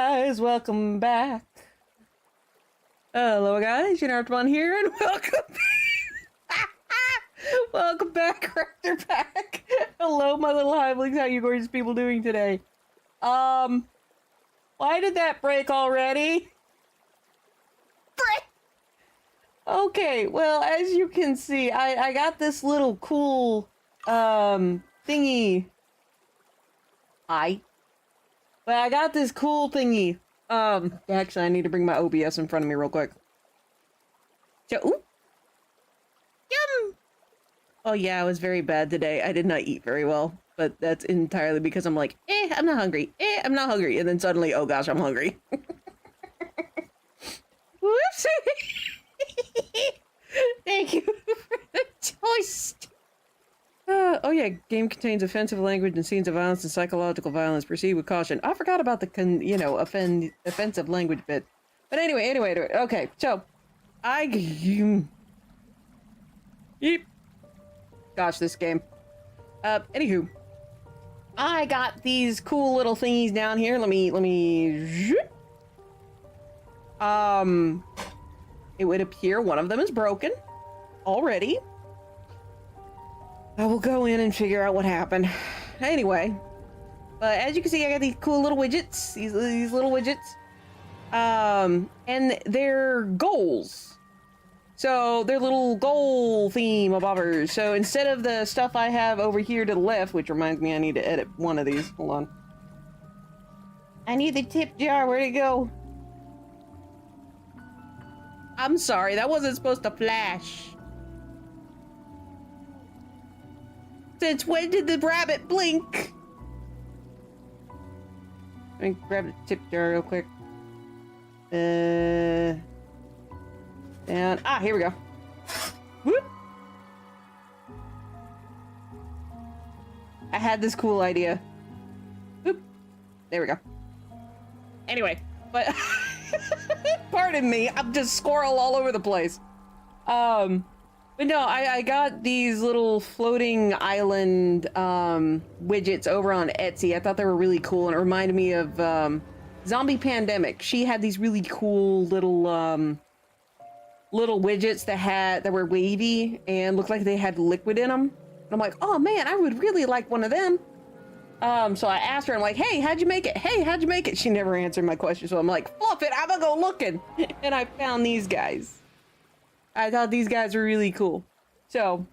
guys, welcome back. Hello guys, One here, and welcome welcome back, Raptor Pack. Hello my little hivelings, how you gorgeous people doing today? Why did that break already? Okay, well, as you can see, I got this little cool, thingy. But I got this cool thingy. Actually, I need to bring my OBS in front of me real quick. So, ooh. Yum! Oh yeah, I was very bad today. I did not eat very well, but that's entirely because I'm like, I'm not hungry. I'm not hungry. And then suddenly, oh gosh, I'm hungry. Whoops! Thank you for the choice. Oh yeah, game contains offensive language and scenes of violence and psychological violence. Proceed with caution. I forgot about the offensive language bit. But anyway, okay, so, Yeep. Gosh, this game. Anywho. I got these cool little thingies down here. Let me... It would appear one of them is broken. Already. I will go in and figure out what happened. Anyway, as you can see, I got these cool little widgets. These little widgets. And they're goals. So they're little goal theme abobbers. So instead of the stuff I have over here to the left, which reminds me I need to edit one of these. Hold on. I need the tip jar. Where'd it go? I'm sorry, that wasn't supposed to flash. Since when did the rabbit blink? Let me grab the tip jar real quick. Down. Ah, here we go. Whoop. I had this cool idea. Whoop. There we go. Anyway, but pardon me, I'm just squirrel all over the place. But no, I got these little floating island widgets over on Etsy. I thought they were really cool, and it reminded me of Zombie Pandemic. She had these really cool little widgets that were wavy and looked like they had liquid in them. And I'm like, oh man, I would really like one of them. So I asked her, I'm like, hey, how'd you make it? Hey, how'd you make it? She never answered my question, so I'm like, fluff it, I'm gonna go looking. And I found these guys. I thought these guys were really cool. So,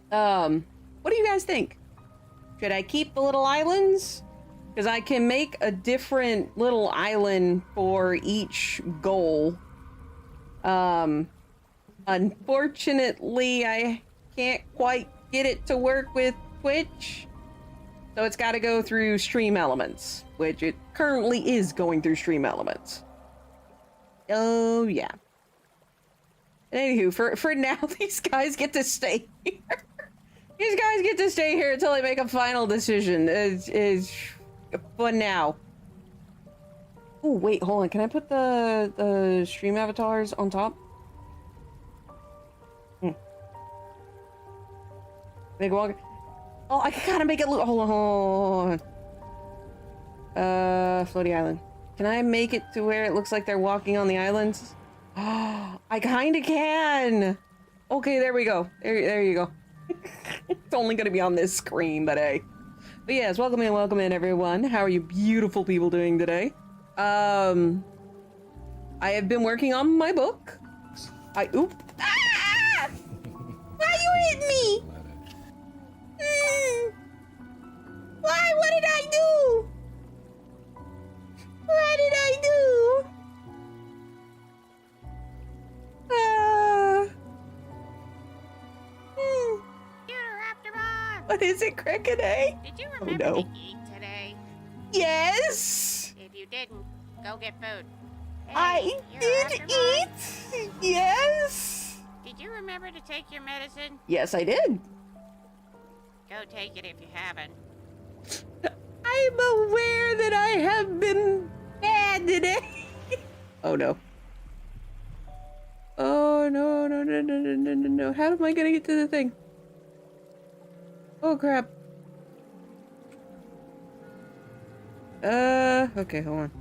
what do you guys think? Should I keep the little islands? Because I can make a different little island for each goal. Unfortunately, I can't quite get it to work with Twitch. So it's got to go through Stream Elements, which it currently is going through Stream Elements. Oh, yeah. Anywho, for now, these guys get to stay here. These guys get to stay here until I make a final decision. Is for now. Oh wait, hold on. Can I put the stream avatars on top? Make walk. Oh, I gotta make it look. Hold on. Floaty Island. Can I make it to where it looks like they're walking on the islands? I kinda can. Okay, there we go. There you go. It's only gonna be on this screen, but hey. But yes, welcome in everyone. How are you beautiful people doing today? I have been working on my book. Oop. Ah! Why you hit me? Why? What did I do? What did I do? What is it, Crickeday? Did you remember to eat today? Yes! If you didn't, go get food. Hey, I did eat! Yes! Did you remember to take your medicine? Yes, I did. Go take it if you haven't. I'm aware that I have been bad today. Oh no. Oh no. How am I gonna get to the thing? Oh crap. Okay, hold on.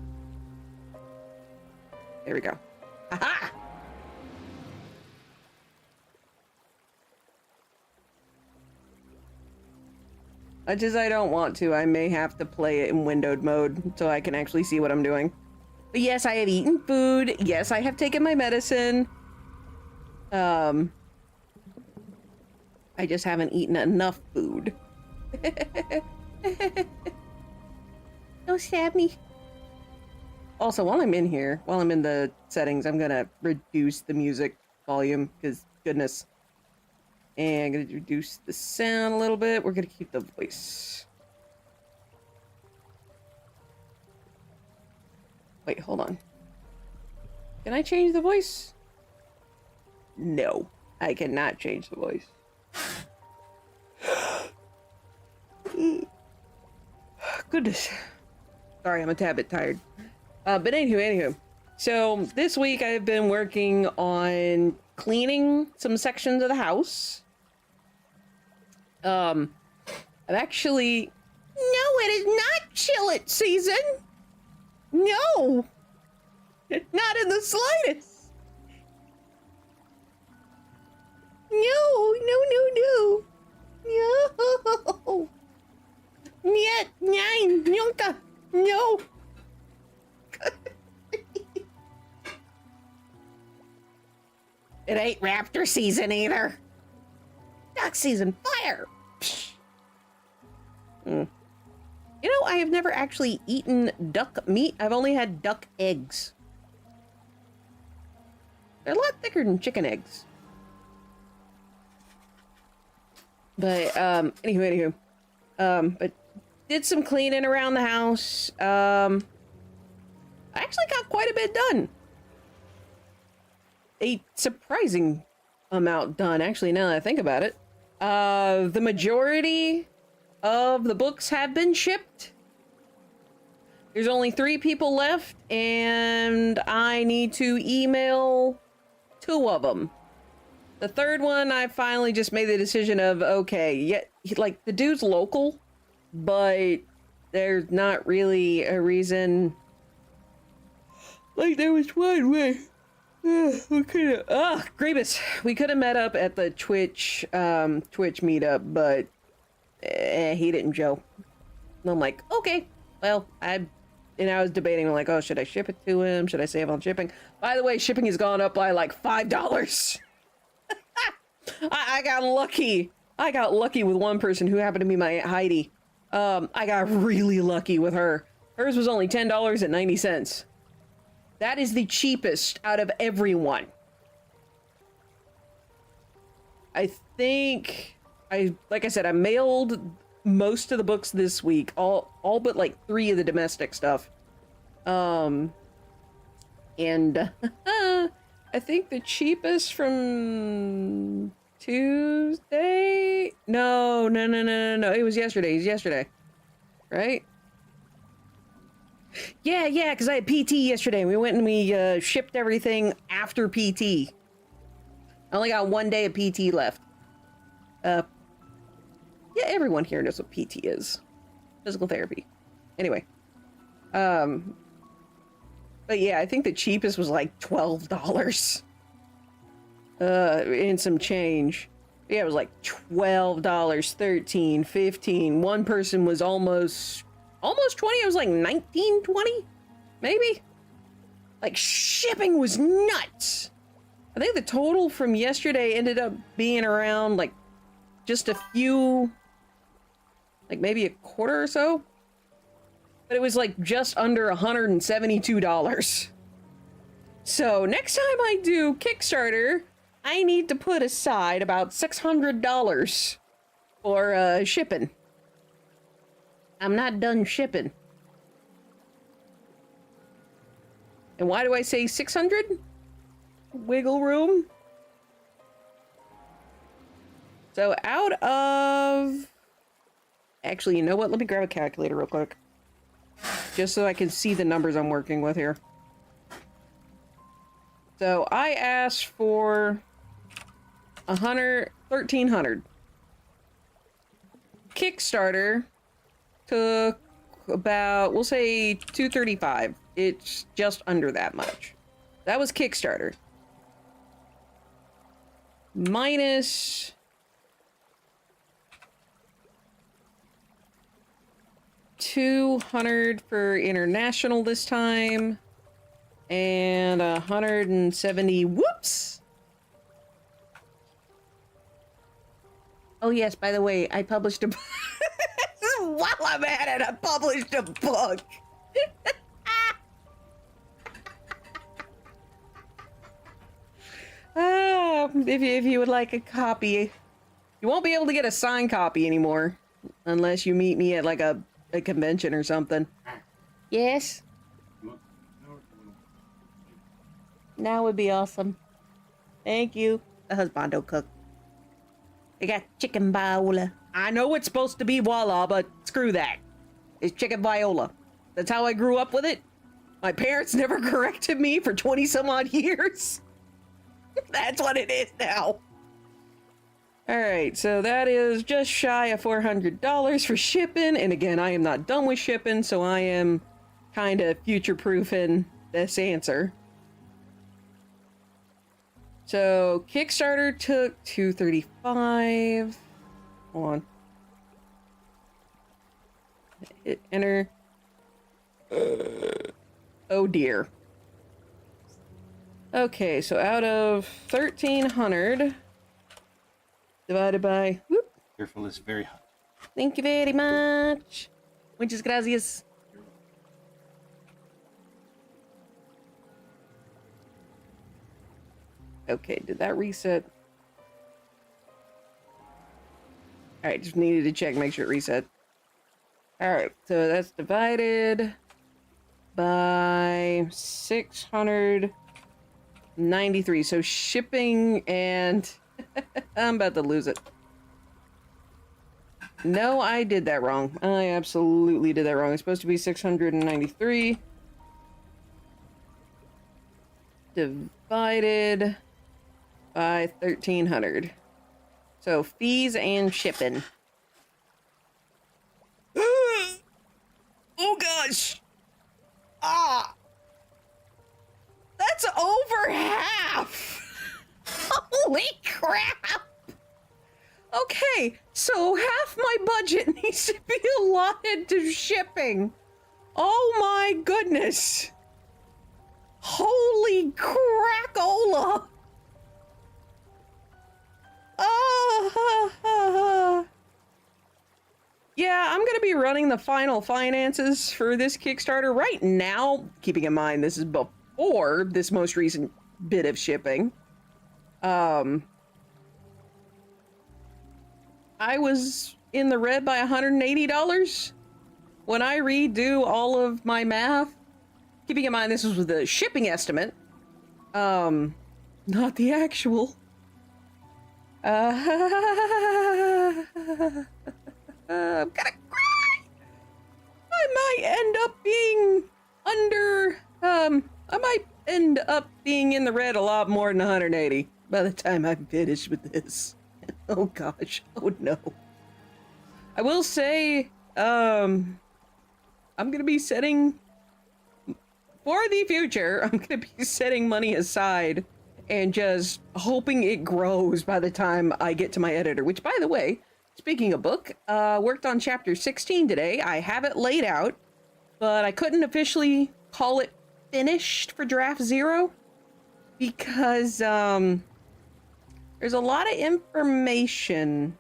There we go. Aha! Much as I don't want to, I may have to play it in windowed mode so I can actually see what I'm doing. But yes, I have eaten food. Yes, I have taken my medicine. I just haven't eaten enough food. Don't stab me. Also, while I'm in here, while I'm in the settings, I'm gonna reduce the music volume, because goodness. And I'm gonna reduce the sound a little bit. We're gonna keep the voice. Wait, hold on. Can I change the voice? No, I cannot change the voice. Goodness. Sorry, I'm a tad bit tired. But anywho. So this week I've been working on cleaning some sections of the house. I'm actually... No, it is not chill-it season! No! Not in the slightest! No! No! Niet, nein, nunca, no! It ain't raptor season either. Duck season, fire! You know, I have never actually eaten duck meat. I've only had duck eggs. They're a lot thicker than chicken eggs. But, anywho. But did some cleaning around the house. I actually got quite a bit done. A surprising amount done, actually, now that I think about it. The majority of the books have been shipped. There's only 3 people left, and I need to email 2 of them. The third one, I finally just made the decision of, okay, yeah, like, the dude's local, but there's not really a reason. Like, there was one way. We could have, Grievous. We could have met up at the Twitch meetup, but he didn't show. And I'm like, okay, well, I was debating, like, oh, should I ship it to him? Should I save on shipping? By the way, shipping has gone up by like $5. I got lucky. I got lucky with one person who happened to be my Aunt Heidi. I got really lucky with her. Hers was only $10.90. That is the cheapest out of everyone. I think like I said, I mailed most of the books this week, all but like 3 of the domestic stuff. And I think the cheapest from Tuesday? No. It was yesterday. Right? Yeah, because I had PT yesterday. We went and we shipped everything after PT. I only got 1 day of PT left. Yeah, everyone here knows what PT is. Physical therapy. Anyway. But yeah, I think the cheapest was like $12. And some change. Yeah, it was like $12, $13, $15. One person was almost 20. It was like 19, 20, maybe. Like, shipping was nuts. I think the total from yesterday ended up being around like just a few, like maybe a quarter or so. But it was like just under $172. So next time I do Kickstarter, I need to put aside about $600 for shipping. I'm not done shipping. And why do I say 600? Wiggle room. So out of... Actually, you know what? Let me grab a calculator real quick. Just so I can see the numbers I'm working with here. So I asked for 1,300. Kickstarter took about, we'll say 235. It's just under that much. That was Kickstarter. Minus... $200 for international this time. And 170. Whoops! Oh yes, by the way, I published a while I'm at it, I published a book. If you would like a copy, you won't be able to get a signed copy anymore unless you meet me at like a convention or something. Yes? Now would be awesome. Thank you. The husband don't cook. They got chicken viola. I know it's supposed to be voila, but screw that. It's chicken viola. That's how I grew up with it. My parents never corrected me for 20 some odd years. That's what it is now. Alright, so that is just shy of $400 for shipping. And again, I am not done with shipping, so I am kind of future-proofing this answer. So, Kickstarter took $235. Hold on. Hit enter. Oh dear. Okay, so out of 1,300 divided by... Whoop. Careful, it's very hot. Thank you very much. Muchas gracias. Okay, did that reset? Alright, just needed to check, make sure it reset. Alright, so that's divided by 693. So shipping and... I'm about to lose it. No, I did that wrong. I absolutely did that wrong. It's supposed to be 693. Divided by 1,300. So fees and shipping. Oh gosh! Ah! That's over half! Holy crap! Okay, so half my budget needs to be allotted to shipping. Oh my goodness! Holy crackola! Yeah, I'm gonna be running the final finances for this Kickstarter right now, keeping in mind this is before this most recent bit of shipping. I was in the red by $180. When I redo all of my math, keeping in mind this was with the shipping estimate, not the actual. I'm gonna cry! I might end up being under, I might end up being in the red a lot more than 180 by the time I'm finished with this. Oh gosh, oh no. I will say, I'm gonna be setting, for the future, I'm gonna be setting money aside and just hoping it grows by the time I get to my editor, which, by the way, speaking of book, worked on chapter 16 today. I have it laid out, but I couldn't officially call it finished for draft 0 because, there's a lot of information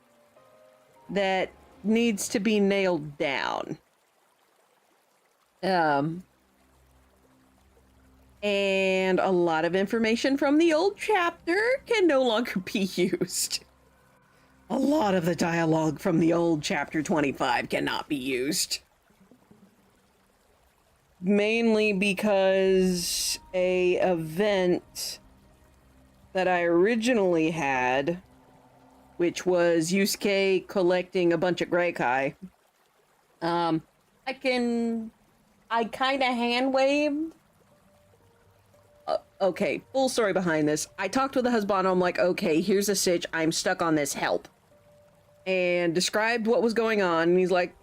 that needs to be nailed down. And a lot of information from the old chapter can no longer be used. A lot of the dialogue from the old chapter 25 cannot be used. Mainly because a event that I originally had, which was Yusuke collecting a bunch of Greykai, I kind of hand-waved. Okay, full story behind this. I talked with the husband, I'm like, okay, here's a sitch, I'm stuck on this, help. And described what was going on, and he's like,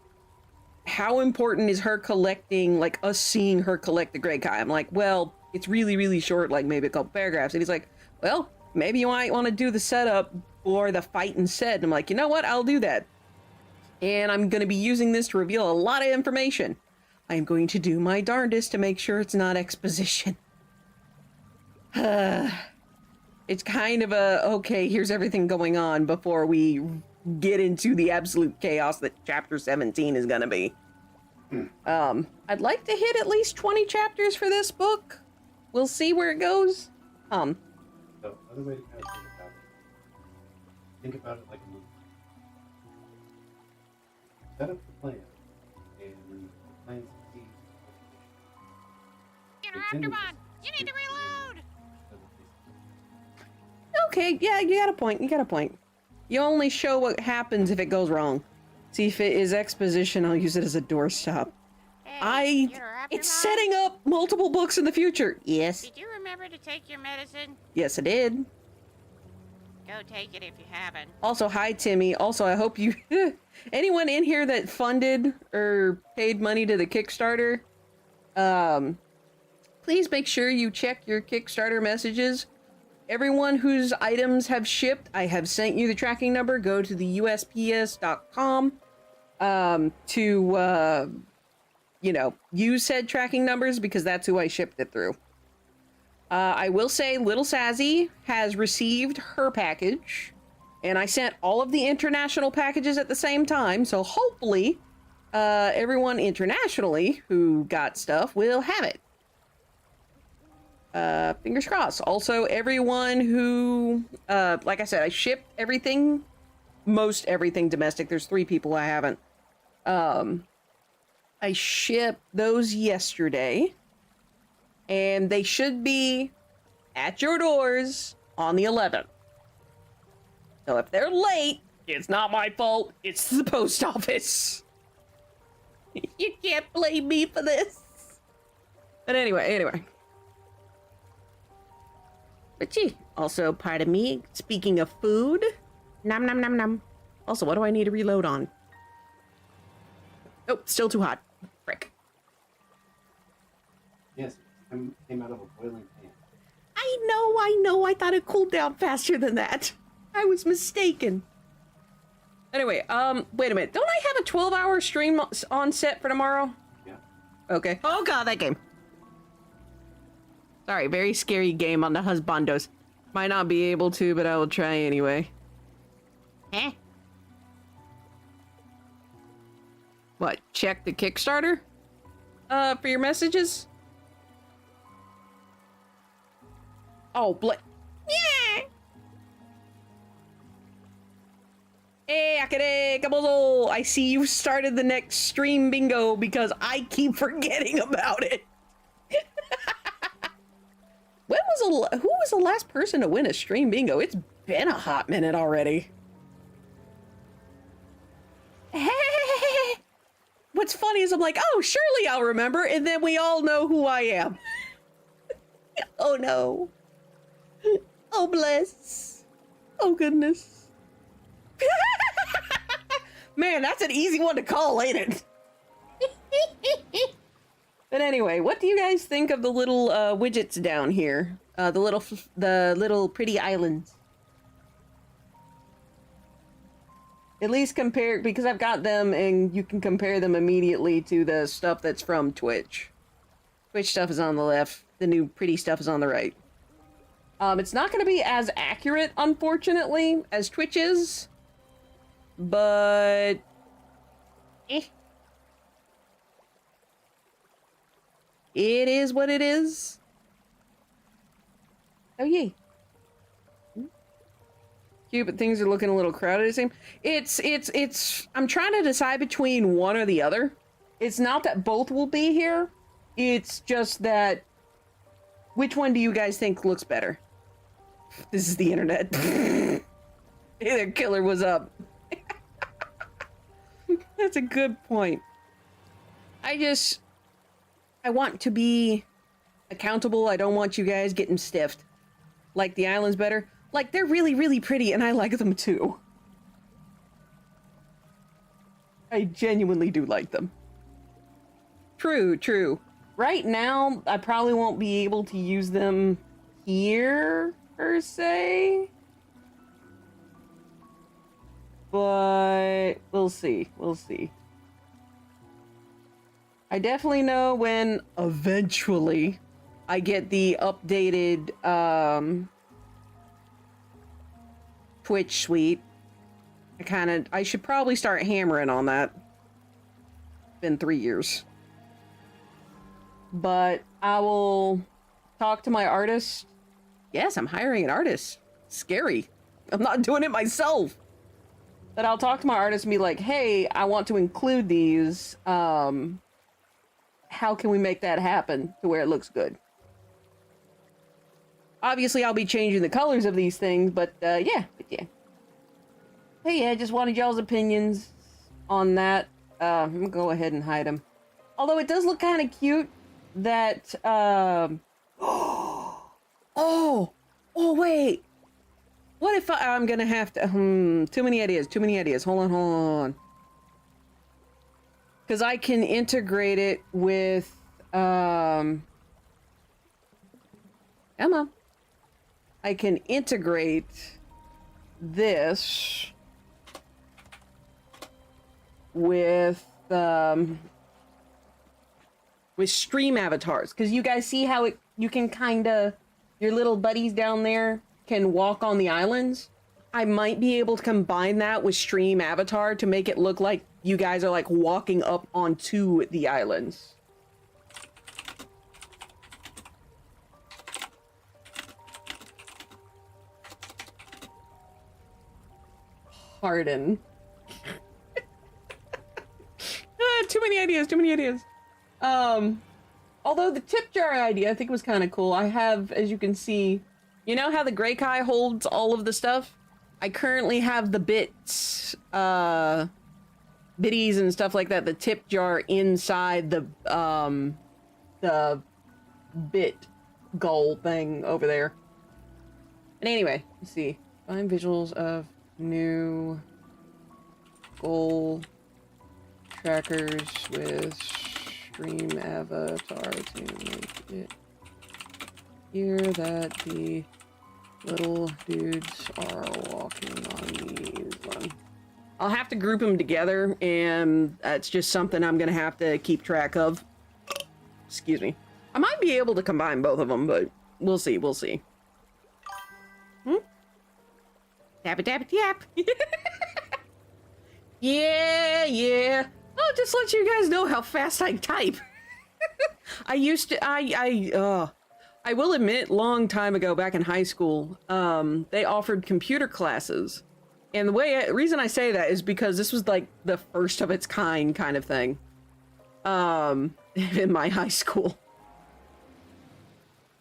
how important is her collecting, like, us seeing her collect the Grey Kai? I'm like, well, it's really, really short, like, maybe a couple paragraphs. And he's like, well, maybe you might want to do the setup or the fight instead. And I'm like, you know what? I'll do that. And I'm going to be using this to reveal a lot of information. I'm going to do my darndest to make sure it's not exposition. It's kind of a, okay, here's everything going on before we get into the absolute chaos that chapter 17 is gonna be. I'd like to hit at least 20 chapters for this book. We'll see where it goes. So, another way to kind of think about it like a movie. Set up the plan, and when the plan succeeds, Get her after one! You need to reload! Okay, yeah, you got a point, you got a point. You only show what happens if it goes wrong. See, if it is exposition, I'll use it as a doorstop. Hey, get her after It's mine. setting up multiple books in the future. Yes. Did you remember to take your medicine? Yes, I did. Go take it if you haven't. Also, hi, Timmy. Also, I hope you... anyone in here that funded or paid money to the Kickstarter, please make sure you check your Kickstarter messages. Everyone whose items have shipped, I have sent you the tracking number. Go to the USPS.com to, you know, use said tracking numbers because that's who I shipped it through. I will say Little Sassy has received her package, and I sent all of the international packages at the same time, so hopefully everyone internationally who got stuff will have it. Fingers crossed. Also, everyone who, like I said, I shipped everything, most everything domestic. There's 3 people I haven't. I shipped those yesterday, and they should be at your doors on the 11th. So if they're late, it's not my fault. It's the post office. You can't blame me for this. But anyway. But gee, also part of me, speaking of food, nom nom nom nom. Also, what do I need to reload on? Nope, still too hot. Frick. Yes, it came out of a boiling pan. I know, I thought it cooled down faster than that. I was mistaken. Anyway, wait a minute. Don't I have a 12-hour stream on set for tomorrow? Yeah. Okay. Oh god, that game. Sorry, very scary game on the husbandos. Might not be able to, but I will try anyway. Eh? What, check the Kickstarter? For your messages? Oh, yeah! Hey, Akere Kabozo! I see you started the next stream bingo because I keep forgetting about it. Who was the last person to win a stream bingo? It's been a hot minute already. What's funny is I'm like, oh, surely I'll remember, and then we all know who I am. Oh no. Oh bless. Oh goodness. Man, that's an easy one to call, ain't it? But anyway, what do you guys think of the little widgets down here? The little pretty islands. At least compare, because I've got them and you can compare them immediately to the stuff that's from Twitch. Twitch stuff is on the left, the new pretty stuff is on the right. It's not going to be as accurate, unfortunately, as Twitch is, but it is what it is. Oh yay. Cute, but things are looking a little crowded, it seems. It's I'm trying to decide between one or the other. It's not that both will be here. It's just that, which one do you guys think looks better? This is the internet. Hey there, killer, what's up? That's a good point. I want to be accountable. I don't want you guys getting stiffed. Like the islands better. Like, they're really, really pretty, and I like them too. I genuinely do like them. True, true. Right now, I probably won't be able to use them here, per se. But we'll see. We'll see. I definitely know when eventually I get the updated Twitch suite. I should probably start hammering on that. Been 3 years. But I will talk to my artist. Yes, I'm hiring an artist. Scary. I'm not doing it myself. But I'll talk to my artist and be like, hey, I want to include these. How can we make that happen to where it looks good? Obviously, I'll be changing the colors of these things, but yeah. Hey, yeah, just wanted y'all's opinions on that. I'm gonna go ahead and hide them. Although it does look kind of cute that, oh, wait. What if I'm gonna have to, too many ideas. Hold on. Because I can integrate it with, Emma. I can integrate this with stream avatars, because you guys see how you can kind of, your little buddies down there can walk on the islands. I might be able to combine that with stream avatar to make it look like you guys are like walking up onto the islands. Pardon. Too many ideas. Although the tip jar idea, I think was kind of cool. I have, as you can see, you know how the Grey Kai holds all of the stuff? I currently have the bits, biddies and stuff like that, the tip jar inside the bit goal thing over there. And anyway, let's see. Find visuals of new goal trackers with stream avatar to make it clear that the little dudes are walking on these. I'll have to group them together, and that's just something I'm gonna have to keep track of. Excuse me. I might be able to combine both of them, but we'll see. Tap it, tap it, tap. Yeah. Oh, just let you guys know how fast I type. I will admit, long time ago, back in high school, they offered computer classes. And the reason I say that is because this was like the first of its kind of thing. In my high school.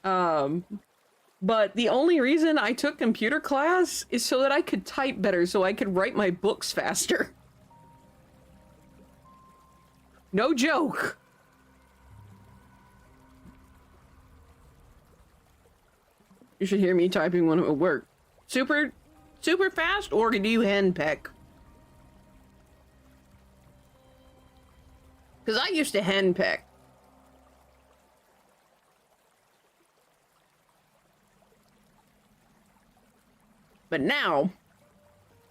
But the only reason I took computer class is so that I could type better, so I could write my books faster. No joke. You should hear me typing when it would work. Super fast, or do you henpeck? Because I used to henpeck. But now,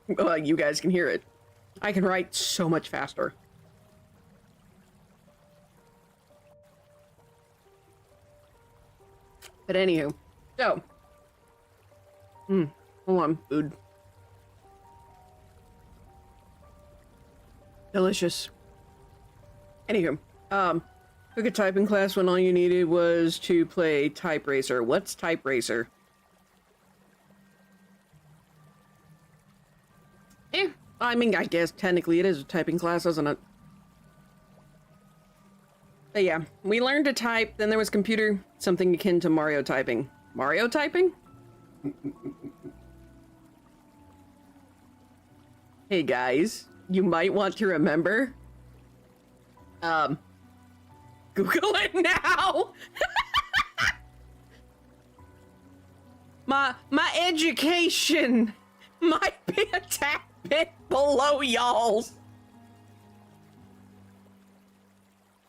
you guys can hear it. I can write so much faster. But anywho, so. Hold on, food. Delicious. Anywho, took a typing class when all you needed was to play Type Racer. What's Type Racer? I mean, I guess technically it is a typing class, isn't it? But yeah, we learned to type, then there was computer, something akin to Mario typing. Mario typing? Hey guys, you might want to remember. Google it now! My education might be a tad bit below y'all's.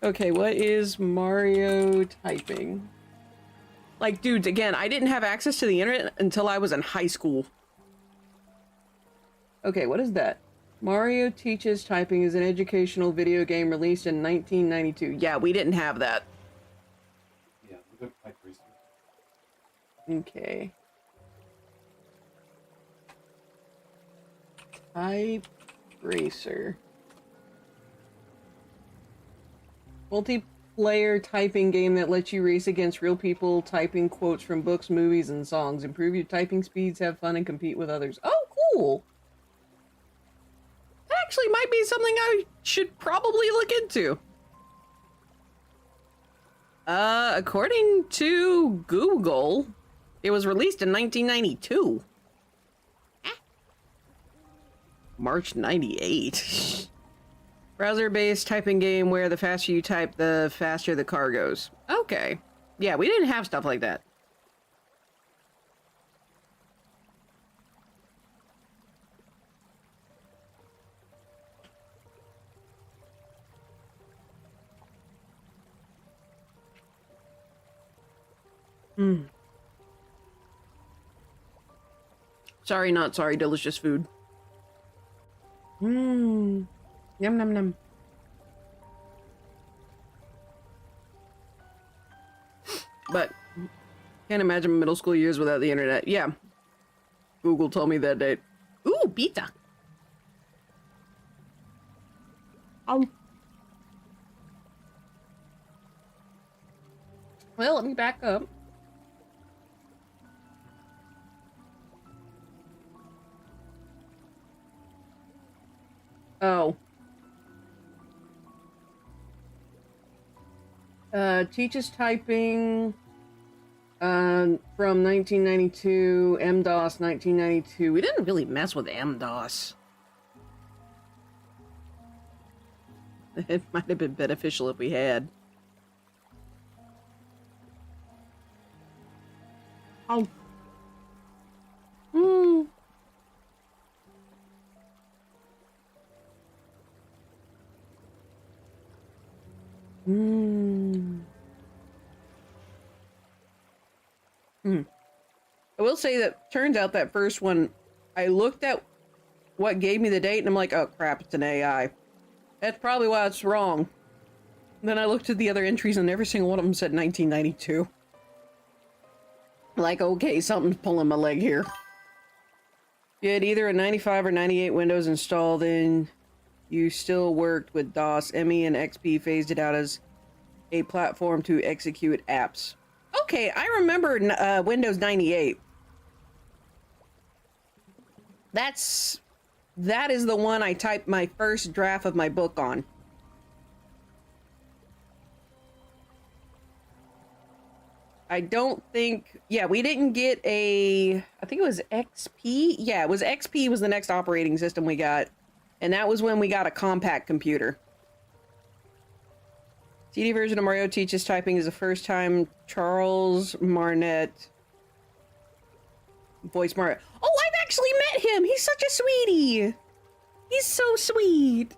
Okay, what is Mario typing? Like, dudes, again, I didn't have access to the internet until I was in high school. Okay, what is that? Mario Teaches Typing is an educational video game released in 1992. Yeah, we didn't have that. Yeah, look up Type Racer. Okay. Type Racer. Multiplayer typing game that lets you race against real people typing quotes from books, movies, and songs. Improve your typing speeds, have fun, and compete with others. Oh, cool! That actually might be something I should probably look into. According to Google, it was released in 1992. March 98. Browser-based typing game where the faster you type, the faster the car goes. Okay. Yeah, we didn't have stuff like that. Hmm. Sorry, not sorry, delicious food. Mmm. Yum, num, num. But can't imagine middle school years without the internet. Yeah. Google told me that date. Ooh, pizza. Oh. Well, let me back up. Oh. Teaches typing from 1992, M-DOS 1992. We didn't really mess with M-DOS. It might have been beneficial if we had. Oh. Hmm. Hmm. Hmm. I will say that turns out that first one, I looked at what gave me the date and I'm like, oh crap, it's an AI. That's probably why it's wrong. And then I looked at the other entries and every single one of them said 1992. Like, okay, something's pulling my leg here. You had either a 95 or 98 Windows installed and you still worked with DOS. ME and XP phased it out as a platform to execute apps. Okay, I remember Windows 98. That is the one I typed my first draft of my book on. I don't think, yeah, we didn't get a, I think it was XP. Yeah, it was XP was the next operating system we got. And that was when we got a compact computer. CD version of Mario Teaches Typing is the first time Charles Marnet voiced Mario. Oh, I've actually met him! He's such a sweetie! He's so sweet!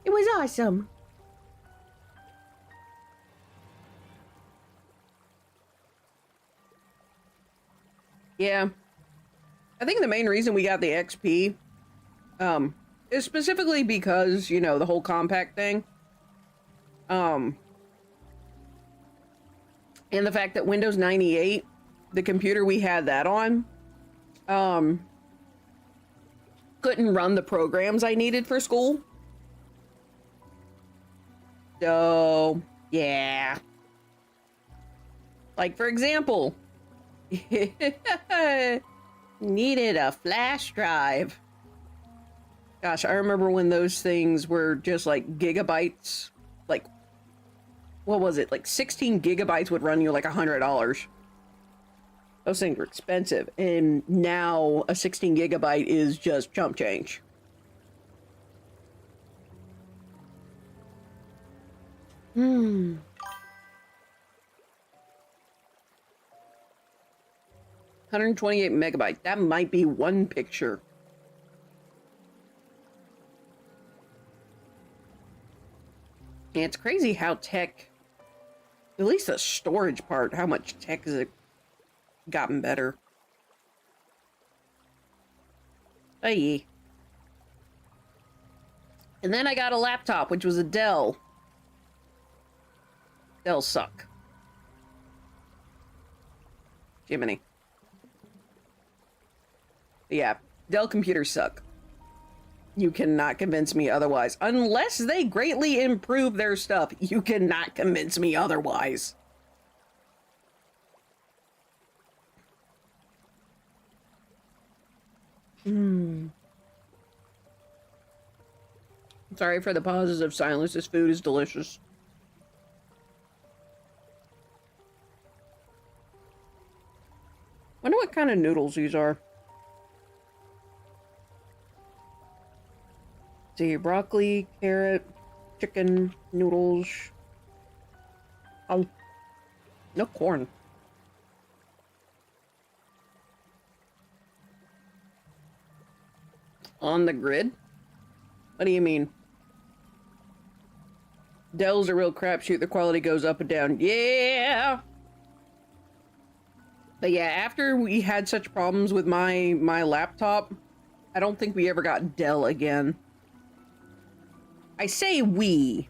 It was awesome. Yeah. I think the main reason we got the XP, is specifically because, you know, the whole compact thing. And the fact that Windows 98, the computer we had that on, couldn't run the programs I needed for school. So, yeah. Like, for example, needed a flash drive. Gosh, I remember when those things were just like gigabytes. Like, what was it? Like 16 gigabytes would run you like $100. Those things were expensive. And now a 16 gigabyte is just chump change. Hmm. 128 megabytes. That might be one picture. Yeah, it's crazy how tech, at least the storage part, how much tech has it gotten better. Hey. And then I got a laptop, which was a Dell. Dell suck. Jiminy. Yeah, Dell computers suck. You cannot convince me otherwise. Unless they greatly improve their stuff, you cannot convince me otherwise. Sorry for the pauses of silence. This food is delicious. Wonder what kind of noodles these are. See, broccoli, carrot, chicken, noodles. Oh, no corn. On the grid? What do you mean? Dell's a real crapshoot. The quality goes up and down. Yeah! But yeah, after we had such problems with my laptop, I don't think we ever got Dell again. I say we.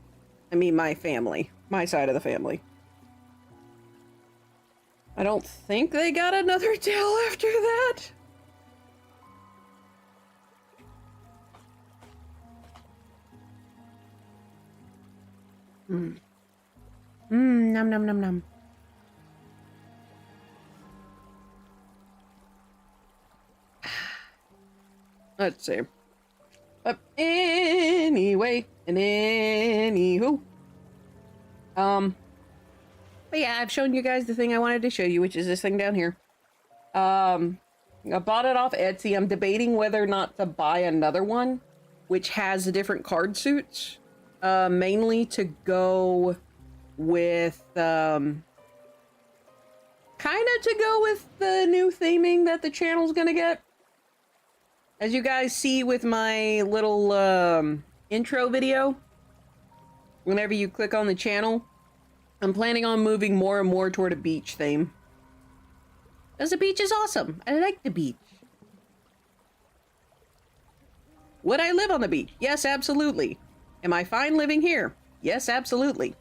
I mean my family. My side of the family. I don't think they got another Dell after that. Nom nom nom nom. Let's see. But anyway, and anywho. But yeah, I've shown you guys the thing I wanted to show you, which is this thing down here. I bought it off Etsy. I'm debating whether or not to buy another one, which has different card suits. Mainly to go with, kind of to go with the new theming that the channel's gonna get. As you guys see with my little, intro video, whenever you click on the channel, I'm planning on moving more and more toward a beach theme. Because the beach is awesome. I like the beach. Would I live on the beach? Yes, absolutely. Am I fine living here? Yes, absolutely.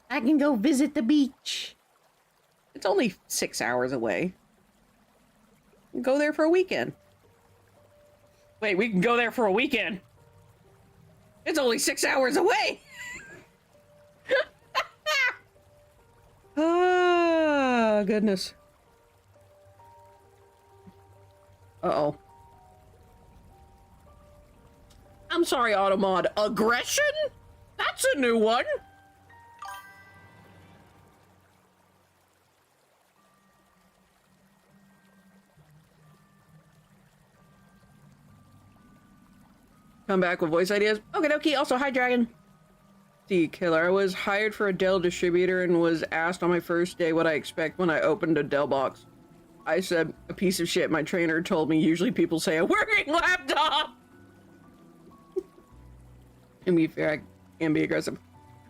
I can go visit the beach. It's only 6 hours away. Go there for a weekend. Wait, we can go there for a weekend? It's only 6 hours away! Ah, goodness. Uh-oh. I'm sorry, Automod. Aggression? That's a new one! Come back with voice ideas? Okay, dokie. Also, hi, Dragon. D Killer. I was hired for a Dell distributor and was asked on my first day what I expect when I opened a Dell box. I said, a piece of shit. My trainer told me usually people say a working laptop. To be fair, I can be aggressive.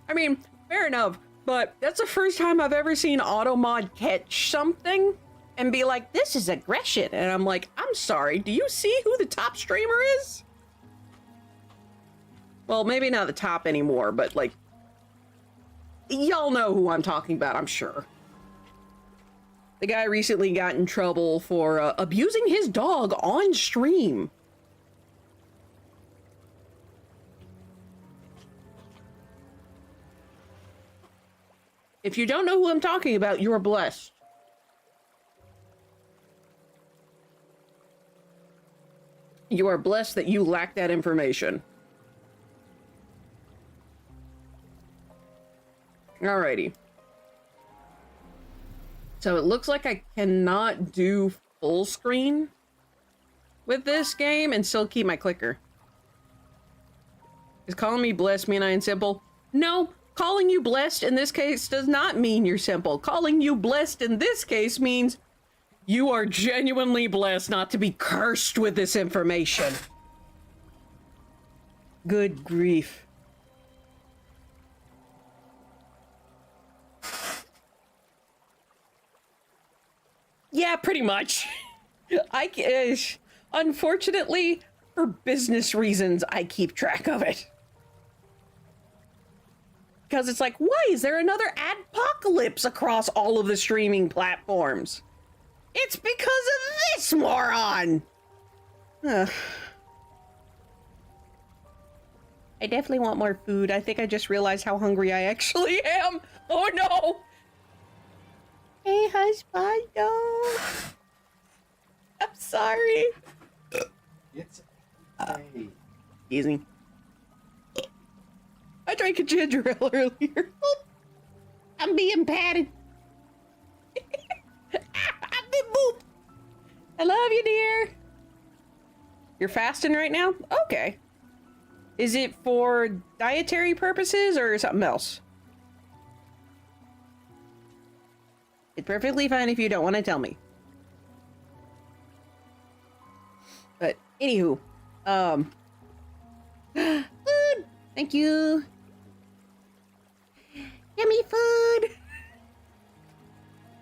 I mean, fair enough, but that's the first time I've ever seen Automod catch something and be like, this is aggression. And I'm like, I'm sorry, do you see who the top streamer is? Well, maybe not the top anymore, but like, y'all know who I'm talking about, I'm sure. The guy recently got in trouble for abusing his dog on stream. If you don't know who I'm talking about, you are blessed. You are blessed that you lack that information. Alrighty. So it looks like I cannot do full screen with this game and still keep my clicker. Is calling me blessed mean I am simple? No. Calling you blessed in this case does not mean you're simple. Calling you blessed in this case means you are genuinely blessed not to be cursed with this information. Good grief. Yeah, pretty much. Unfortunately, for business reasons, I keep track of it. Because it's like, why is there another adpocalypse across all of the streaming platforms? It's because of this moron! Ugh. I definitely want more food. I think I just realized how hungry I actually am. Oh no! Hey, husbando. I'm sorry. It's okay. Excuse me. I drank a ginger ale earlier. I'm being patted. I've been booped. I love you, dear. You're fasting right now? Okay. Is it for dietary purposes or something else? It's perfectly fine if you don't want to tell me. But anywho, food. Thank you. Yummy food.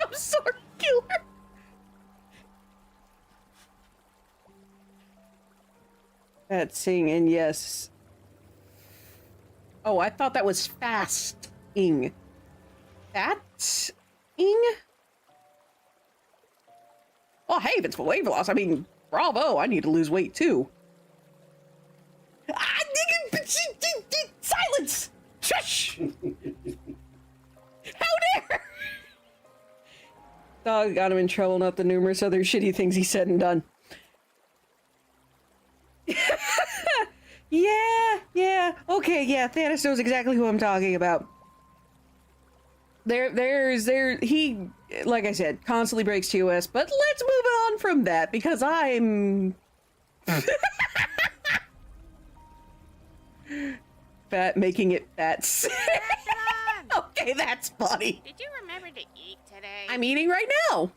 I'm sorry, killer. That's singing, yes. Oh, I thought that was fasting. Fasting? Oh, hey, if it's for weight loss, I mean, bravo, I need to lose weight too. Silence! Shush! How dare! Dog got him in trouble, not the numerous other shitty things he said and done. Yeah. Okay, yeah, Thanos knows exactly who I'm talking about. He, like I said, constantly breaks TOS, but let's move on from that, because I'm... making it fat. Okay, that's funny. Did you remember to eat today? I'm eating right now.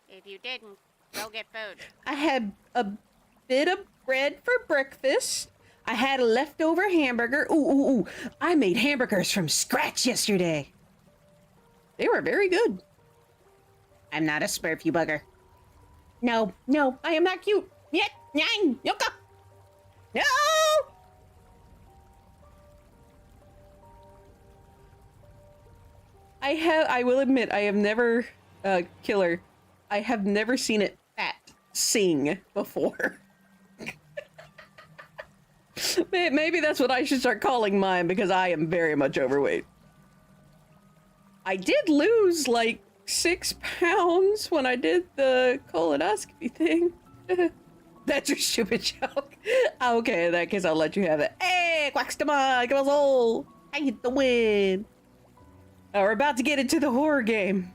If you didn't, go get food. I had a bit of bread for breakfast. I had a leftover hamburger. Ooh. I made hamburgers from scratch yesterday. They were very good. I'm not a smurf, you bugger. No, I am not cute. Yet, nine, yoka. No! I will admit, I have never, killer, I have never seen it fat sing before. Maybe that's what I should start calling mine, because I am very much overweight. I did lose like 6 pounds when I did the colonoscopy thing. That's your stupid joke. Okay, in that case, I'll let you have it. Hey, Quackstama, give us all. I get the win. We're about to get into the horror game.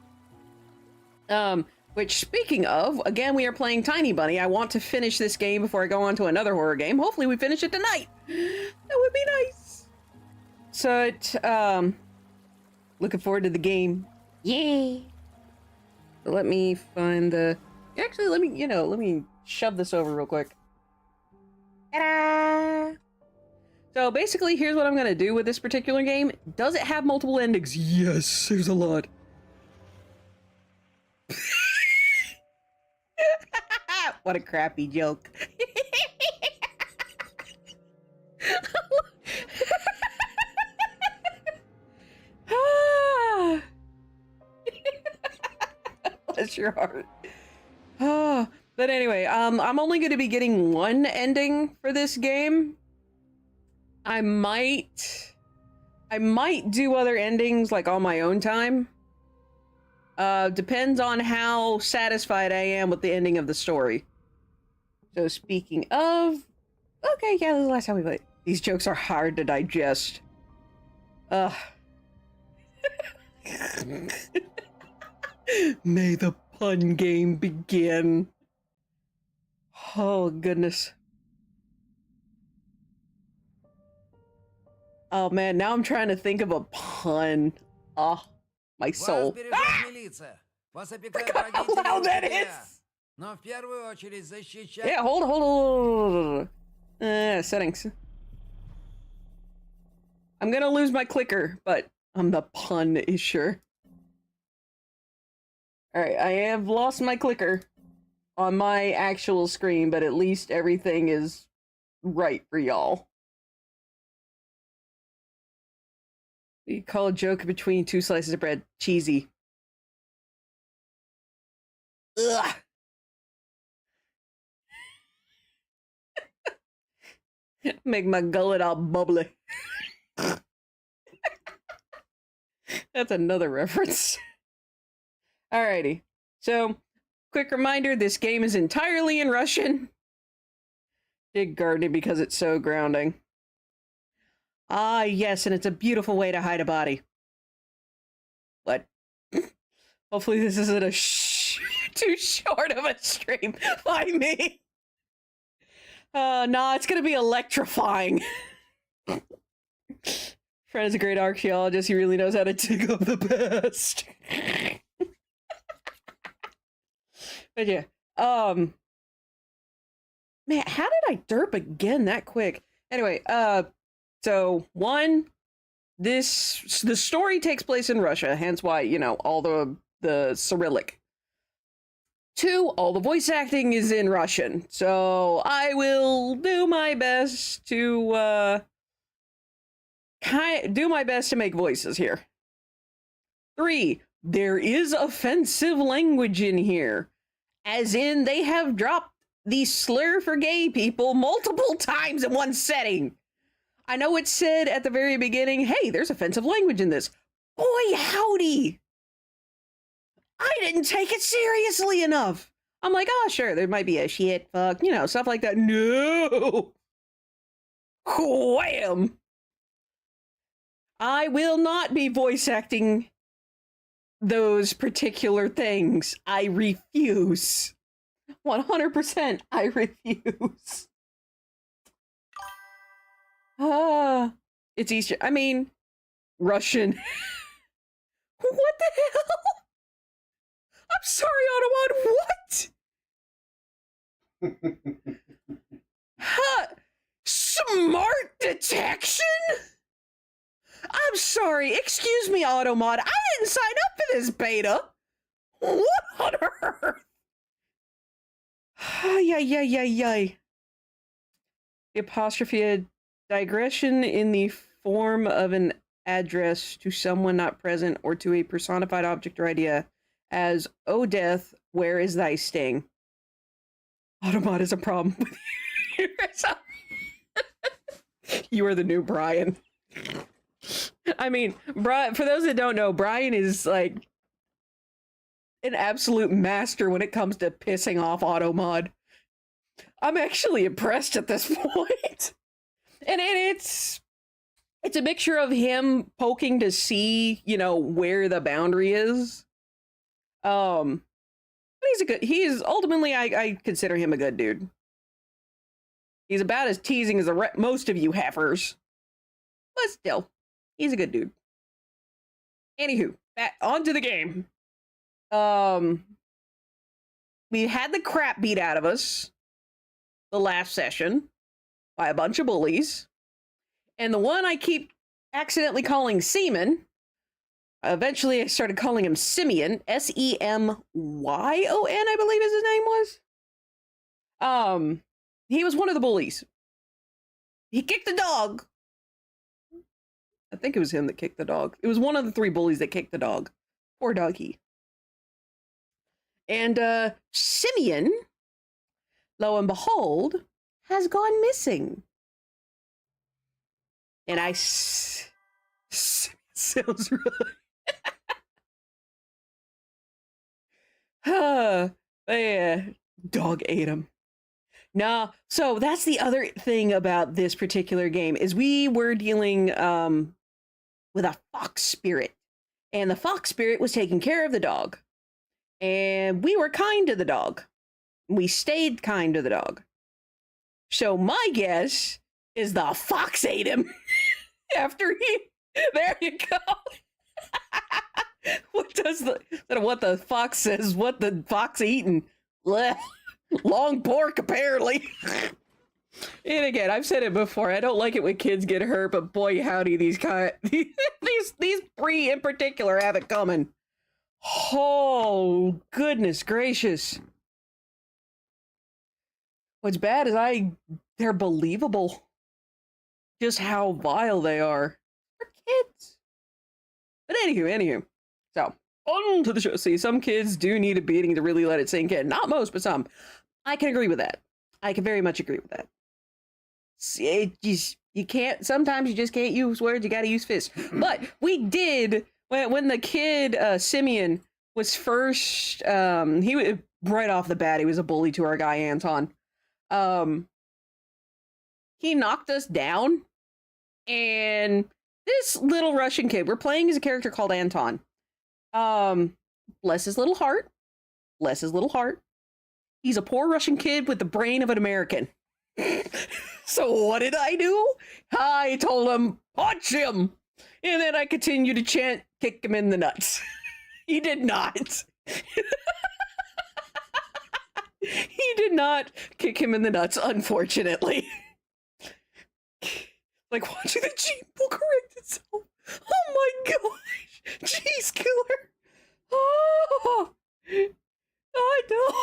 Which, speaking of, again, we are playing Tiny Bunny. I want to finish this game before I go on to another horror game. Hopefully we finish it tonight. That would be nice. So, looking forward to the game. Yay! So let me find the... Actually, let me shove this over real quick. Ta-da! So basically, here's what I'm gonna do with this particular game. Does it have multiple endings? Yes, there's a lot. What a crappy joke. Bless your heart. But anyway, I'm only going to be getting one ending for this game. I might do other endings like on my own time. Depends on how satisfied I am with the ending of the story. So speaking of, okay, yeah, this is the last time we played. These jokes are hard to digest. May the pun game begin. Oh, goodness. Oh, man, now I'm trying to think of a pun. Oh, my soul. Ah! Forgot how loud that is! Yeah, hold on. Settings. I'm gonna lose my clicker, but the pun is sure. Alright, I have lost my clicker on my actual screen, but at least everything is right for y'all. You call a joke between two slices of bread cheesy. Ugh. Make my gullet all bubbly. That's another reference. Alrighty. So, quick reminder, this game is entirely in Russian. Dig gardening because it's so grounding. Ah, yes, and it's a beautiful way to hide a body. What? Hopefully this isn't a too short of a stream by me. Nah, it's gonna be electrifying. Fred is a great archaeologist. He really knows how to dig up the past. But yeah, man, how did I derp again that quick? Anyway, so one, the story takes place in Russia, hence why, you know, all the Cyrillic. Two, all the voice acting is in Russian, so I will do my best to, do my best to make voices here. Three, there is offensive language in here. As in, they have dropped the slur for gay people multiple times in one setting. I know it said at the very beginning, hey, there's offensive language in this. Boy, howdy! I didn't take it seriously enough. I'm like, oh, sure, there might be a shit, fuck, you know, stuff like that. No! Wham! I will not be voice acting those particular things. I refuse. 100% I refuse. It's Easter. I mean, Russian. What the hell? I'm sorry, Automod. What? Huh? Smart detection? I'm sorry. Excuse me, Automod. I didn't sign up for this beta. What on earth? Yay. The apostrophe, a digression in the form of an address to someone not present or to a personified object or idea, as, "Oh death, where is thy sting?" Automod is a problem with you. You are the new Brian. I mean, for those that don't know, Brian is like an absolute master when it comes to pissing off Automod. I'm actually impressed at this point. And it's a mixture of him poking to see, you know, where the boundary is. But he's ultimately, I consider him a good dude. He's about as teasing as most of you heifers. But still, he's a good dude. Anywho, back onto the game. We had the crap beat out of us the last session by a bunch of bullies. And the one I keep accidentally calling Seaman, eventually I started calling him Simeon, Semyon, I believe his name was. He was one of the bullies. He kicked the dog. I think it was him that kicked the dog. It was one of the three bullies that kicked the dog. Poor doggy. And Simeon, lo and behold, has gone missing. And sounds right. Yeah, dog ate him. Nah, so that's the other thing about this particular game, is we were dealing with a fox spirit. And the fox spirit was taking care of the dog. And we were kind to the dog. We stayed kind to the dog. So my guess is the fox ate him after he... There you go. What the fox says? What the fox eating? Long pork, apparently. And again, I've said it before. I don't like it when kids get hurt, but boy, howdy, these these three in particular have it coming. Oh, goodness gracious. What's bad is they're believable. Just how vile they are. They're kids. But anywho. So, on to the show. See, some kids do need a beating to really let it sink in. Not most, but some. I can agree with that. I can very much agree with that. See, you can't, sometimes you just can't use words, you gotta use fists. But we did, when the kid, Simeon, was first, he right off the bat, he was a bully to our guy, Anton. He knocked us down, and this little Russian kid, we're playing as a character called Anton. Bless his little heart. Bless his little heart. He's a poor Russian kid with the brain of an American. So what did I do? I told him, punch him! And then I continued to chant, kick him in the nuts. He did not. He did not kick him in the nuts, unfortunately. Like watching the gene pool correct itself. Oh my gosh! Cheese killer! Oh! I know!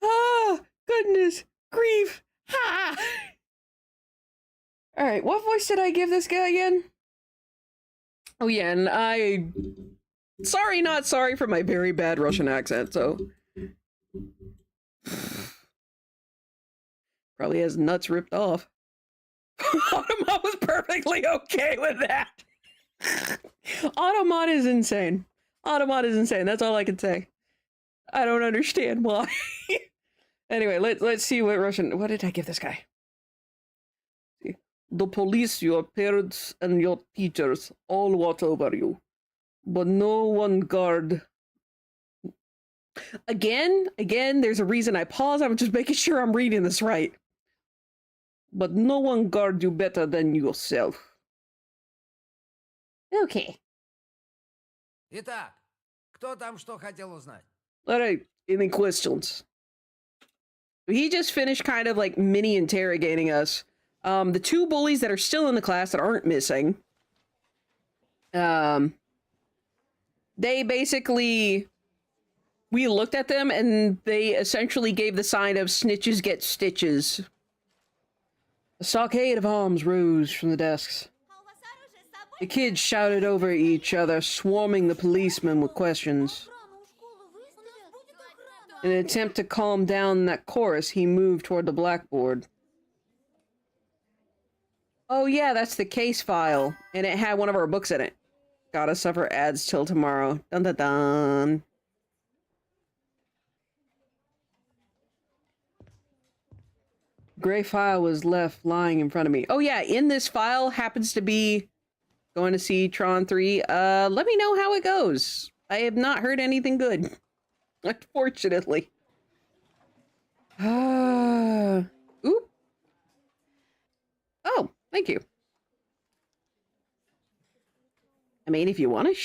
Ah! Goodness! Grief! Ha! Alright, what voice did I give this guy again? Oh yeah, and sorry, not sorry for my very bad Russian accent, so... Probably has nuts ripped off. Automat was perfectly okay with that. Automat is insane. Automat is insane, that's all I can say. I don't understand why. Anyway, let's see what did I give this guy? The police, your parents, and your teachers all watch over you. But no one guard. Again, there's a reason I pause. I'm just making sure I'm reading this right. But no one guard you better than yourself. Okay. Итак, кто там что хотел узнать? Alright, any questions? He just finished kind of like mini interrogating us. The two bullies that are still in the class that aren't missing. They basically, we looked at them and they essentially gave the sign of snitches get stitches. A stockade of arms rose from the desks. The kids shouted over each other, swarming the policemen with questions. In an attempt to calm down that chorus, he moved toward the blackboard. Oh yeah, that's the case file, and it had one of our books in it. Gotta suffer ads till tomorrow. Dun dun dun. Gray file was left lying in front of me. Oh yeah, in this file happens to be going to see Tron 3. Let me know how it goes. I have not heard anything good. Unfortunately. Oop. Oh, thank you. I mean, if you want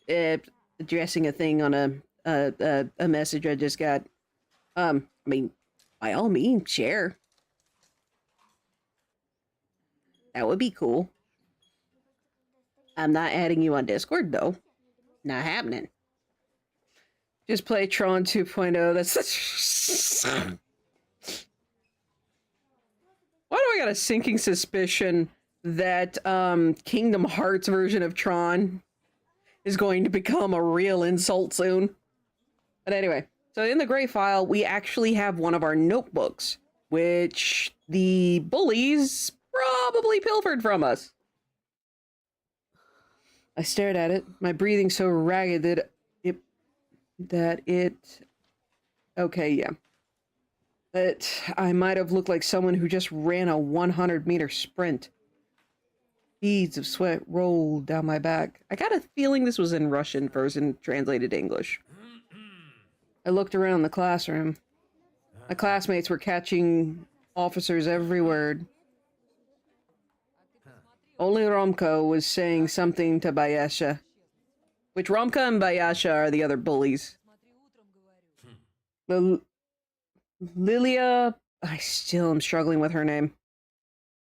to addressing a thing on a message I just got, I mean, by all means, share. That would be cool. I'm not adding you on Discord, though. Not happening. Just play Tron 2.0. That's such... Why do I got a sinking suspicion that Kingdom Hearts version of Tron is going to become a real insult soon? But anyway, so in the gray file, we actually have one of our notebooks, which the bullies probably pilfered from us. I stared at it, my breathing so ragged that okay, yeah. That I might have looked like someone who just ran a 100-meter sprint. Beads of sweat rolled down my back. I got a feeling this was in Russian first and translated to English. I looked around the classroom. My classmates were catching officers' every word. Only Romko was saying something to Bayasha. Which Romka and Bayasha are the other bullies. Lilia I still am struggling with her name.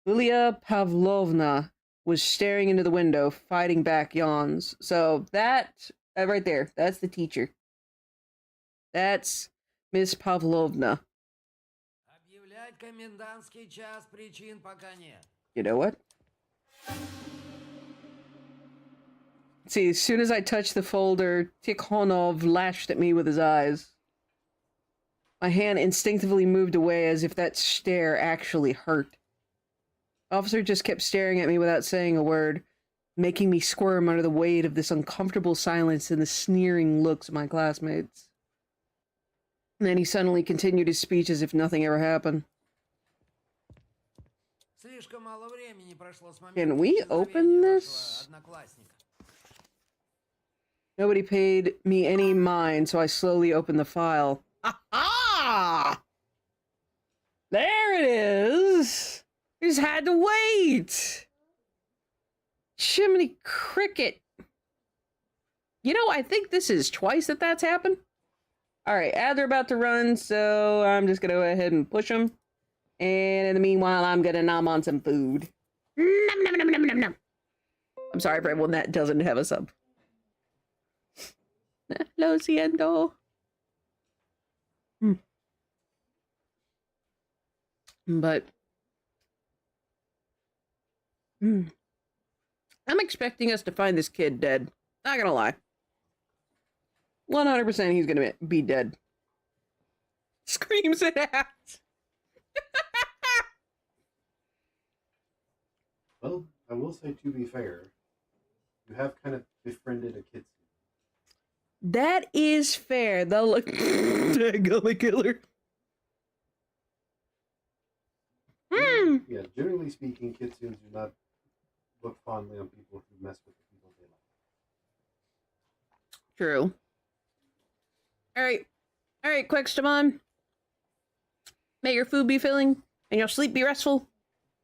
Yulia Pavlovna was staring into the window, fighting back yawns. So that right there, that's the teacher. That's Miss Pavlovna. Объявлять комендантский час, причин пока нет. You know what? See, as soon as I touched the folder, Tikhonov lashed at me with his eyes. My hand instinctively moved away as if that stare actually hurt. The officer just kept staring at me without saying a word, making me squirm under the weight of this uncomfortable silence and the sneering looks of my classmates. And then he suddenly continued his speech as if nothing ever happened. Слишком мало времени прошло с момента Can we open исчезновения this? вашего одноклассника. Nobody paid me any mind, so I slowly opened the file. Aha! There it is! I just had to wait! Chimney cricket. You know, I think this is twice that's happened. Alright, ads are about to run, so I'm just gonna go ahead and push them. And in the meanwhile, I'm gonna nom on some food. Nom nom nom nom nom nom. I'm sorry for everyone that doesn't have a sub. Lo siento. But I'm expecting us to find this kid dead. Not gonna lie. 100% he's gonna be dead. Screams at ass. Well, I will say, to be fair, you have kind of befriended a kid. That is fair. They'll look. Gully killer. Yeah, generally speaking, kitsunes do not look fondly on people who mess with the people they like. True. Alright, Quextamon. May your food be filling and your sleep be restful.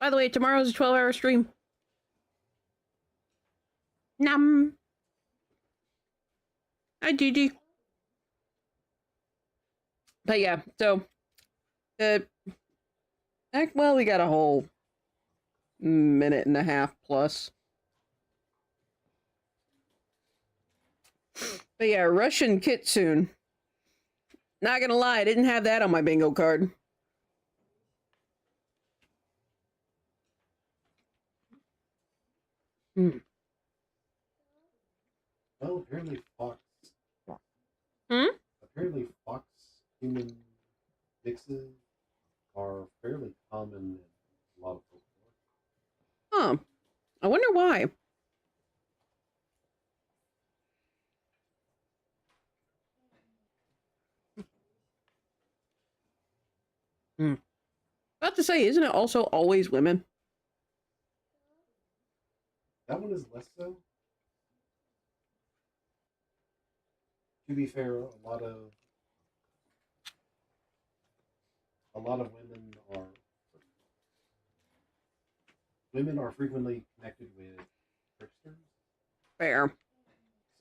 By the way, tomorrow's a 12-hour stream. Nom. Hi, Gigi. But yeah, so well, we got a whole minute and a half plus. But yeah, Russian kitsune. Not gonna lie, I didn't have that on my bingo card. Well, apparently fox. Apparently fox human mixes are fairly common in a lot of folklore. Huh. I wonder why. About to say, isn't it also always women? That one is less so. To be fair, a lot of women are frequently connected with tricksters. Fair.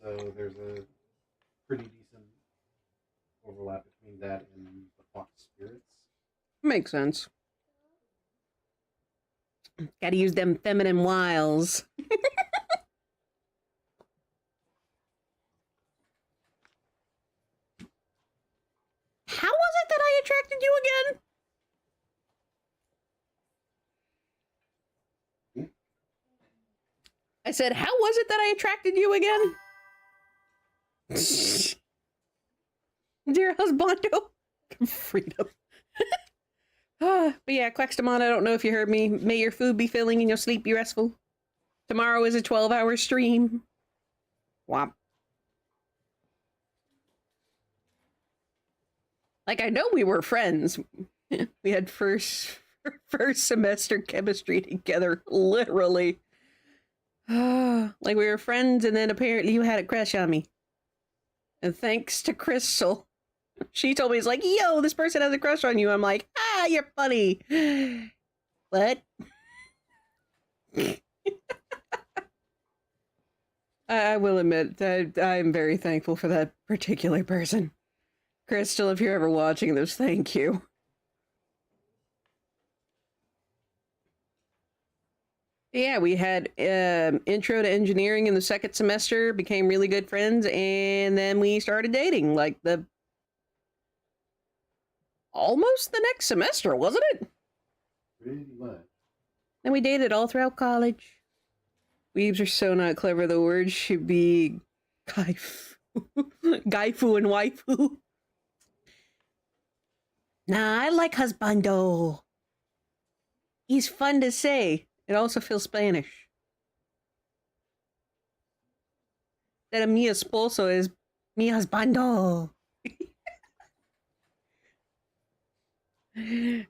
So there's a pretty decent overlap between that and the fox spirits. Makes sense. Gotta use them feminine wiles. How was it that I attracted you again? I said, how was it that I attracted you again? Dear husbando. Freedom. But yeah, Quextamon, I don't know if you heard me. May your food be filling and your sleep be restful. Tomorrow is a 12-hour stream. Womp. Like, I know we were friends. We had first semester chemistry together, literally. Like, we were friends, and then apparently you had a crush on me. And thanks to Crystal, she told me, it's like, yo, this person has a crush on you. I'm like, you're funny. What? I will admit that I'm very thankful for that particular person. Crystal, if you're ever watching this, thank you. Yeah, we had intro to engineering in the second semester, became really good friends, and then we started dating like almost the next semester, wasn't it? Pretty much. And we dated all throughout college. Weebs are so not clever. The word should be gaifu, gaifu and waifu. Nah, I like husbando. He's fun to say. It also feels Spanish. That mi esposo is mi husbando.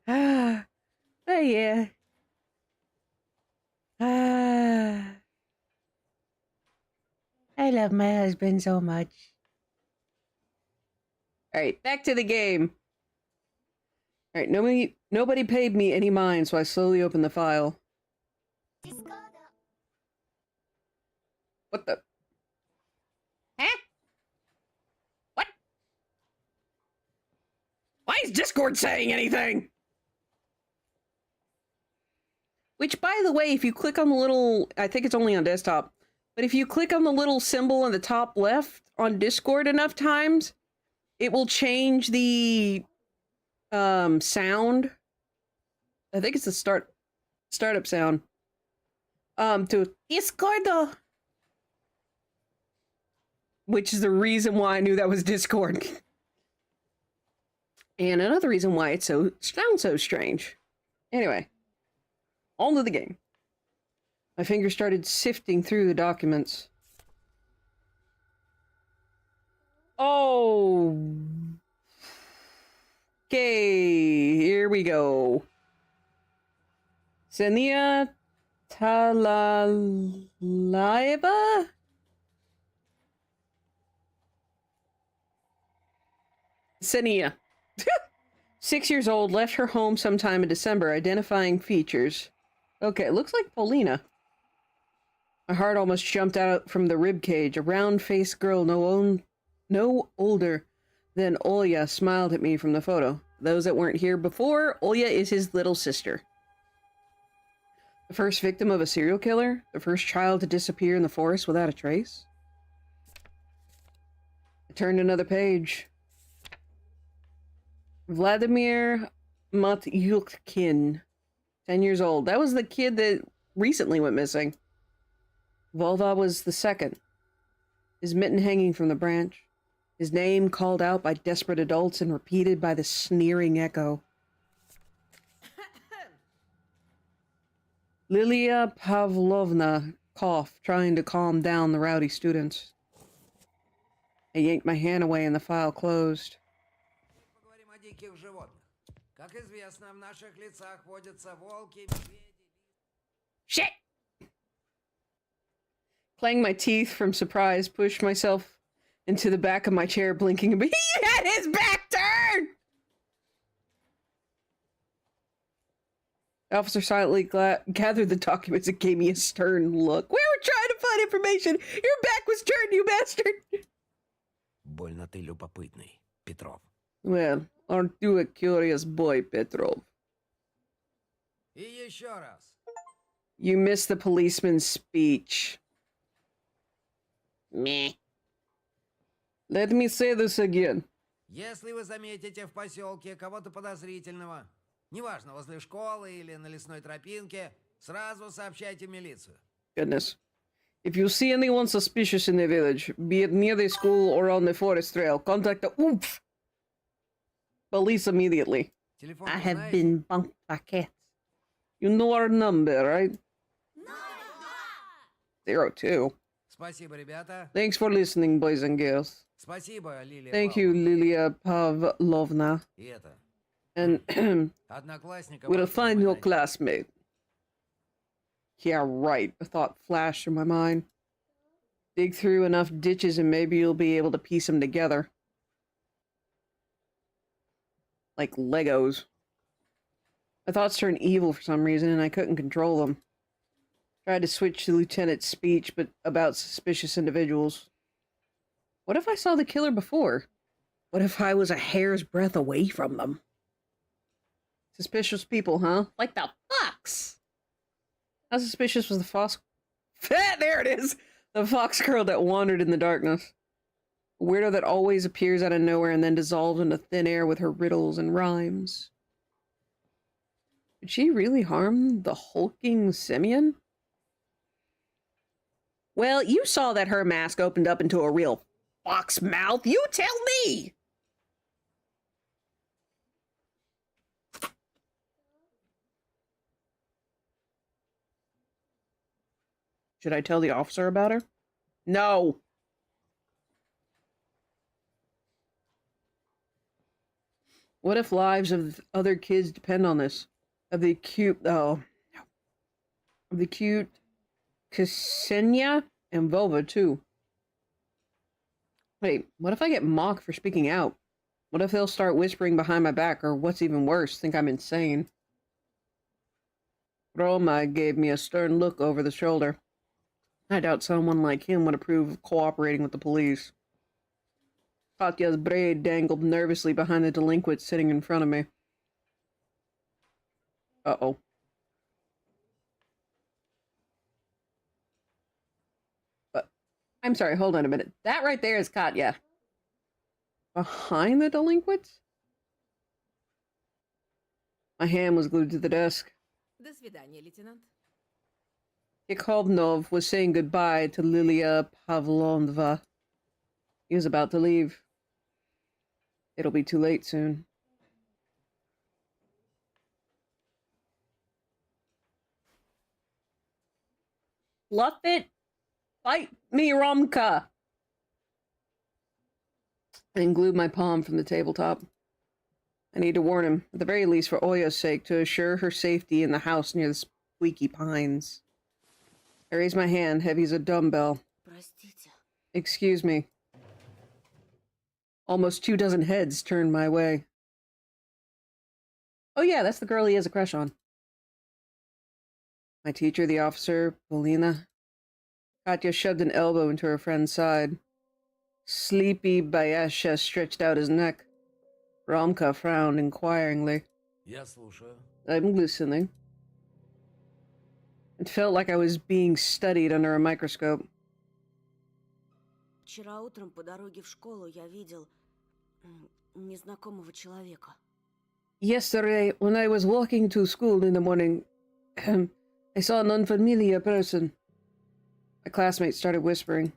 Ah, oh yeah. Ah, I love my husband so much. All right, back to the game. All right, nobody paid me any mind, so I slowly opened the file. What the? Huh? What? Why is Discord saying anything? Which, by the way, if you click on the little, I think it's only on desktop, but if you click on the little symbol in the top left on Discord enough times, it will change the sound. I think it's the startup sound. To Discord, which is the reason why I knew that was Discord. And another reason why it sounds so strange. Anyway, on to the game. My fingers started sifting through the documents. Oh. Okay, here we go. Senia Talalaiva? Senia. 6 years old, left her home sometime in December, identifying features. Okay, looks like Paulina. My heart almost jumped out from the ribcage. A round-faced girl no older than Olya smiled at me from the photo. Those that weren't here before, Olya is his little sister. The first victim of a serial killer? The first child to disappear in the forest without a trace? I turned another page. Vladimir Matyukhin, 10 years old. That was the kid that recently went missing. Volva was the second. His mitten hanging from the branch. His name called out by desperate adults and repeated by the sneering echo. Lilia Pavlovna coughed, trying to calm down the rowdy students. I yanked my hand away and the file closed. Поговорим о диких животных. Как известно, в наших лесах водятся волки, медведи. Shit! Clang my teeth from surprise, pushed myself into the back of my chair, blinking, but he had his back turned! The officer silently gathered the documents and gave me a stern look. We were trying to find information! Your back was turned, you bastard! Больно ты любопытный, Петров. Well, aren't you a curious boy, Petrov? И еще раз. You missed the policeman's speech. Meh. Let me say this again. Если вы заметите в поселке кого-то подозрительного, неважно, возле школы или на лесной тропинке, сразу сообщайте в милицию. Goodness. If you see anyone suspicious in the village, be it near the school or on the forest trail, contact the police immediately. Телефон I вы have знаете? been bunked by cats. You know our number, right? 02. Спасибо, ребята. Thanks for listening, boys and girls. Спасибо, Лилия. Thank you, Павловна. Lilia Pavlovna. И это. And Одноклассников. we'll вашего find your найдете. classmate. Yeah, right. A thought flashed through my mind. Dig through enough ditches and maybe you'll be able to piece them together. Like Legos. My thoughts turned evil for some reason and I couldn't control them. Tried to switch to Lieutenant's speech, but about suspicious individuals. What if I saw the killer before? What if I was a hair's breadth away from them? Suspicious people, huh? Like the fox! How suspicious was the fox? There it is! The fox girl that wandered in the darkness. A weirdo that always appears out of nowhere and then dissolves into thin air with her riddles and rhymes. Did she really harm the hulking simian? Well, you saw that her mask opened up into a real fox mouth. You tell me! Should I tell the officer about her? No! What if lives of other kids depend on this? Of the cute Ksenia and Vova, too. Wait, what if I get mocked for speaking out? What if they'll start whispering behind my back, or what's even worse, think I'm insane? Roma gave me a stern look over the shoulder. I doubt someone like him would approve of cooperating with the police. Katya's braid dangled nervously behind the delinquent sitting in front of me. Uh-oh. But, I'm sorry, hold on a minute. That right there is Katya. Behind the delinquents? My hand was glued to the desk. До свидания, лейтенант. Yakovnov was saying goodbye to Lilia Pavlovna. He was about to leave. It'll be too late soon. Fluff it! Fight me, Romka! And glued my palm from the tabletop. I need to warn him, at the very least for Oya's sake, to assure her safety in the house near the squeaky pines. I raised my hand, heavy as a dumbbell. Простите. Excuse me. Almost 24 heads turned my way. Oh yeah, that's the girl he has a crush on. My teacher, the officer, Polina. Katya shoved an elbow into her friend's side. Sleepy Bayasha stretched out his neck. Romka frowned inquiringly. Я слушаю. I'm listening. It felt like I was being studied under a microscope. Вчера утром по дороге в школу я видел незнакомого человека. Yesterday, when I was walking to school in the morning, I saw an unfamiliar person. My classmates started whispering.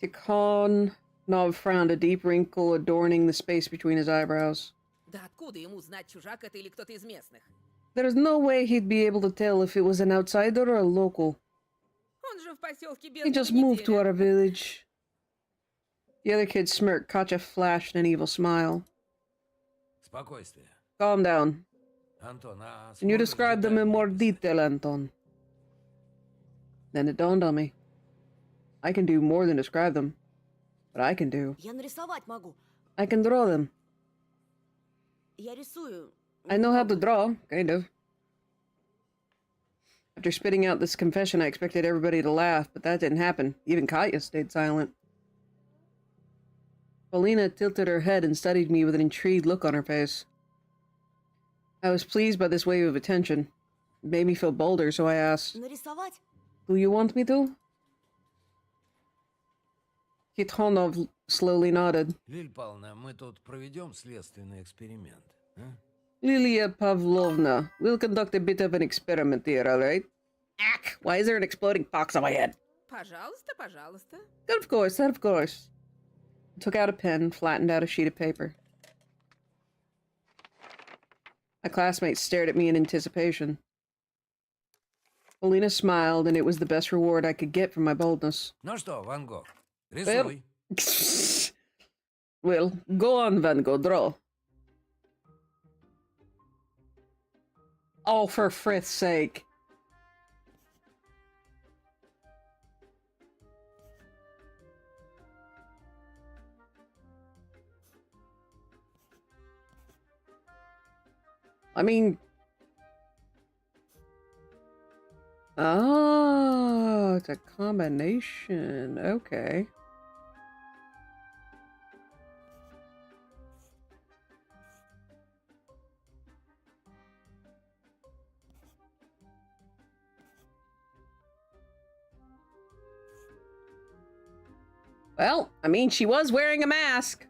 Tikhonov frowned, a deep wrinkle adorning the space between his eyebrows. Да откуда ему знать, чужак это или кто-то из местных? There's no way he'd be able to tell if it was an outsider or a local. Он же в поселке без He just moved to our village. The other kid smirked. Katya flashed an evil smile. Спокойствие. Calm down. Антон, а Can you сможешь describe them in more детальнее detail, Anton? Then it dawned on me. I can do more than describe them. But I can do. Я нарисовать могу. I can draw them. Я рисую. I know how to draw, kind of. After spitting out this confession, I expected everybody to laugh, but that didn't happen. Even Katya stayed silent. Polina tilted her head and studied me with an intrigued look on her face. I was pleased by this wave of attention. It made me feel bolder, so I asked, Нарисовать? "Do you want me to?" Kitronov slowly nodded. Лиль Павловна, мы тут проведем следственный эксперимент. А? Lilia Pavlovna, we'll conduct a bit of an experiment here, all right? Ack! Why is there an exploding fox on my head? Пожалуйста, пожалуйста. Of course, of course. I took out a pen, flattened out a sheet of paper. My classmates stared at me in anticipation. Polina smiled, and it was the best reward I could get for my boldness. Ну что, Ван Гог, рисуй. Well, go on, Van Gogh, draw. Oh, for frith's sake. I mean... Oh, it's a combination. Okay. Well, I mean, she was wearing a mask.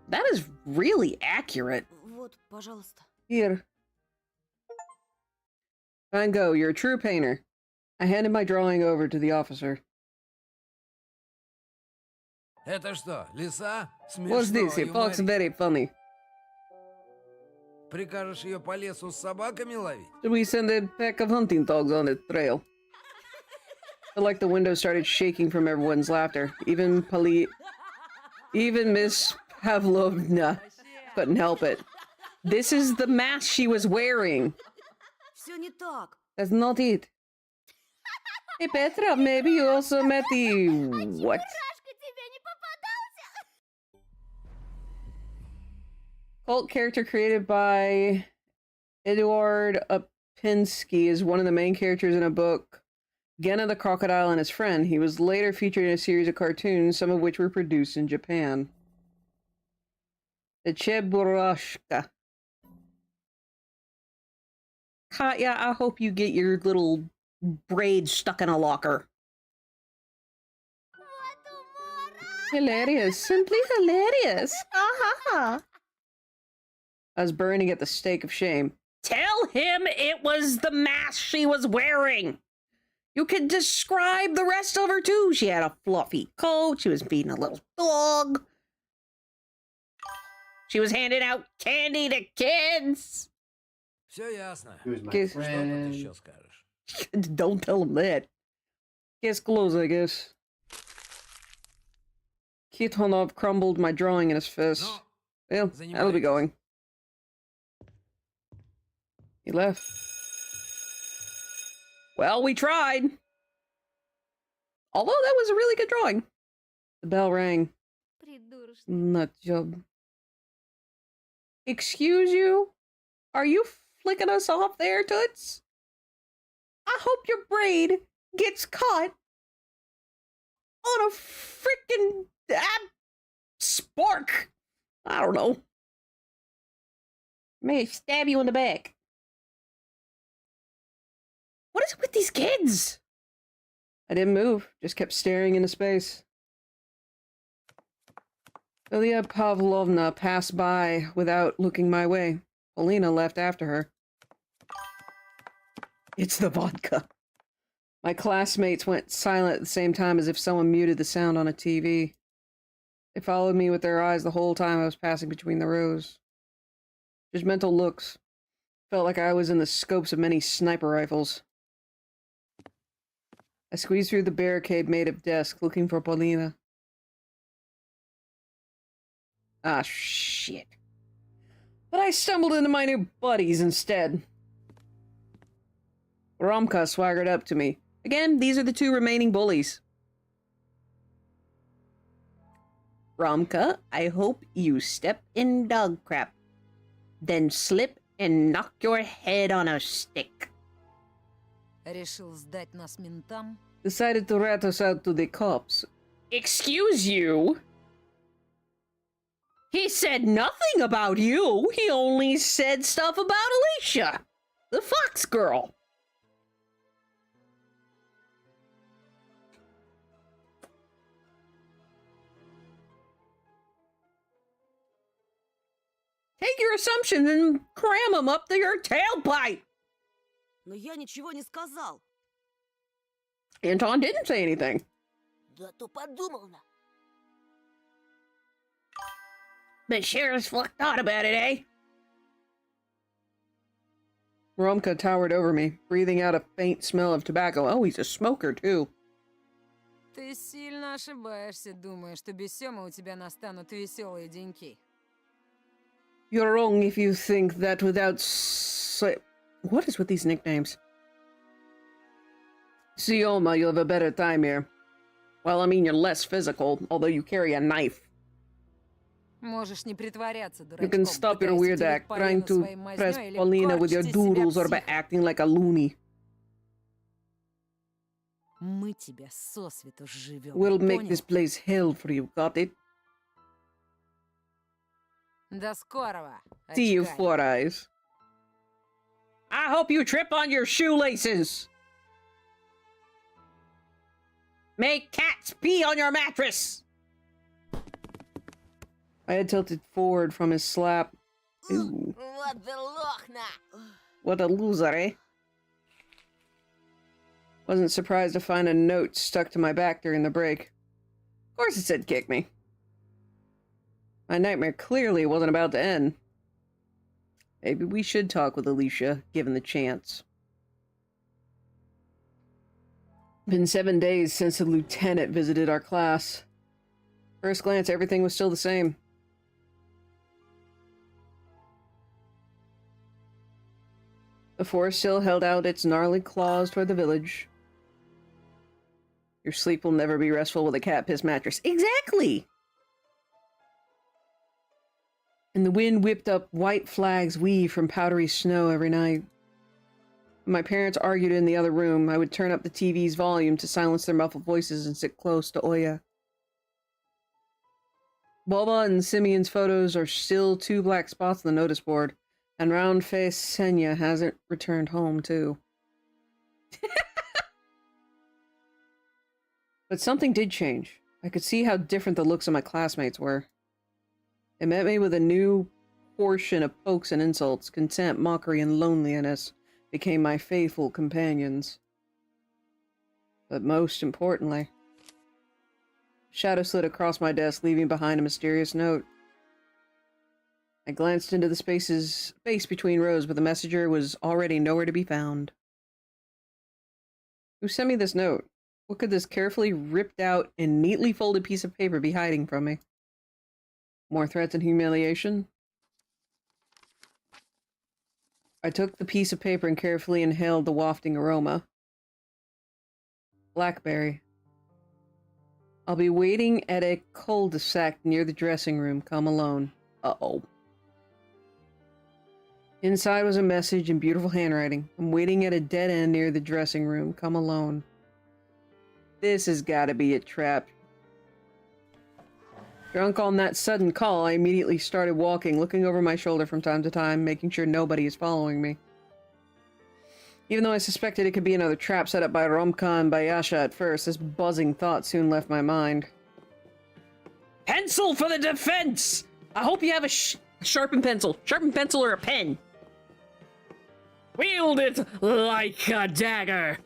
That is really accurate. Вот, пожалуйста. Here. Van Gogh, you're a true painter. I handed my drawing over to the officer. Это что, лиса? What's this? It looks very funny. Прикажешь ее по лесу с собаками ловить? Should we send a pack of hunting dogs on the trail? I like the window started shaking from everyone's laughter. Even Miss Pavlovna couldn't help it. This is the mask she was wearing. Все не так. That's not it. Hey Petra, maybe you also met the... what? Cult character created by Eduard Upinski is one of the main characters in a book, Genna the Crocodile and His Friend. He was later featured in a series of cartoons, some of which were produced in Japan. The Cheburashka. Katya, I hope you get your little braid stuck in a locker. Hilarious. Simply hilarious. Ha ha ha. I was burning at the stake of shame. Tell him it was the mask she was wearing. You could describe the rest of her too. She had a fluffy coat. She was feeding a little dog. She was handing out candy to kids. Все ясно. He was my Guess- Что тут friend. еще скажешь? Don't tell him that. Case closed, I guess. Kitonov crumbled my drawing in his fist. Ну, Well, that'll be going. He left. Well, we tried. Although that was a really good drawing. The bell rang. Nut job. Excuse you? Are you flicking us off there, Toots? I hope your braid gets caught on a freaking spark. I don't know. May stab you in the back. What is it with these kids? I didn't move, just kept staring into space. Ilya Pavlovna passed by without looking my way. Polina left after her. It's the vodka. My classmates went silent at the same time as if someone muted the sound on a TV. They followed me with their eyes the whole time I was passing between the rows. Judgmental looks. Felt like I was in the scopes of many sniper rifles. I squeezed through the barricade made of desk, looking for Polina. Ah, shit. But I stumbled into my new buddies instead. Romka swaggered up to me. Again, these are the two remaining bullies. Romka, I hope you step in dog crap. Then slip and knock your head on a stick. Решил сдать нас ментам? Decided to rat us out to the cops. Excuse you? He said nothing about you. He only said stuff about Alicia, the fox girl. Take your assumptions and cram them up to your tailpipe. Но я ничего не сказал. Anton didn't say anything. Да то подумал на. But sure as fuck thought about it, eh? Romka towered over me, breathing out a faint smell of tobacco. Oh, he's a smoker, too. Ты сильно ошибаешься, думая, что без Сёмы у тебя настанут веселые деньки. You're wrong if you think that without what is with these nicknames? Sioma, you'll have a better time here. Well, I mean, you're less physical, although you carry a knife. Можешь не притворяться You дурачком, can stop your пытаясь weird втереть act, trying Полину to своей мазнёй press или Paulina with your корчить из себя doodles or by психа. acting like a loony. Мы тебя сосвету живём, We'll make понял? this place hell for you, got it? До скорого, See you, очкарик. Four Eyes. I hope you trip on your shoelaces! Make cats pee on your mattress! I had tilted forward from his slap. Ooh. What a loser, eh? Wasn't surprised to find a note stuck to my back during the break. Of course it said kick me. My nightmare clearly wasn't about to end. Maybe we should talk with Alicia, given the chance. Been 7 days since the lieutenant visited our class. First glance, everything was still the same. The forest still held out its gnarly claws toward the village. Your sleep will never be restful with a cat piss mattress. Exactly! And the wind whipped up white flags weave from powdery snow every night. When my parents argued in the other room, I would turn up the TV's volume to silence their muffled voices and sit close to Oya. Boba and Simeon's photos are still 2 black spots on the notice board, and round-faced Senya hasn't returned home, too. But something did change. I could see how different the looks of my classmates were. It met me with a new portion of pokes and insults. Contempt, mockery, and loneliness became my faithful companions. But most importantly, shadow slid across my desk, leaving behind a mysterious note. I glanced into the space between rows, but the messenger was already nowhere to be found. Who sent me this note? What could this carefully ripped out and neatly folded piece of paper be hiding from me? More threats and humiliation? I took the piece of paper and carefully inhaled the wafting aroma. Blackberry. I'll be waiting at a cul-de-sac near the dressing room. Come alone. Uh-oh. Inside was a message in beautiful handwriting. I'm waiting at a dead end near the dressing room. Come alone. This has got to be a trap. Drunk on that sudden call, I immediately started walking, looking over my shoulder from time to time, making sure nobody is following me. Even though I suspected it could be another trap set up by Romka and Bayasha at first, this buzzing thought soon left my mind. Pencil for the defense! I hope you have a sharpened pencil. Sharpened pencil or a pen. Wield it like a dagger.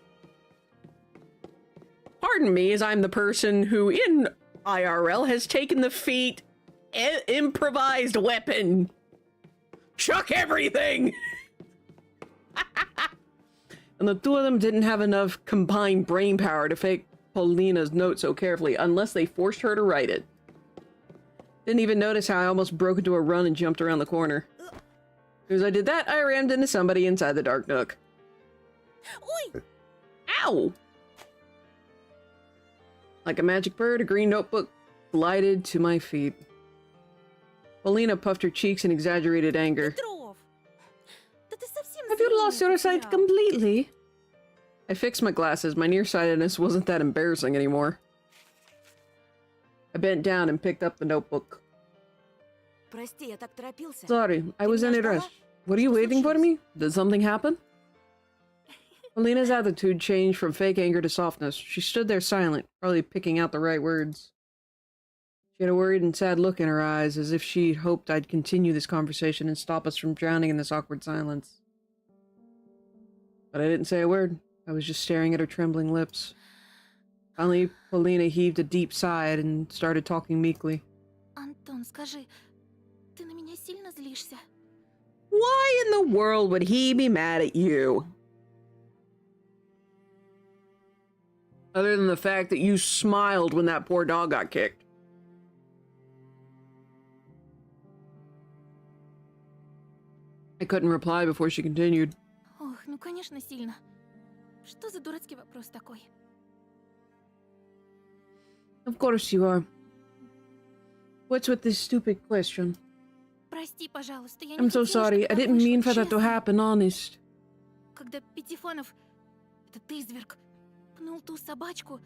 Pardon me, as I'm the person who, in IRL, has taken the feat improvised weapon. Chuck everything! And the two of them didn't have enough combined brain power to fake Paulina's note so carefully, unless they forced her to write it. Didn't even notice how I almost broke into a run and jumped around the corner. As I did that, I rammed into somebody inside the dark nook. Oi! Ow! Like a magic bird, a green notebook glided to my feet. Paulina puffed her cheeks in exaggerated anger. Have you lost your sight completely? I fixed my glasses. My nearsightedness wasn't that embarrassing anymore. I bent down and picked up the notebook. Sorry, I was in a rush. What are you waiting for me? Did something happen? Paulina's attitude changed from fake anger to softness. She stood there silent, probably picking out the right words. She had a worried and sad look in her eyes, as if she hoped I'd continue this conversation and stop us from drowning in this awkward silence. But I didn't say a word. I was just staring at her trembling lips. Finally, Paulina heaved a deep sigh and started talking meekly. Антон, скажи, ты на меня сильно злишься? Why in the world would he be mad at you? Other than the fact that you smiled when that poor dog got kicked. I couldn't reply before she continued. Ох, ну конечно сильно. Что за дурацкий вопрос такой? Of course you are. What's with this stupid question? Прости, пожалуйста, я не I'm so хотела, sorry. чтобы I так didn't вышло, mean for that to честно. happen, honest. Когда Пятифонов, этот изверг, пнул ту собачку,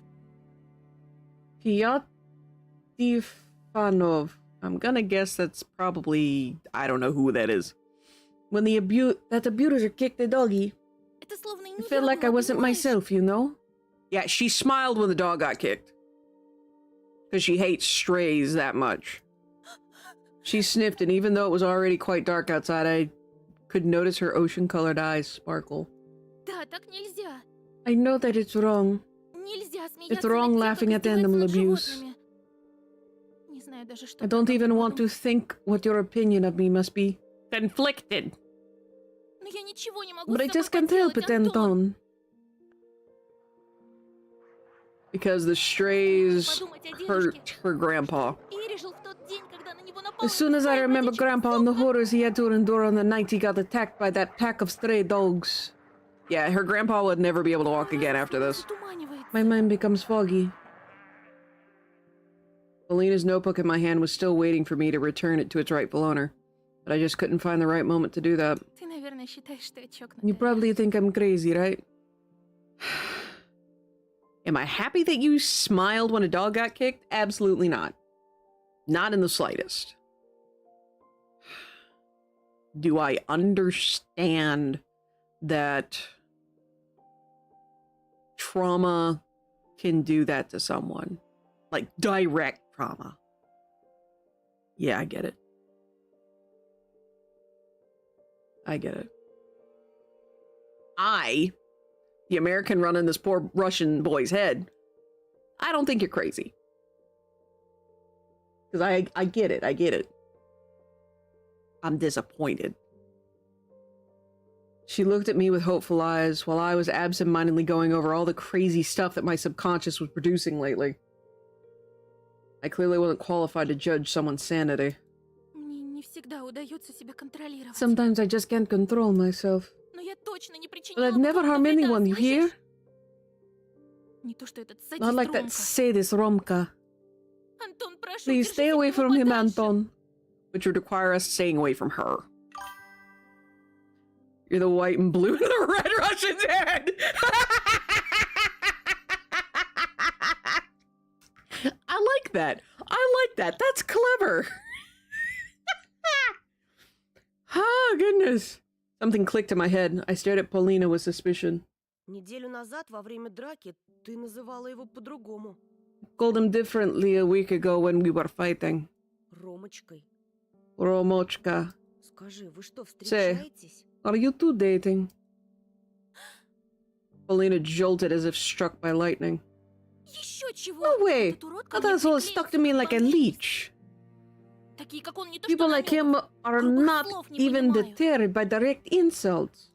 Pyatiffanov. I'm gonna guess that's probably... I don't know who that is. When that abuser kicked the doggy, это словно и I не felt я like I была, wasn't понимаешь? myself, you know? Yeah, she smiled when the dog got kicked. Because she hates strays that much. She sniffed, and even though it was already quite dark outside, I could notice her ocean-colored eyes sparkle. Да, так нельзя. I know that it's wrong. Нельзя смеяться It's wrong над тем, laughing как at animal издеваются над abuse. животными. Не знаю даже, что I ты don't об этом even want to подумал. think what your opinion of me must be. Conflicted. Но я ничего не могу But с I собой just can't help поделать, it, Антон. Anton. Because the strays Подумать о hurt дедушке. her grandpa. И пережил в тот день, когда на него напал As soon as I стая remember бродячих Grandpa and the псов. horrors he had to endure on the night he got attacked by that pack of stray dogs. Yeah, her grandpa would never be able to walk again after this. Затуманивается. My mind becomes foggy. Polina's notebook in my hand was still waiting for me to return it to its rightful owner. But I just couldn't find the right moment to do that. Ты, наверное, считаешь, что я чокнутая. You probably think I'm crazy, right? Am I happy that you smiled when a dog got kicked? Absolutely not. Not in the slightest. Do I understand that trauma can do that to someone? Like direct trauma. Yeah, I get it. I get it. The American running this poor Russian boy's head, I don't think you're crazy. Because I get it. I get it. I'm disappointed. She looked at me with hopeful eyes while I was absent-mindedly going over all the crazy stuff that my subconscious was producing lately. I clearly wasn't qualified to judge someone's sanity. Мне не всегда удается себя контролировать. Sometimes I just can't control myself. Но я точно не But причинила I've never бы harmed вреда, anyone, you hear? слышишь? Не то, что этот садист Not like that Ромка. sadist Romka. Антон, прошу, Please держись stay от away него from him, подальше. Anton. Which would require us staying away from her. You're the white and blue in the red Russian's head! I like that. I like that. That's clever. Oh, goodness. Something clicked in my head. I stared at Paulina with suspicion. Неделю назад, во время драки, ты называла его по-другому. Called him differently a week ago when we were fighting. Ромочкой. Romochka. Скажи, вы что, встречаетесь? Are you two dating? Paulina jolted as if struck by lightning. Еще чего? No way! Этот урод ко That мне asshole приклеился, stuck to me like a как бомбист. leech. Такие, как он, не то, People что like намёк. him are Грубых not слов не even понимаю. deterred by direct insults.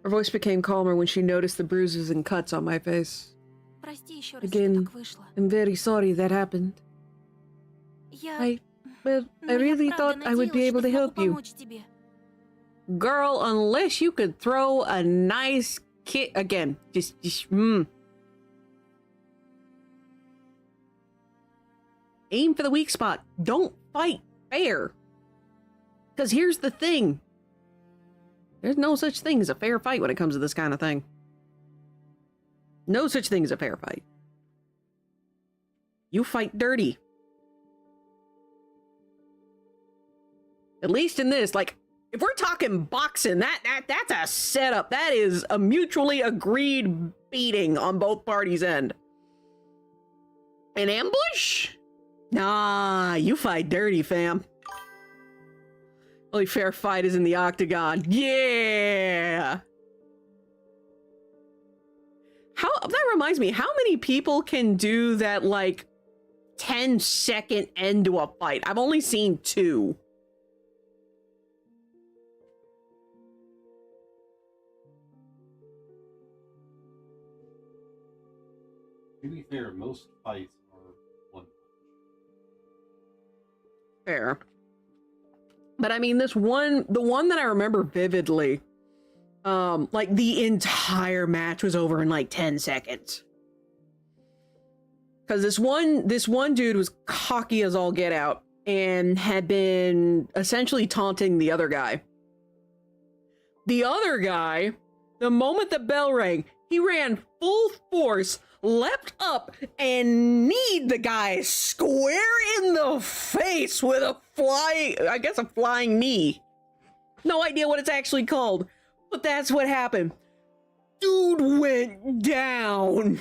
Her voice became calmer when she noticed the bruises and cuts on my face. Прости еще раз, Again. что так вышло. I'm very sorry that happened. Я... But но I я really правда thought I would be надеялась, able что to смогу help you. помочь тебе. Girl, unless you could throw a nice kick again. Just Aim for the weak spot. Don't fight fair. Because here's the thing. There's no such thing as a fair fight when it comes to this kind of thing. No such thing as a fair fight. You fight dirty. At least in this, like, if we're talking boxing, that's a setup. That is a mutually agreed beating on both parties' end. An ambush? Nah, you fight dirty, fam. Only fair fight is in the octagon. Yeah! That reminds me, how many people can do that, like, 10-second end to a fight? I've only seen 2. To be fair, most fights are one punch. Fair. But I mean, the one that I remember vividly, like the entire match was over in like 10 seconds. Because this one dude was cocky as all get out and had been essentially taunting the other guy. The other guy, the moment the bell rang, he ran full force, leapt up, and kneed the guy square in the face with a flying knee. No idea what it's actually called, but that's what happened. Dude went down.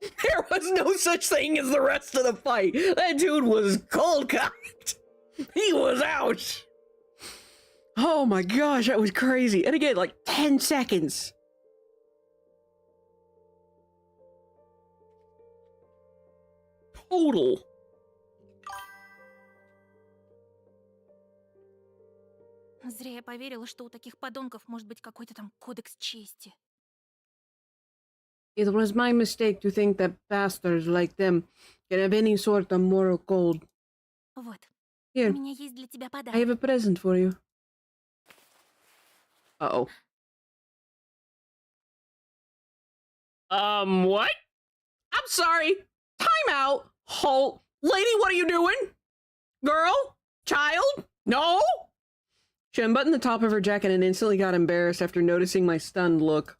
There was no such thing as the rest of the fight. That dude was cold-cocked. He was out. Oh my gosh, that was crazy. And again, like 10 seconds. Total. Зря я поверила, что у таких подонков может быть какой-то там кодекс чести. It was my mistake to think that bastards like them can have any sort of moral code. Вот. Here, У меня есть для тебя I подарок. have a present for you. Uh-oh. What? I'm sorry. Time out. Halt. Lady, what are you doing? Girl? Child? No? She unbuttoned the top of her jacket and instantly got embarrassed after noticing my stunned look.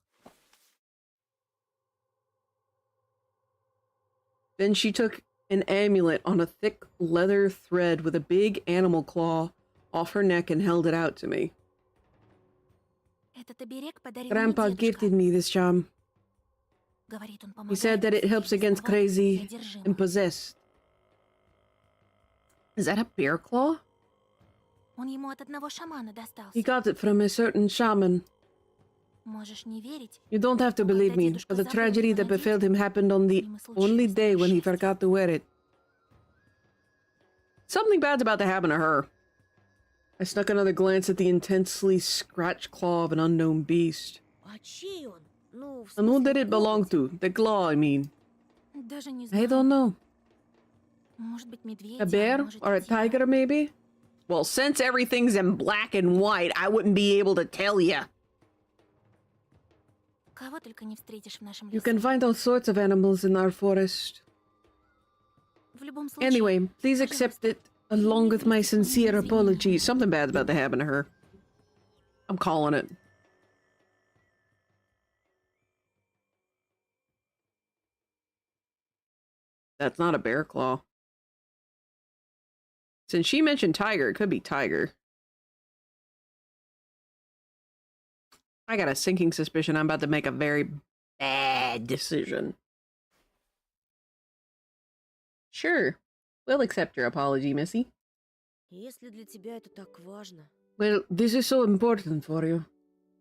Then she took an amulet on a thick leather thread with a big animal claw off her neck and held it out to me. Этот оберег подарил мне Grandpa дедушка. gifted me this charm. Говорит, он He said помогает that it от helps всех against бесноватых и crazy одержимых. and possessed. Is that a bear claw? Он ему от одного шамана достался. He got it from a certain shaman. Можешь не верить, You don't have to believe me, but the tragedy that befell him happened on the only day when he forgot to wear it. Something bad's about to happen to her. I snuck another glance at the intensely scratched claw of an unknown beast. А чей он? Ну, в And who смысле, did it belong коготь? to? The claw, I mean. даже не I знаю. don't know. Может быть, медведь, A bear? может, Or a тигр. tiger, maybe? Well, since everything's in black and white, I wouldn't be able to tell ya. Кого только не встретишь в нашем You лесу. can find all sorts of animals in our forest. В любом случае, Anyway, please accept it along with my sincere apologies. Something bad's about to happen to her. I'm calling it. That's not a bear claw. Since she mentioned tiger, it could be tiger. I got a sinking suspicion I'm about to make a very bad decision. Sure. We'll accept your apology, Missy. Если для тебя это так важно. Well, this is so important for you.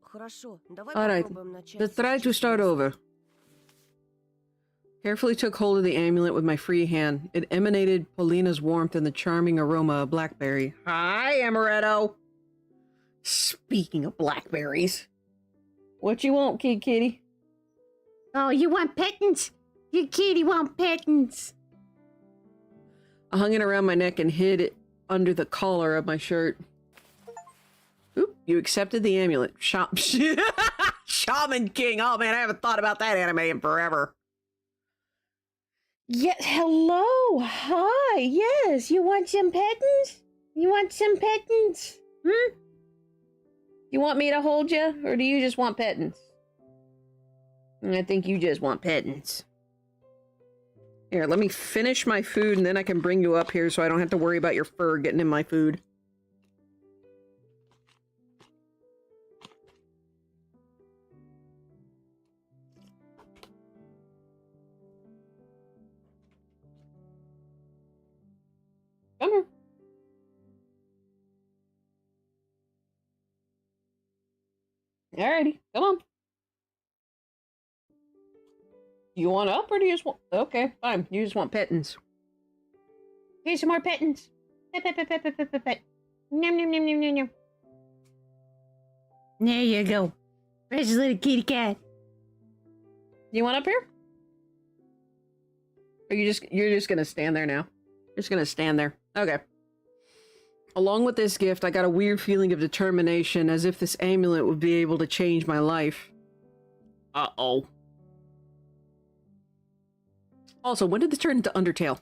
Хорошо, давай All right, попробуем начать. let's с try to чистого start листа. over. Carefully took hold of the amulet with my free hand. It emanated Paulina's warmth and the charming aroma of blackberry. Hi, Amaretto! Speaking of blackberries. What you want, kitty? Oh, you want pettins? Your kitty want pettins. I hung it around my neck and hid it under the collar of my shirt. Oop, you accepted the amulet. Shaman King. Oh man, I haven't thought about that anime in forever. Yeah, hello. Hi. Yes, you want some pettins? You want some pettins? Hmm? You want me to hold you, or do you just want pettins? I think you just want pettins. Here, let me finish my food, and then I can bring you up here so I don't have to worry about your fur getting in my food. Come here. Alrighty, come on. You want up, or do you just want... Okay, fine. You just want pettins. Here's some more pettins. Pet, pet, pet, pet, pet, pet, pet, pet. Nom, nom, nom, nom, nom, nom. There you go. Precious little kitty cat. You want up here? Or you're just gonna stand there now? You're just gonna stand there. Okay. Along with this gift, I got a weird feeling of determination, as if this amulet would be able to change my life. Uh-oh. Also, when did this turn into Undertale?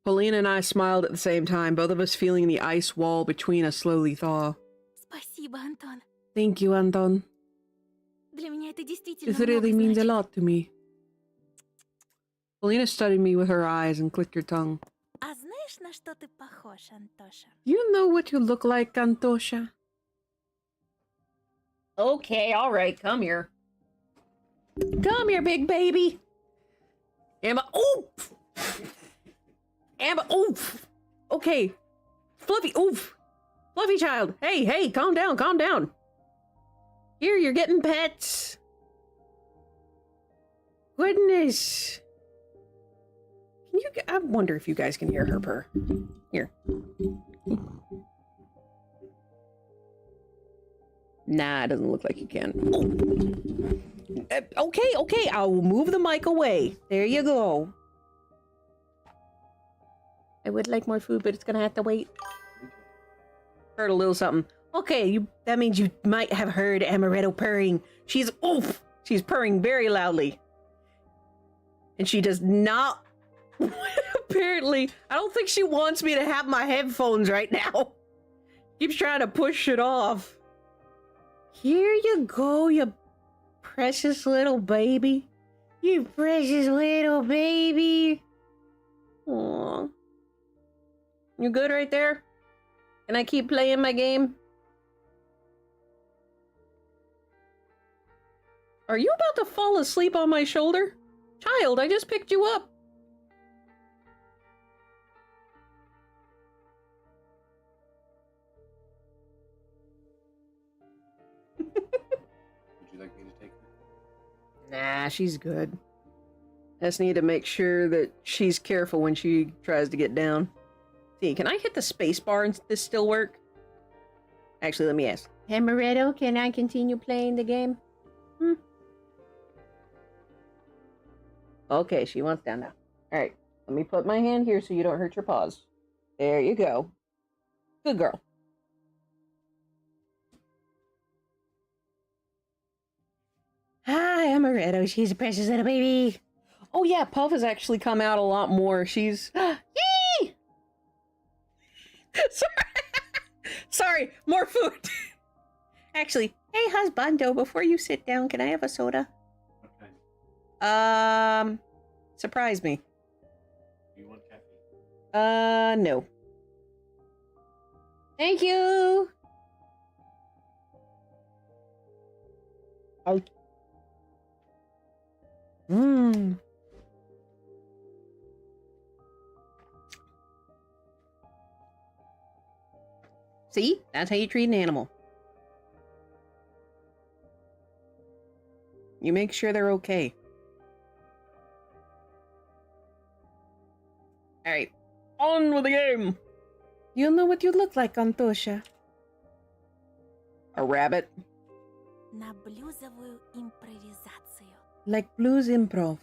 Paulina and I smiled at the same time, both of us feeling the ice wall between us slowly thaw. Спасибо, Антон. Thank you, Anton. Для меня это действительно This really много means a значит. lot to me. Paulina studied me with her eyes and clicked her tongue. А знаешь, на что ты похож, Антоша? You know what you look like, Antosha? Okay, all right, come here. Come here, big baby. Emma, oof! Emma, oof! Okay. Fluffy, oof! Fluffy child, hey, calm down, calm down. Here, you're getting pets. Goodness. Can you, I wonder if you guys can hear her purr. Here. Nah, it doesn't look like you can. Oh. Okay, I'll move the mic away. There you go. I would like more food, but it's gonna have to wait. Heard a little something. Okay, that means you might have heard Amaretto purring. She's oof! She's purring very loudly. And she does not apparently, I don't think she wants me to have my headphones right now. Keeps trying to push it off. Here you go, you precious little baby. You precious little baby. Aww. You good right there? Can I keep playing my game? Are you about to fall asleep on my shoulder? Child, I just picked you up. Would you like me to take her? Nah, she's good. I just need to make sure that she's careful when she tries to get down. See, can I hit the space bar and this still work? Actually, let me ask. Amaretto, can I continue playing the game? Okay, she wants down now. Alright, let me put my hand here so you don't hurt your paws. There you go. Good girl. Hi, Amaretto. She's a precious little baby. Oh yeah, Puff has actually come out a lot more. She's... Yay! Sorry, more food. Actually, hey, husbando, before you sit down, can I have a soda? Okay. Surprise me. Do you want caffeine? No. Thank you! Oh. See? That's how you treat an animal. You make sure they're okay. Alright. On with the game! You know what you look like, Antosha? A rabbit. На блюзовую импровизацию. Like blues improv.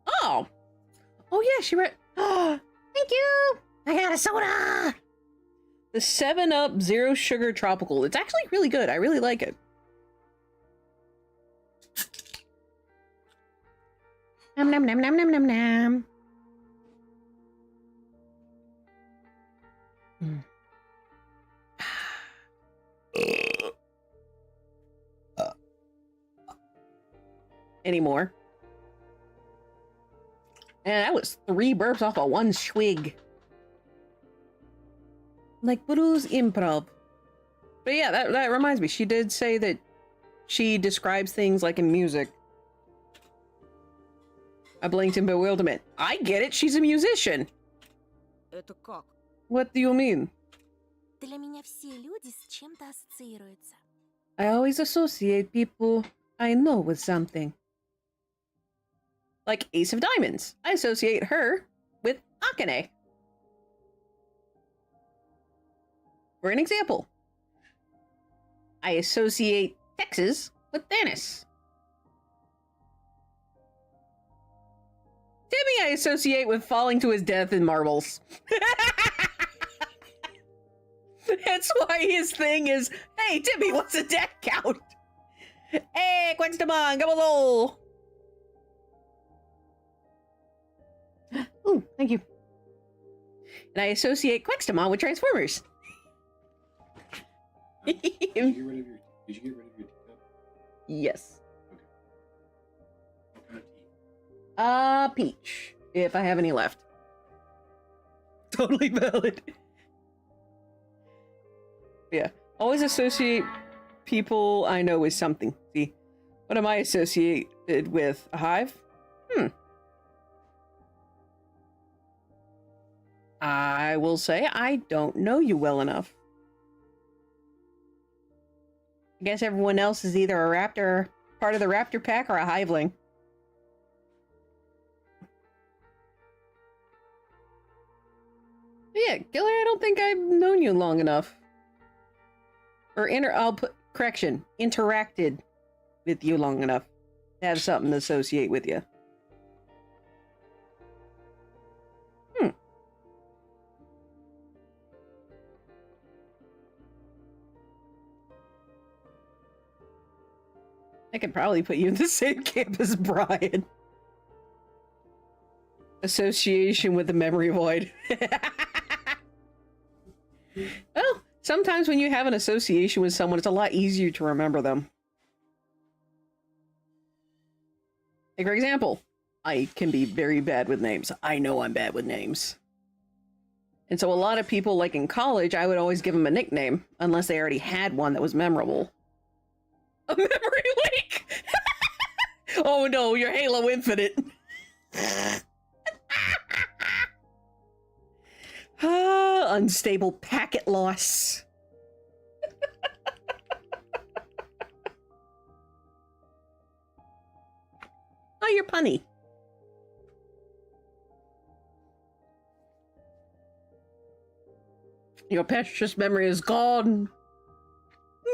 Oh! Oh yeah, she read... Oh, thank you! I got a soda! The 7-Up Zero Sugar Tropical. It's actually really good. I really like it. Nom nom nom nom nom nom nom. Anymore. And that was 3 burps off of 1 swig. Like Blues Improv. But yeah, that reminds me. She did say that she describes things like in music. I blinked in bewilderment. I get it. She's a musician. Это как? What do you mean? Для меня все люди с чем-то ассоциируются. I always associate people I know with something. Like Ace of Diamonds. I associate her with Akane. For an example, I associate Texas with Thanos. Timmy I associate with falling to his death in marbles. That's why his thing is, hey, Timmy, what's a death count? Hey, Quentstamon, come along. Ooh, thank you. And I associate Quextamon with Transformers. Did you get rid of your teacup? Yes. Okay. What kind of tea? Peach, if I have any left. Totally valid. Yeah, always associate people I know is something. See, what am I associated with? A hive? I will say I don't know you well enough. I guess everyone else is either a raptor, part of the raptor pack, or a hiveling. Yeah, Killer, I don't think I've known you long enough. Or I'll put, correction, interacted with you long enough to have something to associate with you. I could probably put you in the same camp as Brian. Association with the memory void. Well, sometimes when you have an association with someone, it's a lot easier to remember them. Like, for example, I can be very bad with names. I know I'm bad with names. And so a lot of people, like in college, I would always give them a nickname, unless they already had one that was memorable. A memory leak! Oh no, your Halo Infinite. Unstable packet loss. Oh, you're punny. Your precious memory is gone. No!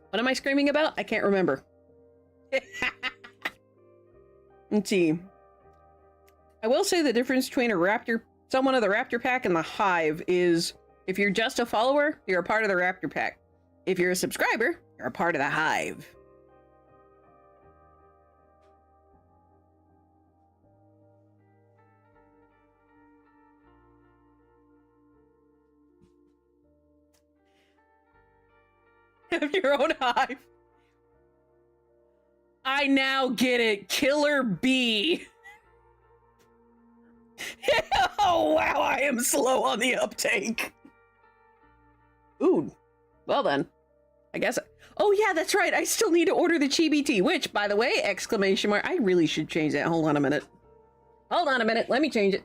What am I screaming about? I can't remember. Let's see. I will say the difference between a raptor, someone of the raptor pack, and the hive is if you're just a follower, you're a part of the raptor pack. If you're a subscriber, you're a part of the hive. Have your own hive. I now get it. Killer bee. Oh, wow, I am slow on the uptake. Ooh, well then. I guess. Oh, yeah, that's right. I still need to order the chibi tea, which, by the way, exclamation mark. I really should change that. Hold on a minute. Hold on a minute. Let me change it.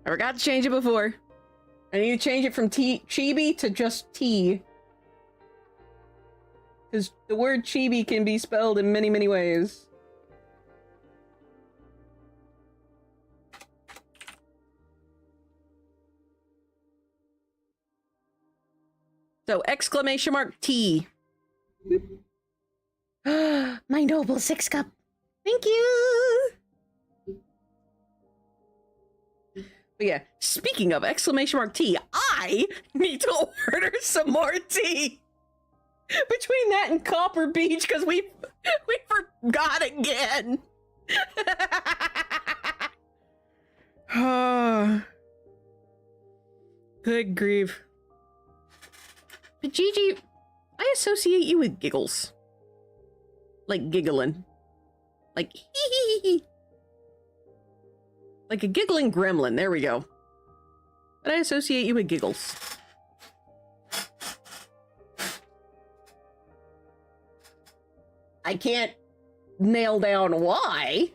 I forgot to change it before. I need to change it from chibi to just tea. Because the word chibi can be spelled in many, many ways. So, exclamation mark T. My noble 6-cup. Thank you. But yeah, speaking of exclamation mark T, I need to order some more tea. Between that and Copper Beach, because we forgot again. Good grief. But Gigi, I associate you with giggles. Like giggling. Like hee hee hee. Like a giggling gremlin, there we go. But I associate you with giggles. I can't nail down why.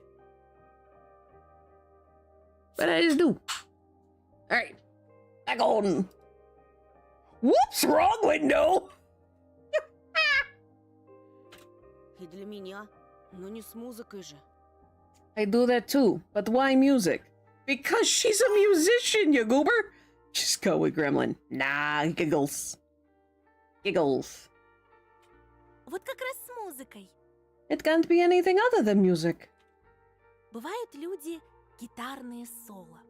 But I just do. Alright. Back on. Whoops, wrong window! И для меня, но не с музыкой же. I do that too, but why music? Because she's a musician, you goober! Just go with Gremlin. Nah, giggles. Giggles. Вот как раз с музыкой. It can't be anything other than music. Бывают люди гитарные соло.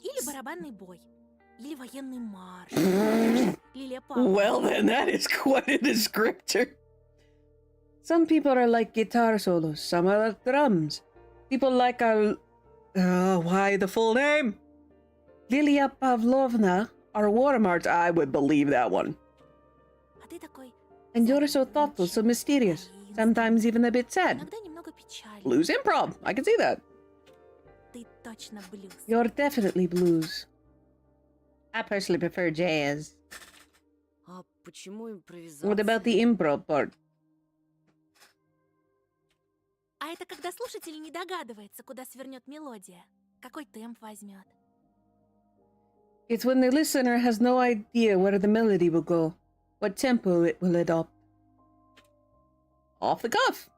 Или барабанный бой. Или военный марш. Или Well then, that is quite a descriptor. Some people are like guitar solos, some are like drums. People like our... why the full name? Lilia Pavlovna, our war march. I would believe that one. А ты такой... And you're so thoughtful, so mysterious. Sometimes even a bit sad. Иногда немного печальный. Blues improv. I can see that. Ты точно блюз. You're definitely blues. I personally prefer jazz. А почему импровизация? What about the improv part? А это когда слушатель не догадывается, куда свернет мелодия, какой темп возьмет. It's when the listener has no idea where the melody will go, what tempo it will adopt. Off the cuff.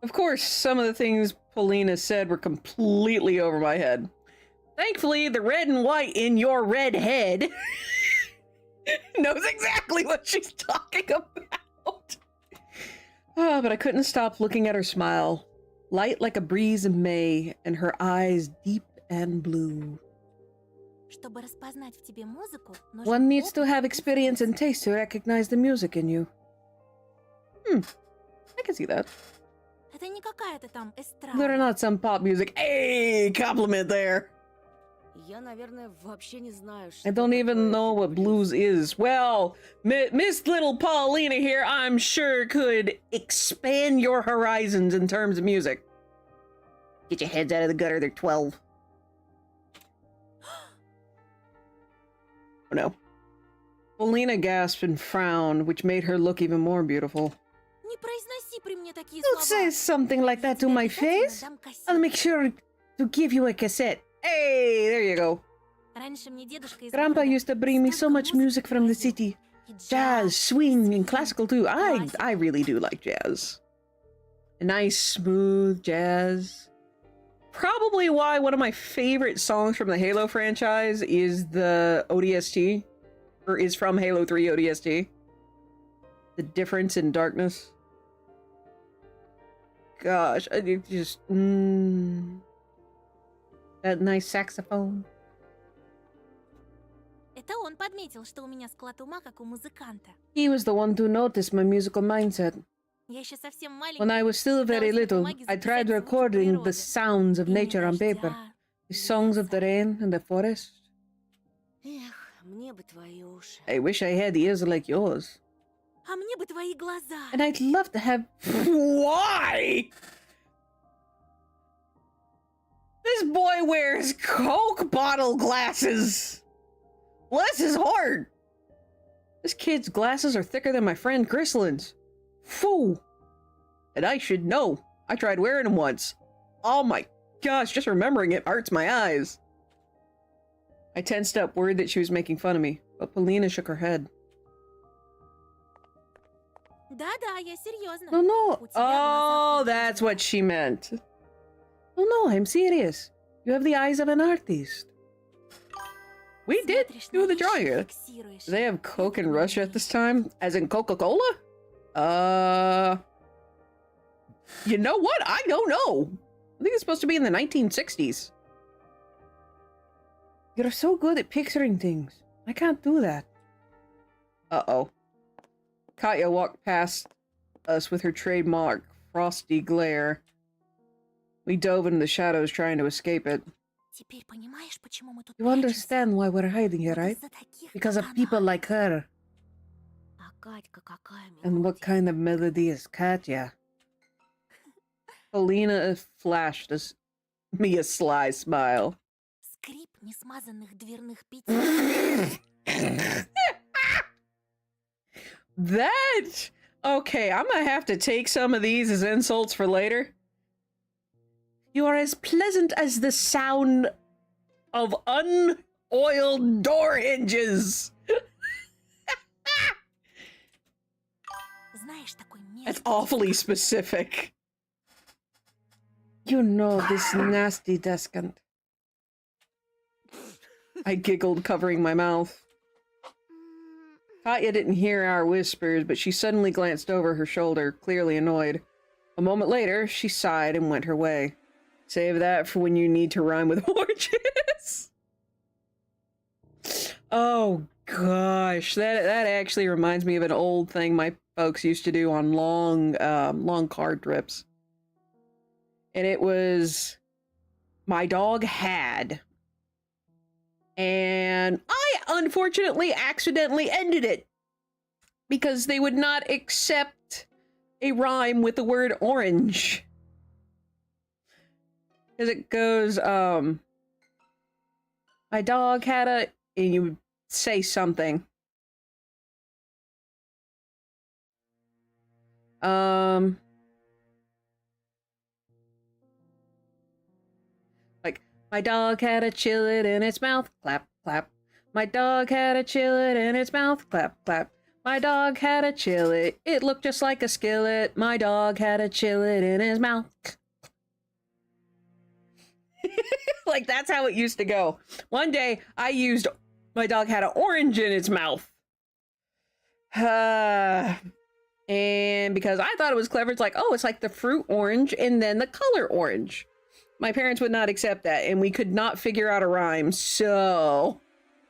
Of course, some of the things Paulina said were completely over my head. Thankfully, the red and white in your red head knows exactly what she's talking about. Oh, but I couldn't stop looking at her smile. Light like a breeze in May, and her eyes deep and blue. Чтобы распознать в тебе музыку, нужен One needs to опыт have и experience вкус. and taste to recognize the music in you. I can see that. Это не какая-то там эстрада. They're not some pop music. Hey, compliment there. Я, наверное, вообще не знаю, что I don't такое even know what blues is. Well, Miss Little Paulina here, I'm sure could expand your horizons in terms of music. Get your heads out of the gutter, they're 12. Oh no. Paulina gasped and frowned, which made her look even more beautiful. Не произноси при мне такие Don't слова. say something like that to Тебе my обязательно face. дам кассету. I'll make sure to give you a cassette. Hey, there you go. Раньше мне дедушка из Grandpa города used to bring me so столько much музыки music from the привозил. city. И Jazz, swing, and swing, classical too. I classical. really do like jazz. A nice, smooth jazz. Probably why one of my favorite songs from the Halo franchise is the ODST, or is from Halo 3 ODST. The Difference in Darkness. Gosh, I just that nice saxophone. Это он подметил, что у меня склад ума, как у музыканта. He was the one to notice my musical mindset. Я еще совсем маленький. When I was still very little, I tried recording the sounds of nature on paper. The songs of the rain and the forest. Эх, мне бы твои уши. I wish I had ears like yours. А мне бы твои глаза. And I'd love to have... Why? This boy wears Coke bottle glasses. Bless his heart. This kid's glasses are thicker than my friend Chrysaline's. Phoo. And I should know. I tried wearing them once. Oh my gosh, just remembering it hurts my eyes. I tensed up, worried that she was making fun of me, but Paulina shook her head. Да-да, я серьезно. No, no. У тебя Oh, глаза that's худые. what she meant. No, no, I'm serious. You have the eyes of an artist. We did Смотришь do на the вещи, drawing. фиксируешь. Do they have Coke in Это Russia at умеешь. this time? As in Coca-Cola? You know what? I don't know. I think it's supposed to be in the 1960s. You're so good at picturing things. I can't do that. Uh-oh. Katya walked past us with her trademark frosty glare. We dove into the shadows trying to escape it. Теперь понимаешь, почему мы тут You прячемся? understand why we're hiding here, Вот right? из-за таких, Because как of people она. like her. А Катька какая And what мелодия. kind of melody is Katya? Paulina flashed me a sly smile. Скрип несмазанных дверных петель. That... Okay, I'm gonna have to take some of these as insults for later. You are as pleasant as the sound of unoiled door hinges. Знаешь, такой That's мерзкий. awfully specific. You know this nasty descant. I giggled, covering my mouth. Katya didn't hear our whispers, but she suddenly glanced over her shoulder, clearly annoyed. A moment later, she sighed and went her way. Save that for when you need to rhyme with oranges. Oh gosh, that actually reminds me of an old thing my folks used to do on long car trips. And it was my dog had. And I unfortunately accidentally ended it because they would not accept a rhyme with the word orange. Because it goes, my dog had a, and you would say something. Like, my dog had a chillet in its mouth, clap, clap. My dog had a chillet in its mouth, clap, clap. My dog had a chillet, it looked just like a skillet. My dog had a chillet in his mouth. Like, that's how it used to go. One day, I used, my dog had an orange in its mouth. And because I thought it was clever, it's like, oh, it's like the fruit orange and then the color orange. My parents would not accept that, and we could not figure out a rhyme, so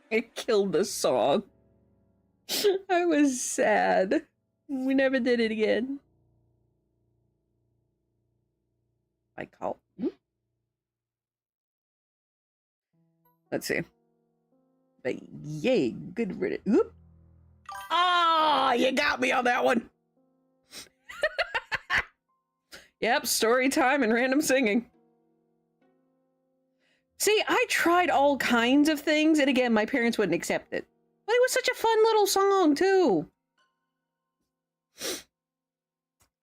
it killed the song. I was sad. We never did it again. I call. Let's see. But yay, good riddance. Oop. Ah, you got me on that one. Yep, story time and random singing. See, I tried all kinds of things, and again, my parents wouldn't accept it. But it was such a fun little song, too.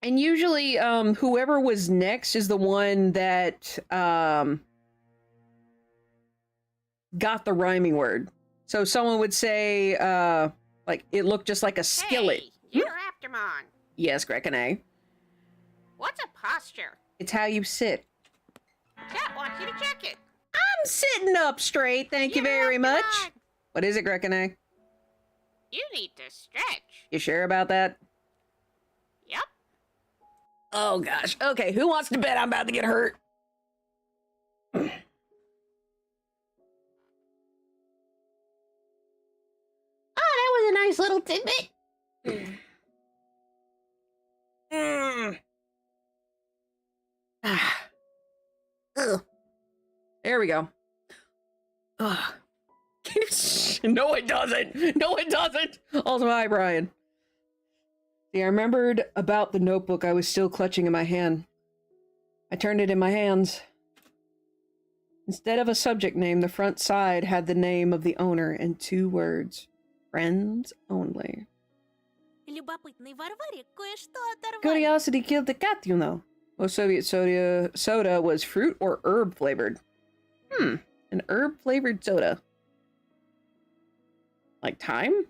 And usually, whoever was next is the one that, got the rhyming word. So someone would say, like, it looked just like a skillet. Hey, you're Raptormon. Yes, Grekene. What's a posture? It's how you sit. Chat wants you to check it. I'm sitting up straight, thank you very much. Raptormon. What is it, Grekene? You need to stretch. You sure about that? Yep. Oh, gosh. Okay, who wants to bet I'm about to get hurt? Oh, that was a nice little tidbit. Ugh. There we go. Ugh. No, it doesn't. No, it doesn't. Also, hi, Brian. See, I remembered about the notebook I was still clutching in my hand. I turned it in my hands. Instead of a subject name, the front side had the name of the owner and 2 words. Friends only. Любопытной Варваре кое-что оторвали. Curiosity killed the cat, you know. Most Soviet soda was fruit or herb flavored. An herb flavored soda. Like thyme?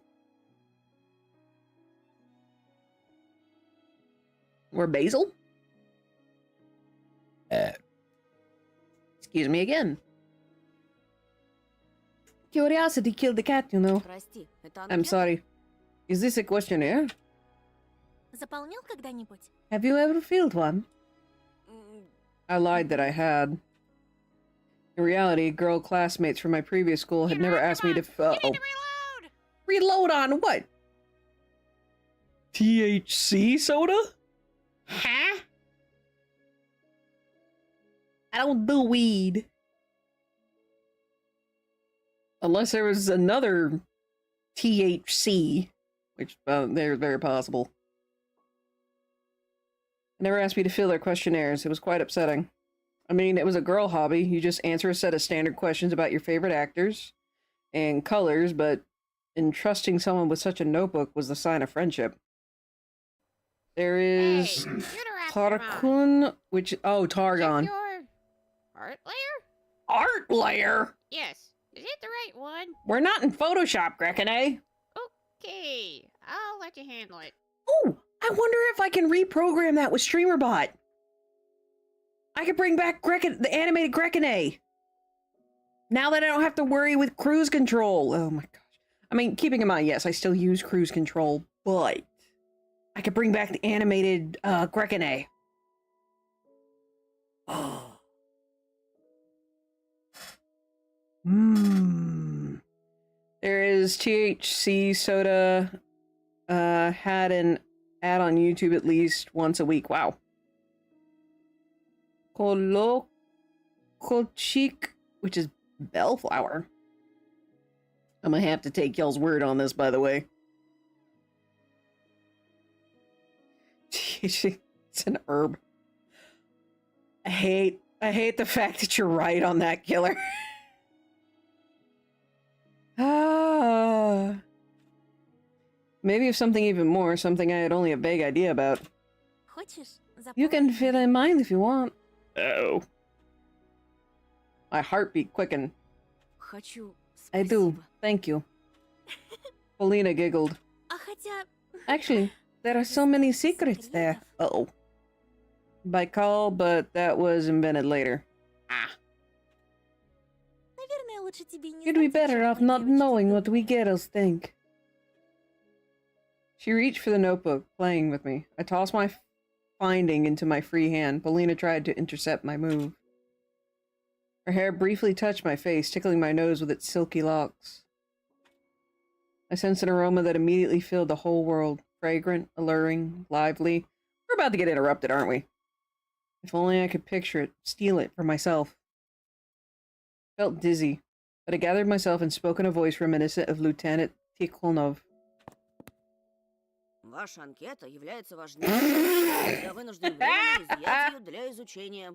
Or basil? Excuse me again. Curiosity killed the cat, you know. Прости, это I'm анкета? sorry. Is this a questionnaire? Заполнял когда-нибудь? Have you ever filled one? I lied that I had. In reality, girl classmates from my previous school had never asked me to... You need to reload. Reload on what? THC soda? Huh? I don't do weed. Unless there was another THC, which they're very possible. They never asked me to fill their questionnaires. It was quite upsetting. I mean, it was a girl hobby. You just answer a set of standard questions about your favorite actors and colors, but entrusting someone with such a notebook was the sign of friendship. There is Hey, you're the Raptormon. Tarkun, which... Oh, Targon. Check your art layer? Art layer? Yes. Is it the right one? We're not in Photoshop, Grekene. Okay. I'll let you handle it. Oh, I wonder if I can reprogram that with StreamerBot. I could bring back the animated Grekene. Now that I don't have to worry with cruise control. Oh my gosh. I mean, keeping in mind, yes, I still use cruise control, but I could bring back the animated Grekene. Oh. There is THC soda. Had an ad on YouTube at least once a week. Wow. Kolokochik, which is bellflower. I'm gonna have to take y'all's word on this, by the way. It's an herb. I I hate the fact that you're right on that, killer. Ah. Maybe of something even more, something I had only a vague idea about. Хочешь You can запомнить? fill in mine if you want. Oh. My heartbeat quickened. Хочу. I do. Спасибо. Thank you. Polina giggled. А хотя... Actually, there are so many secrets there. Uh-oh. By call, but that was invented later. Ah. Наверное, лучше тебе не You'd be знать, о better чем off мы, not девочки, knowing what we думаем. girls think. She reached for the notebook, playing with me. I tossed my finding into my free hand. Polina tried to intercept my move. Her hair briefly touched my face, tickling my nose with its silky locks. I sensed an aroma that immediately filled the whole world. Fragrant, alluring, lively. We're about to get interrupted, aren't we? If only I could picture it, steal it for myself. I felt dizzy, but I gathered myself and spoke in a voice reminiscent of Lieutenant Tikhonov. Ваша анкета является важнейшей. Я вынужден временно изъять ее для изучения.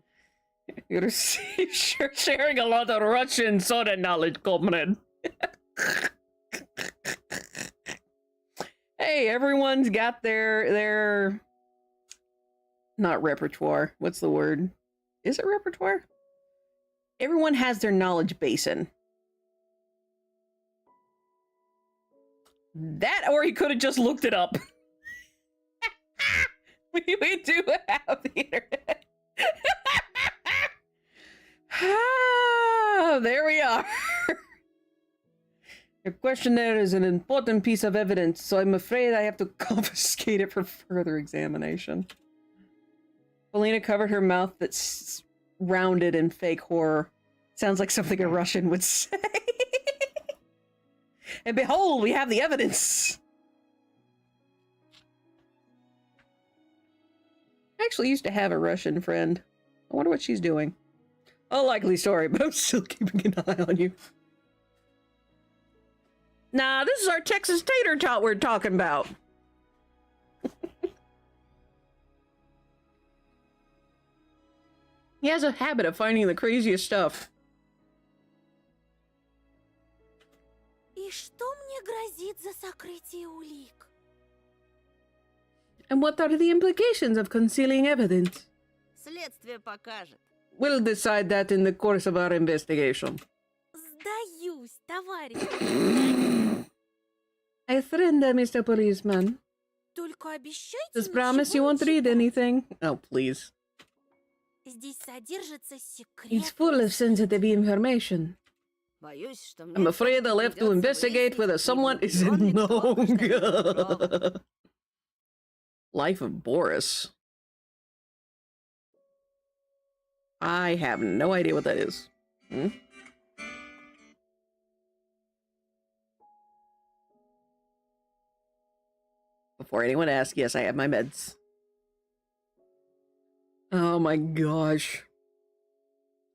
You're sharing a lot of Russian sort of knowledge, comrade. Hey, everyone's got their not repertoire. What's the word? Is it repertoire? Everyone has their knowledge basin. That, or he could have just looked it up. we do have the internet. Ah, there we are. Your questionnaire is an important piece of evidence, so I'm afraid I have to confiscate it for further examination. Polina covered her mouth that's rounded in fake horror. Sounds like something a Russian would say. And behold, we have the evidence! I actually used to have a Russian friend. I wonder what she's doing. Unlikely story, but I'm still keeping an eye on you. Nah, this is our Texas tater tot we're talking about. He has a habit of finding the craziest stuff. И что мне грозит за сокрытие улик? And what are the implications of concealing evidence? Следствие покажет. We'll decide that in the course of our investigation. Сдаюсь, товарищ. I surrender, Mr. Policeman. Только обещайте Just ничего promise you не won't read читать. anything. Oh, please. Здесь содержится секрет. It's full of sensitive information. Boюсь, что мне I'm afraid I'll have to придется investigate выяснить, whether не someone is влюблен in ли кто в настоящего Рома. Life of Boris. I have no idea what that is. Hmm? Before anyone asks, yes, I have my meds. Oh my gosh.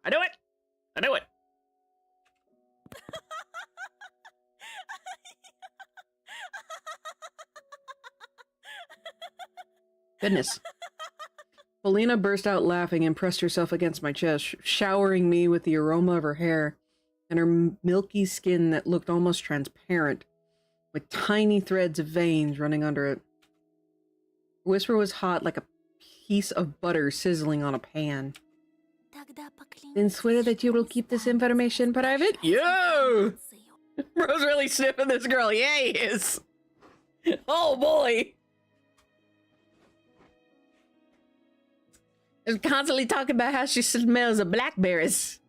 I knew it! I knew it! Goodness. Polina burst out laughing and pressed herself against my chest, showering me with the aroma of her hair and her milky skin that looked almost transparent, with tiny threads of veins running under it. Her whisper was hot like a piece of butter sizzling on a pan. Тогда поклянись, Then swear that you will что keep this не information станешь private? разглашать Yo! информацию. Bro's really sniffing this girl. Yeah, he is. Oh boy. Is constantly talking about how she smells of blackberries.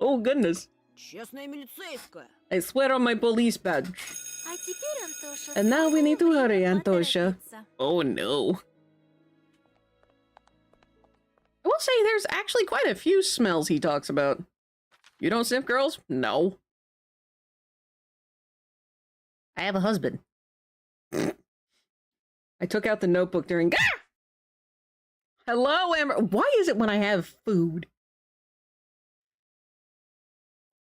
Oh goodness. Честная милицейская. I swear on my police badge. А теперь, Антоша, And now we самое need to hurry, время Antosha. поторопиться. Oh no. I will say there's actually quite a few smells he talks about. You don't sniff girls? No. I have a husband. I took out the notebook during... Ah! Hello, Amber. Why is it when I have food?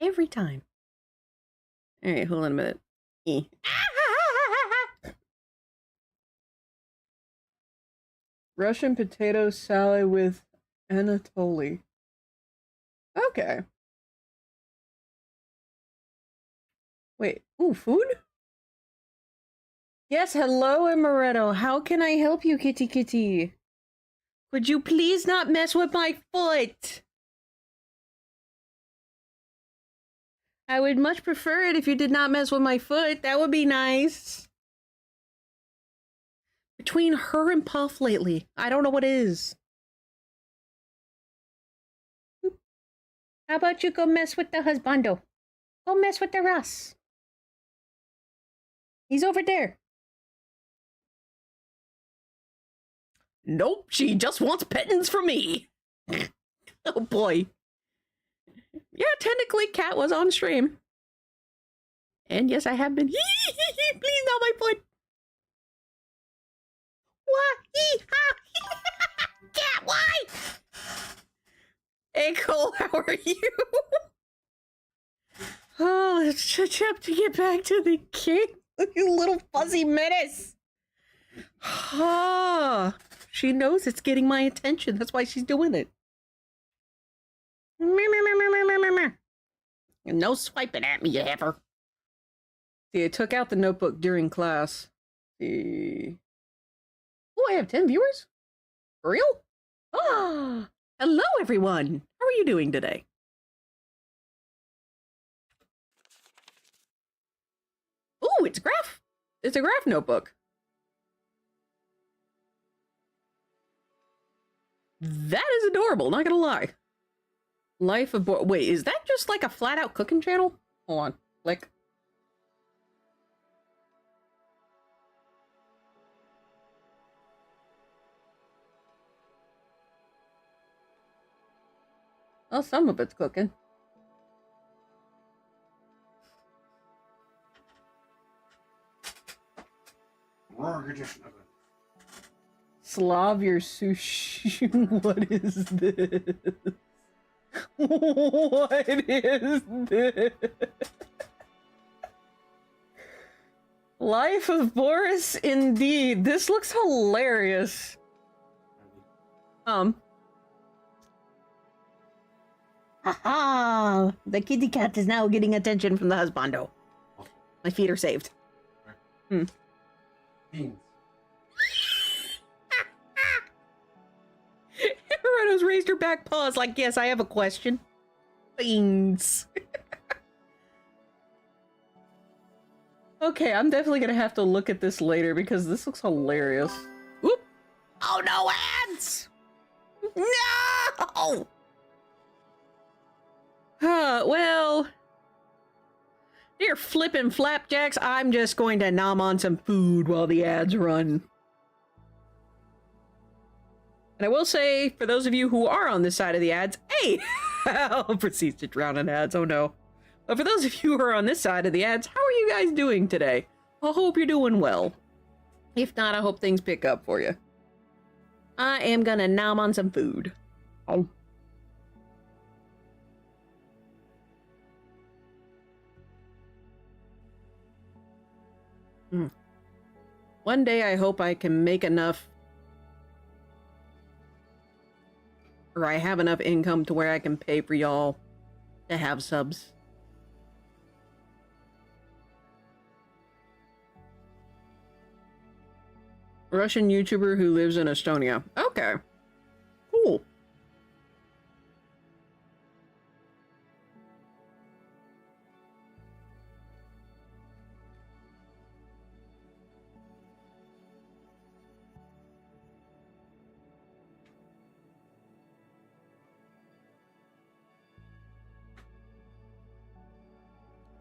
Every time. Alright, hold on a minute. Eh. Russian potato salad with Anatoly. Okay. Wait. Ooh, food? Yes, hello, Amaretto. How can I help you, kitty kitty? Could you please not mess with my foot? I would much prefer it if you did not mess with my foot. That would be nice. Between her and Puff lately, I don't know what is. How about you go mess with the husbando? Go mess with the Russ. He's over there. Nope, she just wants pettings from me. Oh boy. Yeah, technically Cat was on stream. And yes, I have been. Please, not my foot. Cat, why? Hey, Cole, how are you? Oh, let's catch up to get back to the king. You little fuzzy menace. Ah, she knows it's getting my attention. That's why she's doing it. No swiping at me, you heifer. See, I took out the notebook during class. See. Oh, I have 10 viewers? For real? Ah, hello, everyone. How are you doing today? Oh, it's graph. It's a graph notebook. That is adorable, not gonna lie. Life of Boy. Wait, is that just like a flat out cooking channel? Hold on. Click. Well, some of it's cooking. Slav your sushi. What is this? What is this? Life of Boris, indeed. This looks hilarious. Haha! The kitty cat is now getting attention from the husbando. My feet are saved. Beans. Reno's raised her back paws like, yes, I have a question. Beans. Okay, I'm definitely gonna have to look at this later because this looks hilarious. Whoop! Oh no, ants! No! Well... Dear flippin' flapjacks, I'm just going to nom on some food while the ads run. And I will say, for those of you who are on this side of the ads, hey! I'll proceed to drown in ads, oh no. But for those of you who are on this side of the ads, how are you guys doing today? I hope you're doing well. If not, I hope things pick up for you. I am gonna nom on some food. Oh. One day I hope I can make enough, or I have enough income to where I can pay for y'all to have subs. Russian YouTuber who lives in Estonia. Okay. Cool.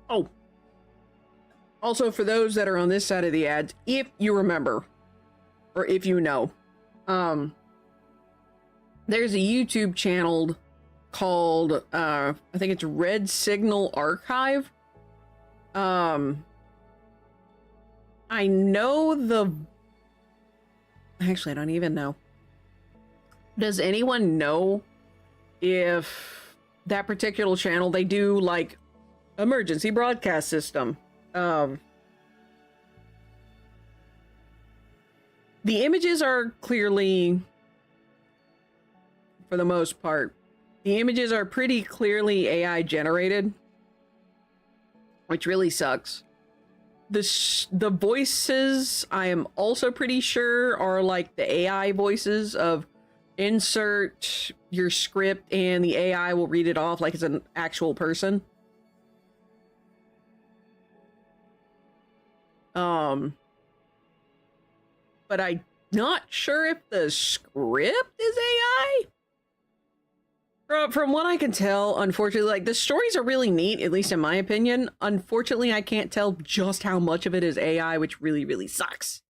Oh. Also, for those that are on this side of the ads, if you remember, or if you know, there's a YouTube channel called, I think it's Red Signal Archive. I know actually, I don't even know. Does anyone know if that particular channel, they do like emergency broadcast system? The images are clearly, for the most part, The images are pretty clearly AI generated, which really sucks. The voices, I am also pretty sure, are like the AI voices of insert your script and the AI will read it off like it's an actual person. But I'm not sure if the script is AI. From what I can tell, unfortunately, like, the stories are really neat, at least in my opinion. Unfortunately, I can't tell just how much of it is AI, which really, really sucks.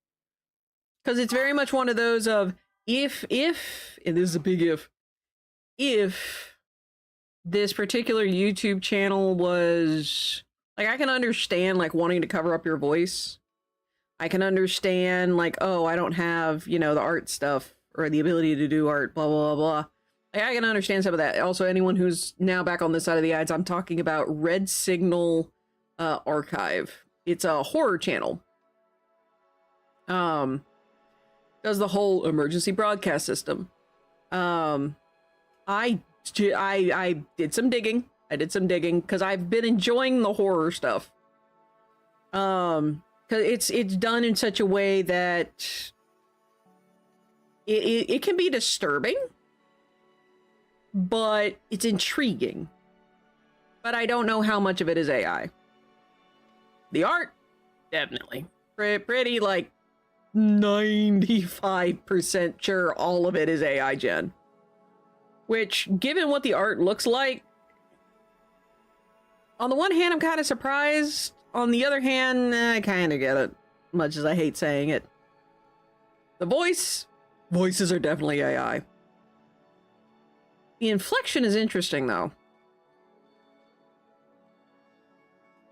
Because it's very much one of those of, if, and this is a big if this particular YouTube channel was, like, I can understand, like, wanting to cover up your voice. I can understand, like, oh, I don't have, you know, the art stuff, or the ability to do art, blah, blah, blah, blah. I can understand some of that. Also, anyone who's now back on this side of the ads, I'm talking about Red Signal Archive. It's a horror channel. Does the whole emergency broadcast system. I did some digging. Because I've been enjoying the horror stuff. Because it's done in such a way that it can be disturbing. But it's intriguing. But I don't know how much of it is AI. The art, definitely. Pretty, like, 95% sure all of it is AI gen. Which, given what the art looks like, on the one hand, I'm kind of surprised. On the other hand, I kind of get it. Much as I hate saying it. The voices are definitely AI. The inflection is interesting, though.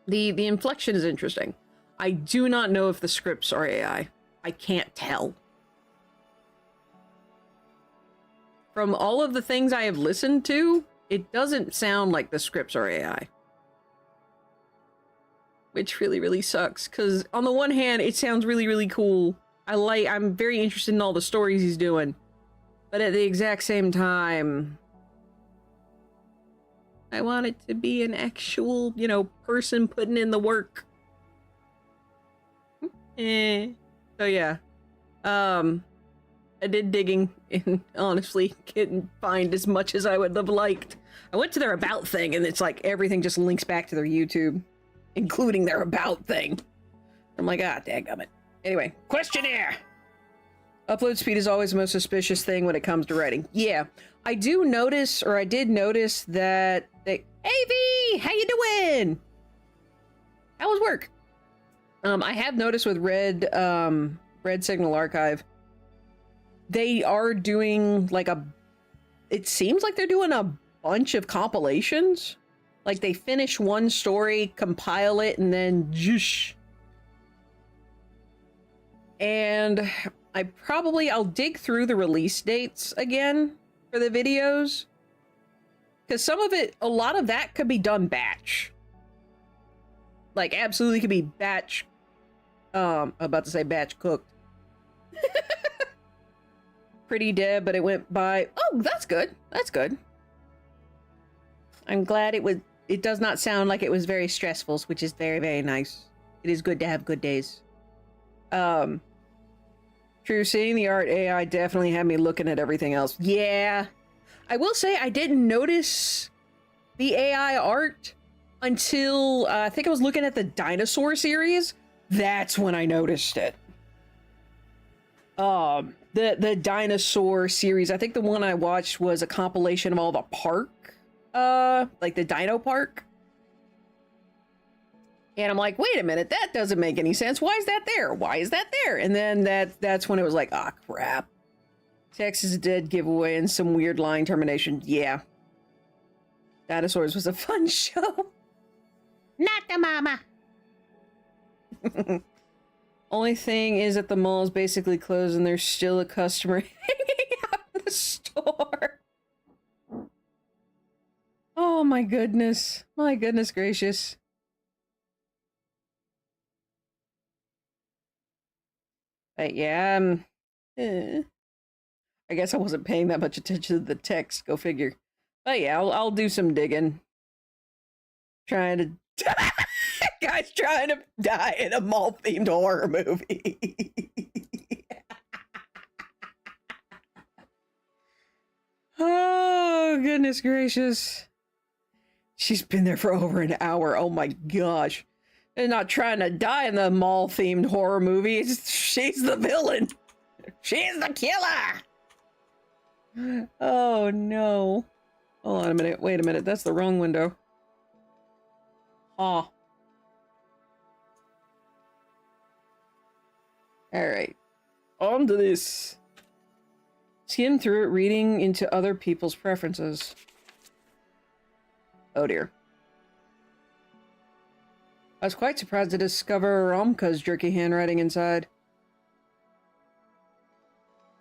The inflection is interesting. I do not know if the scripts are AI. I can't tell. From all of the things I have listened to, it doesn't sound like the scripts are AI. Which really, really sucks. Because on the one hand, it sounds really, really cool. I'm very interested in all the stories he's doing. But at the exact same time, I want it to be an actual, you know, person putting in the work. So yeah. I did digging and honestly couldn't find as much as I would have liked. I went to their about thing and it's like everything just links back to their YouTube, including their about thing. I'm like, dadgummit. Anyway, questionnaire. Upload speed is always the most suspicious thing when it comes to writing. Yeah, I did notice that hey V, how you doing? How was work? I have noticed with Red Signal Archive, they are doing like it seems like they're doing a bunch of compilations. Like they finish one story, compile it, and then zhoosh. And I'll dig through the release dates again for the videos. Because a lot of that could be done batch. Like, absolutely could be batch, I'm about to say batch cooked. Pretty dead, but it went by. Oh, that's good. That's good. I'm glad it does not sound like it was very stressful, which is very, very nice. It is good to have good days. True, seeing the art AI definitely had me looking at everything else. Yeah. I will say I didn't notice the AI art until I think I was looking at the dinosaur series. That's when I noticed it. The dinosaur series, I think the one I watched was a compilation of all the park, like the dino park. And I'm like, wait a minute, that doesn't make any sense. Why is that there? Why is that there? And then that's when it was like, ah, crap. Texas is dead giveaway and some weird line termination. Yeah. Dinosaurs was a fun show. Not the mama. Only thing is that the mall is basically closed and there's still a customer hanging out in the store. Oh my goodness. My goodness gracious. But yeah, I guess I wasn't paying that much attention to the text. Go figure. But yeah, I'll do some digging. Trying to guys trying to die in a mall-themed horror movie. Oh, goodness gracious. She's been there for over an hour. Oh my gosh. They're not trying to die in the mall-themed horror movie. She's the villain. She's the killer. Oh no. Hold on a minute. Wait a minute. That's the wrong window. Ah. Alright. On to this. Skim through it, reading into other people's preferences. Oh dear. I was quite surprised to discover Romka's jerky handwriting inside.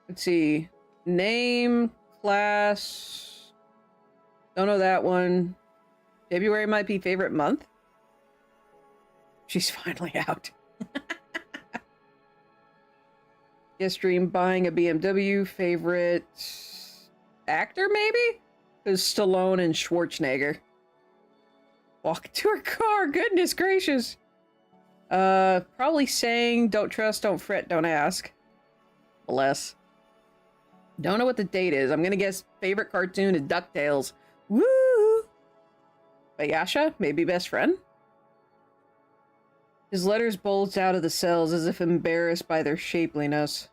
Let's see. Name, class. Don't know that one. February might be favorite month. She's finally out. Guest dream buying a BMW. Favorite actor, maybe? Because Stallone and Schwarzenegger. Walk to her car. Goodness gracious. Probably saying, don't trust, don't fret, don't ask. Bless. Don't know what the date is. I'm gonna guess favorite cartoon is DuckTales. Woo! Bayasha? Maybe best friend? His letters bulged out of the cells as if embarrassed by their shapeliness.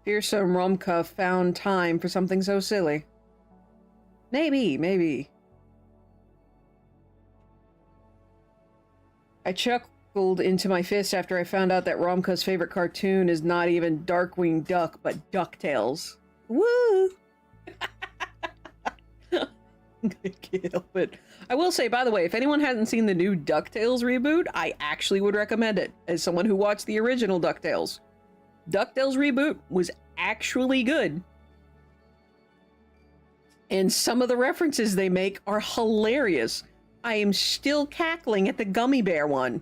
Fearsome Romka found time for something so silly. Maybe. I chuckled into my fist after I found out that Romka's favorite cartoon is not even Darkwing Duck, but DuckTales. Woo! I can't help it. I will say, by the way, if anyone hasn't seen the new DuckTales reboot, I actually would recommend it, as someone who watched the original DuckTales. DuckTales reboot was actually good. And some of the references they make are hilarious. I am still cackling at the gummy bear one.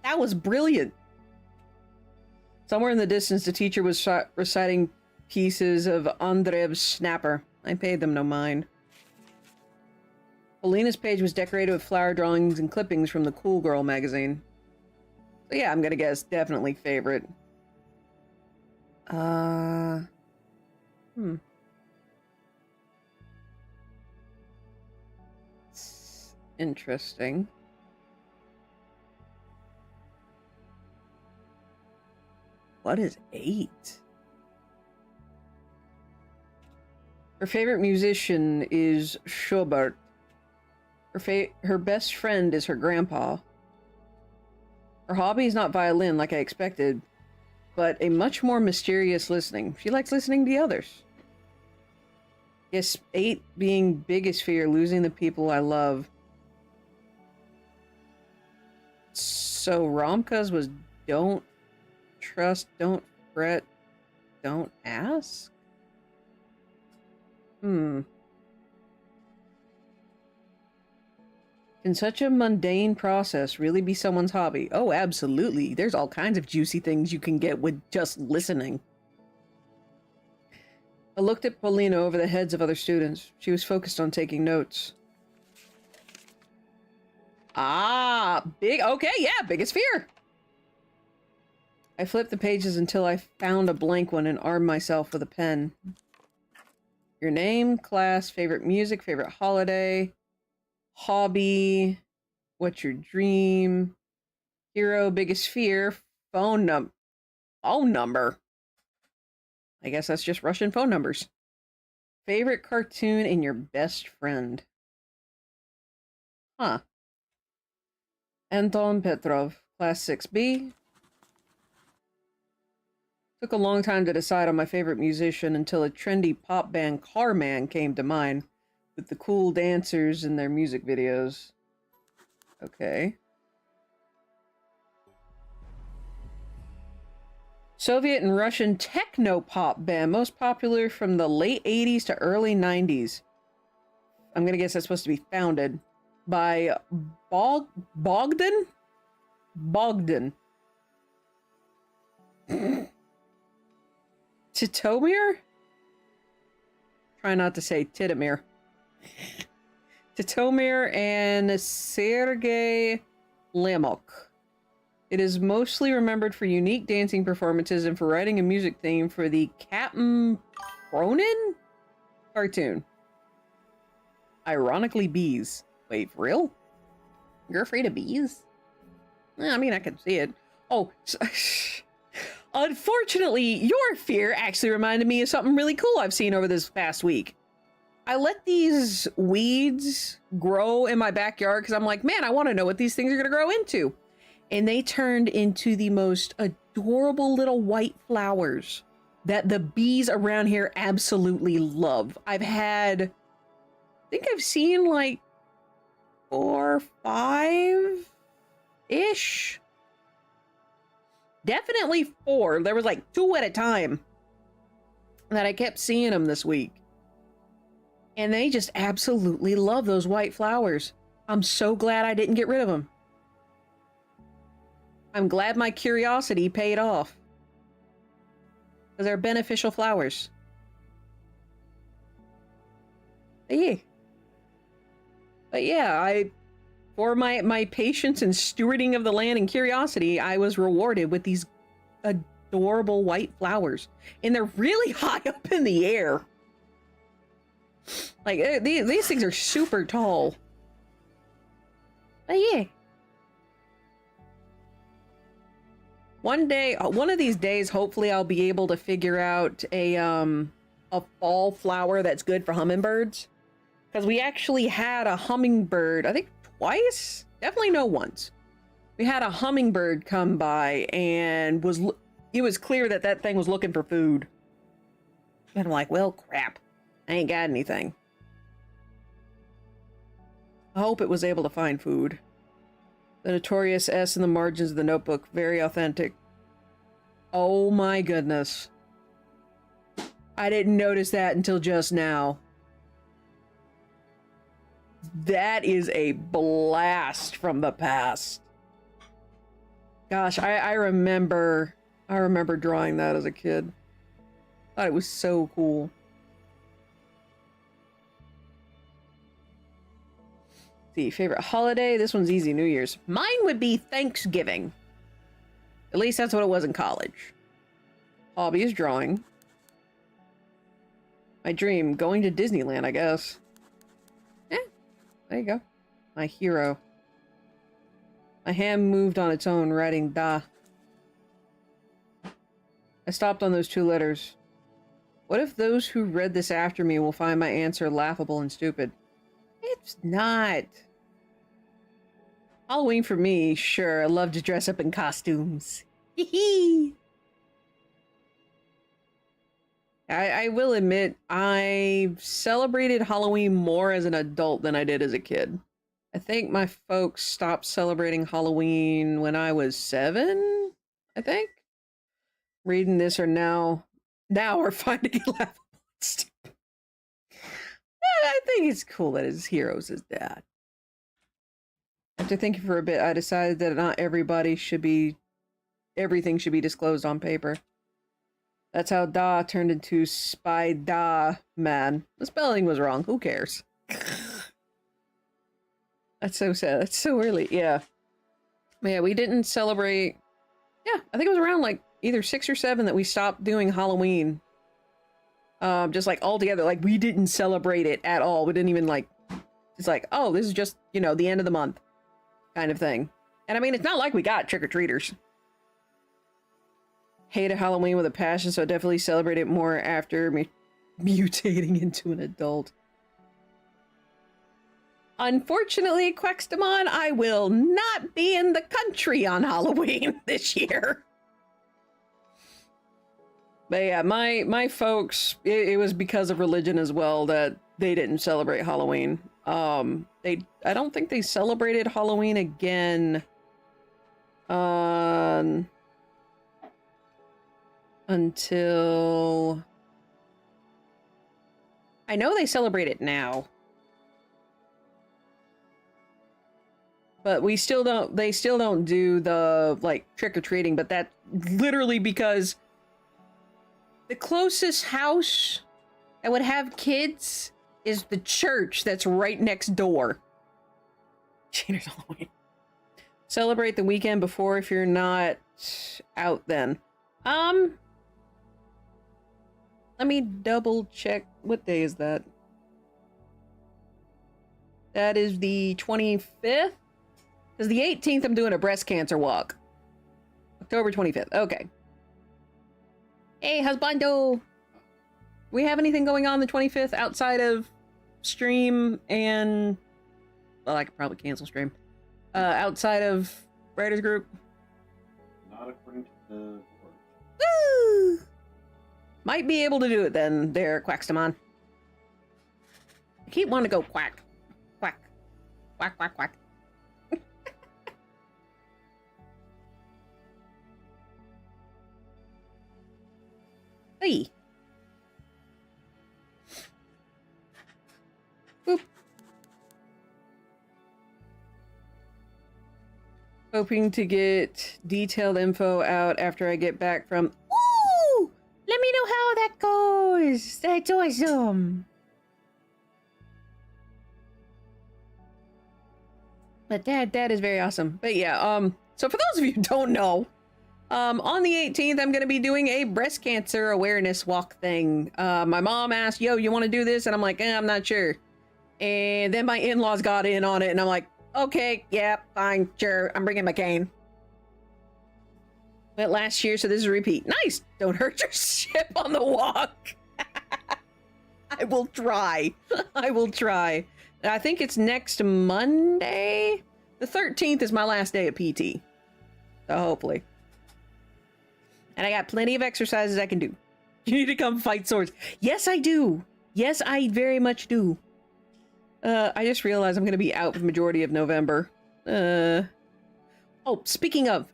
That was brilliant. Somewhere in the distance, the teacher was reciting pieces of Andrev's Snapper. I paid them no mind. Polina's page was decorated with flower drawings and clippings from the Cool Girl magazine. So yeah, I'm gonna guess definitely favorite. It's interesting. What is 8? Her favorite musician is Schubert. Her best friend is her grandpa. Her hobby is not violin like I expected, but a much more mysterious listening. She likes listening to others. Yes, 8 being biggest fear, losing the people I love. So Romka's was don't trust, don't fret, don't ask? Can such a mundane process really be someone's hobby? Oh, absolutely. There's all kinds of juicy things you can get with just listening. I looked at Paulina over the heads of other students. She was focused on taking notes. Ah, okay, yeah, biggest fear. I flipped the pages until I found a blank one and armed myself with a pen. Your name, class, favorite music, favorite holiday, hobby, what's your dream, hero, biggest fear, phone number. I guess that's just Russian phone numbers. Favorite cartoon and your best friend. Huh. Anton Petrov, class 6B. Took a long time to decide on my favorite musician until a trendy pop band Carman came to mind with the cool dancers in their music videos. Okay. Soviet and Russian techno-pop band, most popular from the late 80s to early 90s. I'm gonna guess that's supposed to be founded by Bogdan? Titomir? Try not to say Titomir. Titomir and Sergei Lamok. It is mostly remembered for unique dancing performances and for writing a music theme for the Captain Cronin cartoon. Ironically, bees. Wait, for real? You're afraid of bees? I mean, I can see it. Oh, unfortunately, your fear actually reminded me of something really cool I've seen over this past week. I let these weeds grow in my backyard because I'm like, man, I want to know what these things are going to grow into. And they turned into the most adorable little white flowers that the bees around here absolutely love. I think I've seen like 4 or 5-ish. Definitely 4. There was like 2 at a time that I kept seeing them this week. And they just absolutely love those white flowers. I'm so glad I didn't get rid of them. I'm glad my curiosity paid off. Because they're beneficial flowers. But yeah, for my patience and stewarding of the land and curiosity, I was rewarded with these adorable white flowers. And they're really high up in the air. Like, these things are super tall. But yeah. One of these days, hopefully I'll be able to figure out a fall flower that's good for hummingbirds. Because we actually had a hummingbird, I think twice? Definitely no once. We had a hummingbird come by and it was clear that that thing was looking for food. And I'm like, well, crap. I ain't got anything. I hope it was able to find food. The notorious S in the margins of the notebook. Very authentic. Oh my goodness. I didn't notice that until just now. That is a blast from the past. Gosh, I remember drawing that as a kid. Thought it was so cool. See, favorite holiday? This one's easy, New Year's. Mine would be Thanksgiving. At least that's what it was in college. Hobby is drawing. My dream, going to Disneyland, I guess. There you go. My hero. My hand moved on its own, writing da. I stopped on those 2 letters. What if those who read this after me will find my answer laughable and stupid? It's not. Halloween for me, sure. I love to dress up in costumes. Hee I will admit, I celebrated Halloween more as an adult than I did as a kid. I think my folks stopped celebrating Halloween when I was 7, I think. Reading this are now are finding it laughable and stupid. I think it's cool that his hero's his dad. After thinking for a bit, I decided that not everything should be disclosed on paper. That's how Da turned into Spy-Da-Man. The spelling was wrong. Who cares? That's so sad. That's so early. Yeah. Yeah, we didn't celebrate... Yeah, I think it was around like either 6 or 7 that we stopped doing Halloween. Just like all together. Like we didn't celebrate it at all. We didn't even like... It's like, oh, this is just, you know, the end of the month kind of thing. And I mean, it's not like we got trick-or-treaters. Hated Halloween with a passion, so I definitely celebrate it more after mutating into an adult. Unfortunately, Quextamon, I will not be in the country on Halloween this year. But yeah, my folks, it was because of religion as well that they didn't celebrate Halloween. I don't think they celebrated Halloween again until... I know they celebrate it now. But they still don't do the, like, trick-or-treating, but that's literally because the closest house that would have kids is the church that's right next door. Cheaters Halloween. Celebrate the weekend before if you're not out then. Let me double check. What day is that? That is the 25th? Because the 18th I'm doing a breast cancer walk. October 25th. Okay. Hey, husbando! We have anything going on the 25th outside of stream and... Well, I could probably cancel stream. Outside of Writers Group? Not according to the board. Woo! Might be able to do it then, there, Quackstamon. I keep wanting to go quack. Quack. Quack, quack, quack. Hey. Boop. Hoping to get detailed info out after I get back from... Ooh! Let me know how that goes! That's awesome! But that is very awesome. But yeah, so for those of you who don't know, on the 18th, I'm going to be doing a breast cancer awareness walk thing. My mom asked, yo, you want to do this? And I'm like, I'm not sure. And then my in-laws got in on it, and I'm like, okay, yeah, fine, sure, I'm bringing my cane. Went last year, so this is a repeat. Nice! Don't hurt your ship on the walk. I will try. I will try. I think it's next Monday. The 13th is my last day at PT. So hopefully. And I got plenty of exercises I can do. You need to come fight swords. Yes, I do. Yes, I very much do. I just realized I'm going to be out for the majority of November. Oh, speaking of,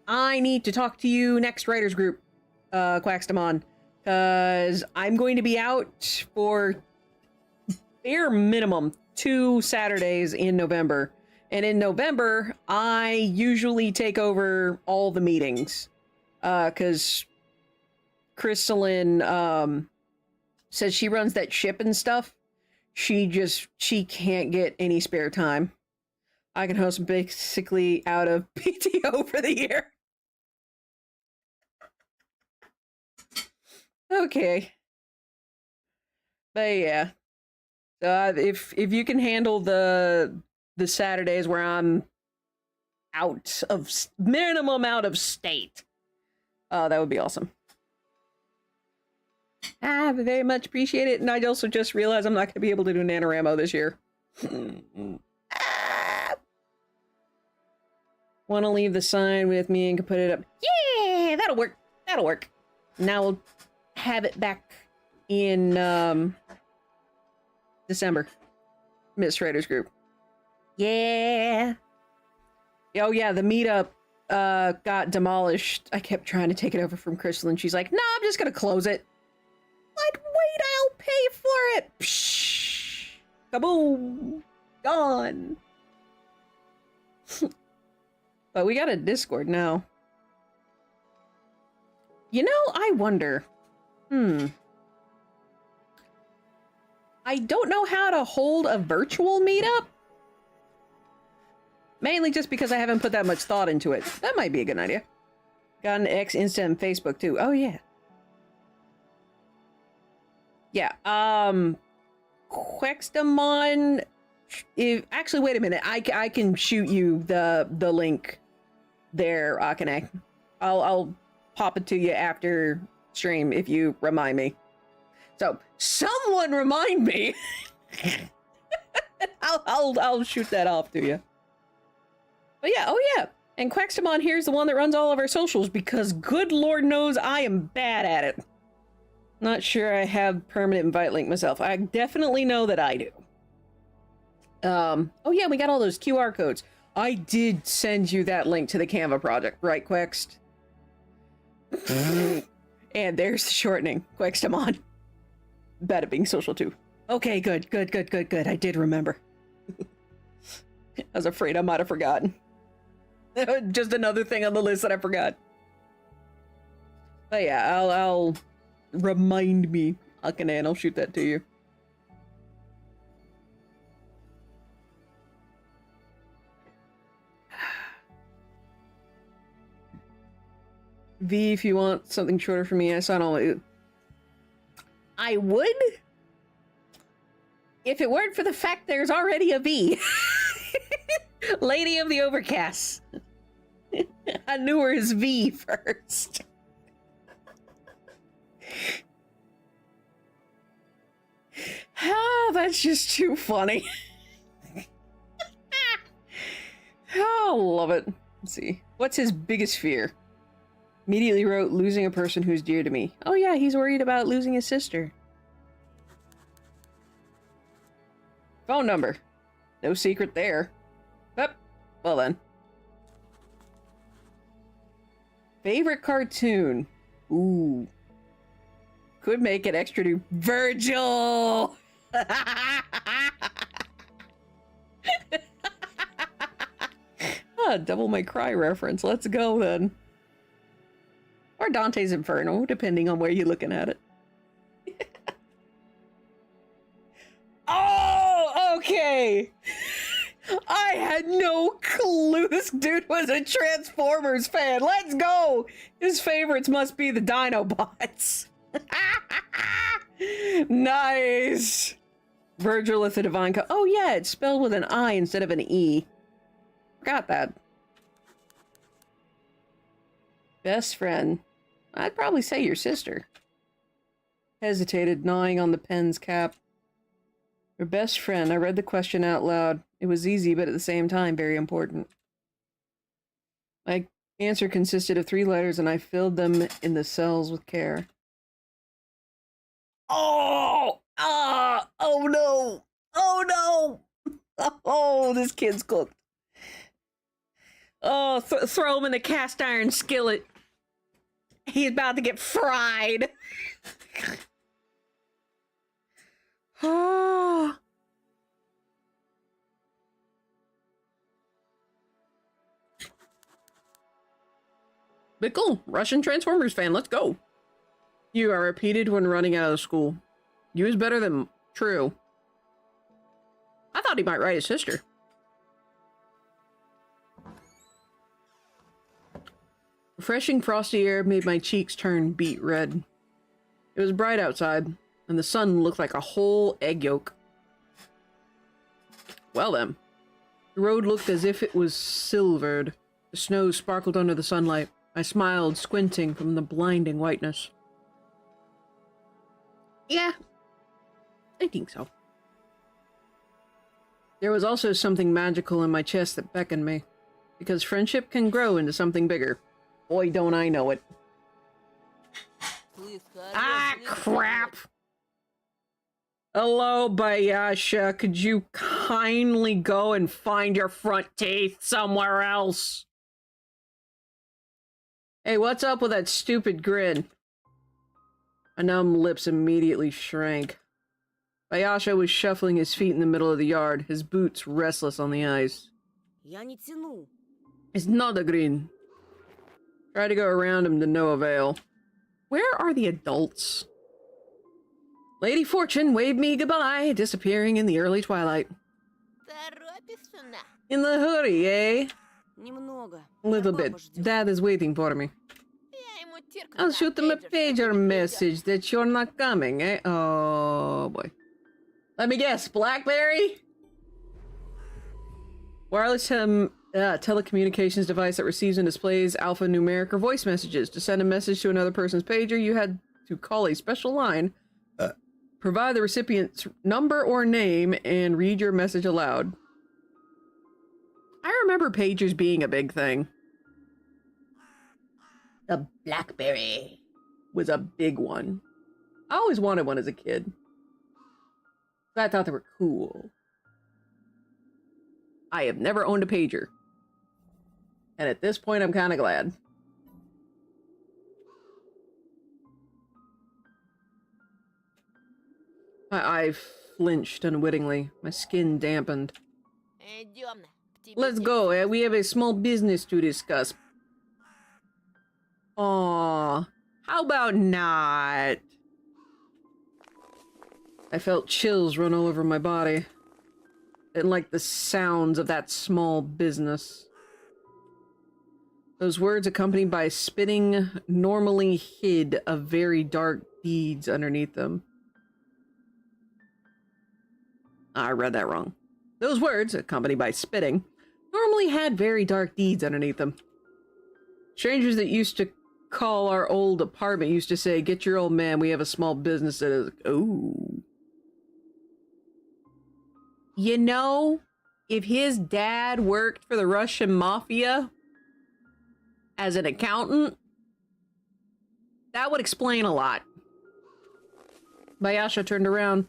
I need to talk to you next Writers Group, Quackstamon, because I'm going to be out for bare minimum 2 Saturdays in November. And in November, I usually take over all the meetings, because Crystalline says she runs that ship and stuff. She can't get any spare time. I can host basically out of PTO for the year. Okay. But yeah. If you can handle the Saturdays where I'm minimum out of state, that would be awesome. I very much appreciate it, and I also just realized I'm not going to be able to do NaNoWriMo this year. Want to leave the sign with me and can put it up? Yeah, that'll work. That'll work. Now we'll have it back in December. Miss Writers Group. Yeah. Oh yeah, the meetup got demolished. I kept trying to take it over from Crystal, and she's like, "No, I'm just gonna close it." I'd wait, I'll pay for it. Psh, kaboom, gone. But we got a Discord now. You know, I wonder. I don't know how to hold a virtual meetup. Mainly just because I haven't put that much thought into it. That might be a good idea. Got an X, Insta, and Facebook too. Oh yeah. Yeah, Quackstamon, actually, wait a minute, I can shoot you the link there, Akane. I'll pop it to you after stream if you remind me. So, someone remind me! I'll shoot that off to you. But yeah, oh yeah, and Quackstamon here's the one that runs all of our socials, because good lord knows I am bad at it. Not sure I have permanent invite link myself. I definitely know that I do. Oh yeah, we got all those QR codes. I did send you that link to the Canva project, right, Quext? And there's the shortening, Quackstamon. Bad at being social too. Okay, good. I did remember. I was afraid I might have forgotten. Just another thing on the list that I forgot. But yeah, remind me. Akane, I'll shoot that to you. V, if you want something shorter for me, I saw all. I would, if it weren't for the fact there's already a V. Lady of the Overcast. I knew her as V first. Ah, that's just too funny. Oh, love it. Let's see. What's his biggest fear? Immediately wrote, losing a person who's dear to me. Oh yeah, he's worried about losing his sister. Phone number. No secret there. Yep. Well then. Favorite cartoon. Ooh. Could make it extra to Virgil! Ah, Devil May Cry reference. Let's go then. Or Dante's Inferno, depending on where you're looking at it. Oh, okay! I had no clue this dude was a Transformers fan. Let's go! His favorites must be the Dinobots. Nice! Virgil with the Divine Oh yeah, it's spelled with an I instead of an E. Forgot that. Best friend. I'd probably say your sister. Hesitated, gnawing on the pen's cap. Your best friend. I read the question out loud. It was easy, but at the same time, very important. My answer consisted of 3 letters, and I filled them in the cells with care. Oh! Ah! Oh no! Oh no! Oh, this kid's cooked. Oh, throw him in the cast iron skillet. He's about to get fried. Oh. But cool. Russian Transformers fan. Let's go. You are repeated when running out of school. You is better than true. I thought he might write his sister. Refreshing frosty air made my cheeks turn beet red. It was bright outside, and the sun looked like a whole egg yolk. Well then. The road looked as if it was silvered. The snow sparkled under the sunlight. I smiled, squinting from the blinding whiteness. Yeah, I think so. There was also something magical in my chest that beckoned me, because friendship can grow into something bigger. Boy, don't I know it. Ah, crap! Hello, Bayasha. Could you kindly go and find your front teeth somewhere else? Hey, what's up with that stupid grin? My numb lips immediately shrank. Bayasha was shuffling his feet in the middle of the yard, his boots restless on the ice. Я не тяну. It's not a grin. Tried to go around him to no avail. Where are the adults? Lady Fortune waved me goodbye, disappearing in the early twilight. In the hurry, eh? Немного. A little bit. Dad is waiting for me. I'll shoot him a pager message that you're not coming, eh? Oh, boy. Let me guess. BlackBerry? Wireless telecommunications device that receives and displays alphanumeric or voice messages. To send a message to another person's pager, you had to call a special line, provide the recipient's number or name, and read your message aloud. I remember pagers being a big thing. The BlackBerry was a big one. I always wanted one as a kid. I thought they were cool. I have never owned a pager. And at this point, I'm kind of glad. My eye flinched unwittingly. My skin dampened. Let's go, eh? We have a small business to discuss. Aw. How about not? I felt chills run all over my body. Didn't like the sounds of that small business. Those words accompanied by spitting normally hid a very dark deeds underneath them. I read that wrong. Those words, accompanied by spitting, normally had very dark deeds underneath them. Strangers that used to call our old apartment used to say, "Get your old man, we have a small business that is..." Oh. You know, if his dad worked for the Russian mafia as an accountant, that would explain a lot. Bayasha turned around.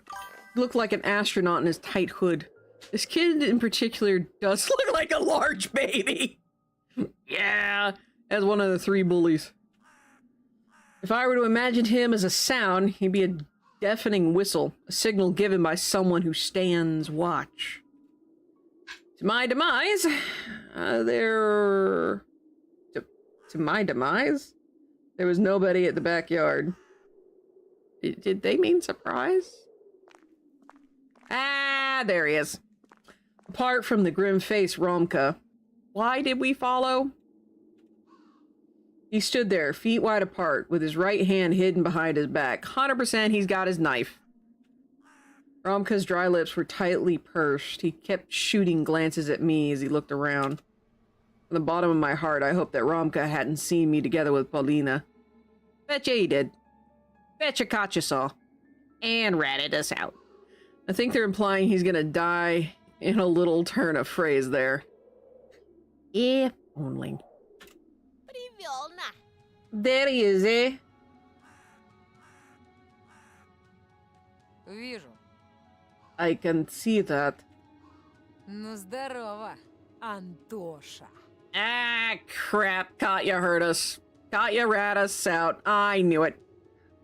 He looked like an astronaut in his tight hood. This kid in particular does look like a large baby. Yeah, as one of the 3 bullies. If I were to imagine him as a sound, he'd be a deafening whistle, a signal given by someone who stands watch. To my demise, to my demise, there was nobody at the backyard. Did they mean surprise? Ah, there he is. Apart from the grim-faced Romka. Why did we follow? He stood there, feet wide apart, with his right hand hidden behind his back. 100% he's got his knife. Romka's dry lips were tightly pursed. He kept shooting glances at me as he looked around. From the bottom of my heart, I hoped that Romka hadn't seen me together with Paulina. Betcha he did. Betcha Katya saw. And ratted us out. I think they're implying he's gonna die in a little turn of phrase there. If only. There he is, eh? Вижу. I can see that. Ну, здорово, Антоша. Ah, crap. Katya heard us. Katya rat us out. I knew it.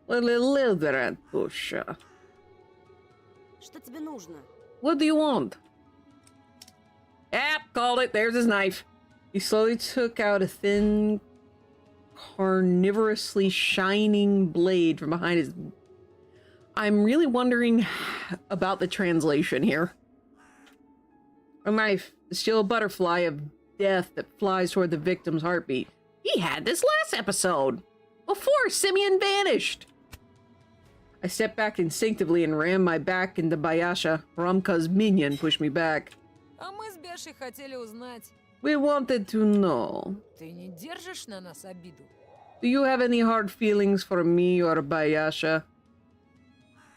Little Antosha. Что тебе нужно? What do you want? Yep, called it. There's his knife. He slowly took out a thin, carnivorously shining blade from behind his... I'm really wondering about the translation here. A knife, the steel butterfly of death that flies toward the victim's heartbeat. He had this last episode, before Simeon vanished. I stepped back instinctively and rammed my back into Bayasha. Romka's minion pushed me back. А мы с Бешей хотели узнать. We wanted to know. Ты не держишь на нас обиду? Do you have any hard feelings for me or Bayasha?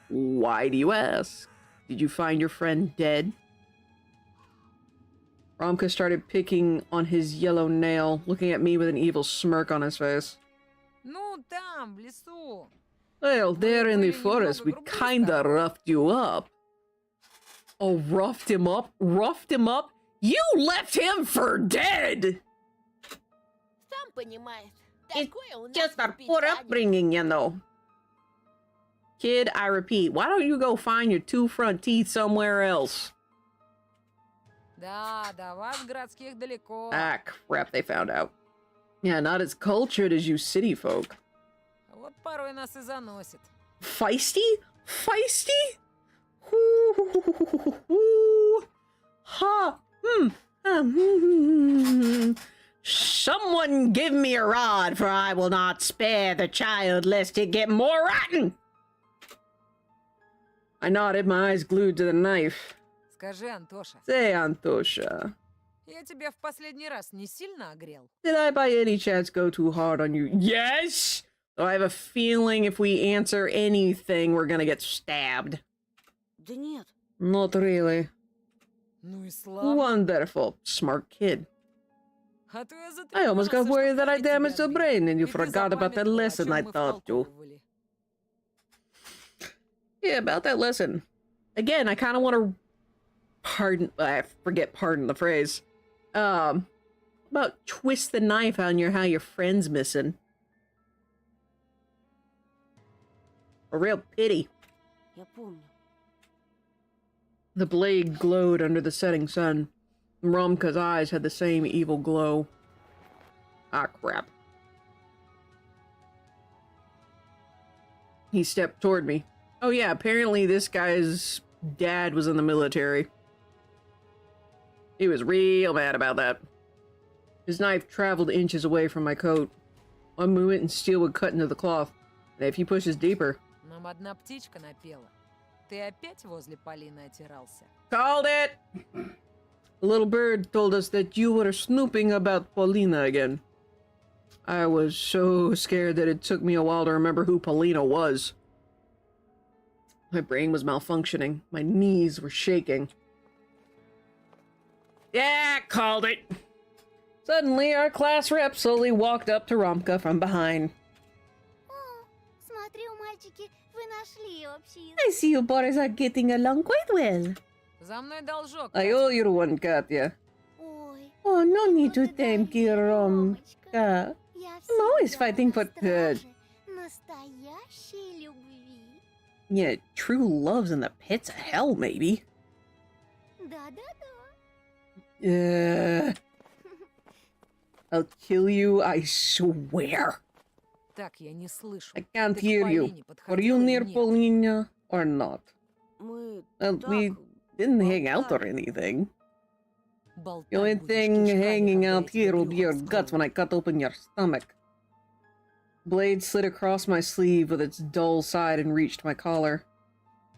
Why do you ask? Did you find your friend dead? Romka started picking on his yellow nail, looking at me with an evil smirk on his face. Ну, там, в лесу. Well, there in the forest, we kinda roughed you up. Oh, roughed him up? Roughed him up? You left him for dead! Сам понимаешь, It's такое у нас just our poor воспитание. upbringing, you know. Kid, I repeat, why don't you go find your 2 front teeth somewhere else? Да, до вас городских далеко. Ah, crap, they found out. Yeah, not as cultured as you city folk. Вот порой нас и заносит. Feisty? Feisty? Ooh. Ha. Someone give me a rod, for I will not spare the child lest it get more rotten. I nodded, my eyes glued to the knife. Скажи, Антоша, Say, Antosha, я тебя в последний раз не сильно огрел? did I by any chance go too hard on you? Yes! Though I have a feeling if we answer anything, we're gonna get stabbed. Да нет. Not really. Ну и славно. Wonderful. Smart kid. А то я I almost got затруднялся, worried что that I память тебе damaged your отбил. brain and you И ты forgot about that запамятовал, о lesson чем I мы taught you. втолковывали. Yeah, about that lesson. Again, I kind of want to pardon the phrase. About twist the knife on how your friend's missing. A real pity. Я помню. The blade glowed under the setting sun. Romka's eyes had the same evil glow. Ah, crap. He stepped toward me. Oh yeah, apparently this guy's dad was in the military. He was real mad about that. His knife traveled inches away from my coat. One movement and steel would cut into the cloth. And if he pushes deeper... Нам одна птичка напела. Ты опять возле Полины отирался? Called it! The little bird told us that you were snooping about Paulina again. I was so scared that it took me a while to remember who Paulina was. My brain was malfunctioning. My knees were shaking. Yeah, called it! Suddenly, our class rep slowly walked up to Romka from behind. О, смотрю, мальчики, вы нашли общий I see you boys are getting along quite well. За мной должок. I owe you one, Katya. Ой, Oh, no need to благодарю, thank you, Ромочка. Romka. Я I'm always всегда fighting на for good. страже настоящей любви. Yeah, true love's in the pits of hell, maybe. Да-да-да. I'll kill you, I swear. Так, я не слышу. I can't Ты к hear you. Полине Are подходил you или near нет? Paulina or not? Мы We так didn't hang out or болтали. anything. Болтать The only будешь thing кишками, hanging когда я out тебе here will be your брюхо guts when I вскрою. cut open your stomach. Blade slid across my sleeve with its dull side and reached my collar.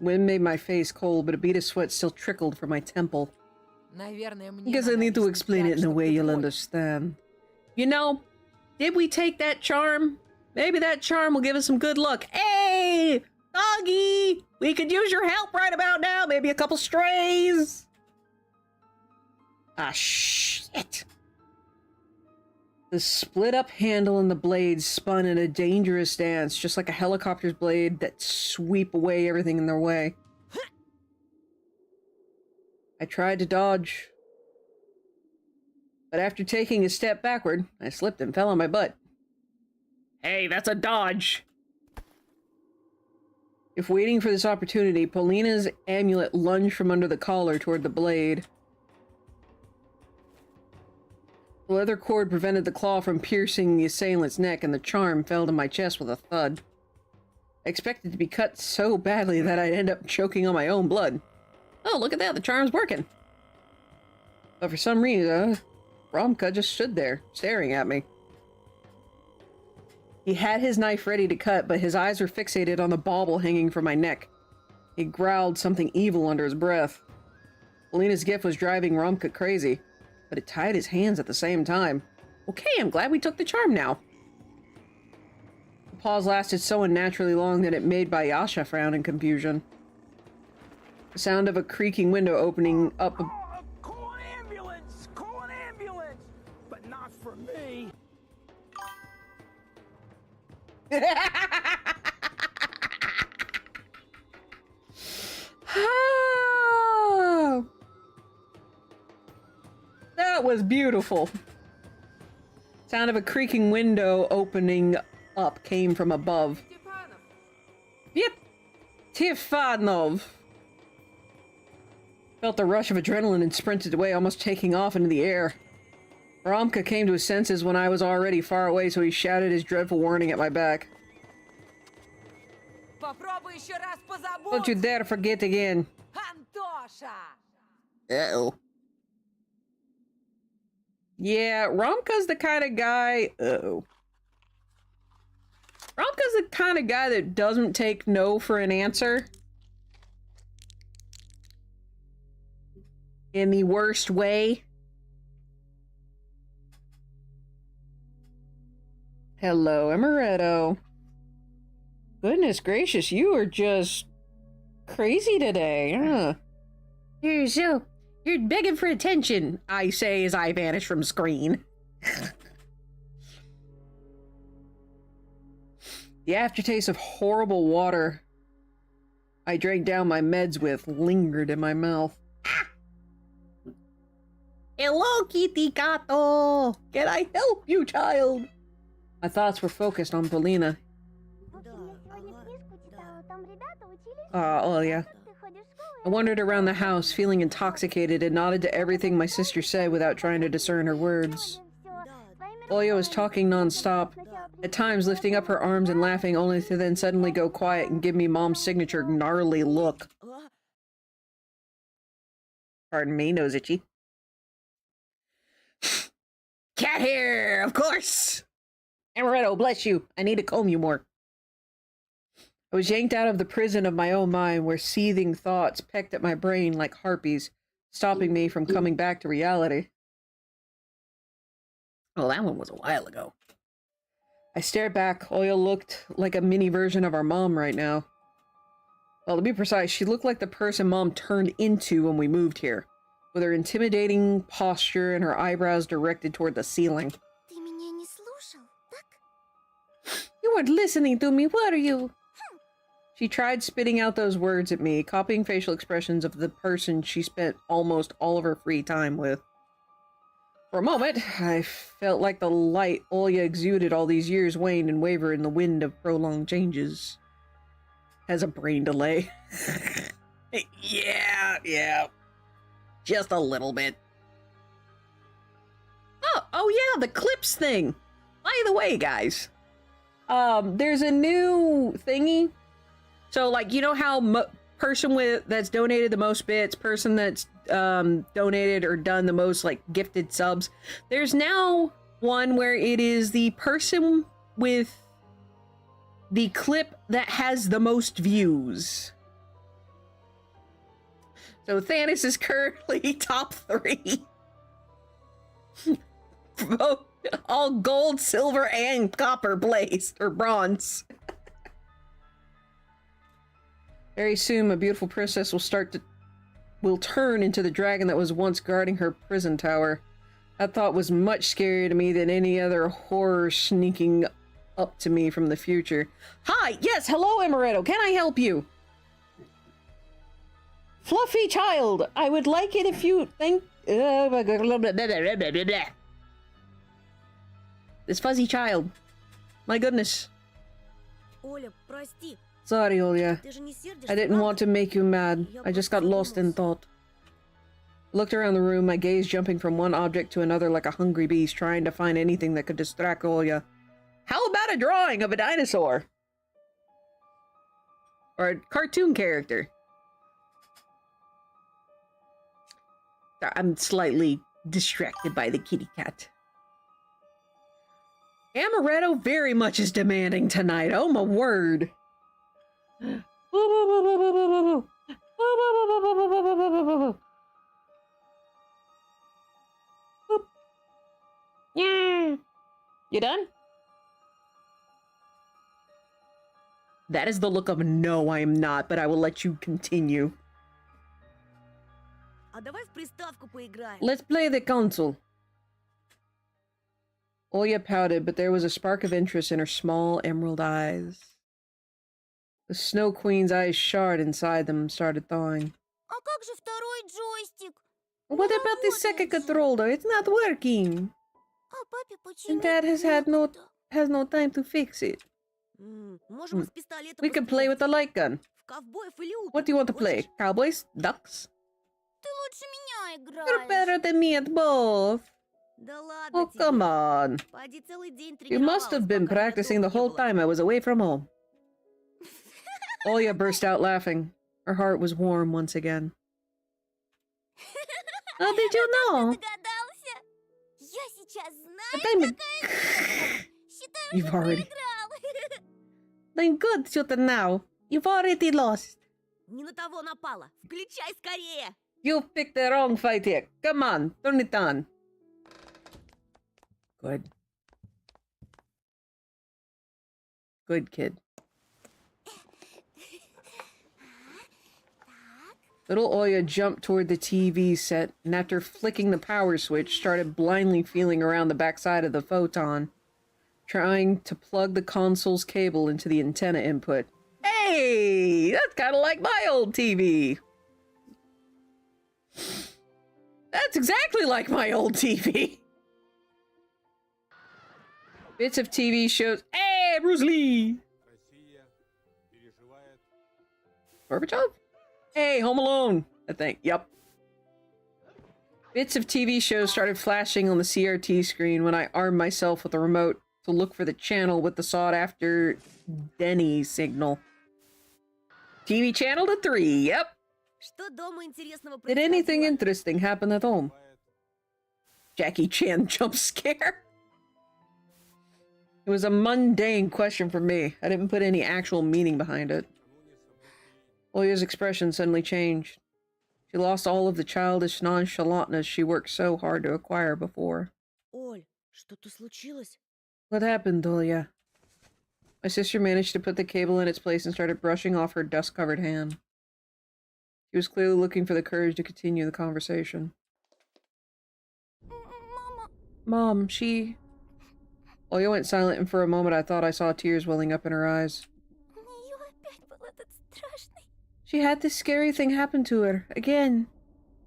Wind made my face cold, but a bead of sweat still trickled from my temple. Наверное, I мне guess I надо need to объяснить explain так, it in a чтоб way ты you'll понял. understand. You know, did we take that charm? Maybe that charm will give us some good luck. Hey! Doggy! We could use your help right about now. Maybe a couple strays. Ah, shit. The split-up handle and the blade spun in a dangerous dance, just like a helicopter's blade that sweep away everything in their way. I tried to dodge, but after taking a step backward, I slipped and fell on my butt. Hey, that's a dodge! If waiting for this opportunity, Paulina's amulet lunged from under the collar toward the blade. The leather cord prevented the claw from piercing the assailant's neck, and the charm fell to my chest with a thud. I expected to be cut so badly that I'd end up choking on my own blood. Oh, look at that, the charm's working! But for some reason, Romka just stood there, staring at me. He had his knife ready to cut, but his eyes were fixated on the bauble hanging from my neck. He growled something evil under his breath. Paulina's gift was driving Romka crazy, but it tied his hands at the same time. Okay, I'm glad we took the charm now. The pause lasted so unnaturally long that it made Bayasha frown in confusion. The sound of a creaking window opening up... Call an ambulance! Call an ambulance! But not for me! That was beautiful. Sound of a creaking window opening up came from above. Yep, Tifanov. Felt the rush of adrenaline and sprinted away, almost taking off into the air. Romka came to his senses when I was already far away, so he shouted his dreadful warning at my back. Попробуй еще раз Don't you позабудь! dare forget again. Антоша! Uh-oh. Yeah, Romka's the kind of guy... Uh-oh. Romka's the kind of guy that doesn't take no for an answer. In the worst way. Hello, Amaretto. Goodness gracious, you are just crazy today, huh? You're begging for attention, I say as I vanish from screen. The aftertaste of horrible water I drank down my meds with lingered in my mouth. Ah! Hello, Kitty Kato! Can I help you, child? My thoughts were focused on Paulina. Oh, yeah. I wandered around the house, feeling intoxicated, and nodded to everything my sister said without trying to discern her words. Oya was talking non-stop, at times lifting up her arms and laughing, only to then suddenly go quiet and give me Mom's signature gnarly look. Pardon me, nose itchy. Cat hair, of course! Amaretto, bless you. I need to comb you more. I was yanked out of the prison of my own mind, where seething thoughts pecked at my brain like harpies, stopping me from coming back to reality. Oh, that one was a while ago. I stared back. Oya looked like a mini version of our mom right now. Well, to be precise, she looked like the person Mom turned into when we moved here, with her intimidating posture and her eyebrows directed toward the ceiling. Ты меня не слушал, так? You weren't listening to me, were you? She tried spitting out those words at me, copying facial expressions of the person she spent almost all of her free time with. For a moment, I felt like the light Oya exuded all these years waned and wavered in the wind of prolonged changes. Has a brain delay. Yeah. Just a little bit. Oh yeah, the clips thing. By the way, guys, there's a new thingy. So, like, you know how person that's donated the most bits, person that's donated or done the most, like, gifted subs, there's now one where it is the person with the clip that has the most views. So Thanos is currently top 3. All gold, silver, and copper placed, or bronze. Very soon, a beautiful princess will turn into the dragon that was once guarding her prison tower. That thought was much scarier to me than any other horror sneaking up to me from the future. Hi, yes, hello, Amaretto. Can I help you? Fluffy child, I would like it if you think. This fuzzy child. My goodness. Оля, прости. Sorry, Oya. Ты же не сердишься, I didn't правда? want to make you mad. I just got lost in thought. Looked around the room, my gaze jumping from one object to another like a hungry beast, trying to find anything that could distract Oya. How about a drawing of a dinosaur? Or a cartoon character? I'm slightly distracted by the kitty cat. Amaretto very much is demanding tonight. Oh my word. Yeah. You done? That is the look of no, I am not, but I will let you continue. А давай в приставку поиграем. Let's play the console. Oya pouted, but there was a spark of interest in her small emerald eyes. The Snow Queen's eyes shard inside them started thawing. А как же второй джойстик? What about the second controller? It's not working. А папе почему? And Dad has no time to fix it. Можем из пистолета We can play with the light gun. в ковбоев или уток. What do you want to play? Cowboys? Ducks? Ты лучше меня играешь. You're better than me at both. Да ладно Oh, тебе. come on. Поди целый день You must have been тренировалась, пока меня practicing the дома не whole было. time I was away from home. Oya burst out laughing. Her heart was warm once again. How did you know? Догадался? Я сейчас But знаю, then... считаю, You've что already... проиграл. Then good, shooter now. You've already lost. Не на того напала. Включай скорее. You picked the wrong fight here. Come on, turn it on. Good. Good kid. Little Oya jumped toward the TV set, and after flicking the power switch, started blindly feeling around the backside of the photon, trying to plug the console's cable into the antenna input. Hey! That's kind of like my old TV! That's exactly like my old TV! Bits of TV shows... Hey, Bruce Lee! Gorbachev? Hey, Home Alone! I think. Yep. Bits of TV shows started flashing on the CRT screen when I armed myself with a remote to look for the channel with the sought-after Denny signal. TV channel to 3, yep. Что дома интересного Did anything происходило? interesting happen at home? Jackie Chan jump scare? It was a mundane question for me. I didn't put any actual meaning behind it. Olya's expression suddenly changed. She lost all of the childish nonchalantness she worked so hard to acquire before. Оль, что-то случилось? What happened, Olya? My sister managed to put the cable in its place and started brushing off her dust-covered hand. She was clearly looking for the courage to continue the conversation. Мама, Mom, she... Olya went silent, and for a moment I thought I saw tears welling up in her eyes. у нее опять был этот страшный... She had this scary thing happen to her. Again.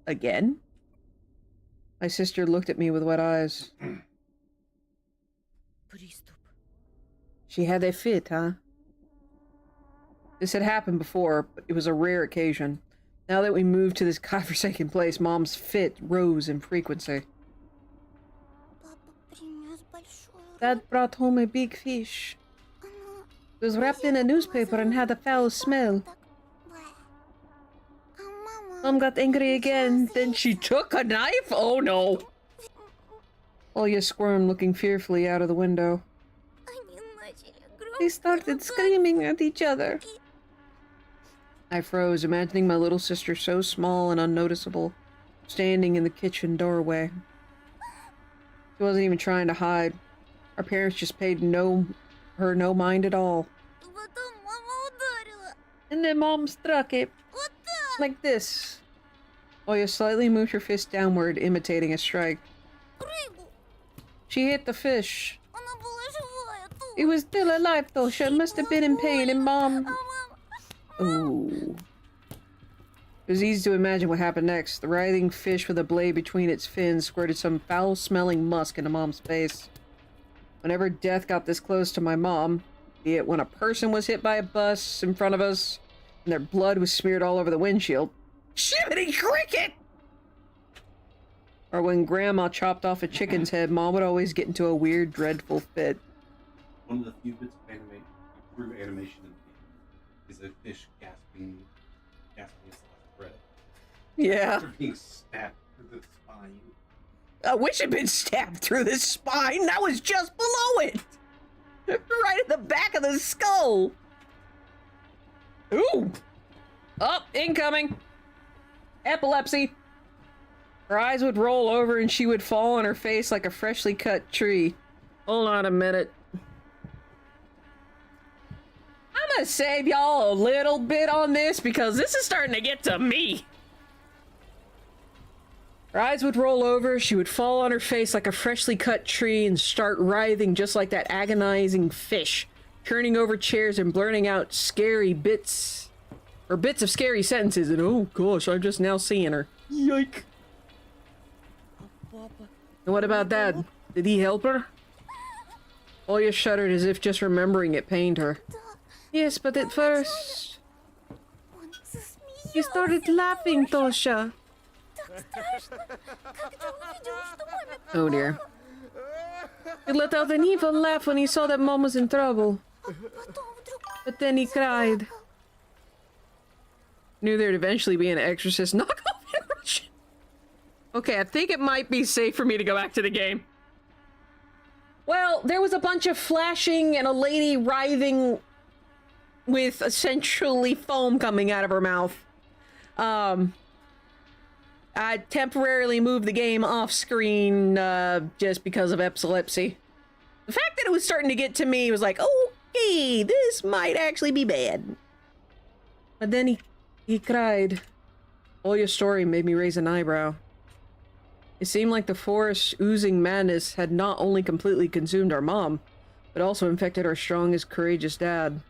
Again? My sister looked at me with wet eyes. Приступ. She had a fit, huh? This had happened before, but it was a rare occasion. Now that we moved to this godforsaken place, Mom's fit rose in frequency. Папа принес большую Dad brought home a big fish. Она... It was wrapped in a newspaper and had a foul smell. Так... Бэ. А мама... Mom got angry again. Then she took a knife? Oh no. Olya squirmed, looking fearfully out of the window. Они начали громко They started screaming at each other. I froze, imagining my little sister so small and unnoticeable, standing in the kitchen doorway. She wasn't even trying to hide. Our parents just paid her no mind at all. Потом мама ударила. And then Mom struck it. Вот так. Like this. Olya slightly moved her fist downward, imitating a strike. Рыбу. She hit the fish. Она была живая тут. It was still alive, though. She must have been in pain, and Mom... А мама... Ooh. It was easy to imagine what happened next. The writhing fish with a blade between its fins squirted some foul-smelling musk into Mom's face. Whenever death got this close to my mom, be it when a person was hit by a bus in front of us, and their blood was smeared all over the windshield, Jiminy Cricket! Or when Grandma chopped off a chicken's head, Mom would always get into a weird, dreadful fit. One of the few bits of animation in the game is a fish gasping its last breath. Yeah. After being stabbed through the spine. I wish it'd been stabbed through the spine. That was just below it. Right at the back of the skull. Ooh. Oh, incoming. Epilepsy. Her eyes would roll over and she would fall on her face like a freshly cut tree. Hold on a minute. I'm gonna save y'all a little bit on this because this is starting to get to me. Her eyes would roll over, she would fall on her face like a freshly cut tree and start writhing just like that agonizing fish, turning over chairs and blurting out scary bits, or bits of scary sentences, and oh gosh, I'm just now seeing her. Yike. And what about Dad? Did he help her? Olya shuddered as if just remembering it pained her. Yes, but at first... Он засмеялся. You started laughing, Tosha. Так страшно. Когда увидел, что маме Oh dear. He let out an evil laugh when he saw that Mom was in trouble. потом вдруг... But then he cried. Knew there'd eventually be an exorcist knockoff in Russian. Okay, I think it might be safe for me to go back to the game. Well, there was a bunch of flashing and a lady writhing with essentially foam coming out of her mouth. I temporarily moved the game off screen just because of epilepsy. The fact that it was starting to get to me was like, okay, this might actually be bad. But then he cried. Olya's story made me raise an eyebrow. It seemed like the forest oozing madness had not only completely consumed our mom, but also infected our strongest, courageous dad.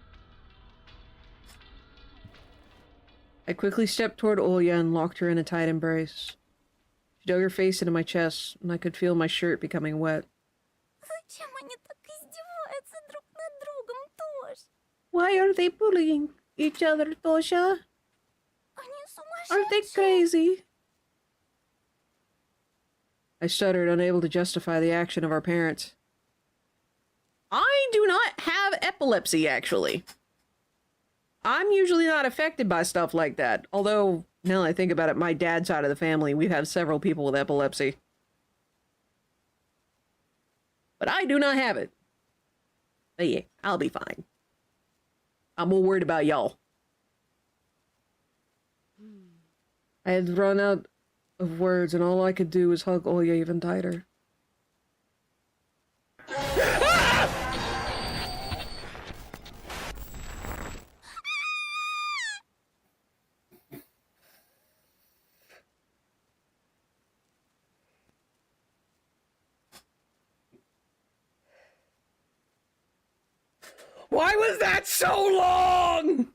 I quickly stepped toward Olya and locked her in a tight embrace. She dug her face into my chest, and I could feel my shirt becoming wet. Зачем они так издеваются друг над другом, Тош? Why are they bullying each other, Tosha? Они Are they сумасшедшие. crazy? I stuttered, unable to justify the action of our parents. I do not have epilepsy, actually. I'm usually not affected by stuff like that. Although, now that I think about it, my dad's side of the family, we've had several people with epilepsy. But I do not have it. But yeah, I'll be fine. I'm more worried about y'all. I had run out of words, and all I could do was hug Oya even tighter. Why was that so long?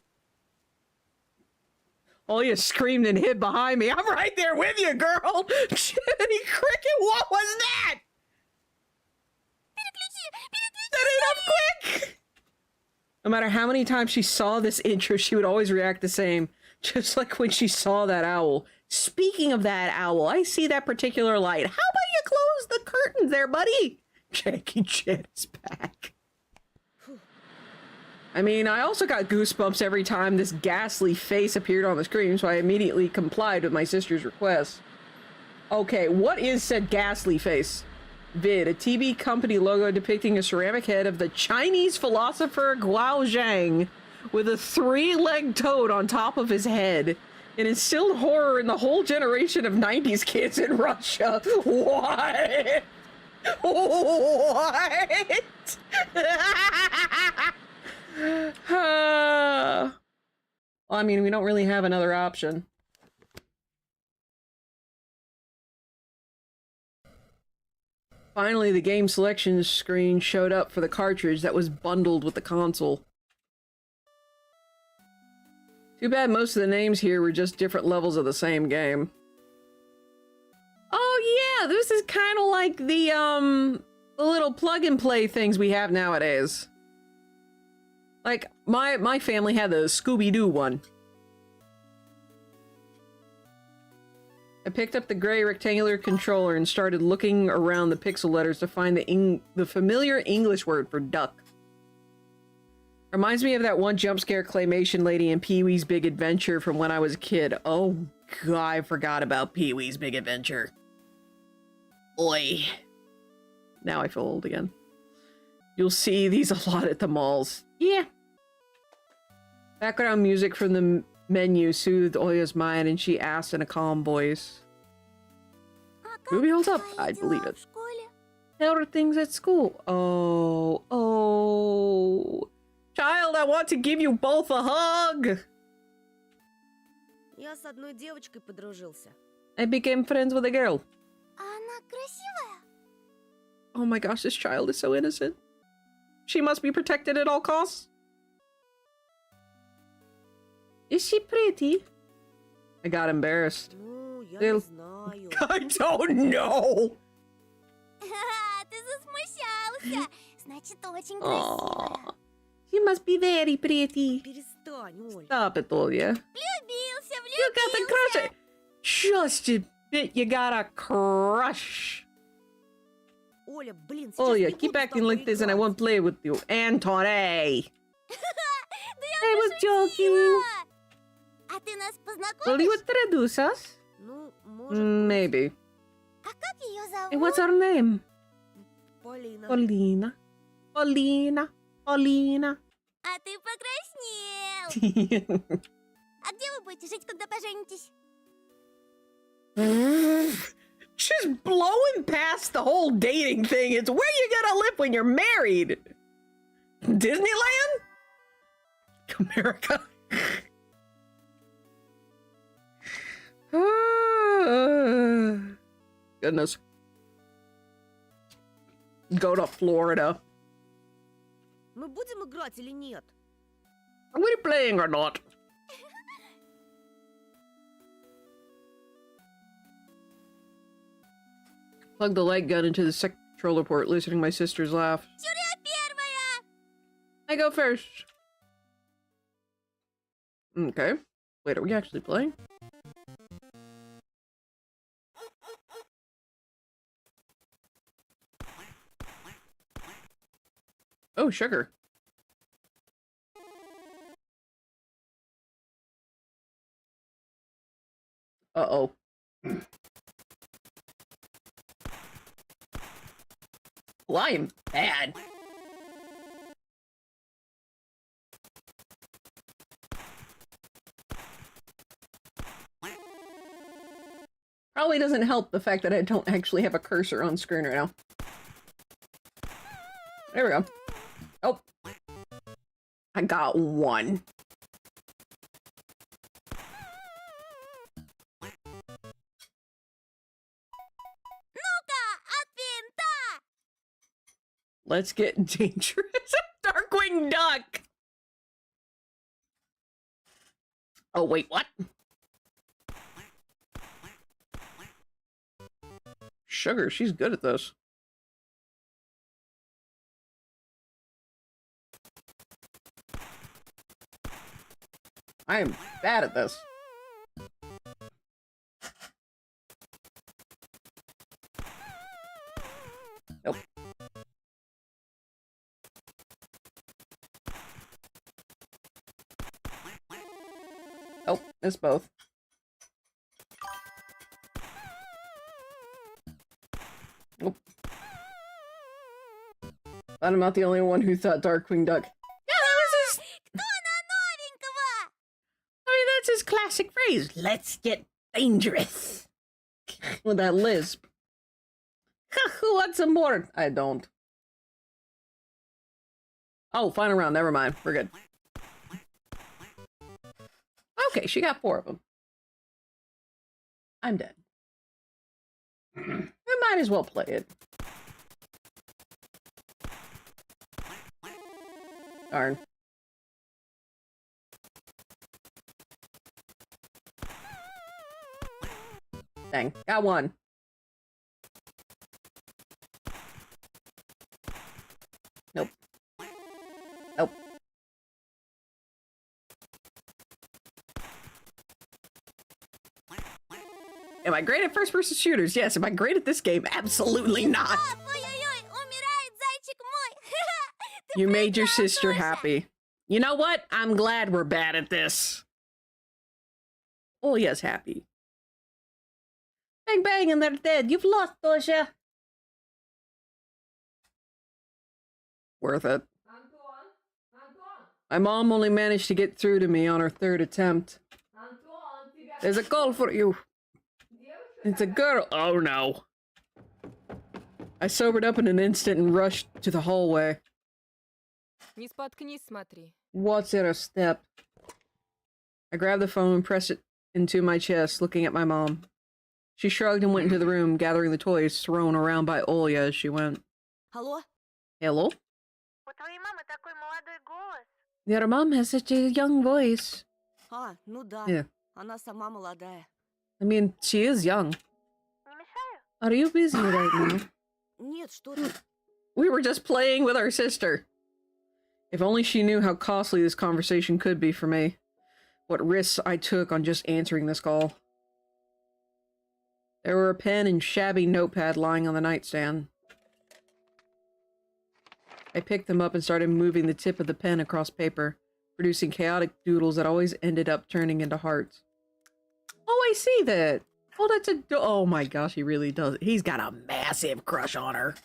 Oya screamed and hid behind me. I'm right there with you, girl. Jiminy Cricket, what was that? Set it up quick! No matter how many times she saw this intro, she would always react the same. Just like when she saw that owl. Speaking of that owl, I see that particular light. How about you close the curtains there, buddy? Jackie Chan is back. I mean, I also got goosebumps every time this ghastly face appeared on the screen, so I immediately complied with my sister's request. Okay, what is said ghastly face? Vid, a TV company logo depicting a ceramic head of the Chinese philosopher Guo Zhang with a 3-legged toad on top of his head. It instilled horror in the whole generation of 90s kids in Russia. What? What? Well, I mean, we don't really have another option. Finally, the game selection screen showed up for the cartridge that was bundled with the console. Too bad most of the names here were just different levels of the same game. Oh yeah, this is kind of like the little plug-and-play things we have nowadays. Like, my family had the Scooby-Doo one. I picked up the gray rectangular controller and started looking around the pixel letters to find the familiar English word for duck. Reminds me of that one jump scare claymation lady in Pee-wee's Big Adventure from when I was a kid. Oh god, I forgot about Pee-wee's Big Adventure. Oi. Now I feel old again. You'll see these a lot at the malls. Yeah. Background music from the menu soothed Oya's mind, and she asked in a calm voice. Movie holds up. I believe it. How are things at school? Oh. Child, I want to give you both a hug. Я с одной девочкой подружился. I became friends with a girl. Она красивая. Oh my gosh, this child is so innocent. She must be protected at all costs. Is she pretty? I got embarrassed. Ну, я Little- не знаю. I don't know. Ты засмущался. Значит, очень Aww. красивая. She must be very pretty. Перестань, Оль. Stop it, Olya. Влюбился, You got the crush. Just admit you got a crush. Оля, блин, сейчас Olya, не keep буду с acting тобой like this and I играть. won't play with you. Antone. I Я was joking. пошутила. А ты нас Will познакомишь? you introduce us? Ну, может, Maybe. А как ее And зовут? what's her name? Полина. Paulina. Paulina. А ты покраснел. А где вы будете жить, когда поженитесь? Just blowing past the whole dating thing. It's where you gonna live when you're married. Disneyland? America. Goodness. Go to Florida. Мы будем играть или нет? Are we playing or not? Plug the light gun into the second controller port, listening to my sister's laugh. Юля первая. I go first. Okay. Wait, are we actually playing? Oh, sugar. Uh-oh. Well, I am bad. Probably doesn't help the fact that I don't actually have a cursor on screen right now. There we go. Oh. I got one. Let's get dangerous. Darkwing Duck! Oh, wait, what? Sugar, she's good at this. I am bad at this. Nope. Oh, missed both. Nope. But I'm not the only one who thought Darkwing Duck. Yeah, that was his... I mean, that's his classic phrase. Let's get dangerous. With that lisp. Who wants some more? I don't. Oh, final round. Never mind. We're good. Okay, she got 4 of them. I'm dead. I might as well play it. Darn. Dang, got one. Nope. Nope. Am I great at first-person shooters? Yes. Am I great at this game? Absolutely not. You made your sister happy. You know what? I'm glad we're bad at this. Oh, yes, happy. Bang, bang, and they're dead. You've lost, Tosha. Worth it. My mom only managed to get through to me on her 3rd attempt. There's a call for you. It's a girl. Oh, no. I sobered up in an instant and rushed to the hallway. Не споткнись, смотри. What's at a step? I grabbed the phone and pressed it into my chest, looking at my mom. She shrugged and went into the room, gathering the toys thrown around by Olya as she went. Алло? Hello? У твоей мамы такой молодой голос. Your mom has such a young voice. А, ну да. Yeah. Она сама молодая. I mean, she is young. Не мешаю? Are you busy right now? Нет, что ты? We were just playing with our sister. If only she knew how costly this conversation could be for me. What risks I took on just answering this call. There were a pen and shabby notepad lying on the nightstand. I picked them up and started moving the tip of the pen across paper, producing chaotic doodles that always ended up turning into hearts. Oh, I see that! Oh, that's a... Oh my gosh, he really does. He's got a massive crush on her.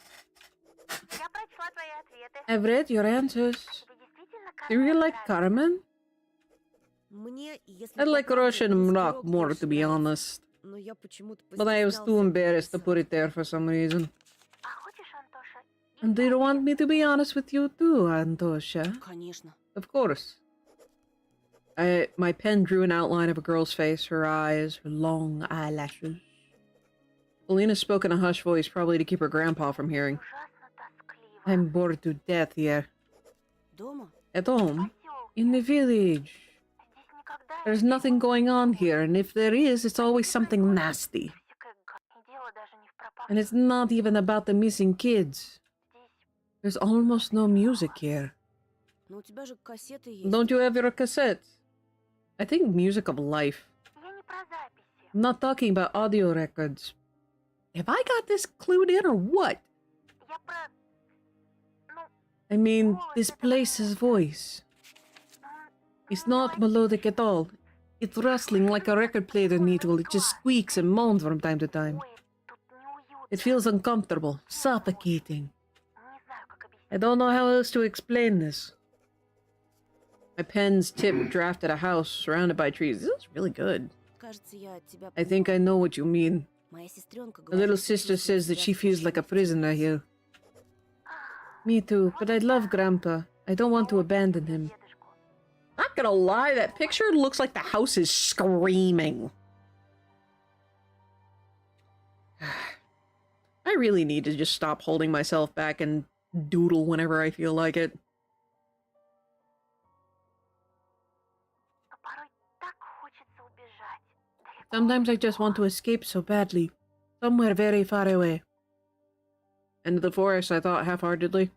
Я прочла твои ответы. I've read your answers. Тебе действительно Do you Кармен like нравится? Carmen? Мне, если I like по правде, Russian русский rock рок more, больше to be нравится. honest. Но я почему-то But I was too постеснялся embarrassed to написать. put it there for some reason. А хочешь, Антоша? And do you want me to be honest with you too, Antosha? Конечно. Of course. My pen drew an outline of a girl's face, her eyes, her long eyelashes. Selena spoke in a hushed voice, probably to keep her grandpa from hearing. Ужасно тоскливо. I'm bored to death here. Дома? At home? Посёлки. In the village. Здесь никогда There's ничего nothing going on here, and if there is, it's always something nasty. всякое И дело даже не в And it's пропавшем. not even about the missing kids. Здесь There's almost no music here. Но у тебя же кассеты есть. Don't you have your cassettes? I think music of life. я не про записи. I'm not talking about audio records. Have I got this clued in or what? Я про... Ну, I mean, this place's voice. It's not melodic at all. It's rustling like a record player needle. It just squeaks and moans from time to time. It feels uncomfortable, suffocating. I don't know how else to explain this. My pen's tip drafted a house surrounded by trees. This is really good. Кажется, я тебя I think I know what you mean. Моя сестренка The little говорит, что sister чувствует says that себя she feels like a prisoner here. Me too, but I love Grandpa. I don't want to abandon him. Not gonna lie, that picture looks like the house is screaming. I really need to just stop holding myself back and doodle whenever I feel like it. Sometimes I just want to escape so badly. Somewhere very far away. Into the forest, I thought half-heartedly.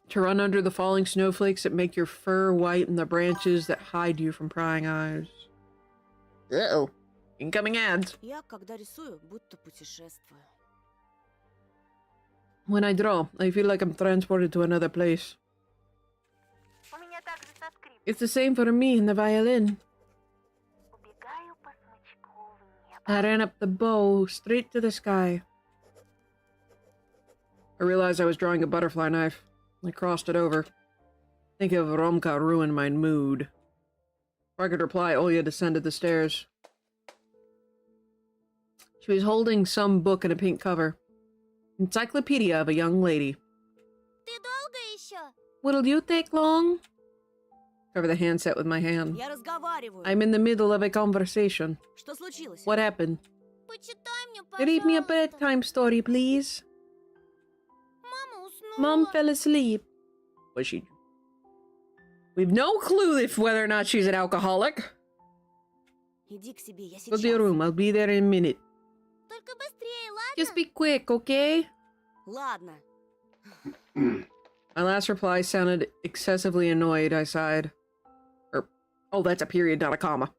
To run under the falling snowflakes that make your fur white and the branches that hide you from prying eyes. Uh-oh. Incoming ads. Я, когда рисую, будто путешествую. When I draw, I feel like I'm transported to another place. It's the same for me in the violin. I ran up the bow, straight to the sky. I realized I was drawing a butterfly knife. I crossed it over. Think of Romka ruined my mood. Before I could reply, Olya descended the stairs. She was holding some book in a pink cover. Encyclopedia of a Young Lady. Ты долго еще? Will you take long? Cover the handset with my hand. Я разговариваю. I'm in the middle of a conversation. Что случилось? What happened? Почитай мне, пожалуйста. Read me a bedtime story, please. Мама уснула. Mom fell asleep. Was she? We've no clue if whether or not she's an alcoholic. Иди к себе, я Go to your сейчас. room. I'll be there in a minute. Только быстрее, ладно? Just be quick, okay? Ладно. My last reply sounded excessively annoyed, I sighed. Oh, that's a period, not a comma.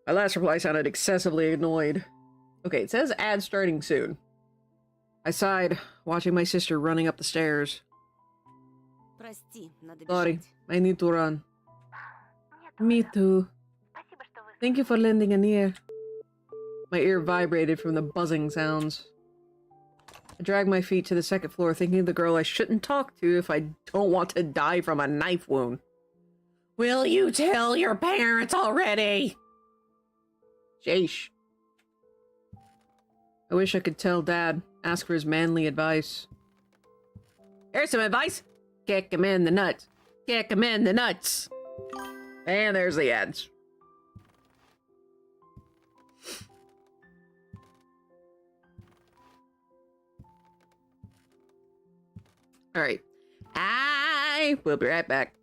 My last reply sounded excessively annoyed. Okay, it says ad starting soon. I sighed, watching my sister running up the stairs. Прости, надо Sorry, бежать. I need to run. Me too. Thank you for lending an ear. My ear vibrated from the buzzing sounds. I dragged my feet to the second floor, thinking of the girl I shouldn't talk to if I don't want to die from a knife wound. Will you tell your parents already? Sheesh. I wish I could tell Dad, ask for his manly advice. Here's some advice. Kick him in the nuts. Kick him in the nuts. And there's the ads. Alright. I will be right back.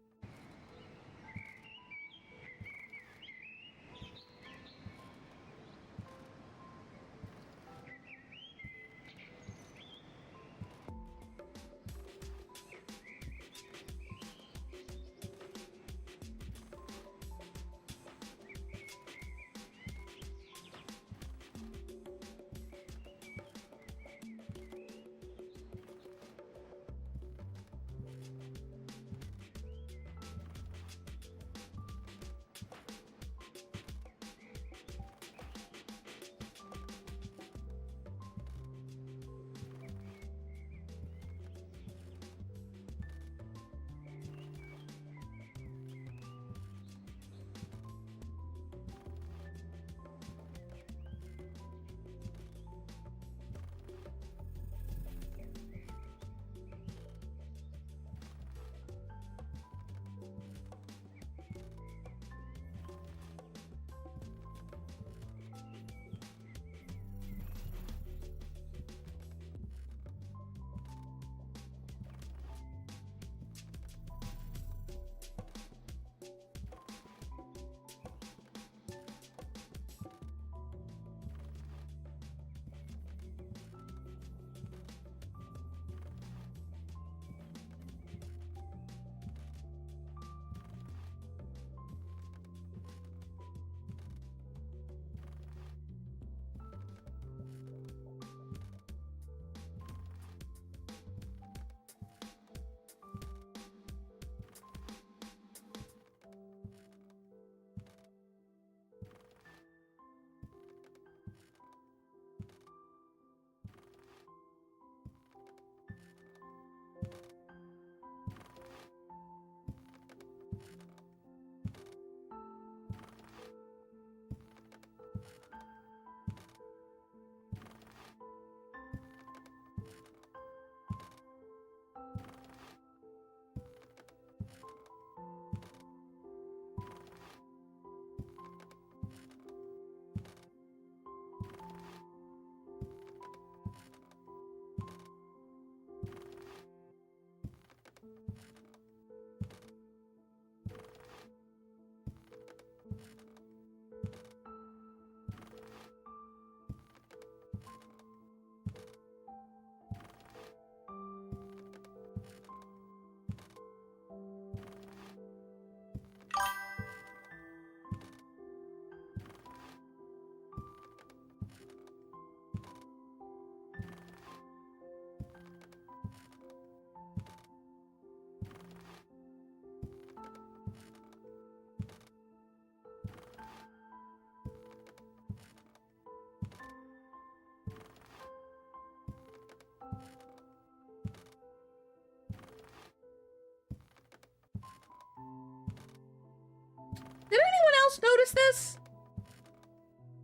else notice this?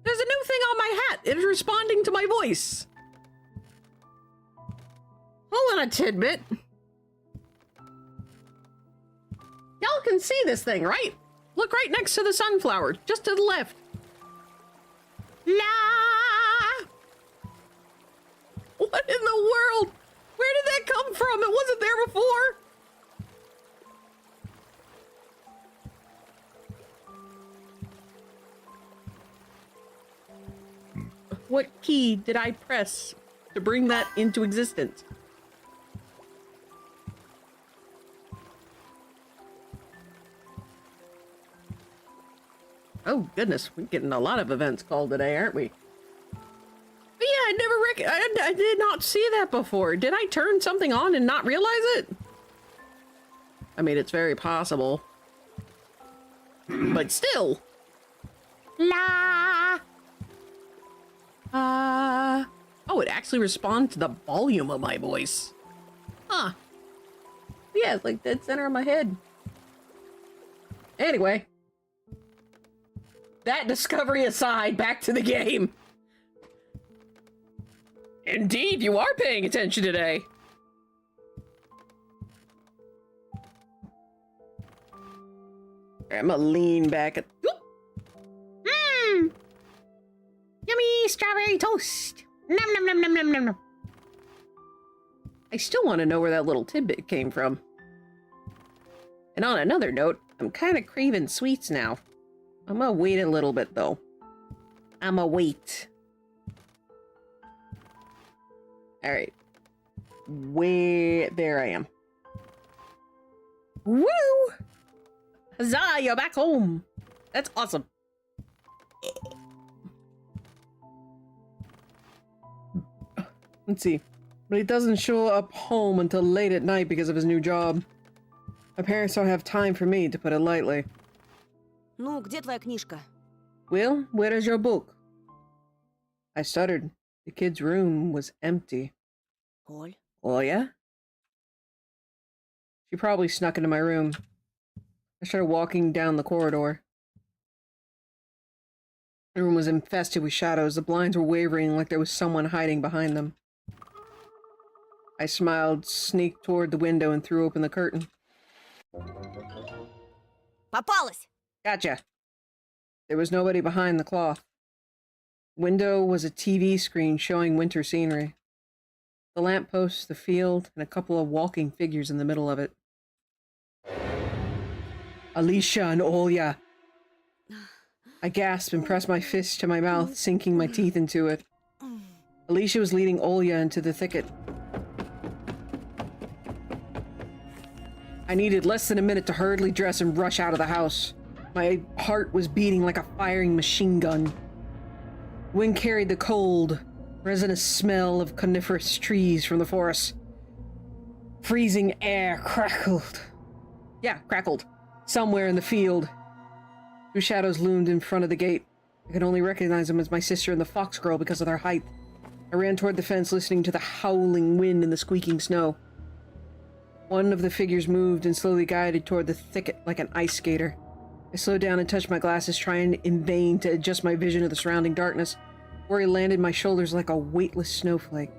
There's a new thing on my hat. It is responding to my voice. Hold on a tidbit. Y'all can see this thing, right? Look right next to the sunflower, just to the left. La! What in the world? Where did that come from? It wasn't there before. What key did I press to bring that into existence? Oh goodness, we're getting a lot of events called today, aren't we? But yeah, I did not see that before. Did I turn something on and not realize it? I mean, it's very possible. But still. La. Oh, it actually responds to the volume of my voice. Huh. Yeah, it's like dead center of my head. Anyway. That discovery aside, back to the game. Indeed, you are paying attention today. I'm gonna lean back at... Mmm! Yummy strawberry toast! Nom nom nom nom nom nom nom. I still want to know where that little tidbit came from. And on another note, I'm kind of craving sweets now. I'm gonna wait a little bit, though. I'ma wait. Alright. There I am. Woo! Huzzah, you're back home! That's awesome. Let's see. But he doesn't show up home until late at night because of his new job. My parents don't have time for me, to put it lightly. Ну, где твоя книжка? Will, where is your book? I stuttered. The kid's room was empty. Оль? Oh, yeah? She probably snuck into my room. I started walking down the corridor. The room was infested with shadows. The blinds were wavering like there was someone hiding behind them. I smiled, sneaked toward the window, and threw open the curtain. Попалась! Gotcha. There was nobody behind the cloth. Window was a TV screen showing winter scenery. The lamppost, the field, and a couple of walking figures in the middle of it. Alicia and Olya. I gasped and pressed my fist to my mouth, sinking my teeth into it. Alicia was leading Olya into the thicket. I needed less than a minute to hurriedly dress and rush out of the house. My heart was beating like a firing machine gun. Wind carried the cold, resinous smell of coniferous trees from the forest. Freezing air crackled. Crackled. Somewhere in the field. Two shadows loomed in front of the gate. I could only recognize them as my sister and the fox girl because of their height. I ran toward the fence, listening to the howling wind and the squeaking snow. One of the figures moved and slowly guided toward the thicket like an ice skater. I slowed down and touched my glasses, trying in vain to adjust my vision of the surrounding darkness. Worry landed my shoulders like a weightless snowflake.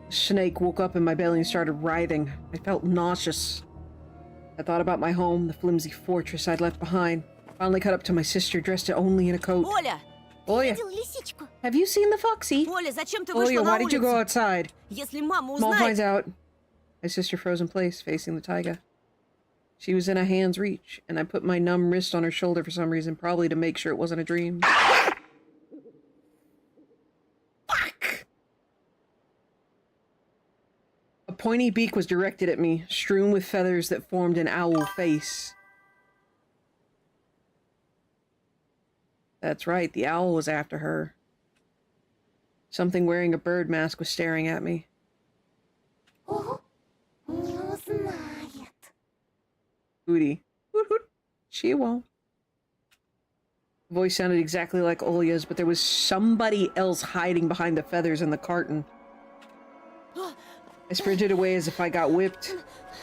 The snake woke up in my belly and started writhing. I felt nauseous. I thought about my home, the flimsy fortress I'd left behind. Finally caught up to my sister, dressed only in a coat. Оля! Olya, Видел лисичку? have you seen the foxy? Оля, зачем ты вышла Olya, на why did you go улицу? outside? Если мама Mom finds узнает... out. My sister froze in place, facing the taiga. She was in a hand's reach, and I put my numb wrist on her shoulder for some reason, probably to make sure it wasn't a dream. Fuck! A pointy beak was directed at me, strewn with feathers that formed an owl face. That's right, the owl was after her. Something wearing a bird mask was staring at me. Ого, не узнает. Hootie. Hoot hoot. She won't. The voice sounded exactly like Olya's, but there was somebody else hiding behind the feathers in the carton. I sprinted away as if I got whipped.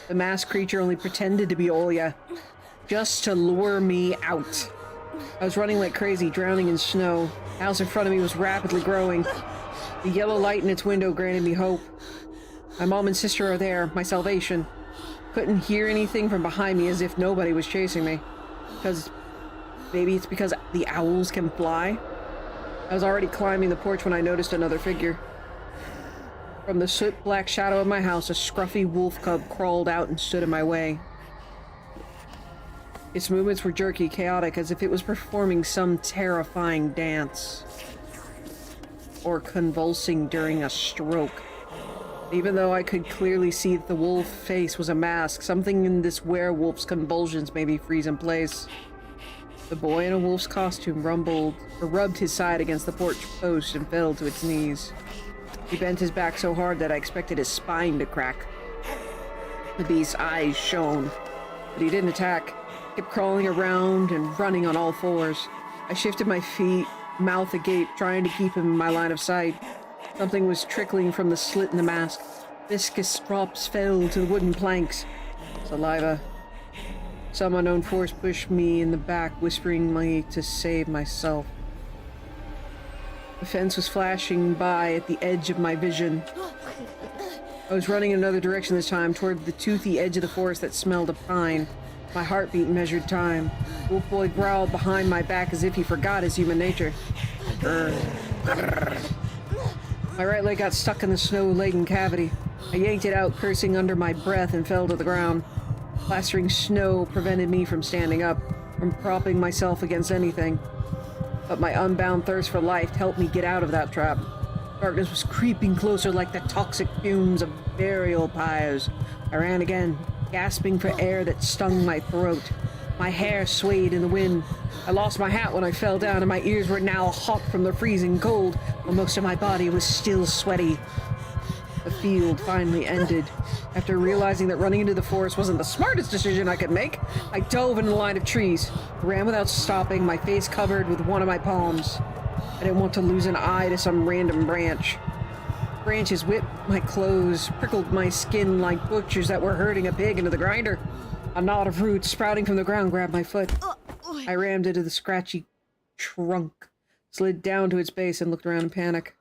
The masked creature only pretended to be Olya, just to lure me out. I was running like crazy, drowning in snow. The house in front of me was rapidly growing. The yellow light in its window granted me hope. My mom and sister are there, my salvation. Couldn't hear anything from behind me, as if nobody was chasing me. Maybe it's because the owls can fly? I was already climbing the porch when I noticed another figure. From the soot-black shadow of my house, a scruffy wolf cub crawled out and stood in my way. Its movements were jerky, chaotic, as if it was performing some terrifying dance. Or convulsing during a stroke. Even though I could clearly see that the wolf face was a mask, something in this werewolf's convulsions made me freeze in place. The boy in a wolf's costume rubbed his side against the porch post and fell to its knees. He bent his back so hard that I expected his spine to crack. The beast's eyes shone, but he didn't attack. He kept crawling around and running on all fours. I shifted my feet, mouth agape, trying to keep him in my line of sight. Something was trickling from the slit in the mask. Viscous drops fell to the wooden planks. Saliva. Some unknown force pushed me in the back, whispering me to save myself. The fence was flashing by at the edge of my vision. I was running in another direction this time, toward the toothy edge of the forest that smelled of pine. My heartbeat measured time. Wolf Boy growled behind my back as if he forgot his human nature. My right leg got stuck in the snow-laden cavity. I yanked it out, cursing under my breath, and fell to the ground. Plastering snow prevented me from standing up, from propping myself against anything. But my unbound thirst for life helped me get out of that trap. Darkness was creeping closer like the toxic fumes of burial pyres. I ran again, gasping for air that stung my throat. My hair swayed in the wind. I lost my hat when I fell down, and my ears were now hot from the freezing cold, while most of my body was still sweaty. The field finally ended. After realizing that running into the forest wasn't the smartest decision I could make, I dove into the line of trees. I ran without stopping, my face covered with one of my palms. I didn't want to lose an eye to some random branch. Branches whipped my clothes, prickled my skin like butchers that were herding a pig into the grinder. A knot of roots sprouting from the ground grabbed my foot. I rammed into the scratchy trunk, slid down to its base, and looked around in panic.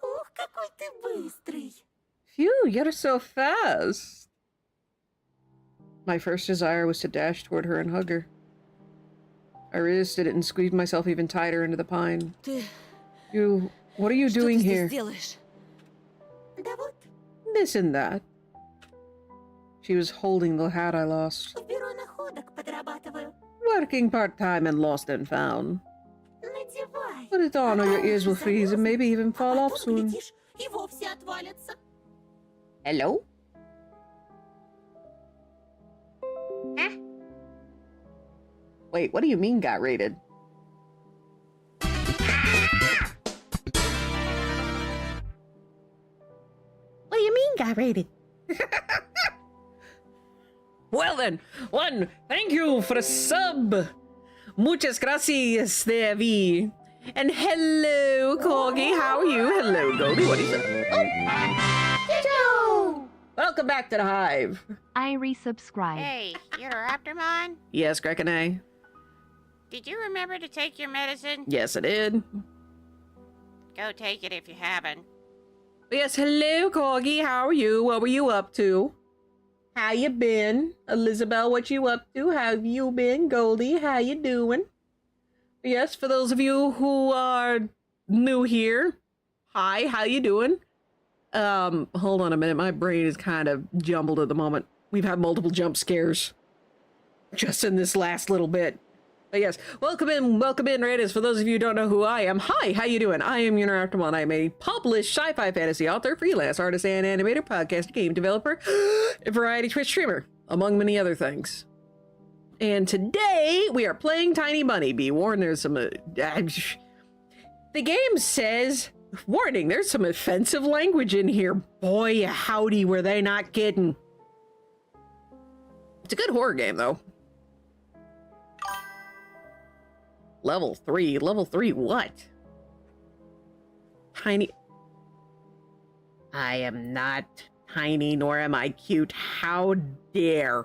Ух, какой ты быстрый! Phew, you're so fast. My first desire was to dash toward her and hug her. I resisted it and squeezed myself even tighter into the pine. What are you doing here? Да вот, This and that. She was holding the hat I lost. в бюро находок подрабатываю. Working part-time and lost and found. Надевай. Put it on or your ears will freeze and maybe even fall off soon. Глядишь, и вовсе отвалится. Hello? Huh? Wait, what do you mean got raided? What do you mean got raided? Well then, one, thank you for a sub. Muchas gracias, Devi. And hello, Corgi, how are you? Hello, Goldie, what is it? Oh. Welcome back to the Hive. I resubscribed. Hey, you're a Raptormon? Yes, Grekene. Did you remember to take your medicine? Yes, I did. Go take it if you haven't. Yes, hello, Corgi, how are you? What were you up to? How you been? Elizabeth, what you up to? How have you been? Goldie, how you doing? Yes, for those of you who are new here, hi, how you doing? Hold on a minute, my brain is kind of jumbled at the moment. We've had multiple jump scares just in this last little bit. But yes, welcome in, Raiders. For those of you who don't know who I am, hi, how you doing? I am Uniraptormon. I am a published sci-fi fantasy author, freelance artist and animator, podcaster, game developer, and variety Twitch streamer, among many other things. And today, we are playing Tiny Bunny. Be warned, there's some... the game says, warning, there's some offensive language in here. Boy, howdy, were they not kidding. It's a good horror game, though. Level 3 what? Tiny... I am not tiny, nor am I cute. How dare.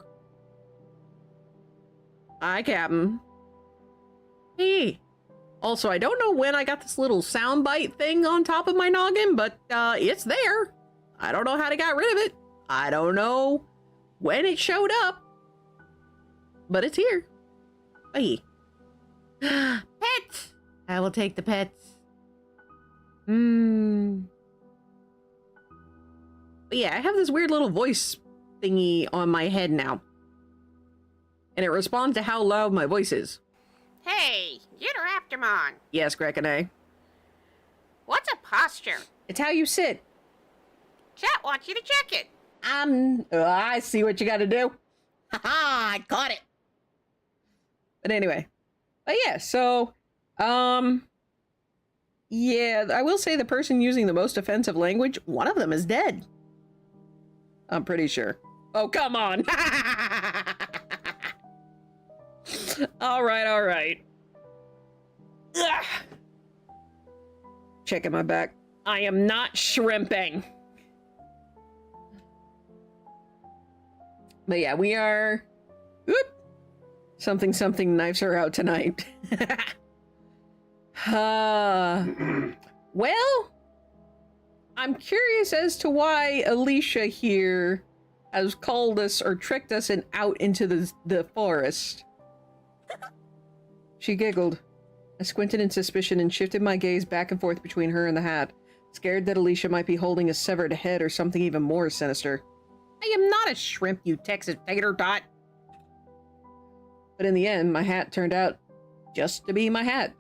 Hi, Captain. Hey. Also, I don't know when I got this little soundbite thing on top of my noggin, but it's there. I don't know how to get rid of it. I don't know when it showed up, but it's here. Hey. Pets! I will take the pets. But yeah, I have this weird little voice thingy on my head now. And it responds to how loud my voice is. Hey, Raptormon. Yes, Grekene. What's a posture? It's how you sit. Chat wants you to check it. I see what you gotta do. Ha-ha, I caught it. But anyway. But yeah, so, yeah, I will say the person using the most offensive language, one of them is dead. I'm pretty sure. Oh, come on. All right. Ugh. Checking my back. I am not shrimping. But yeah, we are... Oop. Something knives are out tonight. Well, I'm curious as to why Alicia here has called us or tricked us and out into the forest. She giggled. I squinted in suspicion and shifted my gaze back and forth between her and the hat, scared that Alicia might be holding a severed head or something even more sinister. I am not a shrimp, you Texas tater tot. But in the end, my hat turned out just to be my hat.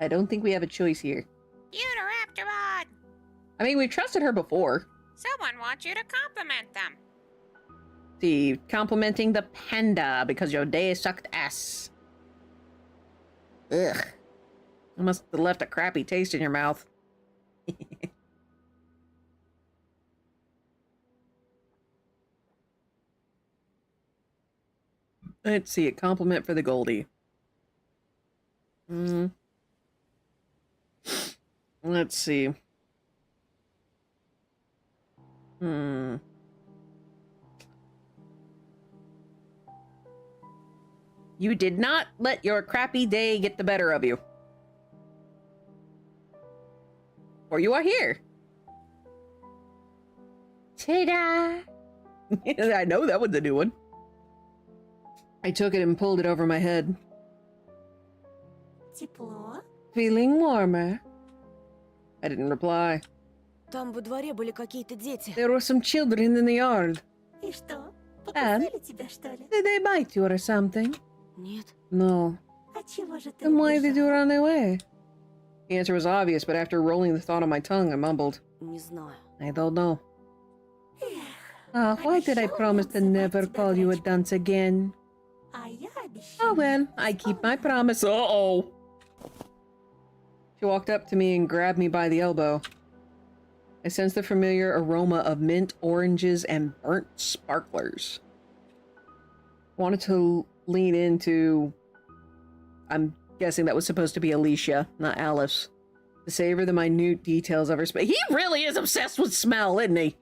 I don't think we have a choice here. Raptormon. I mean, we've trusted her before. Someone wants you to compliment them. See, complimenting the panda because your day sucked ass. Ugh. I must have left a crappy taste in your mouth. Let's see, a compliment for the Goldie. Let's see. You did not let your crappy day get the better of you. Or you are here. Ta-da! I know that one's a new one. I took it and pulled it over my head. Тепло? Feeling warmer? I didn't reply. Там во дворе были какие-то дети. There were some children in the yard. И что, покусали тебя, что ли? Did they bite you or something? Нет. No. А чего же ты Then why did you убежал? run away? The answer was obvious, but after rolling the thought on my tongue, I mumbled. Не знаю. I don't know. Эх, Why did I обещал promise to называть never тебя call you a драчкой. dunce again? А я обещала. Oh well, I keep my promise. Uh-oh. She walked up to me and grabbed me by the elbow. I sensed the familiar aroma of mint, oranges, and burnt sparklers. I wanted to lean into... I'm guessing that was supposed to be Alicia, not Alice. To savor the minute details of her smell. He really is obsessed with smell, isn't he?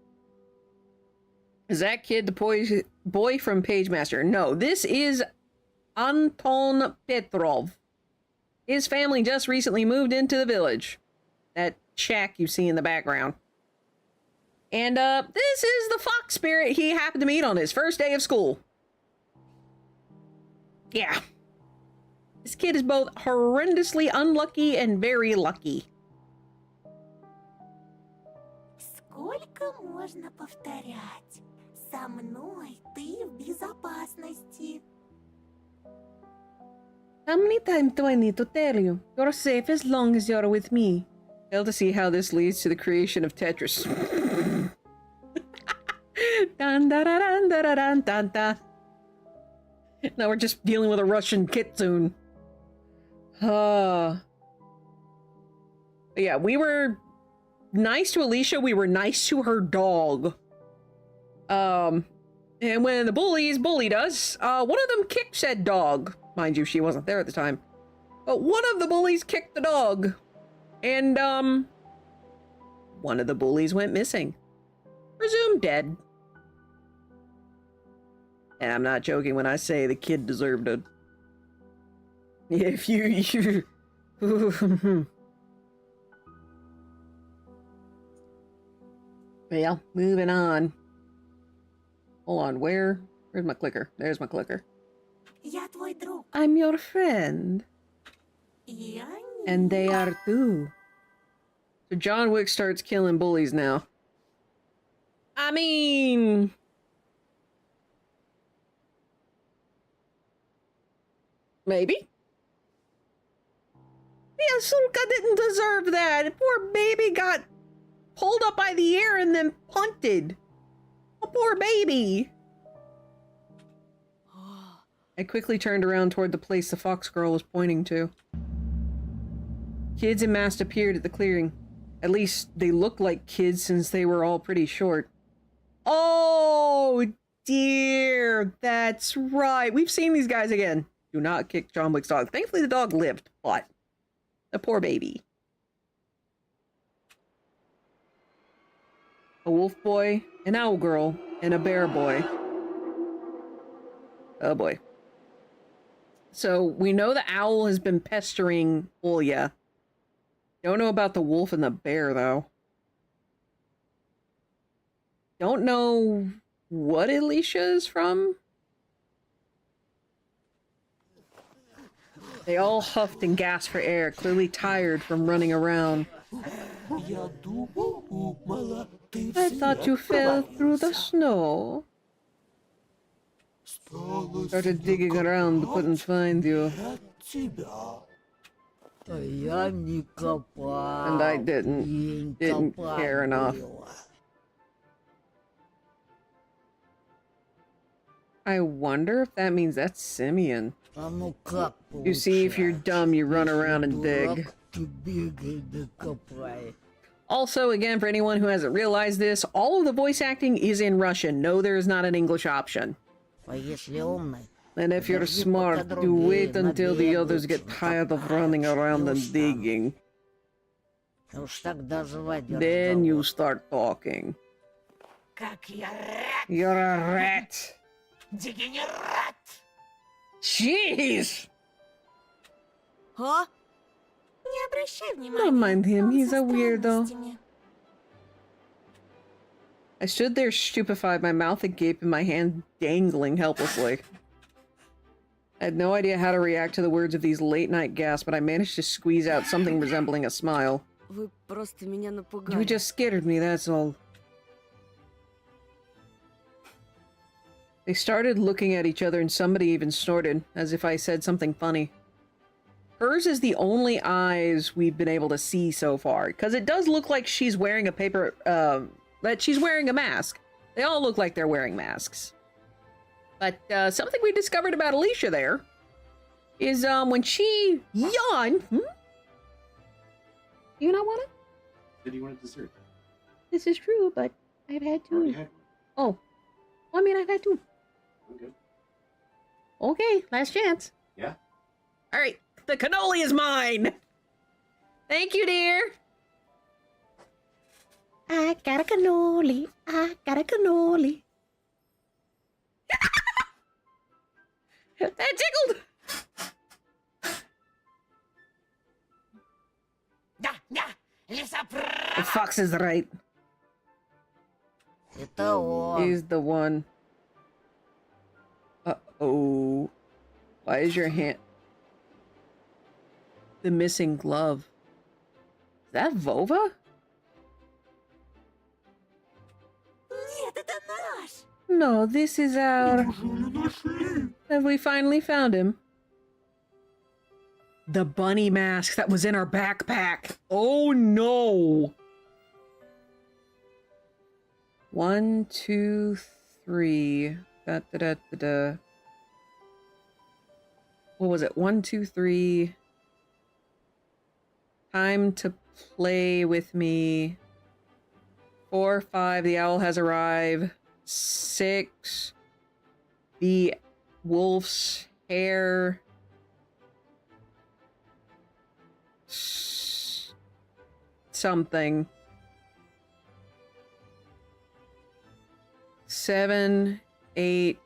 Is that kid the boy from Pagemaster? No, this is Anton Petrov. His family just recently moved into the village. That shack you see in the background. And, this is the fox spirit he happened to meet on his first day of school. Yeah. This kid is both horrendously unlucky and very lucky. Сколько можно повторять? Со мной ты в безопасности. How many times do I need to tell you? You're safe as long as you're with me. Fail to see how this leads to the creation of Tetris. Dun, da, da, dun, da, da, dun, dun, da. Now we're just dealing with a Russian kitsune. Yeah, we were nice to Alicia. We were nice to her dog. And when the bullies bullied us, one of them kicked said dog. Mind you, she wasn't there at the time. But one of the bullies kicked the dog. And, one of the bullies went missing. Presumed dead. And I'm not joking when I say the kid deserved If you Well, moving on. Hold on, where's my clicker? There's my clicker. Я твой друг. I'm your friend. И они. And they are too. So John Wick starts killing bullies now. I mean... maybe? Yeah, Sulka didn't deserve that. Poor baby got pulled up by the air and then punted. A poor baby. I quickly turned around toward the place the fox girl was pointing to. Kids in masks appeared at the clearing. At least they looked like kids since they were all pretty short. Oh dear, that's right. We've seen these guys again. Do not kick John Wick's dog. Thankfully the dog lived, but the poor baby. A wolf boy, an owl girl, and a bear boy. Oh boy. So we know the owl has been pestering Olya. Don't know about the wolf and the bear, though. Don't know what Alicia is from. They all huffed and gasped for air, clearly tired from running around. I thought you fell through the snow. Started digging around but couldn't find you. And I didn't care enough. I wonder if that means that's Simeon. You see, if you're dumb, you run around and dig. Also, again, for anyone who hasn't realized this, all of the voice acting is in Russian. No, there is not an English option. And if you're smart, you wait until the others get tired of running around and digging. Then you start talking. You're a rat. Jeez! Huh? Не обращай внимания. Don't mind him, Он he's со a weirdo. странностями. I stood there stupefied, my mouth agape and my hand dangling helplessly. I had no idea how to react to the words of these late-night gasps, but I managed to squeeze out something resembling a smile. Вы просто меня напугали. You just scared me, that's all. They started looking at each other and somebody even snorted, as if I said something funny. Hers is the only eyes we've been able to see so far, because it does look like she's wearing a that she's wearing a mask. They all look like they're wearing masks. But something we discovered about Alicia there is when she yawned. Do you not want it? Did you want a dessert? This is true, but I've had I already two. had Oh, I mean, I've had two. one. I'm good. Okay, last chance. Yeah? All right, the cannoli is mine. Thank you, dear. I got a cannoli. I got a cannoli. That tickled. The fox is right. Это он. He's the one. Uh-oh. Why is your hand... The missing glove. Is that Vova? Нет, это наш. No, this is our... Have we finally found him? The bunny mask that was in our backpack. Oh no! 1, 2, 3. Da, da, da, da, da. What was it? 1, 2, 3. Time to play with me. 4, 5. The owl has arrived. 6. The wolf's hair. Something. 7, 8.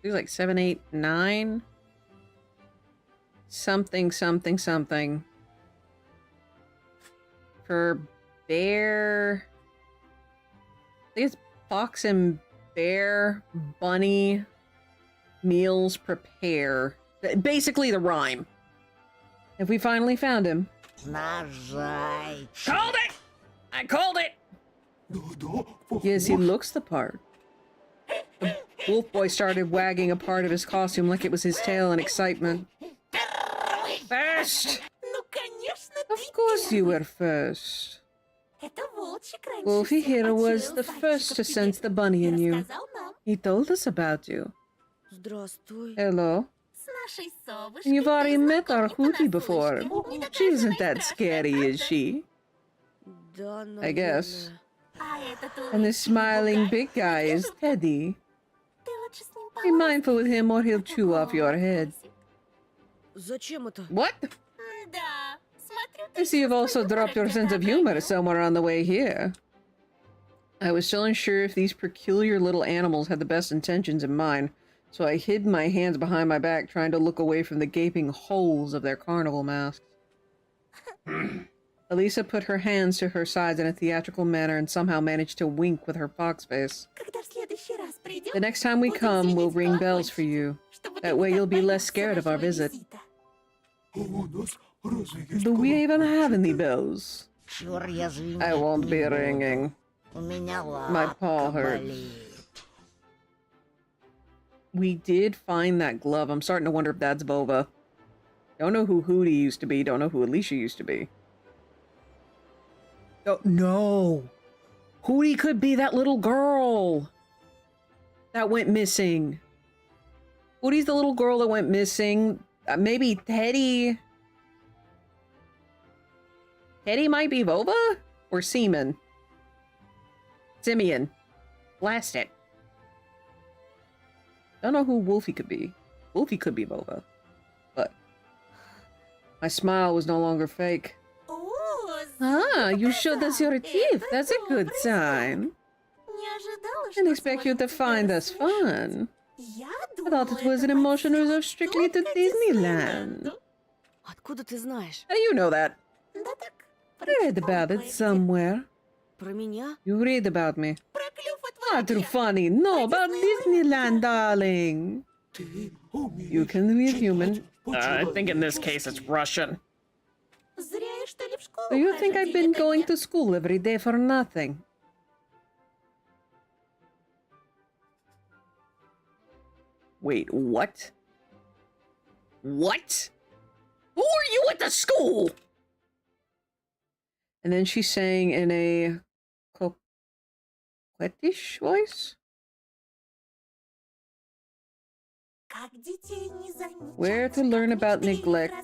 It was like 7, 8, 9. something something something for bear. I think it's fox and bear bunny meals prepare. Basically the rhyme. Have we finally found him? Called it! I called it! Yes, he looks the part. The wolf boy started wagging a part of his costume like it was his tail in excitement. First! Of course you were first. Wolfie here was the first to sense the bunny in you. He told us about you. Hello. You've already met our Hootie before. She isn't that scary, is she? I guess. And this smiling big guy is Teddy. Be mindful with him or he'll chew off your head. What? I see you've also dropped your sense of humor somewhere on the way here. I was still unsure if these peculiar little animals had the best intentions in mind, so I hid my hands behind my back, trying to look away from the gaping holes of their carnival masks. Elisa put her hands to her sides in a theatrical manner and somehow managed to wink with her fox face. The next time we come, we'll ring bells for you. That way you'll be less scared of our visit. Do we even have any bells? I won't be ringing. My paw hurts. We did find that glove. I'm starting to wonder if that's Bova. Don't know who Hootie used to be. Don't know who Alicia used to be. Oh, no. Hootie could be that little girl that went missing. Hootie's the little girl that went missing. Maybe Teddy. Teddy might be Vova? Or Seaman? Simeon. Blast it. Don't know who Wolfie could be. Wolfie could be Vova. But my smile was no longer fake. Ah, you showed us your teeth. That's a good sign. Didn't expect you to find us fun. I thought it was an emotion reserved strictly to Disneyland. How do you know that? I read about it somewhere. You read about me. Not too funny. No, about Disneyland, darling. You can read human. I think in this case it's Russian. Do you think I've been going to school every day for nothing? Wait, what? What? Who are you at the school? And then she's saying in a coquettish voice? Where to learn about neglect.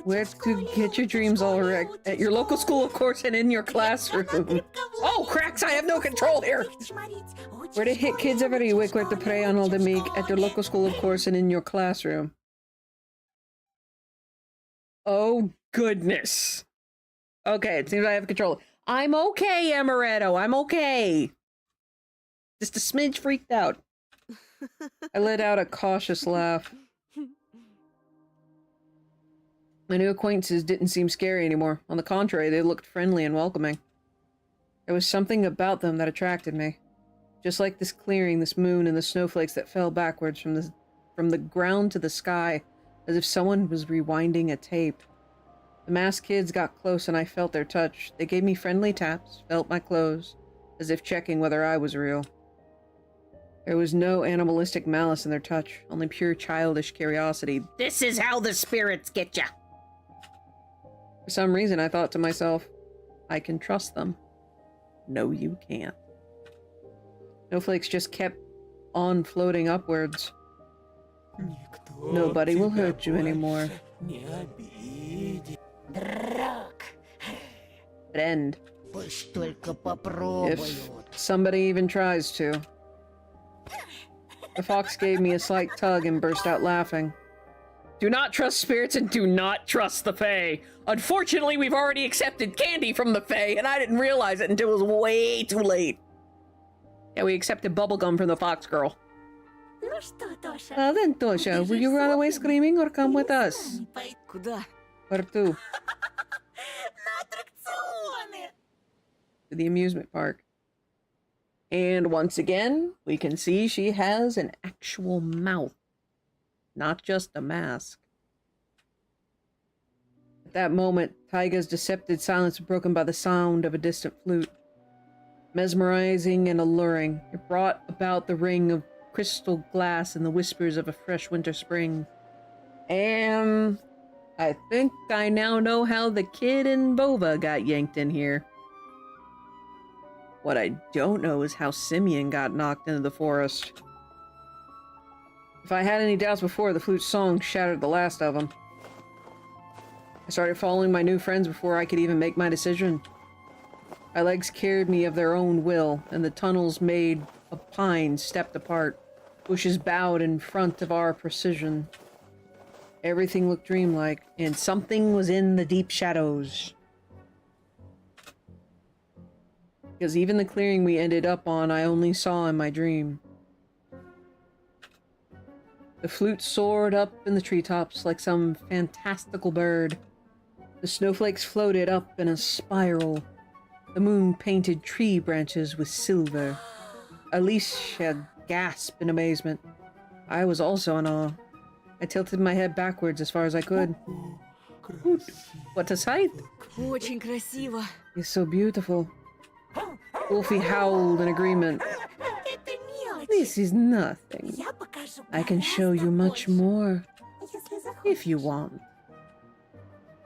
Where to get your dreams all right. At your local school, of course, and in your classroom. Oh, cracks! I have no control here! Where to hit kids every week, where to prey on all the meek. At your local school, of course, and in your classroom. Oh, goodness. Okay, it seems I have control. I'm okay, Amaretto. I'm okay. Just a smidge freaked out. I let out a cautious laugh. My new acquaintances didn't seem scary anymore. On the contrary, they looked friendly and welcoming. There was something about them that attracted me. Just like this clearing, this moon, and the snowflakes that fell backwards from the ground to the sky, as if someone was rewinding a tape. The masked kids got close and I felt their touch. They gave me friendly taps, felt my clothes, as if checking whether I was real. There was no animalistic malice in their touch, only pure childish curiosity. This is how the spirits get ya! For some reason, I thought to myself, I can trust them. No, you can't. Snowflakes just kept on floating upwards. Nobody will hurt you anymore. Friend. If somebody even tries to. The fox gave me a slight tug and burst out laughing. Do not trust spirits and do not trust the Fae. Unfortunately, we've already accepted candy from the Fae, and I didn't realize it until it was way too late. Yeah, we accepted bubblegum from the fox girl. Ну что, Тоша? Well then, Tosha, will you run away screaming or come with us? Куда? Where to? На аттракционы! To the amusement park. And once again, we can see she has an actual mouth, not just a mask. At that moment, Taiga's deceptive silence was broken by the sound of a distant flute. Mesmerizing and alluring, it brought about the ring of crystal glass and the whispers of a fresh winter spring. And I think I now know how the kid and Bova got yanked in here. What I don't know is how Simeon got knocked into the forest. If I had any doubts before, the flute's song shattered the last of them. I started following my new friends before I could even make my decision. My legs carried me of their own will, and the tunnels made of pines stepped apart. Bushes bowed in front of our precision. Everything looked dreamlike, and something was in the deep shadows. Because even the clearing we ended up on, I only saw in my dream. The flute soared up in the treetops like some fantastical bird. The snowflakes floated up in a spiral. The moon painted tree branches with silver. Alicia gasped in amazement. I was also in awe. I tilted my head backwards as far as I could. What a sight! Очень красиво. It's so beautiful. Wolfie howled in agreement. Это мелочь. This is nothing. Я покажу I can show you гораздо much больше, more, если захочешь. if you want.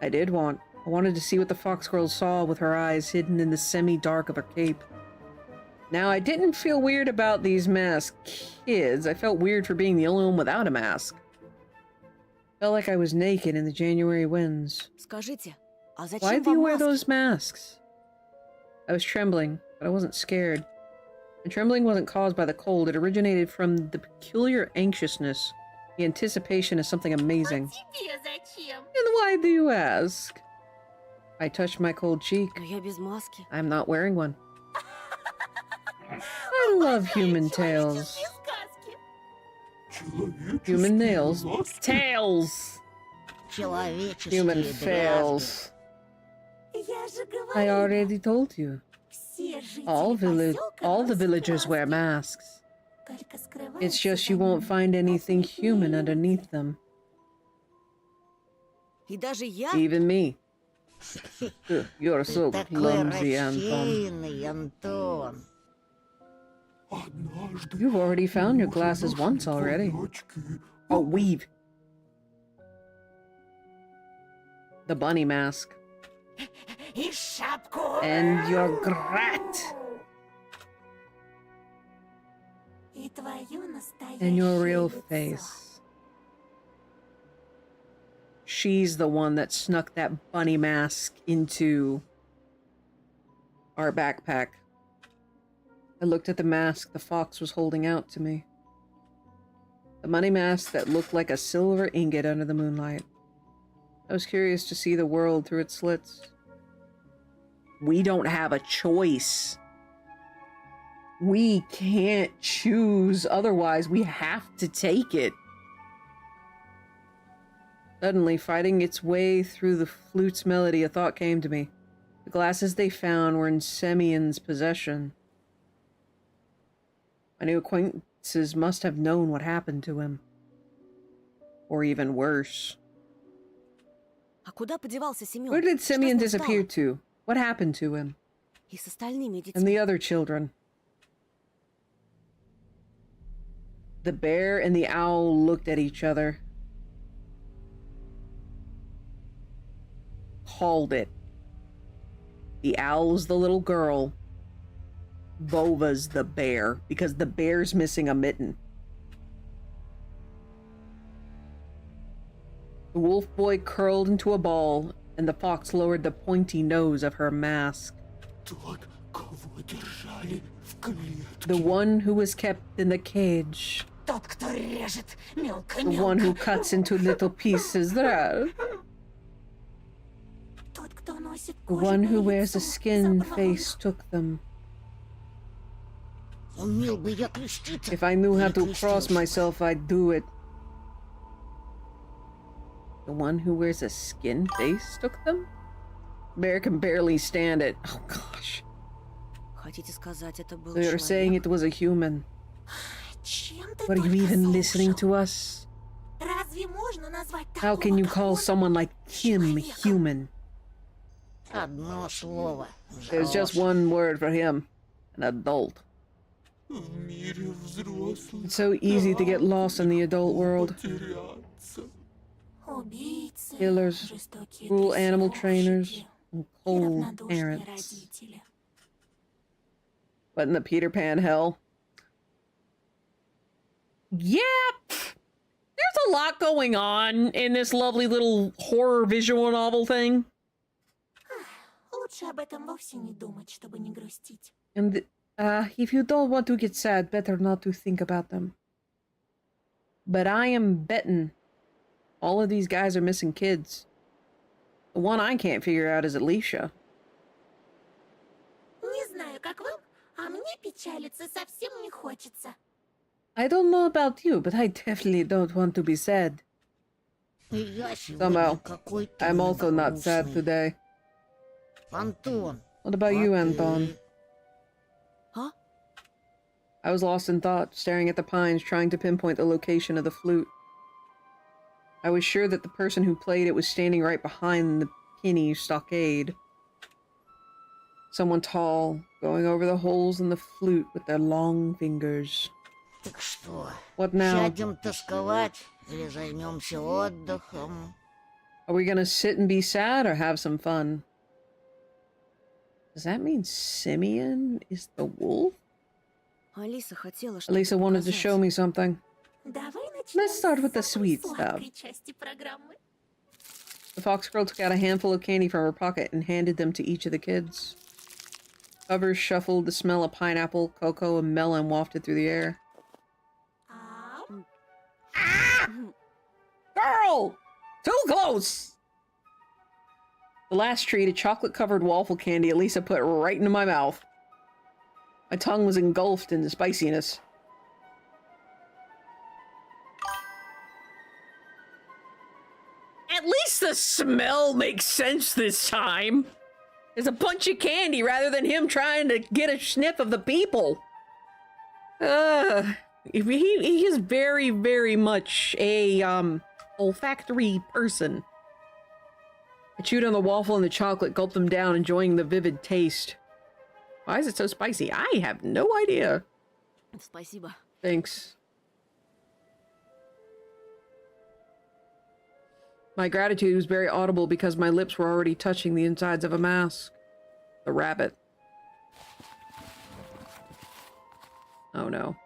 I did want. I wanted to see what the fox girl saw with her eyes hidden in the semi-dark of her cape. Now, I didn't feel weird about these masked kids. I felt weird for being the only one without a mask. Felt like I was naked in the January winds. Скажите, а Why зачем do you вам wear маски? those masks? I was trembling, but I wasn't scared. The trembling wasn't caused by the cold. It originated from the peculiar anxiousness, the anticipation of something amazing. Тебе зачем? And why do you ask? I touched my cold cheek. Но я без маски. I'm not wearing one. I love human tales. Human nails. Tails! Human fails. Я же I говорила, already told you. все жители All поселка the носят villagers wear маски. masks. Только скрываются It's just you за won't ними find anything маленькие human люди. underneath them. И даже я... Even me. Ugh, you're so clumsy, Anton. Антон. You've already found your glasses once already. Oh, weave. The bunny mask. И шапку. And your grat. И твою настоящую And your real лицо. face. She's the one that snuck that bunny mask into our backpack. I looked at the mask the fox was holding out to me. The bunny mask that looked like a silver ingot under the moonlight. I was curious to see the world through its slits. We don't have a choice. We can't choose otherwise. We have to take it. Suddenly, fighting its way through the flute's melody, a thought came to me. The glasses they found were in Semyon's possession. My new acquaintances must have known what happened to him. Or even worse. А куда подевался Семён? Where did Что с Semyon ним disappear стало? to? What happened to him? И с остальными And детьми. the other children? The bear and the owl looked at each other. Called it. The owl's the little girl. Bova's the bear, because the bear's missing a mitten. The wolf boy curled into a ball, and the fox lowered the pointy nose of her mask. The one who was kept in the cage. Тот, кто режет The one who мелко-мелко. cuts into little pieces. There. Тот, кто носит The one who кожаное wears a лицо, skin забрал face их. took them. If I knew how to cross myself, I'd do it. The one who wears a skin face took them? Bear can barely stand it. Oh gosh. So you're saying it was a human. Were you even listening to us? How can you call someone like him human? There's just one word for him. An adult. It's so easy to get lost in the adult world. Killers, cruel animal trainers, and cold parents. But in the Peter Pan hell? Yep! There's a lot going on in this lovely little horror visual novel thing. And if you don't want to get sad, better not to think about them. But I am betting all of these guys are missing kids. The one I can't figure out is Alicia. I don't know about you, but I definitely don't want to be sad. Somehow, I'm also not sad today. What about you, Anton? Huh? I was lost in thought, staring at the pines, trying to pinpoint the location of the flute. I was sure that the person who played it was standing right behind the pinny stockade. Someone tall, going over the holes in the flute with their long fingers. What now? Are we gonna sit and be sad or have some fun? Does that mean Simeon is the wolf? Elisa wanted to show me something. Let's start with the sweet stuff. The fox girl took out a handful of candy from her pocket and handed them to each of the kids. Covers shuffled, the smell of pineapple, cocoa, and melon wafted through the air. Ah! Girl! Too close! The last treat, a chocolate-covered waffle candy Elisa put right into my mouth. My tongue was engulfed in the spiciness. At least the smell makes sense this time. There's a bunch of candy rather than him trying to get a sniff of the people. He is very, very much a, olfactory person. I chewed on the waffle and the chocolate, gulped them down, enjoying the vivid taste. Why is it so spicy? I have no idea. Спасибо. Thanks. My gratitude was very audible because my lips were already touching the insides of a mask. The rabbit. Oh no.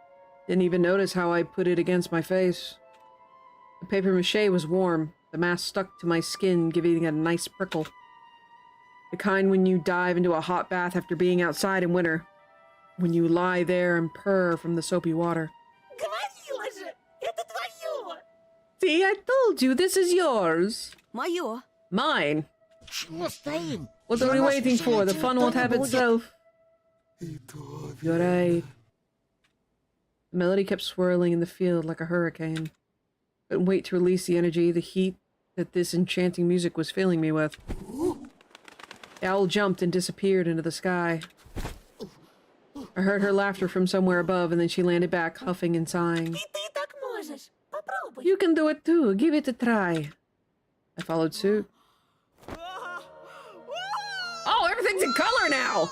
Didn't even notice how I put it against my face. The paper mache was warm. The mask stuck to my skin, giving it a nice prickle. The kind when you dive into a hot bath after being outside in winter. When you lie there and purr from the soapy water. See, I told you, this is yours. Моё. Mine. What are we waiting for? The fun won't have itself. You're right. The melody kept swirling in the field like a hurricane. Couldn't wait to release the energy, the heat that this enchanting music was filling me with. The owl jumped and disappeared into the sky. I heard her laughter from somewhere above, and then she landed back, huffing and sighing. You can do it too. Give it a try. I followed suit. Oh, everything's in color now!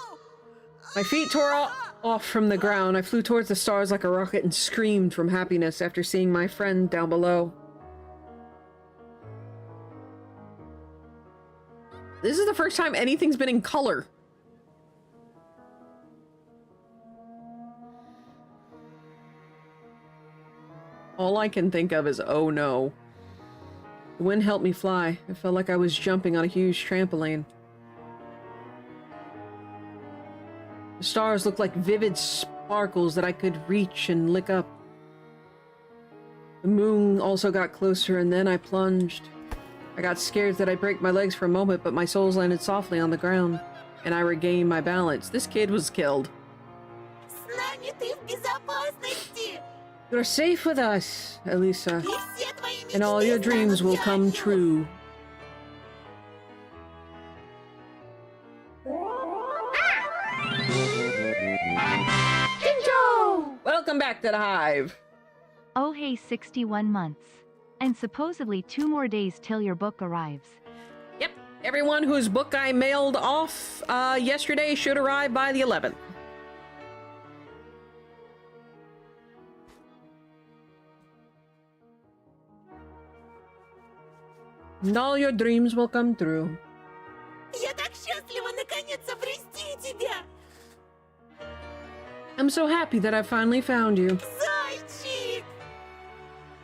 My feet tore off from the ground. I flew towards the stars like a rocket and screamed from happiness after seeing my friend down below. This is the first time anything's been in color. All I can think of is, oh no. The wind helped me fly. It felt like I was jumping on a huge trampoline. The stars looked like vivid sparkles that I could reach and lick up. The moon also got closer, and then I plunged. I got scared that I'd break my legs for a moment, but my soles landed softly on the ground, and I regained my balance. This kid was killed. нами ты в безопасности. You're safe with us, Elisa, И все твои and all your мечты dreams станут will come явью. true. Jinjo! Welcome back to the Hive. Oh hey, 61 months. And supposedly 2 more days till your book arrives. Yep, everyone whose book I mailed off yesterday should arrive by the 11th. And all your dreams will come true. Я так счастлива наконец обрести тебя. I'm so happy that I finally found you. Зайчик!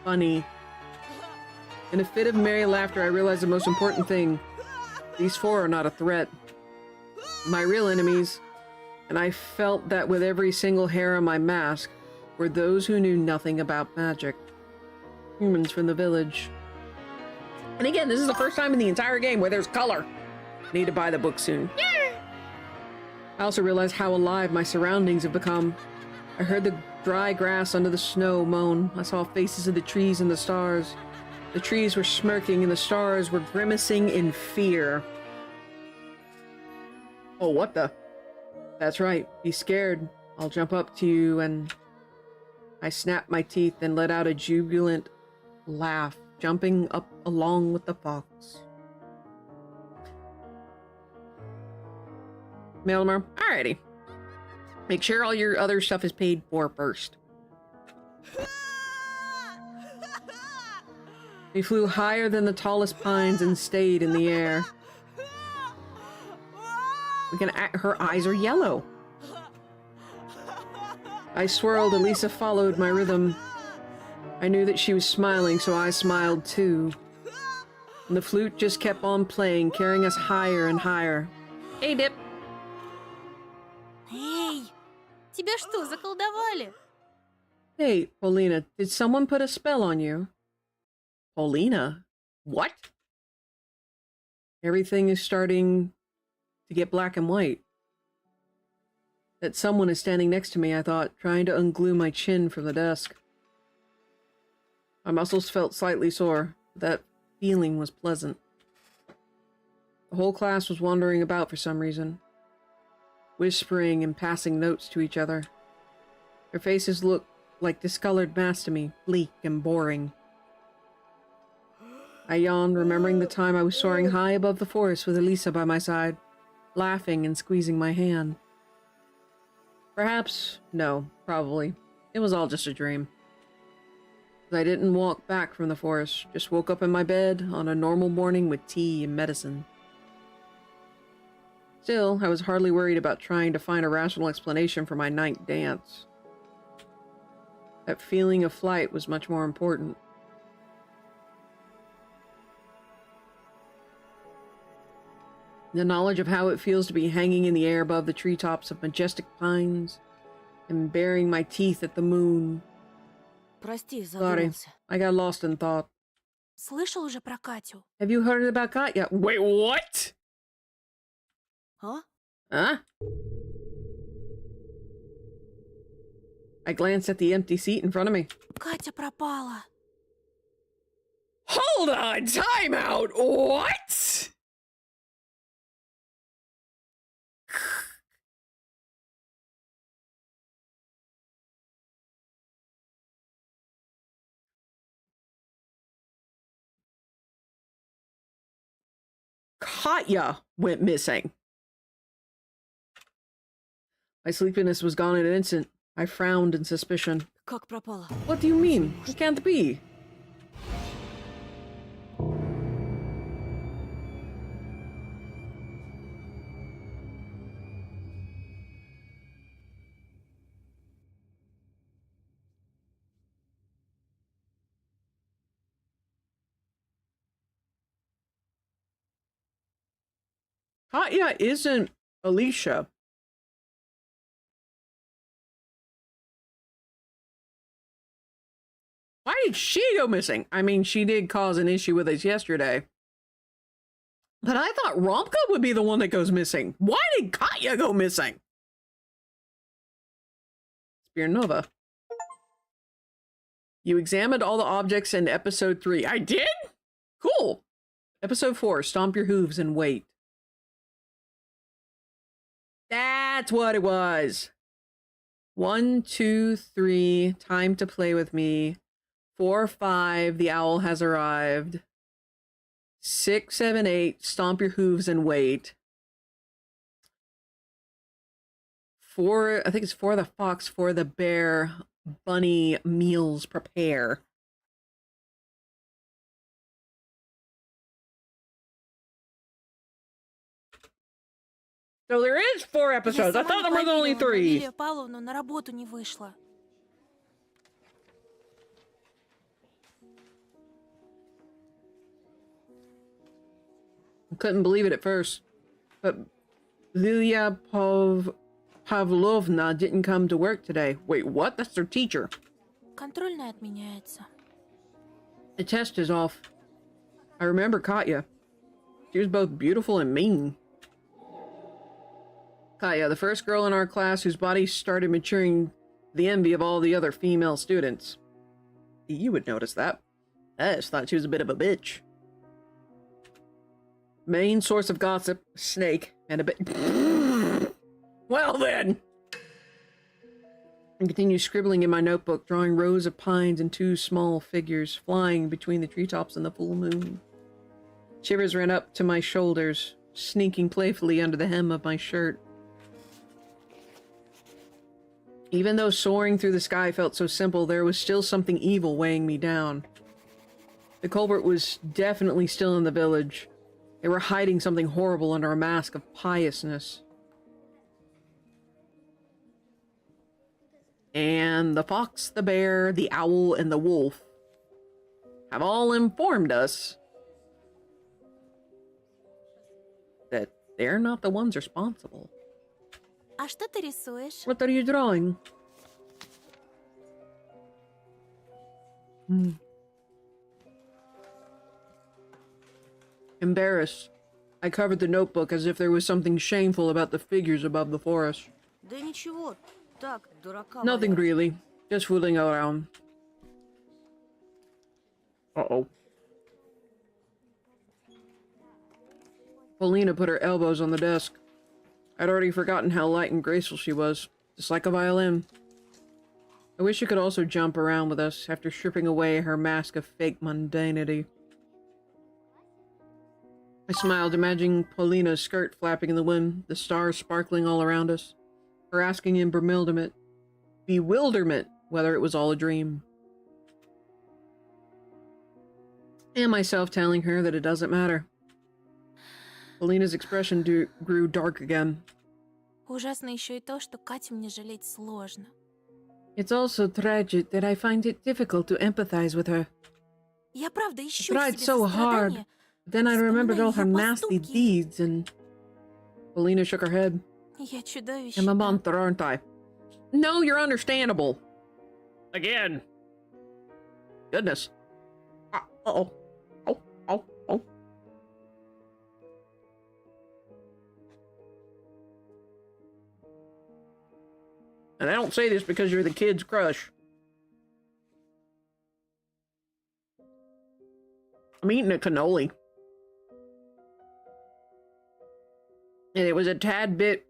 Funny. In a fit of merry laughter, I realized the most important thing. These 4 are not a threat. My real enemies, and I felt that with every single hair on my mask, were those who knew nothing about magic. Humans from the village. And again, this is the first time in the entire game where there's color. Need to buy the book soon. I also realized how alive my surroundings have become. I heard the dry grass under the snow moan. I saw faces of the trees and the stars. The trees were smirking and the stars were grimacing in fear. Oh, what the? That's right. Be scared. I'll jump up to you and... I snapped my teeth and let out a jubilant laugh, jumping up along with the fox. Mail tomorrow? Alrighty. Make sure all your other stuff is paid for first. We flew higher than the tallest pines and stayed in the air. Her eyes are yellow. I swirled, Elisa followed my rhythm. I knew that she was smiling, so I smiled too. And the flute just kept on playing, carrying us higher and higher. Hey, Dip. Эй, тебя что, заколдовали? Hey, Paulina, did someone put a spell on you? Paulina? What? Everything is starting to get black and white. That someone is standing next to me, I thought, trying to unglue my chin from the desk. My muscles felt slightly sore. That feeling was pleasant. The whole class was wandering about for some reason, whispering and passing notes to each other. Their faces looked like discolored masks to me, bleak and boring. I yawned, remembering the time I was soaring high above the forest with Elisa by my side, laughing and squeezing my hand. Perhaps, no, probably. It was all just a dream. I didn't walk back from the forest, just woke up in my bed on a normal morning with tea and medicine. Still, I was hardly worried about trying to find a rational explanation for my night dance. That feeling of flight was much more important. The knowledge of how it feels to be hanging in the air above the treetops of majestic pines and baring my teeth at the moon. Прости, Sorry, задумался. I got lost in thought. Слышал уже про Катю? Have you heard about Katya? Wait, what? А? Huh? I glanced at the empty seat in front of me. Катя пропала. Hold on, time out. What? Katya went missing. My sleepiness was gone in an instant. I frowned in suspicion. Как пропала? What do you mean? It can't be. Katya isn't Alicia. Why did she go missing? I mean, she did cause an issue with us yesterday. But I thought Romka would be the one that goes missing. Why did Katya go missing? It's Spear Nova. You examined all the objects in episode 3. I did? Cool. Episode 4, Stomp Your Hooves and Wait. That's what it was. 1, 2, 3, Time to Play with Me. 4, 5, The Owl Has Arrived. 6, 7, 8, Stomp Your Hooves and Wait. 4, I think it's for the fox, for the bear, bunny, meals prepare. So there is 4 episodes. I thought there was only 3. Лилия Павловна на работу не вышла. I couldn't believe it at first. But Lilia Pavlovna didn't come to work today. Wait, what? That's their teacher. Контрольная отменяется. The test is off. I remember Katya. She was both beautiful and mean. Katya, the first girl in our class whose body started maturing to the envy of all the other female students. You would notice that. I just thought she was a bit of a bitch. Main source of gossip, snake, and a bit... Well then! I continue scribbling in my notebook, drawing rows of pines and 2 small figures flying between the treetops in the full moon. Shivers ran up to my shoulders, sneaking playfully under the hem of my shirt. Even though soaring through the sky felt so simple, there was still something evil weighing me down. The culprit was definitely still in the village. They were hiding something horrible under a mask of piousness. And the fox, the bear, the owl, and the wolf have all informed us that they're not the ones responsible. А что ты рисуешь? What are you drawing? Embarrassed, I covered the notebook as if there was something shameful about the figures above the forest. Да ничего, так, дурака. Nothing валяю. really, just fooling around. Uh-oh. Paulina put her elbows on the desk. I'd already forgotten how light and graceful she was, just like a violin. I wish she could also jump around with us after stripping away her mask of fake mundanity. I smiled, imagining Paulina's skirt flapping in the wind, the stars sparkling all around us, her asking in bewilderment whether it was all a dream. And myself telling her that it doesn't matter. Paulina's expression grew dark again. Ужасно еще и то, что Катю мне жалеть сложно. It's also tragic that I find it difficult to empathize with her. Я правда I ищу в tried себе so hard. сострадание. Then I remembered all her Вспоминаю её nasty поступки. deeds and... Paulina shook her head. Я чудовище. I'm a да. monster, aren't I? No, you're understandable. Again. Goodness. Uh-oh. Oh, oh, oh. And I don't say this because you're the kid's crush. I'm eating a cannoli. And it was a tad bit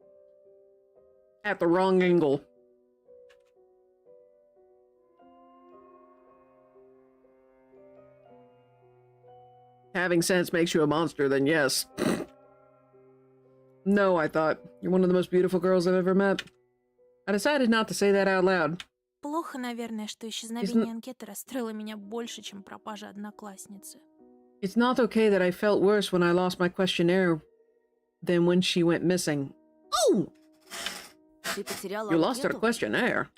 at the wrong angle. Having sense makes you a monster, then yes. No, I thought. You're one of the most beautiful girls I've ever met. I decided not to say that out loud. Плохо, наверное, что исчезновение анкеты расстроило меня больше, чем пропажа одноклассницы. It's not okay that I felt worse when I lost my questionnaire than when she went missing. Oh! Ты потеряла You lost her анкету? questionnaire.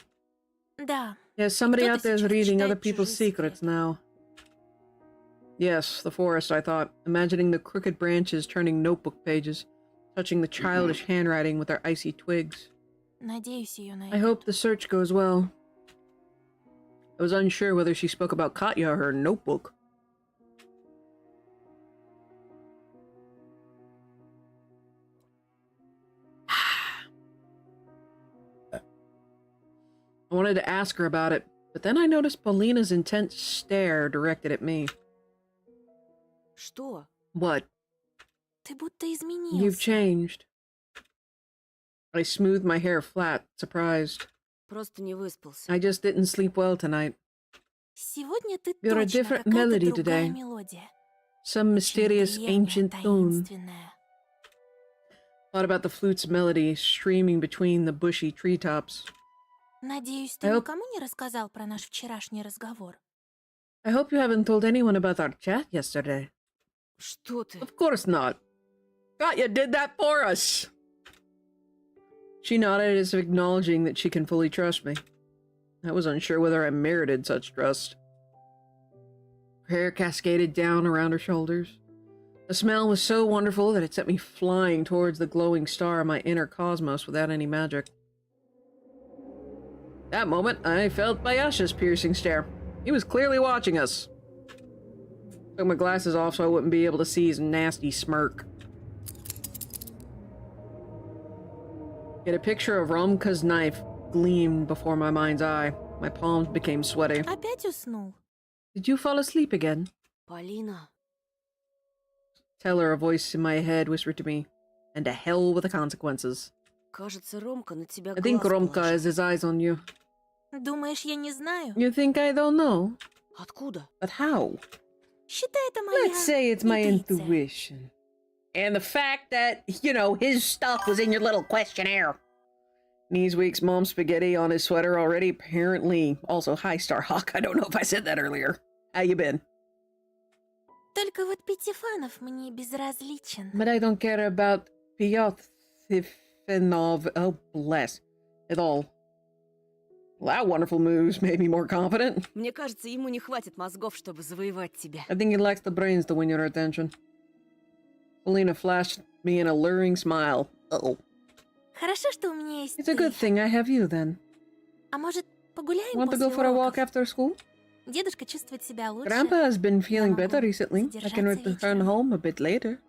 Да. Yes, somebody Кто-то out there is сейчас reading other читает people's чужие secrets секреты. now. Yes, the forest, I thought, imagining the crooked branches turning notebook pages, touching the childish handwriting with their icy twigs. Надеюсь, ее найдут. I hope the search goes well. I was unsure whether she spoke about Katya or her notebook. I wanted to ask her about it, but then I noticed Paulina's intense stare directed at me. Что? What? Ты будто изменился. You've changed. I smoothed my hair flat, surprised. Просто не выспался. I just didn't sleep well tonight. Сегодня ты You're a точно different какая-то melody другая today. мелодия. Some mysterious Древняя, ancient tune. таинственная. Thought about the flute's melody streaming between the bushy treetops. Надеюсь, I ты hope- никому не рассказал про наш вчерашний разговор. I hope you haven't told anyone about our chat yesterday. Что ты? Of course not. Katya did that for us. She nodded as if acknowledging that she can fully trust me. I was unsure whether I merited such trust. Her hair cascaded down around her shoulders. The smell was so wonderful that it sent me flying towards the glowing star in my inner cosmos without any magic. That moment, I felt Bayasha's piercing stare. He was clearly watching us. Took my glasses off so I wouldn't be able to see his nasty smirk. Yet a picture of Romka's knife gleamed before my mind's eye. My palms became sweaty. Опять уснул? Did you fall asleep again? Полина. Tell her, a voice in my head whispered to me. And to hell with the consequences. Кажется, Ромка на тебя I think глаз Romka положил. has his eyes on you. Думаешь, я не знаю? You think I don't know? Откуда? But how? Считай это моя Let's say it's my интуиция. intuition. And the fact that, you know, his stuff was in your little questionnaire. Knees Week's mom spaghetti on his sweater already, apparently. Also, hi, Starhawk. I don't know if I said that earlier. How you been? Только вот Пятифанов мне безразличен. But I don't care about Pyothifenov. Oh, bless. At all. Well, that wonderful moves made me more confident. Мне кажется, ему не хватит мозгов, чтобы завоевать тебя. I think he lacks the brains to win your attention. Paulina flashed me an alluring smile. Uh-oh. Хорошо, что у меня есть It's a ты. good thing I have you, then. А может, погуляем Want to после go for a walk уроков? after school? Дедушка чувствует себя лучше. Grandpa has been feeling могу better recently. I can задержаться return вечером. home a bit later.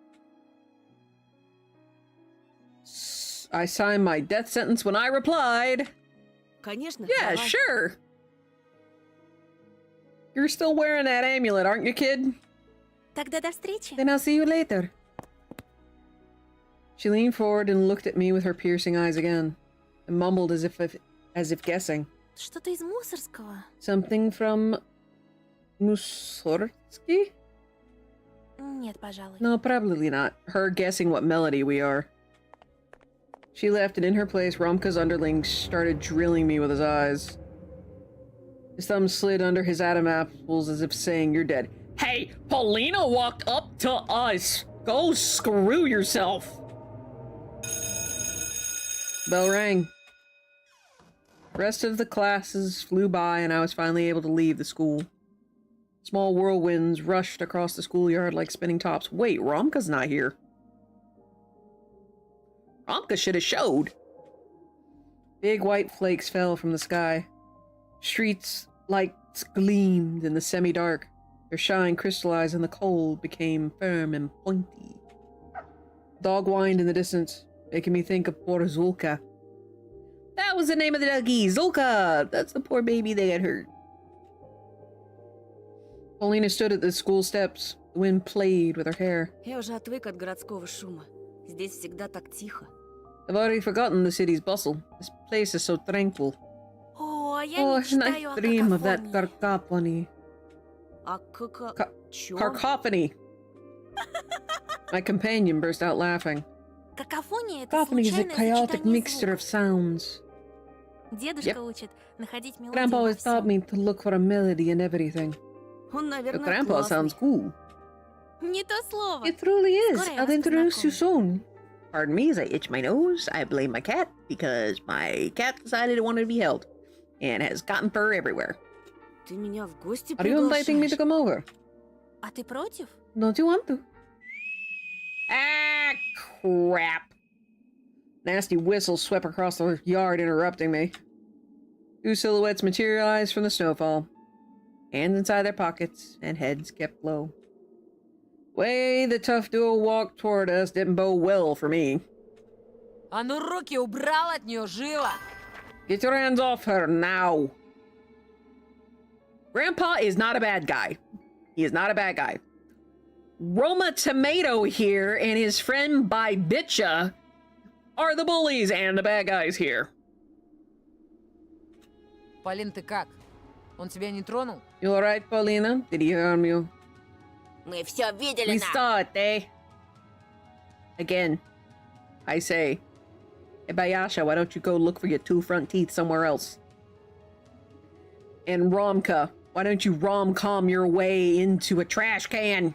I signed my death sentence when I replied. Конечно, Yeah, давай. sure. You're still wearing that amulet, aren't you, kid? Тогда до встречи. Then I'll see you later. She leaned forward and looked at me with her piercing eyes again, and mumbled as if guessing. Что-то из мусорского? Something from Mussorgsky? Нет, пожалуй. No, probably not. Her guessing what melody we are. She left, and in her place, Romka's underling started drilling me with his eyes. His thumb slid under his Adam apples as if saying, "You're dead." Hey, Paulina walked up to us. Go screw yourself. Bell rang. The rest of the classes flew by, and I was finally able to leave the school. Small whirlwinds rushed across the schoolyard like spinning tops. Wait, Romka's not here. Romka should have showed. Big white flakes fell from the sky. Streets lights gleamed in the semi-dark. Their shine crystallized and the cold became firm and pointy. Dog whined in the distance, making me think of poor Zulka. That was the name of the doggy, Zulka! That's the poor baby that got hurt. Paulina stood at the school steps. The wind played with her hair. Я уже отвык от городского шума. Здесь всегда так тихо. I've already forgotten the city's bustle. This place is so tranquil. О, а я Oh, and I мечтаю о dream of that какофонии. cacophony. А Чё? Cacophony! My companion burst out laughing. Какофония — это Cacophony is a случайное chaotic сочетание mixture of звуков. sounds. Дедушка Yep. учит находить мелодию Grandpa во always taught всём. me to look for a melody in everything. Он, Your наверное, grandpa классный. sounds cool. Не то слово. It truly is. Скоро я I'll вас introduce you познакомлю. soon. Pardon me as I itch my nose. I blame my cat because my cat decided it wanted to be held and has gotten fur everywhere. Ты меня в гости Are you inviting me to приглашаешь? come over? А ты против? Don't you want to? Ah, crap. Nasty whistle swept across the yard, interrupting me. Two silhouettes materialized from the snowfall. Hands inside their pockets, and heads kept low. Way the tough duo walked toward us didn't bode well for me. А ну руки убрал от нее, жила! Get your hands off her now. Grandpa is not a bad guy. He is not a bad guy. Roma Tomato here and his friend By Bitcha are the bullies and the bad guys here. Полин, ты как? Он тебя не тронул? You alright, Paulina? Did he harm you? Мы все видели, We на. saw it, eh? Again, I say, hey, Bayasha, why don't you go look for your 2 front teeth somewhere else? And Romka, why don't you rom-com your way into a trash can?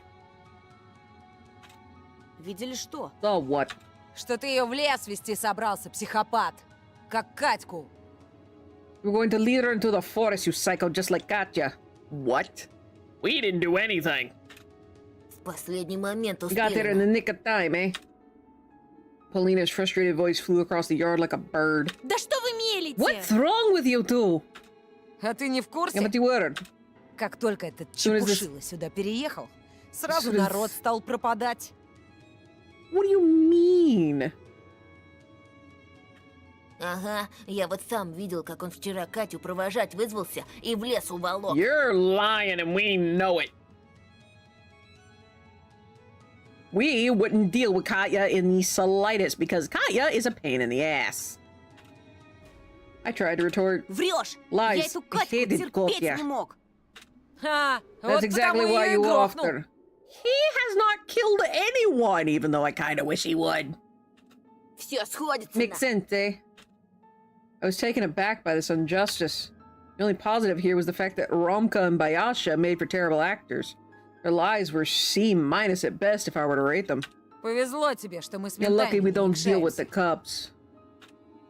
Видели что? So what? Что ты ее в лес вести собрался, психопат. Как Катьку. We're going to lead her into the forest, you psycho, just like Katya. What? We didn't do anything. В последний момент We got there in the успели. nick of time, eh? Paulina's frustrated voice flew across the yard like a bird. Да что вы мелите? What's wrong with you two? А ты не в курсе? Yeah, but you were. Как только этот Soon as this- чепушила сюда переехал, сразу Soon as- народ стал пропадать. What do you mean? Ага, я вот сам видел, как он вчера Катю провожать вызвался и в лес уволок. You're lying and we know it. We wouldn't deal with Katya in the slightest because Katya is a pain in the ass. I tried to retort. Врешь! Lies. Я эту Катьку Hated терпеть Katya. не мог. Ха, That's вот exactly потому why я и you грохнул. offered. He has not killed anyone, even though I kind of wish he would. Все сходится, Makes на. sense, eh? I was taken aback by this injustice. The only positive here was the fact that Romka and Bayasha made for terrible actors. Their lives were C- at best if I were to rate them. Повезло тебе, что мы с You're lucky ментами we не don't deal with the общаемся. cops.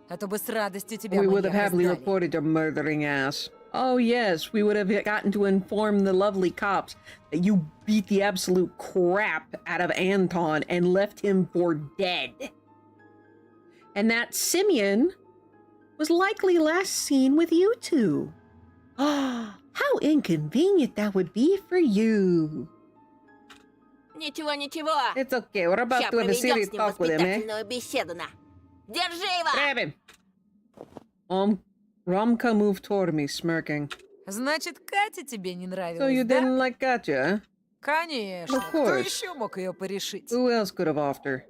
А то бы с радостью тебя We мы would have happily раздали. reported your murdering ass. Oh yes, we would have gotten to inform the lovely cops that you beat the absolute crap out of Anton and left him for dead. And that Simeon was likely last seen with you two. Ah, how inconvenient that would be for you. Ничего, ничего. It's okay, we're about Ща to have a проведем serious с ним talk with him, eh? воспитательную беседу, на. Держи его! Grab him. Romka moved toward me, smirking. Значит, Катя тебе не нравилась, So you да? didn't like Katya, huh? Конечно. Of Кто course. еще мог ее порешить? Who else could have offed her?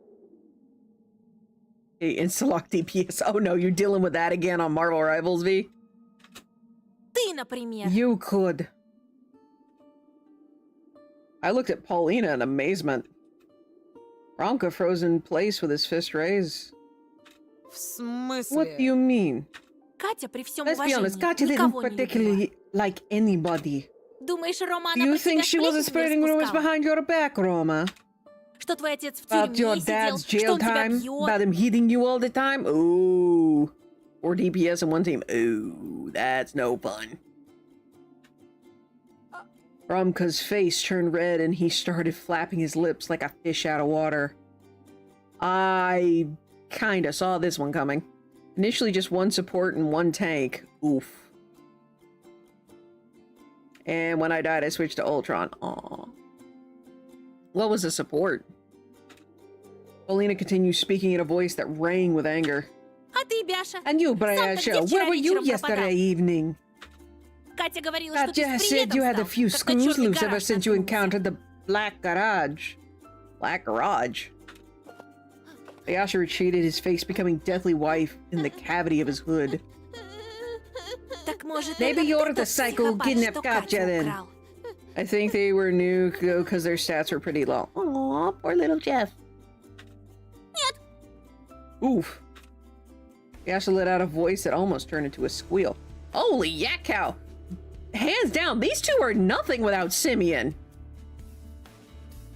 Hey, Instalock DPS. Oh no, you're dealing with that again on Marvel Rivals, V? Ты, например. You could. I looked at Paulina in amazement. Romka froze in place with his fist raised. В смысле? What do you mean? Катя, при всем Let's be уважении, honest, Katya didn't никого не любила. particularly like anybody. Думаешь, Рома, Do она you про тебя think she wasn't сплетни spreading rumors распускала? behind your back, Roma? Что твой отец в About your тюрьме сидел, dad's что jail он тебя time? бьет. About him hitting you all the time? Ooh. 4 DPS in one team. Ooh, that's no fun. Romka's face turned red and he started flapping his lips like a fish out of water. I kinda saw this one coming. Initially just 1 support and 1 tank. Oof. And when I died, I switched to Ultron. Aww. What was the support? Paulina continued speaking in a voice that rang with anger. А ты, Бяша? And you, Сам-то Brayasha, где вчера where were you вечером yesterday пропадал? evening? Катя говорила, что ты Katya с said приветом you had a стал, few как на screws чёрный loose ever гараж since you наткнулся. encountered the Black Garage. Black Garage? Brayasha retreated, his face becoming deathly white in the cavity of his hood. Так может, Maybe это you're ты the тот psycho психопат, kidnapped что Katya Катю then. украл? I think they were new because their stats were pretty low. Aw, poor little Jeff. Oof. Yasha let out a voice that almost turned into a squeal. Holy yak cow! Hands down, these two are nothing without Simeon.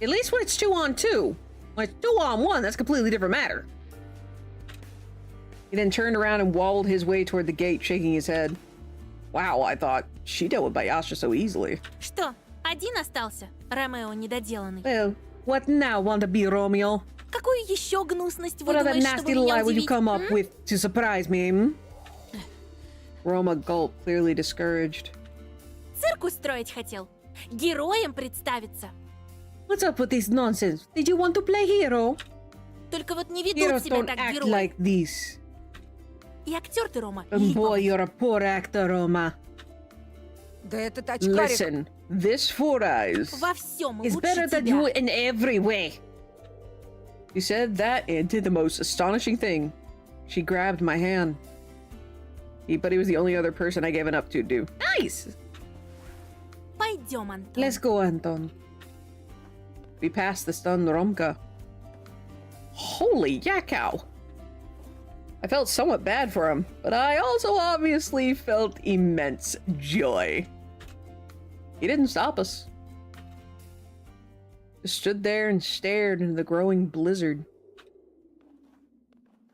At least when it's 2-on-2. When it's 2-on-1, that's a completely different matter. He then turned around and wobbled his way toward the gate, shaking his head. Wow, I thought she dealt with Bayasha so easily. Что, один остался? Ромео недоделанный. Well, what now, want to be Romeo? Какую еще гнусность What other выдумаешь, nasty чтобы меня lie would you удивить? come up м? with to surprise me, hmm? Roma gulped, clearly discouraged. Цирк устроить хотел? Героем представиться? What's up with this nonsense? Did you want to play hero? Только вот не ведут Heroes себя don't так act герои. like this. И актер ты, Рома, And boy, липовый. you're a poor actor, Roma. Да этот очкарик... Listen, this Four Eyes Во всем is лучше better than тебя. you in every way. She said that and did the most astonishing thing. She grabbed my hand. But he was the only other person I gave it up to do. Nice! Пойдем, Антон. Let's go, Anton. We passed the stunned Romka. Holy yakkow! I felt somewhat bad for him, but I also obviously felt immense joy. He didn't stop us. Just stood there and stared into the growing blizzard.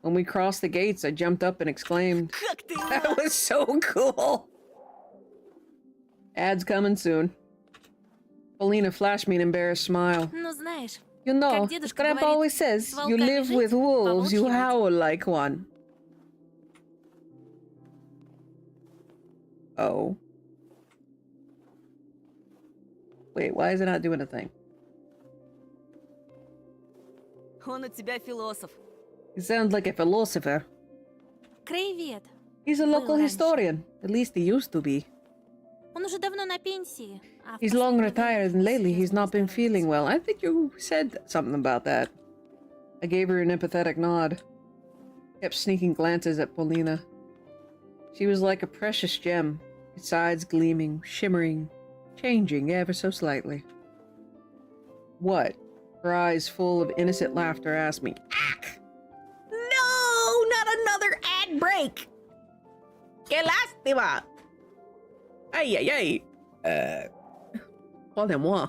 When we crossed the gates, I jumped up and exclaimed, Как ты "That was so cool!" Ads coming soon. Polina flashed me an embarrassed smile. Ну, знаешь, You know, Как дедушка Scrap говорит, always says, с you волками live жить, with wolves, you по-волчьи выть. howl like one. Oh. Wait, why is it not doing a thing? Он у тебя философ. He sounds like a philosopher. краевед. He's a local раньше. historian. At least he used to be. Он уже давно на пенсии. А в He's long последнее retired время and lately he's серьезно not been старается. feeling well. I think you said something about that. I gave her an empathetic nod. Kept sneaking glances at Polina. She was like a precious gem, its sides gleaming, shimmering, changing ever so slightly. What? Her eyes full of innocent laughter asked me. Ack! No! Not another ad break! Que lástima! Ay, ay, ay. Pardon-moi.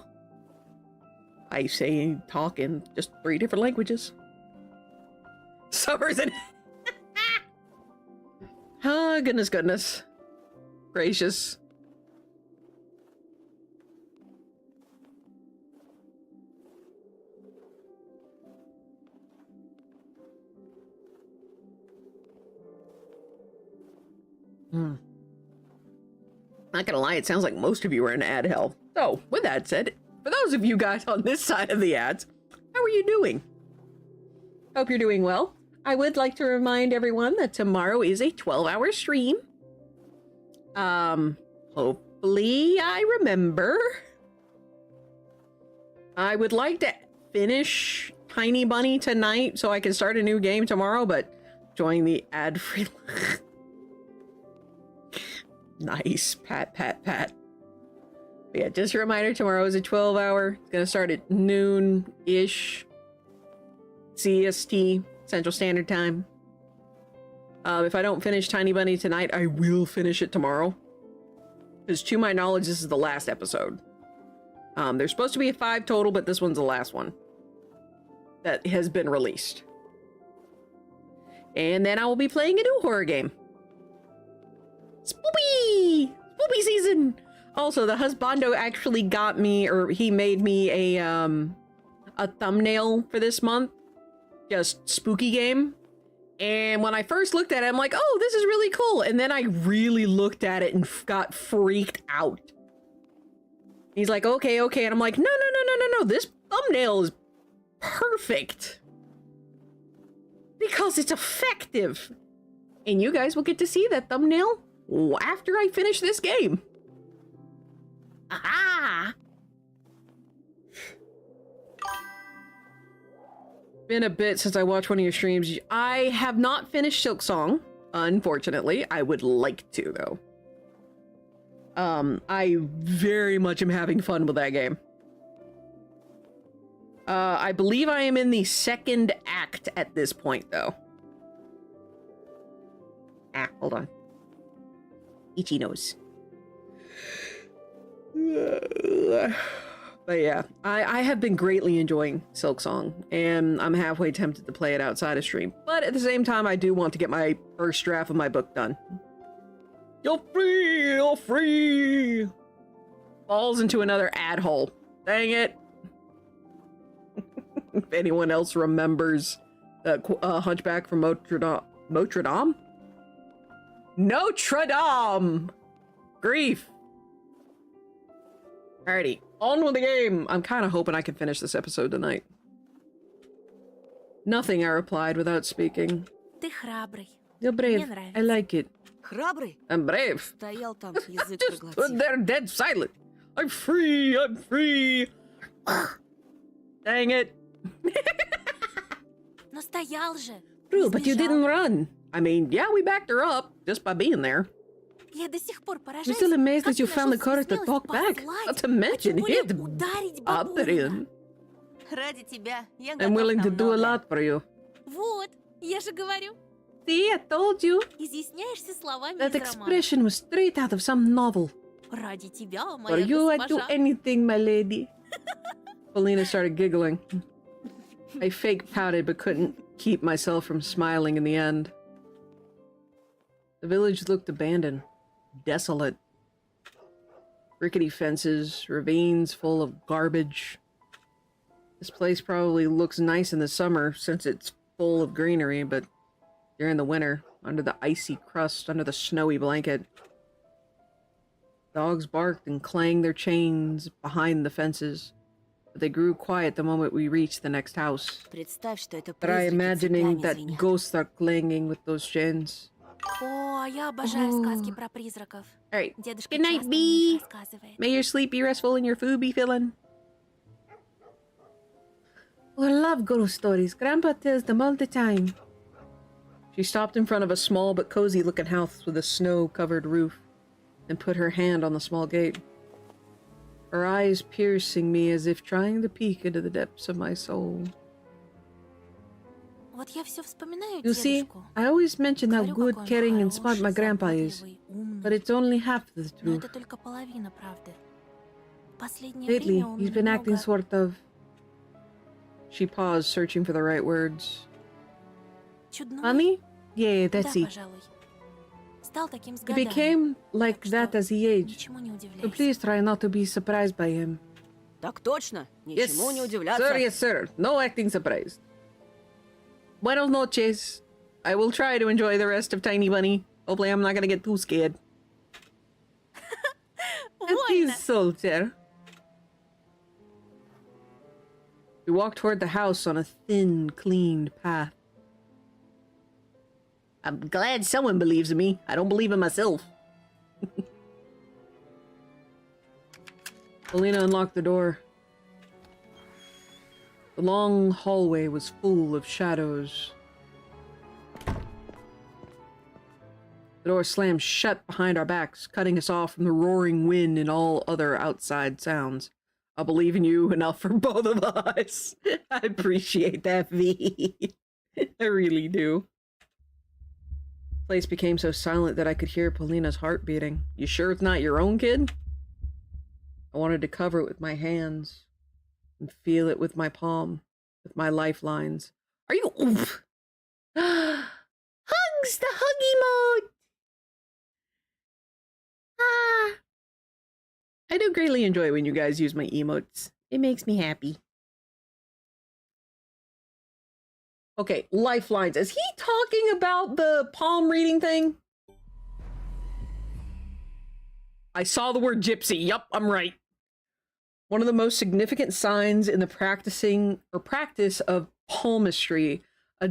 I say talk in just 3 different languages. Summers and... Oh, goodness. Gracious. Not gonna lie, it sounds like most of you are in ad hell. So, with that said, for those of you guys on this side of the ads, how are you doing? Hope you're doing well. I would like to remind everyone that tomorrow is a 12-hour stream. Hopefully I remember. I would like to finish Tiny Bunny tonight so I can start a new game tomorrow, but join the ad-free... Nice. Pat. But yeah, just a reminder, tomorrow is a 12-hour. It's gonna start at noon-ish. CST, Central Standard Time. If I don't finish Tiny Bunny tonight, I will finish it tomorrow. Because to my knowledge, this is the last episode. There's supposed to be 5 total, but this one's the last one that has been released. And then I will be playing a new horror game. Spoopy! Spoopy season! Also, the husbando actually got me, or he made me a thumbnail for this month. Just spooky game. And when I first looked at it, I'm like, oh, this is really cool. And then I really looked at it and got freaked out. He's like, okay. And I'm like, no. This thumbnail is perfect. Because it's effective. And you guys will get to see that thumbnail after I finish this game. Aha! Been a bit since I watched one of your streams. I have not finished Silk Song, unfortunately. I would like to, though. I very much am having fun with that game. I believe I am in the 2nd act at this point, though. Hold on. Itchy nose. But yeah, I have been greatly enjoying Silk Song, and I'm halfway tempted to play it outside of stream. But at the same time, I do want to get my first draft of my book done. You're free! Falls into another ad hole. Dang it. If anyone else remembers Hunchback from Notre Dame? Notre Dame! Grief! Alrighty, on with the game! I'm kind of hoping I can finish this episode tonight. Nothing, I replied without speaking. Ты храбрый. You're brave. Мне нравится. I like it. Храбрый? I'm brave. Стоял там, язык Just проглотив. stood there dead silent. I'm free. I'm free. Dang it. Но стоял же. True, Не but you сбежал. didn't run. I mean, yeah, we backed her up just by being there. Я до сих пор I'm поражаюсь. still amazed как that you ты found the нашел в courage to себе talk смелость back. послать, Not to а mention тем более hit ударить Adrian. бабулина. Ради тебя я I'm готов willing на to do a многое. lot for you. Вот, я же говорю. See, I told you. Изъясняешься словами That из романа. expression was straight out of some novel. Ради тебя, For моя you, I'd do госпожа. anything, my lady. Paulina started giggling. I fake pouted but couldn't keep myself from smiling in the end. The village looked abandoned, desolate. Rickety fences, ravines full of garbage. This place probably looks nice in the summer since it's full of greenery, but during the winter, under the icy crust, under the snowy blanket, dogs barked and clanged their chains behind the fences, but they grew quiet the moment we reached the next house. Представь, что это Try призраки imagining цепями that звенят. ghosts are clanging with those chains. О, я обожаю сказки про призраков. Alright, Дедушка good night, часто мне их B. рассказывает. May your sleep be restful and your food be filling. Oh, I love ghost stories. Grandpa tells them all the time. She stopped in front of a small but cozy-looking house with a snow-covered roof and put her hand on the small gate. Her eyes piercing me as if trying to peek into the depths of my soul. Вот я все вспоминаю You see, дедушку. I always mention how Говорю, good, какой он caring, and smart хороший, my grandpa is, заботливый, умный. but it's only half the Но truth. это только половина правды. В последнее Lately, время он he's been acting немного... sort of... She paused, searching for the right words. чудной. Funny? Yeah, Да, that's it. пожалуй. Стал таким с He годами. became like Так that что as he aged. ничему не So удивляйся. please try not to be surprised by him. Так точно, Yes, ничему не удивляться. sir, yes, sir. No acting surprised. Buenos noches. I will try to enjoy the rest of Tiny Bunny. Hopefully I'm not gonna get too scared. Вольно. Please, soldier. We walked toward the house on a thin, cleaned path. I'm glad someone believes in me. I don't believe in myself. Polina unlocked the door. The long hallway was full of shadows. The door slammed shut behind our backs, cutting us off from the roaring wind and all other outside sounds. I'll believe in you enough for both of us. I appreciate that, V. I really do. The place became so silent that I could hear Polina's heart beating. You sure it's not your own kid? I wanted to cover it with my hands and feel it with my palm, with my lifelines. Are you... Oof. Hugs! The huggy mode! Ah! I do greatly enjoy when you guys use my emotes. It makes me happy. Okay, lifelines. Is he talking about the palm reading thing? I saw the word gypsy. Yup, I'm right. One of the most significant signs in the practice of palmistry, a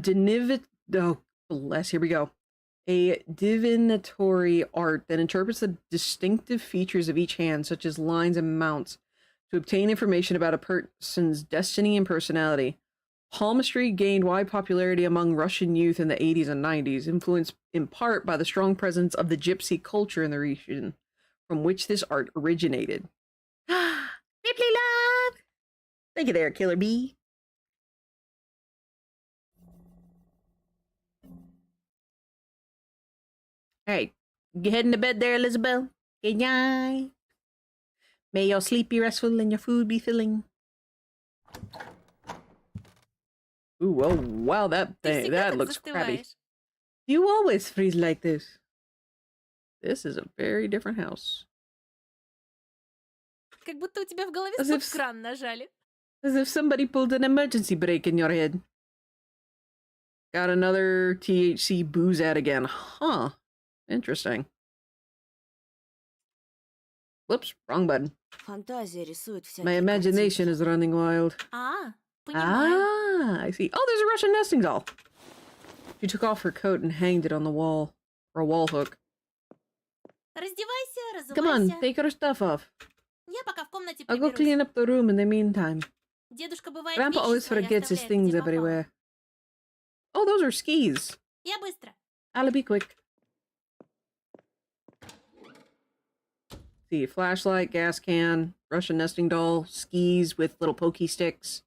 divinatory art that interprets the distinctive features of each hand, such as lines and mounts, to obtain information about a person's destiny and personality. Palmistry gained wide popularity among Russian youth in the 80s and 90s, influenced in part by the strong presence of the gypsy culture in the region from which this art originated. Ripley love! Thank you there, Killer Bee. Alright, you heading to bed there, Elizabeth? Good night. May your sleep be restful and your food be filling. Ooh, oh wow, that thing, that looks crappy. You always freeze like this. This is a very different house. Как будто у тебя в голове As if- стоп-кран нажали. As if somebody pulled an emergency brake in your head. Got another THC booze ad again. Huh. Interesting. Whoops, wrong button. Фантазия рисует всякие My imagination картинки. is running wild. А, понимаю. Ah, I see. Oh, there's a Russian nesting doll. She took off her coat and hanged it on the wall. Or a wall hook. Раздевайся, Come on, разувайся. take her stuff off. Я пока в комнате I'll go приберусь. clean up the room in the meantime. Дедушка бывает Grandpa вещи always свои forgets his оставляет, things где попало. everywhere. Oh, those are skis. Я быстро. I'll be quick. See, flashlight, gas can, Russian nesting doll, skis with little pokey sticks,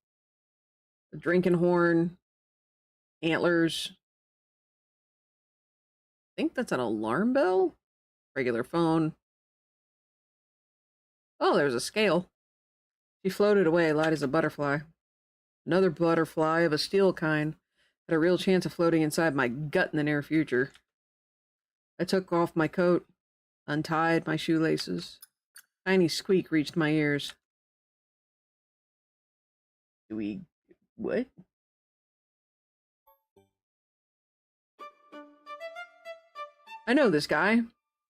a drinking horn, antlers. I think that's an alarm bell. Regular phone. Oh, there's a scale. She floated away, light as a butterfly. Another butterfly of a steel kind had a real chance of floating inside my gut in the near future. I took off my coat, untied my shoelaces. Tiny squeak reached my ears. What? I know this guy.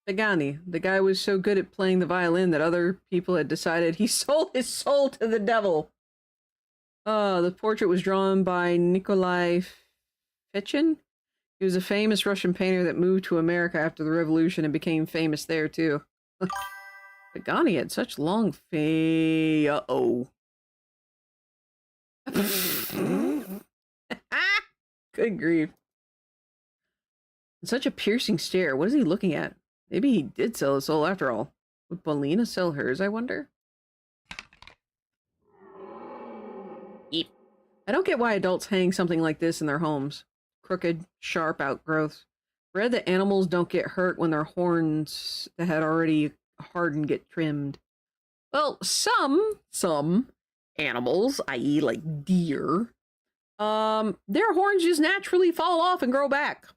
Pagani. The guy was so good at playing the violin that other people had decided he sold his soul to the devil. The portrait was drawn by Nikolai Fechin. He was a famous Russian painter that moved to America after the revolution and became famous there too. Pagani had such long uh-oh. Good grief. Such a piercing stare. What is he looking at? Maybe he did sell his soul after all. Would Paulina sell hers, I wonder? Yeep. I don't get why adults hang something like this in their homes. Crooked, sharp outgrowths. Read that animals don't get hurt when their horns that had already hardened get trimmed. Well, some animals, i.e. like deer, their horns just naturally fall off and grow back.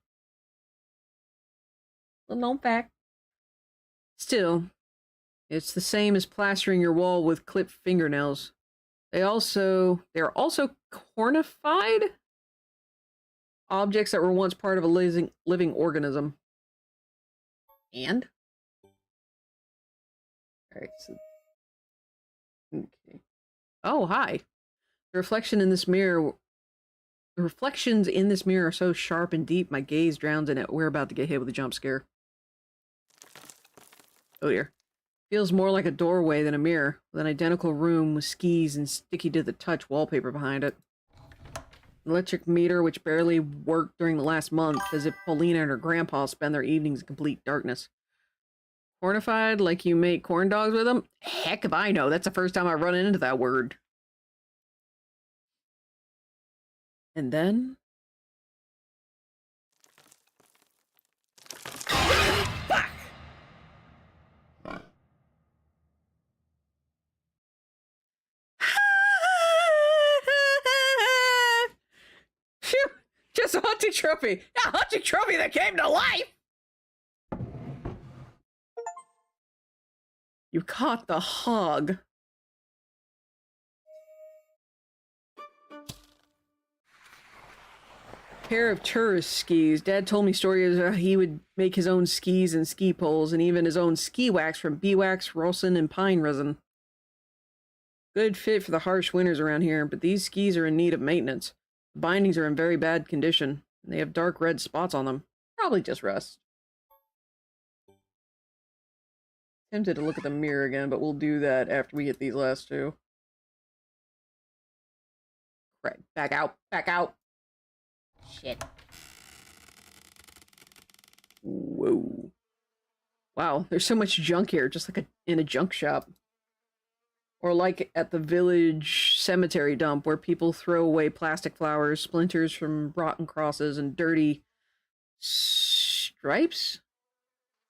Little known fact. Still, it's the same as plastering your wall with clipped fingernails. They're also cornified objects that were once part of a living organism. And? Alright, so... Okay. Oh, hi. The reflections in this mirror are so sharp and deep, my gaze drowns in it. We're about to get hit with a jump scare. Oh dear. Feels more like a doorway than a mirror, with an identical room with skis and sticky to the touch wallpaper behind it. Electric meter which barely worked during the last month, as if Paulina and her grandpa spend their evenings in complete darkness. Cornified, like you make corn dogs with them? Heck if I know, that's the first time I've run into that word. And then... Fuck! Phew! Just a hunting trophy! A hunting trophy that came to life! You caught the hog. Pair of tourist skis. Dad told me stories of how he would make his own skis and ski poles, and even his own ski wax from beeswax, rosin, and pine resin. Good fit for the harsh winters around here, but these skis are in need of maintenance. The bindings are in very bad condition, and they have dark red spots on them. Probably just rust. Tempted to look at the mirror again, but we'll do that after we get these last two. Right, back out, back out. Shit. Whoa. Wow, there's so much junk here, just like in a junk shop. Or like at the village cemetery dump, where people throw away plastic flowers, splinters from rotten crosses, and dirty stripes?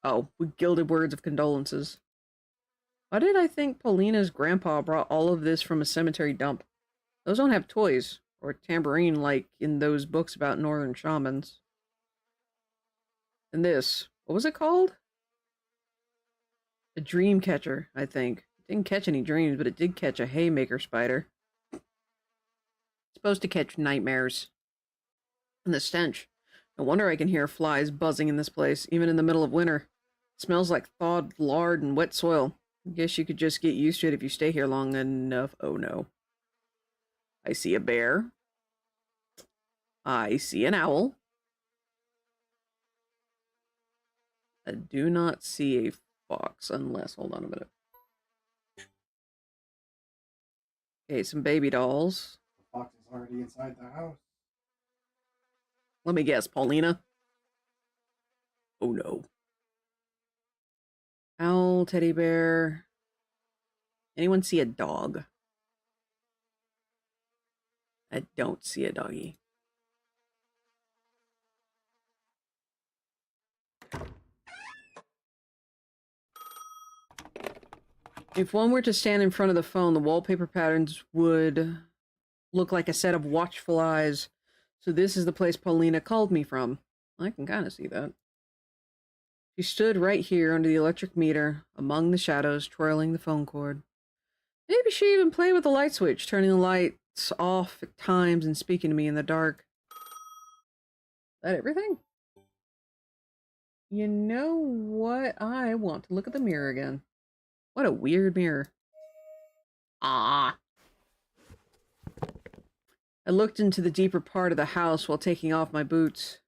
Oh, with gilded words of condolences. Why did I think Paulina's grandpa brought all of this from a cemetery dump? Those don't have toys, or a tambourine like in those books about northern shamans. And this, what was it called? A dream catcher, I think. It didn't catch any dreams, but it did catch a haymaker spider. It's supposed to catch nightmares. And the stench. No wonder I can hear flies buzzing in this place, even in the middle of winter. It smells like thawed lard and wet soil. I guess you could just get used to it if you stay here long enough. Oh no. I see a bear. I see an owl. I do not see a fox unless... Hold on a minute. Okay, some baby dolls. The fox is already inside the house. Let me guess, Paulina? Oh no. Owl, teddy bear. Anyone see a dog? I don't see a doggy. If one were to stand in front of the phone, the wallpaper patterns would look like a set of watchful eyes. So this is the place Paulina called me from. I can kind of see that. She stood right here under the electric meter, among the shadows, twirling the phone cord. Maybe she even played with the light switch, turning the lights off at times and speaking to me in the dark. Is that everything? You know what? I want to look at the mirror again. What a weird mirror. Ah. I looked into the deeper part of the house while taking off my boots.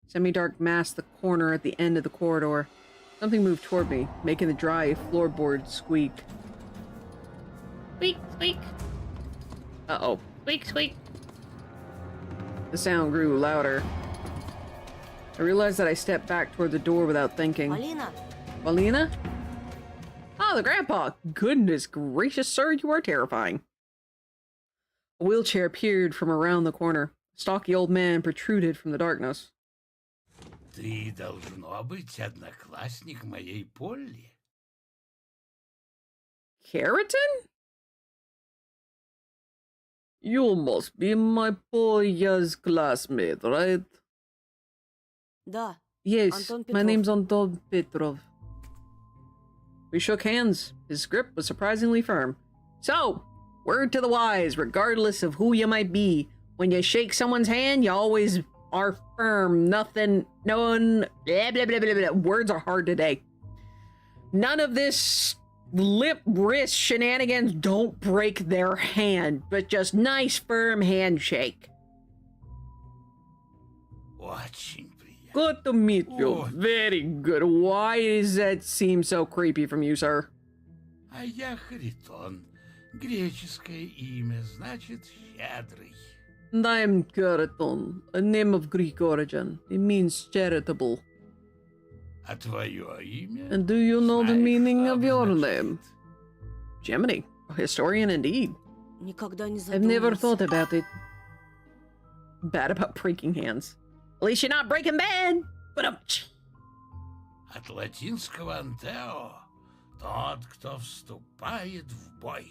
Semi-dark masked the corner at the end of the corridor. Something moved toward me, making the dry floorboard squeak. Squeak, squeak, Uh-oh. squeak, squeak. The sound grew louder. I realized that I stepped back toward the door without thinking. Полина, Paulina? Oh, the grandpa! Goodness gracious, sir, you are terrifying. A wheelchair appeared from around the corner. A stocky old man protruded from the darkness. Ты, должно быть, одноклассник моей Полли. Keratin? You must be my Polya's classmate, right? да, Yes, Anton my Petrov. name's Anton Petrov. We shook hands. His grip was surprisingly firm. So, word to the wise, regardless of who you might be, when you shake someone's hand, you always are firm. Nothing, no one, blah, blah, blah, blah, blah. Words are hard today. None of this lip wrist shenanigans. Don't break their hand, but just nice, firm handshake. Очень приятно. Good to meet you. Oh. Very good. Why does that seem so creepy from you, sir? А я Харитон. Греческое имя значит щедрый. And I am Keraton, a name of Greek origin. It means charitable. А твое имя? And do you know the Знаешь, meaning что of your означает? name? Gemini, a historian indeed. никогда не I've never задумывался. thought about it. Bad about breaking hands. At least you're not breaking bad. But От латинского «антео» — тот, кто вступает в бой.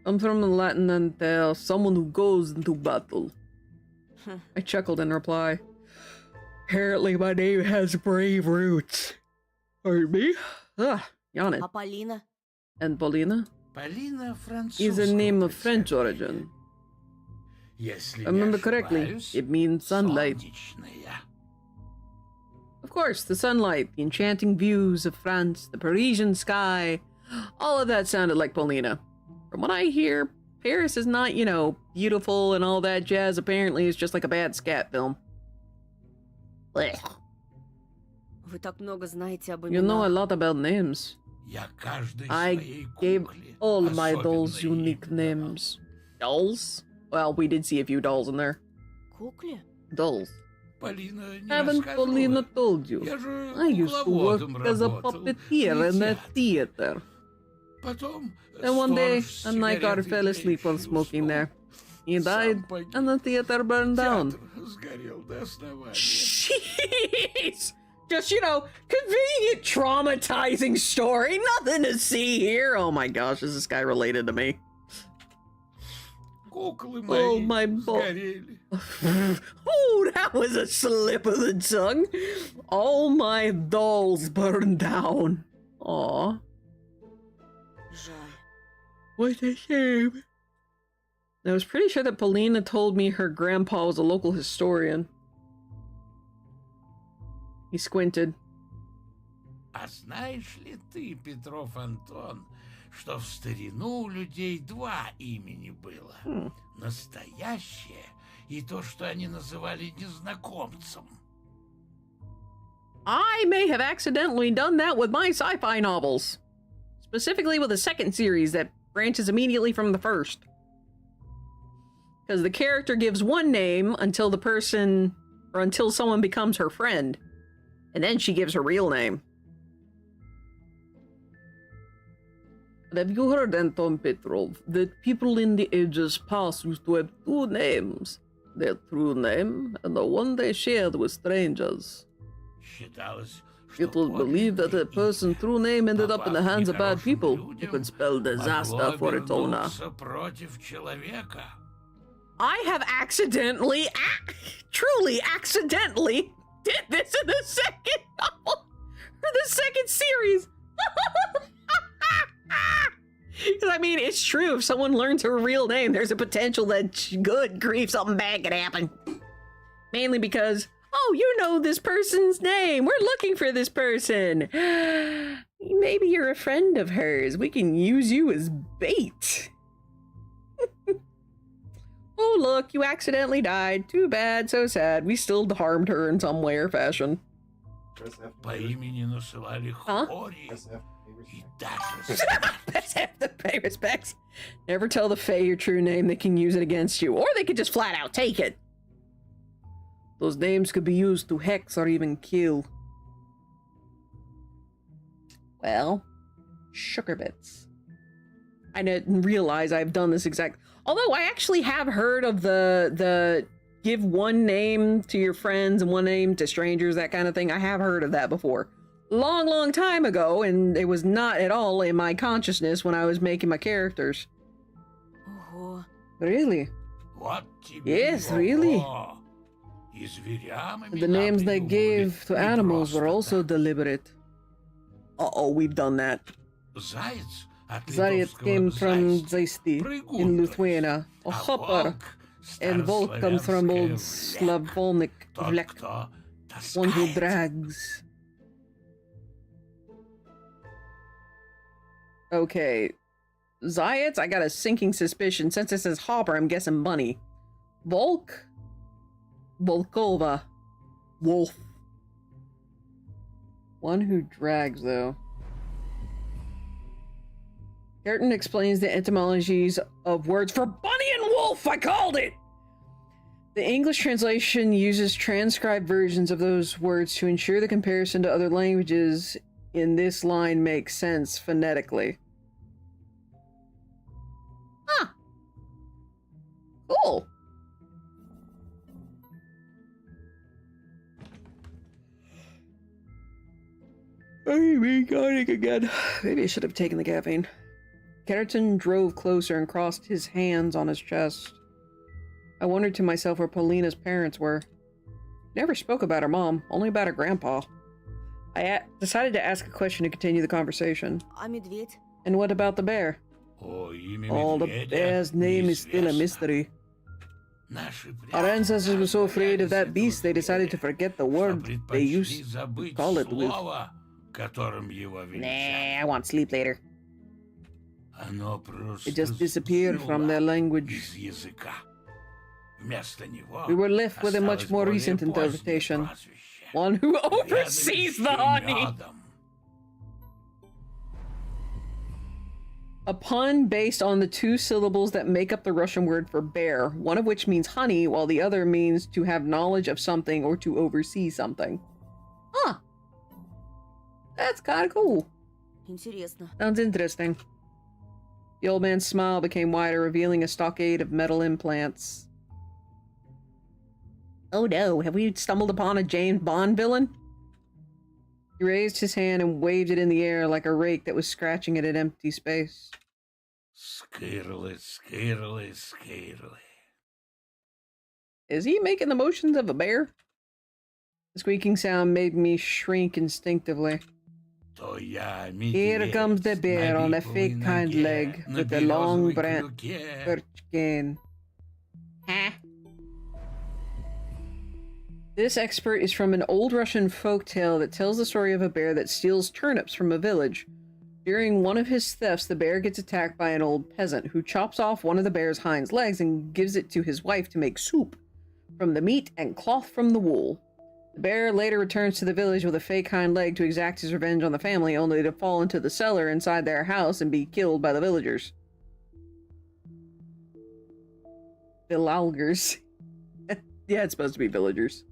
I'm from the Latin and someone who goes into battle. I chuckled in reply. Apparently my name has brave roots. Pardon me? Yawning. А Полина? And Paulina Полина is a name французского of French origin. Если If I remember не correctly, ошибаюсь, it means sunlight. солнечная. Of course, the sunlight, the enchanting views of France, the Parisian sky, all of that sounded like Paulina. From what I hear, Paris is not, you know, beautiful and all that jazz. Apparently, it's just like a bad scat film. Blech. Вы так много знаете об You know a именах. lot about names. Я каждой I своей gave кукле all my dolls особенное unique имя давал. names. Dolls? Well, we did see a few dolls in there. Кукле? Dolls. Полина не Haven't рассказывала. Paulina told you? Я же I used to work кукловодом as a работал, puppeteer in a театре. theater. Потом And one day, сторож a night guard сигареты fell asleep while печью smoking уснул. there. He Сам died, погиб. and the theater burned down. Театр сгорел до основания. Jeez! Just, you know, convenient traumatizing story. Nothing to see here. Oh my gosh, is this guy related to me? Куклы Oh, мои my bo- сгорели. Oh, that was a slip of the tongue. All my dolls burned down. Aw. Жаль. What a shame. I was pretty sure that Paulina told me her grandpa was a local historian. He squinted. А знаешь ли ты, Петров Антон, что в старину у людей два имени было? Настоящее и то, что они называли незнакомцем. I may have accidentally done that with my sci-fi novels. Specifically with the second series that branches immediately from the first. Because the character gives one name until the person, or until someone becomes her friend. And then she gives her real name. Have you heard, Anton Petrov, that people in the ages past used to have two names? Their true name and the one they shared with strangers. It was believed that a person's true name ended up in the hands of bad people. It could spell disaster for its owner. I have accidentally, truly accidentally, did this in the second novel, or the second series. I mean, it's true. If someone learns her real name, there's a potential that, good grief, something bad could happen. Mainly because, oh, you know this person's name. We're looking for this person. Maybe you're a friend of hers. We can use you as bait. Oh, look, you accidentally died. Too bad, so sad. We still harmed her in some way or fashion. Huh? Best have to pay respects. Never tell the Fae your true name. They can use it against you. Or they could just flat out take it. Those names could be used to hex or even kill. Well, sugar bits. I didn't realize I've done this exact... Although I actually have heard of the give one name to your friends and one name to strangers, that kind of thing. I have heard of that before. Long time ago, and it was not at all in my consciousness when I was making my characters. Ого. Really? Yes, really. The names they gave to animals were also deliberate. Uh-oh, we've done that. Zayat came from Zaysty in Lithuania. A hopper. And Volk comes from Old Slavonic Vlek, one who drags. Okay. Zayats, I got a sinking suspicion. Since it says hopper, I'm guessing bunny. Volk? Volkova. Wolf. One who drags, though. Garton explains the etymologies of words for bunny and wolf! I called it! The English translation uses transcribed versions of those words to ensure the comparison to other languages in this line makes sense phonetically. Huh. Cool. Maybe going again. Maybe I should have taken the caffeine. Ketterton drove closer and crossed his hands on his chest. I wondered to myself where Paulina's parents were. Never spoke about her mom, only about her grandpa. I decided to ask a question to continue the conversation. And what about the bear? Oh, the bear's name is still a mystery. Our ancestors were so afraid of that beast they decided to forget the word they used to call it with. Nah, I want sleep later. It just disappeared from their language. We were left with a much more recent interpretation. One who oversees the honey! A pun based on the two syllables that make up the Russian word for bear, one of which means honey, while the other means to have knowledge of something or to oversee something. Huh. That's kind of cool. Интересно. Sounds interesting. The old man's smile became wider, revealing a stockade of metal implants. Oh no, have we stumbled upon a James Bond villain? He raised his hand and waved it in the air like a rake that was scratching at an empty space. Skirly, skirly, skirly. Is he making the motions of a bear? The squeaking sound made me shrink instinctively. Here comes the bear on a fake hind leg with a long branch birch cane. Huh? This expert is from an old Russian folktale that tells the story of a bear that steals turnips from a village. During one of his thefts, the bear gets attacked by an old peasant who chops off one of the bear's hind legs and gives it to his wife to make soup from the meat and cloth from the wool. The bear later returns to the village with a fake hind leg to exact his revenge on the family, only to fall into the cellar inside their house and be killed by the villagers. Villalgers. Yeah, it's supposed to be villagers.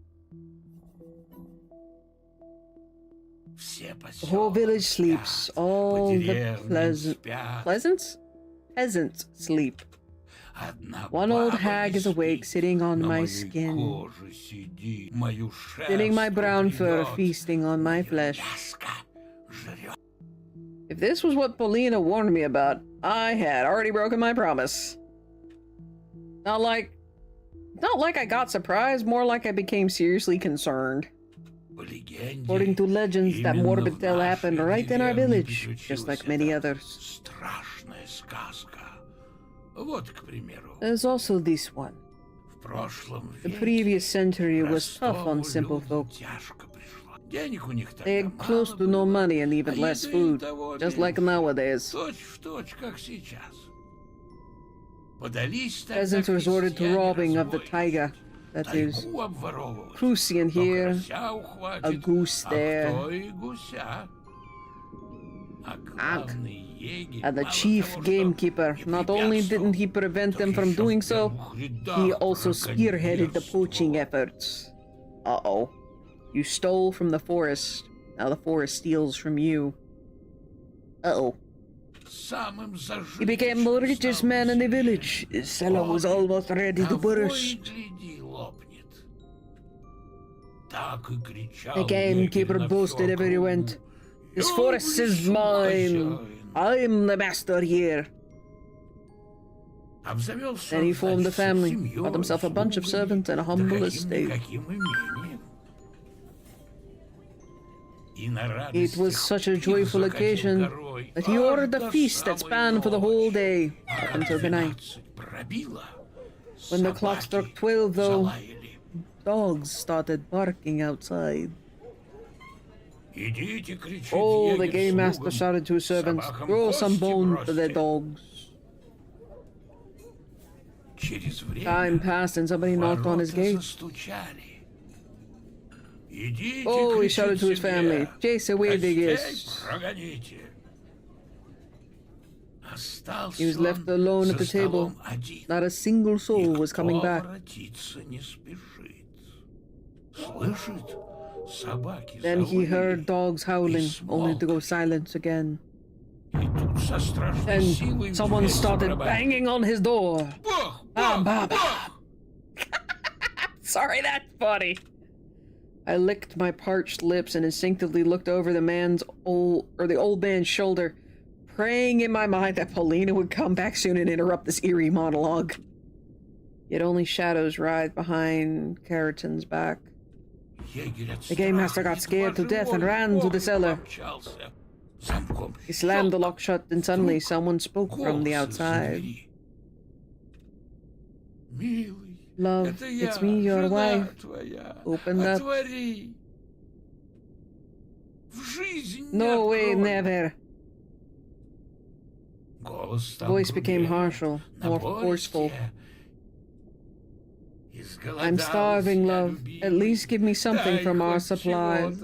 The whole village sleeps. All the peasants sleep. One old hag is awake, sitting on my skin, thinning my brown fur, feasting on my flesh. If this was what Polina warned me about, I had already broken my promise. Not like I got surprised, more like I became seriously concerned. According to legends, that morbid tale happened right in our village, just like many others. There's also this one. The previous century was tough on simple folk. They had close to no money and even less food, just like nowadays. Peasants resorted to robbing of the taiga. That is, Prussian here, a goose there. And the chief gamekeeper, not only didn't he prevent them from doing so, he also spearheaded the poaching efforts. Uh-oh. You stole from the forest. Now the forest steals from you. Uh-oh. He became the richest man in the village. His cellar was almost ready to burst. The gamekeeper boasted everywhere he went. This forest is mine. I'm the master here. Then he formed a family, got himself a bunch of servants and a humble estate. It was such a joyful occasion that he ordered a feast that spanned for the whole day, up until the night. When the clock struck 12, though, dogs started barking outside. Oh, the game master shouted to his servants, "Throw some bone for the dogs." Time passed and somebody knocked on his gate. Oh, he shouted to his family, "Chase away the guests." He was left alone at the table. Not a single soul was coming back. Then he heard dogs howling, only to go silent again. Then someone started banging on his door. Bam, bam, bam. Sorry, that's funny. I licked my parched lips and instinctively looked over the old man's shoulder, praying in my mind that Polina would come back soon and interrupt this eerie monologue. Yet only shadows writhed behind Keratin's back. The game master got scared to death and ran to the cellar. He slammed the lock shut, and suddenly someone spoke from the outside. "Love, it's me, your wife. Open up." "No way, never." The voice became harsher, more forceful. "I'm starving, love. At least give me something from our supplies."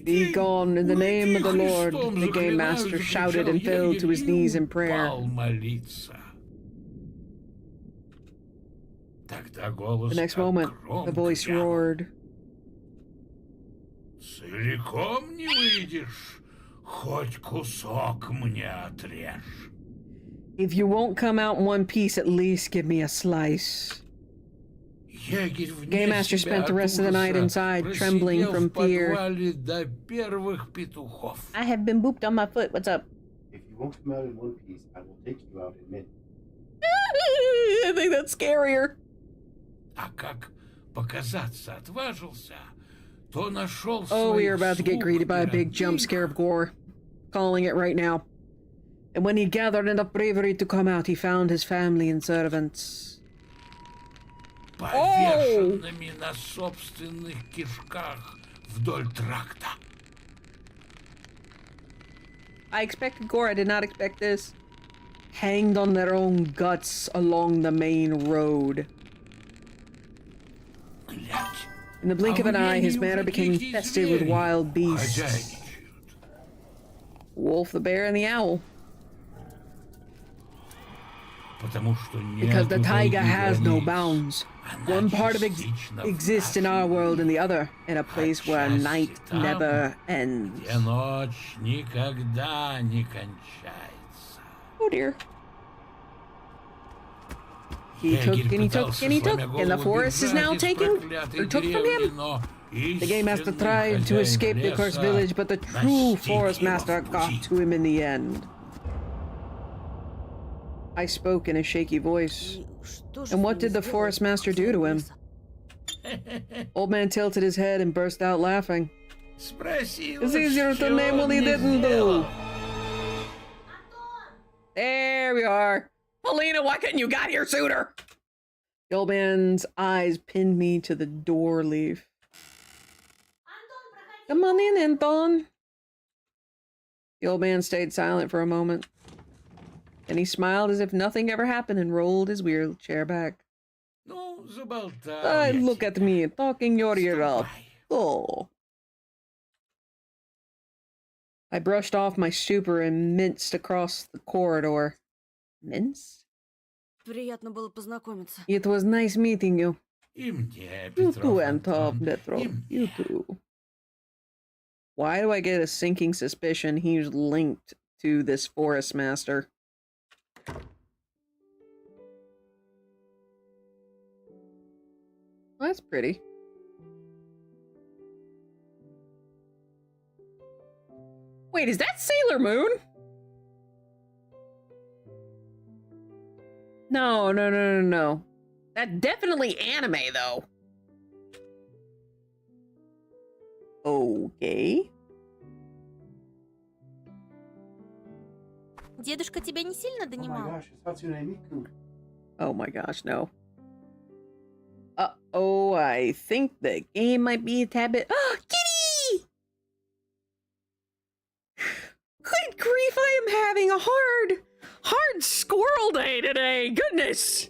"Be gone in the name of the Lord," the game master shouted and fell to his knees in prayer. The next moment, the voice roared. "Целиком не выйдешь, хоть кусок мне отрежь." "If you won't come out in one piece, at least give me a slice." The game master spent the rest of the night inside, trembling from fear. "I have been booped on my foot. What's up?" If you won't come out in one piece, I will take you out in many. I think that's scarier. Oh, we are about to get greeted by a big jump scare of gore. Calling it right now. And when he gathered enough bravery to come out, he found his family and servants. Повешенными на собственных кишках вдоль тракта. I expected gore, I did not expect this. Hanged on their own guts along the main road. In the blink of an eye, his manor became infested with wild beasts. Хозяйничают. Wolf, the bear, and the owl. Потому что Because the нету taiga долгих has no границ. bounds. Она One part of it частично в exists in our нашей world and the мире, other in a place where отчасти night там, never ends. где ночь никогда не кончается. Oh dear. He took Егерь and he took пытался, and he took, сломя and the голову, forest is now бежать из taken проклятой or took from деревни, him. но The game master истинный tried to хозяин escape the cursed леса village, but the true настиг forest его master в got пути. to him in the end. I spoke in a shaky voice. И что же And с what ними did the сделает forest master do хозяин to him? леса? Old man tilted his head and burst out laughing. Sprosi It's лучше, easier to чего name what он he не didn't do. сделал. There we are. Polina, why couldn't you got here sooner? The old man's eyes pinned me to the door leaf. Come on in, Anton. The old man stayed silent for a moment. Then he smiled as if nothing ever happened and rolled his wheelchair back. Ну, заболтал I я look at тебя. me, talking your ear up. Ступай. Oh. I brushed off my stupor and minced across the corridor. Mince? Приятно было познакомиться. It was nice meeting you. И мне, You Петров too, Anton, Антон, Petrov. и You мне. too. Why do I get a sinking suspicion he's linked to this forest master? Well, that's pretty. Wait, is that Sailor Moon? No. That's definitely anime, though. Okay. Дедушка тебя не сильно Oh my донимал? gosh, it's Hatsune Miku. Oh my gosh, no. Uh-oh, I think the game might be a tad bit... Oh, kitty! Good grief, I am having a hard squirrel day today. Goodness!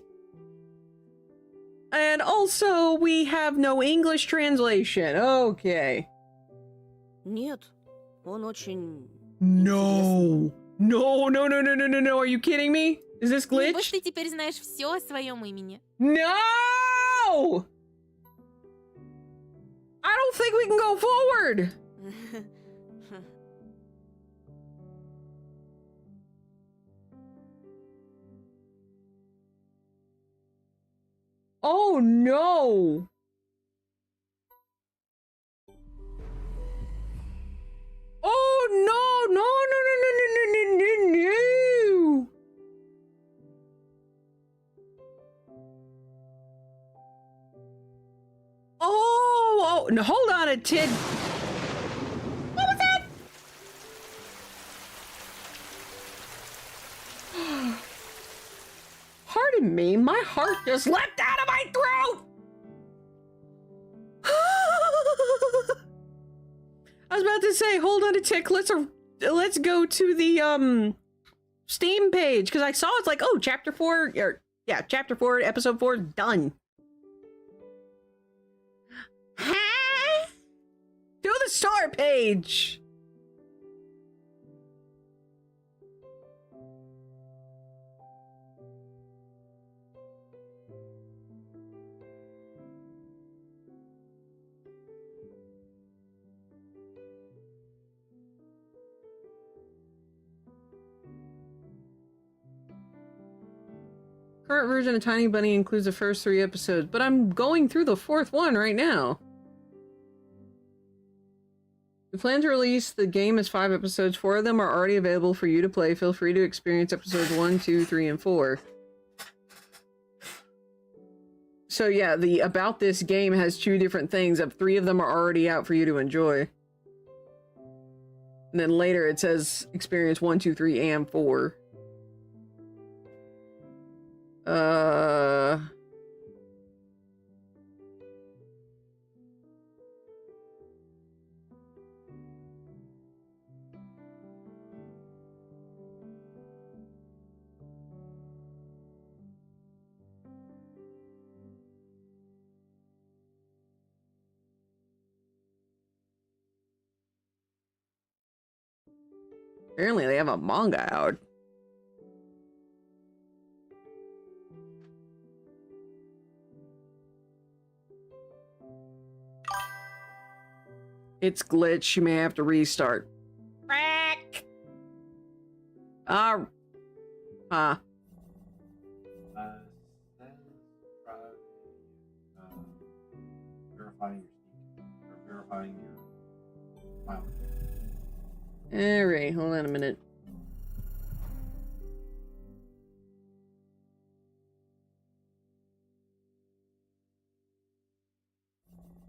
And also, we have no English translation. Okay. Нет, он очень... No. No. Are you kidding me? Is this Небось, glitch? ты теперь знаешь все о своем имени. No! I don't think we can go forward. Oh no! Oh no! No! Oh, no, hold on a tid. What was that? Pardon me, my heart just leapt out of my throat. I was about to say, hold on a tick. Let's go to the Steam page because I saw it's like, oh, chapter 4 or yeah, chapter 4, episode 4 done. Huh? To the star page. Current version of Tiny Bunny includes the first 3 episodes, but I'm going through the 4th one right now. We plan to release the game as 5 episodes. 4 of them are already available for you to play. Feel free to experience episodes 1, 2, 3, and 4. So yeah, the about this game has 2 different things. 3 of them are already out for you to enjoy. And then later it says experience 1, 2, 3, and 4. Apparently they have a manga out. It's glitched. You may have to restart. Frick! Huh. Says try verifying your Steam or verifying your file. Alright, hold on a minute.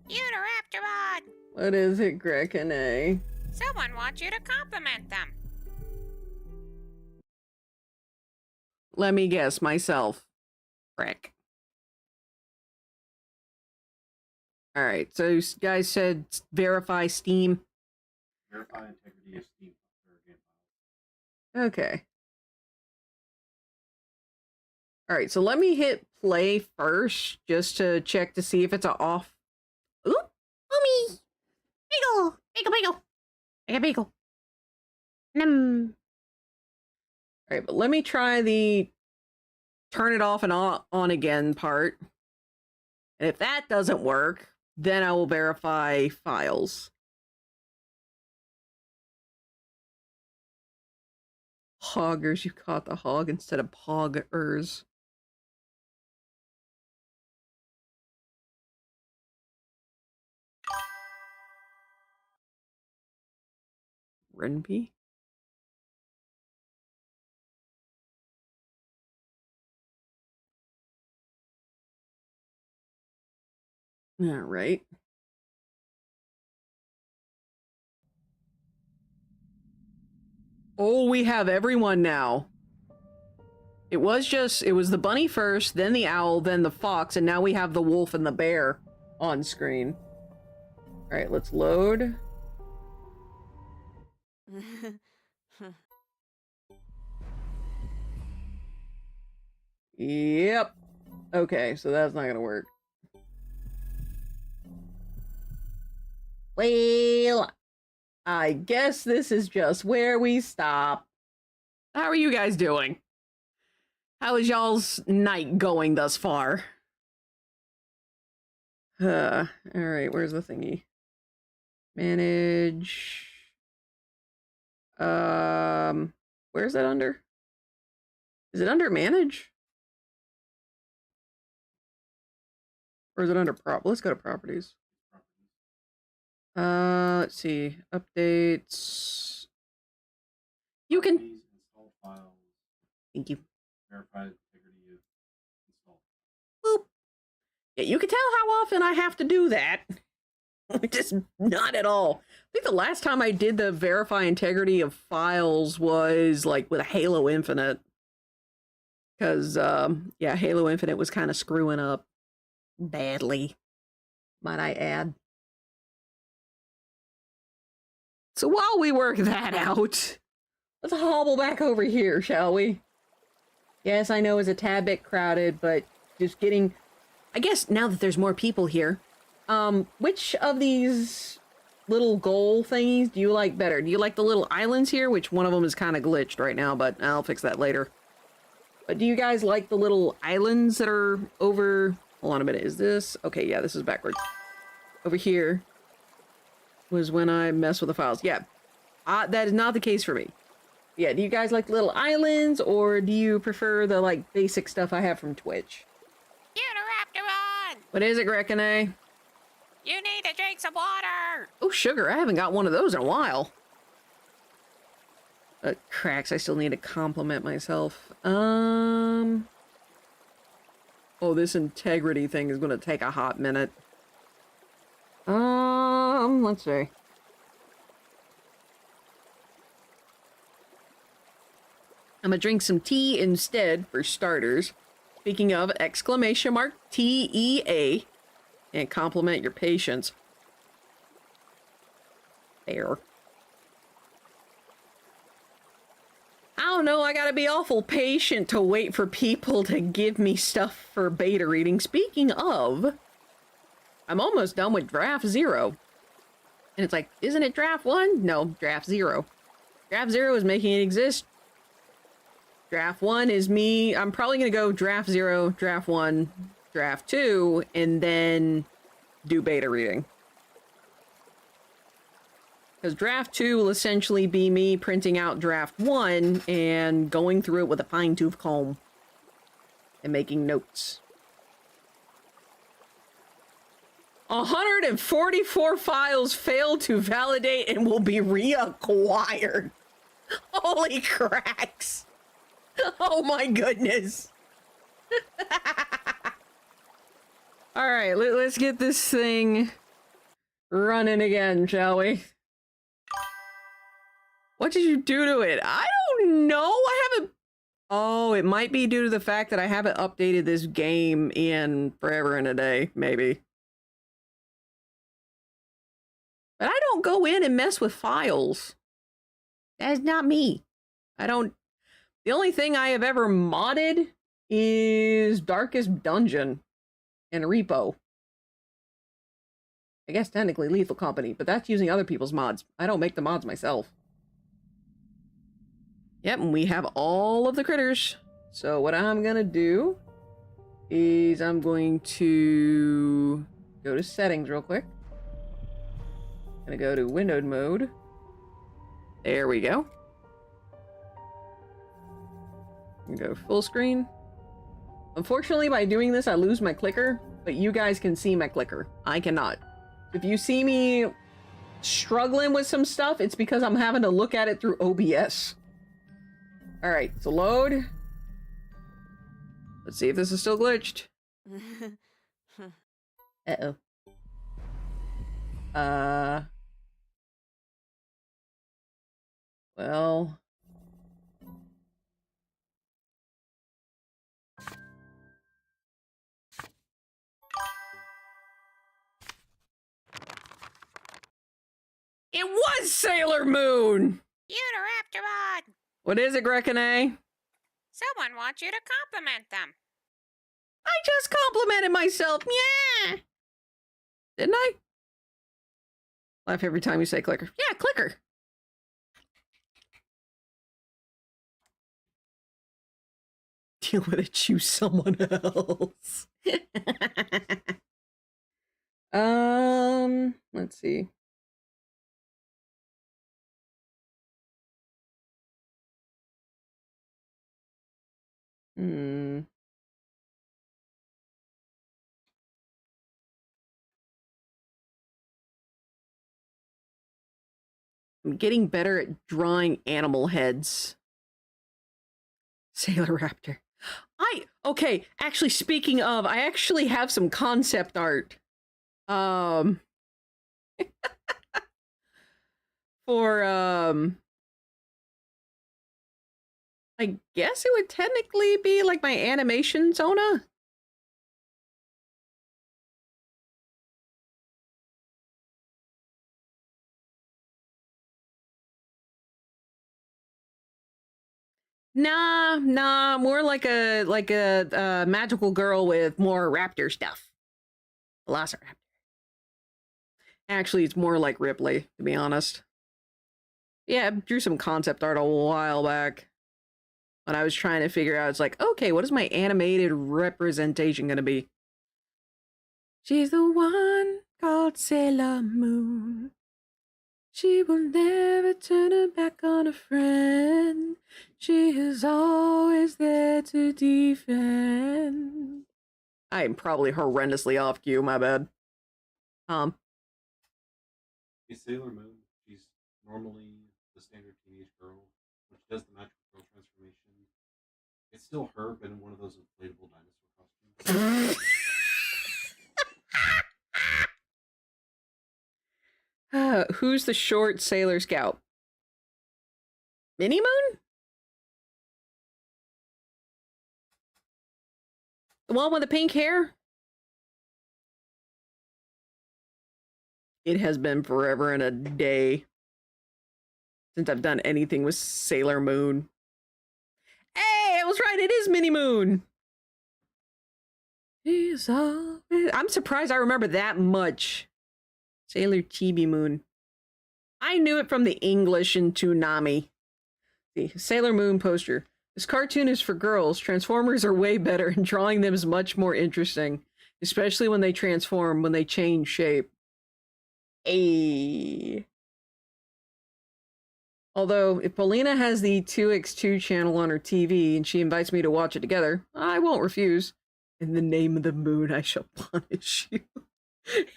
Deuterapteron! What is it, Grekene? Someone wants you to compliment them. Let me guess, myself. Frick. Alright, so you guys said verify Steam. Verify integrity of Steam or game files. Okay. Alright, so let me hit play first, just to check to see if it's a off. Ooh, mommy! Bagel! Bagel, bagel! I got bagel. Alright, but let me try the turn it off and on again part. And if that doesn't work, then I will verify files. Hoggers, you caught the hog instead of poggers. Renby? All right. Oh, we have everyone now. It was the bunny first, then the owl, then the fox, and now we have the wolf and the bear on screen. All right, let's load. Yep. Okay, so that's not gonna work. Well, I guess this is just where we stop. How are you guys doing? How is y'all's night going thus far? Alright, where's the thingy? Manage. Where's that under? Is it under manage? Or is it under prop? Let's go to properties. Let's see. Updates. You can Install files. Thank you. Verify integrity of install. Boop. Yeah, you can tell how often I have to do that. Just not at all. I think the last time I did the verify integrity of files was like with a Halo Infinite. Because, yeah, Halo Infinite was kind of screwing up badly, might I add. So while we work that out, let's hobble back over here, shall we? Yes, I know it's a tad bit crowded, but just getting... I guess now that there's more people here, which of these little goal thingies do you like better? Do you like the little islands here? Which one of them is kind of glitched right now, but I'll fix that later. But do you guys like the little islands that are over... Hold on a minute, is this... Okay, yeah, this is backwards. Over here was when I messed with the files. Yeah, that is not the case for me. Yeah, do you guys like little islands, or do you prefer the, like, basic stuff I have from Twitch? Deuterapteron! What is it, Grekene? You need to drink some water! Oh, sugar, I haven't got one of those in a while. Cracks, I still need to compliment myself. Oh, this integrity thing is going to take a hot minute. Let's see. I'm gonna drink some tea instead, for starters. Speaking of, exclamation mark, TEA. And compliment your patience. There. I don't know, I gotta be awful patient to wait for people to give me stuff for beta reading. Speaking of, I'm almost done with draft 0. And it's like, isn't it draft 1? No, draft 0. Draft 0 is making it exist. Draft 1 is me. I'm probably going to go Draft 0, Draft 1, Draft 2, and then do beta reading. Because Draft 2 will essentially be me printing out Draft 1 and going through it with a fine-tooth comb and making notes. 144 files failed to validate and will be reacquired. Holy cracks. Oh my goodness. All right, let's get this thing running again, shall we? What did you do to it? I don't know. I haven't... Oh, it might be due to the fact that I haven't updated this game in forever and a day, maybe. But I don't go in and mess with files. That's not me. I don't... The only thing I have ever modded is Darkest Dungeon and Repo. I guess technically Lethal Company, but that's using other people's mods. I don't make the mods myself. Yep, and we have all of the critters. So what I'm gonna do is I'm going to go to settings real quick. Gonna go to windowed mode. There we go. I'm gonna go full screen. Unfortunately, by doing this, I lose my clicker, but you guys can see my clicker. I cannot. If you see me struggling with some stuff, it's because I'm having to look at it through OBS. All right, so load. Let's see if this is still glitched. Uh-oh. Well. It was Sailor Moon! Uterapteron! What is it, Grekene? Someone wants you to compliment them. I just complimented myself. Yeah. Didn't I? Laugh every time you say clicker. Yeah, clicker. Deal with it, choose someone else. Let's see. I'm getting better at drawing animal heads. Sailor Raptor. Okay, actually, speaking of, I actually have some concept art. For, I guess it would technically be like my animation Zona. Nah, more like a magical girl with more raptor stuff. Velociraptor. Actually, it's more like Ripley, to be honest. Yeah, I drew some concept art a while back. When I was trying to figure out, it's like, okay, what is my animated representation gonna be? She's the one called Sailor Moon. She will never turn her back on a friend. She is always there to defend. I am probably horrendously off cue, my bad. Hey, Sailor Moon, she's normally the standard teenage girl. When she does the magical girl transformation, it's still her, but in one of those inflatable dinosaur costumes. Who's the short Sailor Scout? Minnie Moon? The one with the pink hair? It has been forever and a day since I've done anything with Sailor Moon. Hey, I was right, it is Minnie Moon! I'm surprised I remember that much. Sailor Chibi Moon. I knew it from the English in Toonami. The Sailor Moon poster. This cartoon is for girls. Transformers are way better, and drawing them is much more interesting. Especially when they transform, when they change shape. Ayy. Although, if Paulina has the 2x2 channel on her TV and she invites me to watch it together, I won't refuse. In the name of the moon, I shall punish you.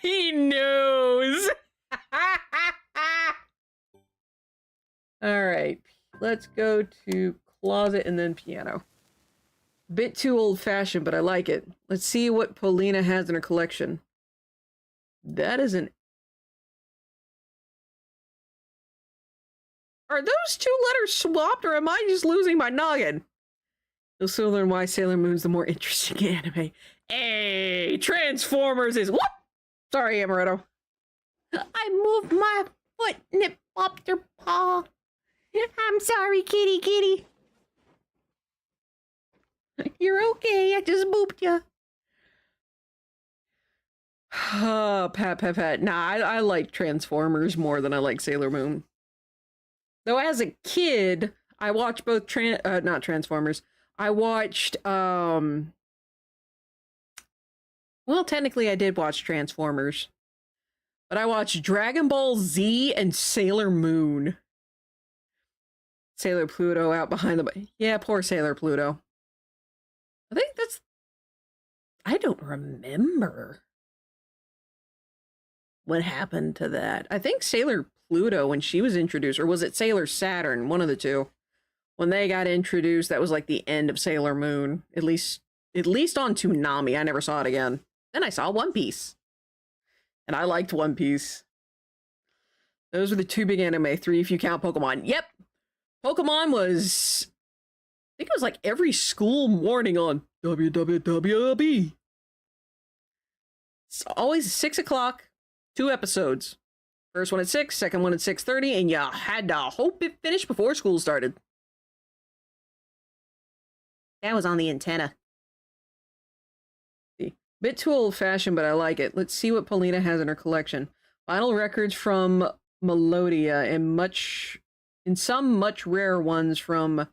He knows! Alright, let's go to closet and then piano. Bit too old-fashioned, but I like it. Let's see what Paulina has in her collection. That is an... Are those two letters swapped, or am I just losing my noggin? You'll soon learn why Sailor Moon's the more interesting anime. Hey, Transformers is... What? Sorry, Amaretto. I moved my foot and it popped her paw. I'm sorry, kitty. You're okay, I just booped you. Pat. Nah, I like Transformers more than I like Sailor Moon. Though as a kid, I watched both not Transformers. I watched, well, technically I did watch Transformers. But I watched Dragon Ball Z and Sailor Moon. Sailor Pluto out behind the... Yeah, poor Sailor Pluto. I think that's... I don't remember what happened to that. I think Sailor Pluto, when she was introduced, or was it Sailor Saturn? One of the two. When they got introduced, that was like the end of Sailor Moon. At least on Toonami. I never saw it again. Then I saw One Piece. And I liked One Piece. Those were the two big anime. 3 if you count Pokemon. Yep! Pokemon was... I think it was like every school morning on WWWB. It's always 6 o'clock. 2 episodes. First one at 6, second one at 6:30, and you had to hope it finished before school started. That was on the antenna. Bit too old-fashioned, but I like it. Let's see what Paulina has in her collection. Vinyl records from Melodia, and some much rare ones from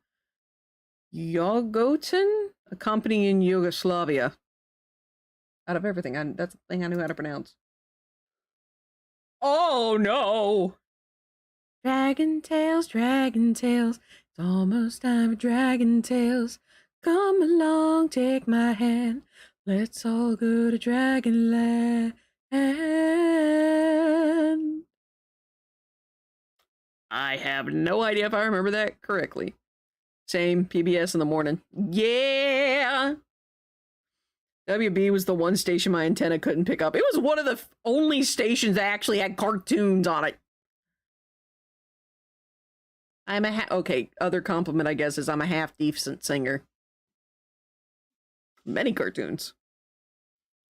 Jagotin, a company in Yugoslavia. Out of everything, that's the thing I knew how to pronounce. Oh no! Dragon Tales, it's almost time for Dragon Tales. Come along, take my hand, let's all go to Dragonland. I have no idea if I remember that correctly. Same, PBS in the morning. Yeah! WB was the one station my antenna couldn't pick up. It was one of the only stations that actually had cartoons on it. Okay, other compliment, I guess, is I'm a half-decent singer. Many cartoons.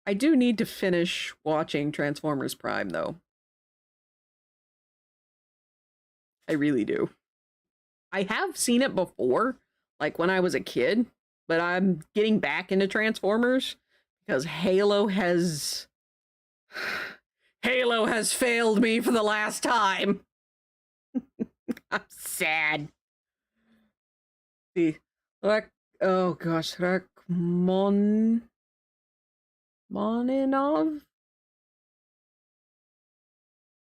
I do need to finish watching Transformers Prime, though. I really do. I have seen it before, like when I was a kid, but I'm getting back into Transformers because Halo has failed me for the last time. I'm sad. Oh gosh, Rachmaninov?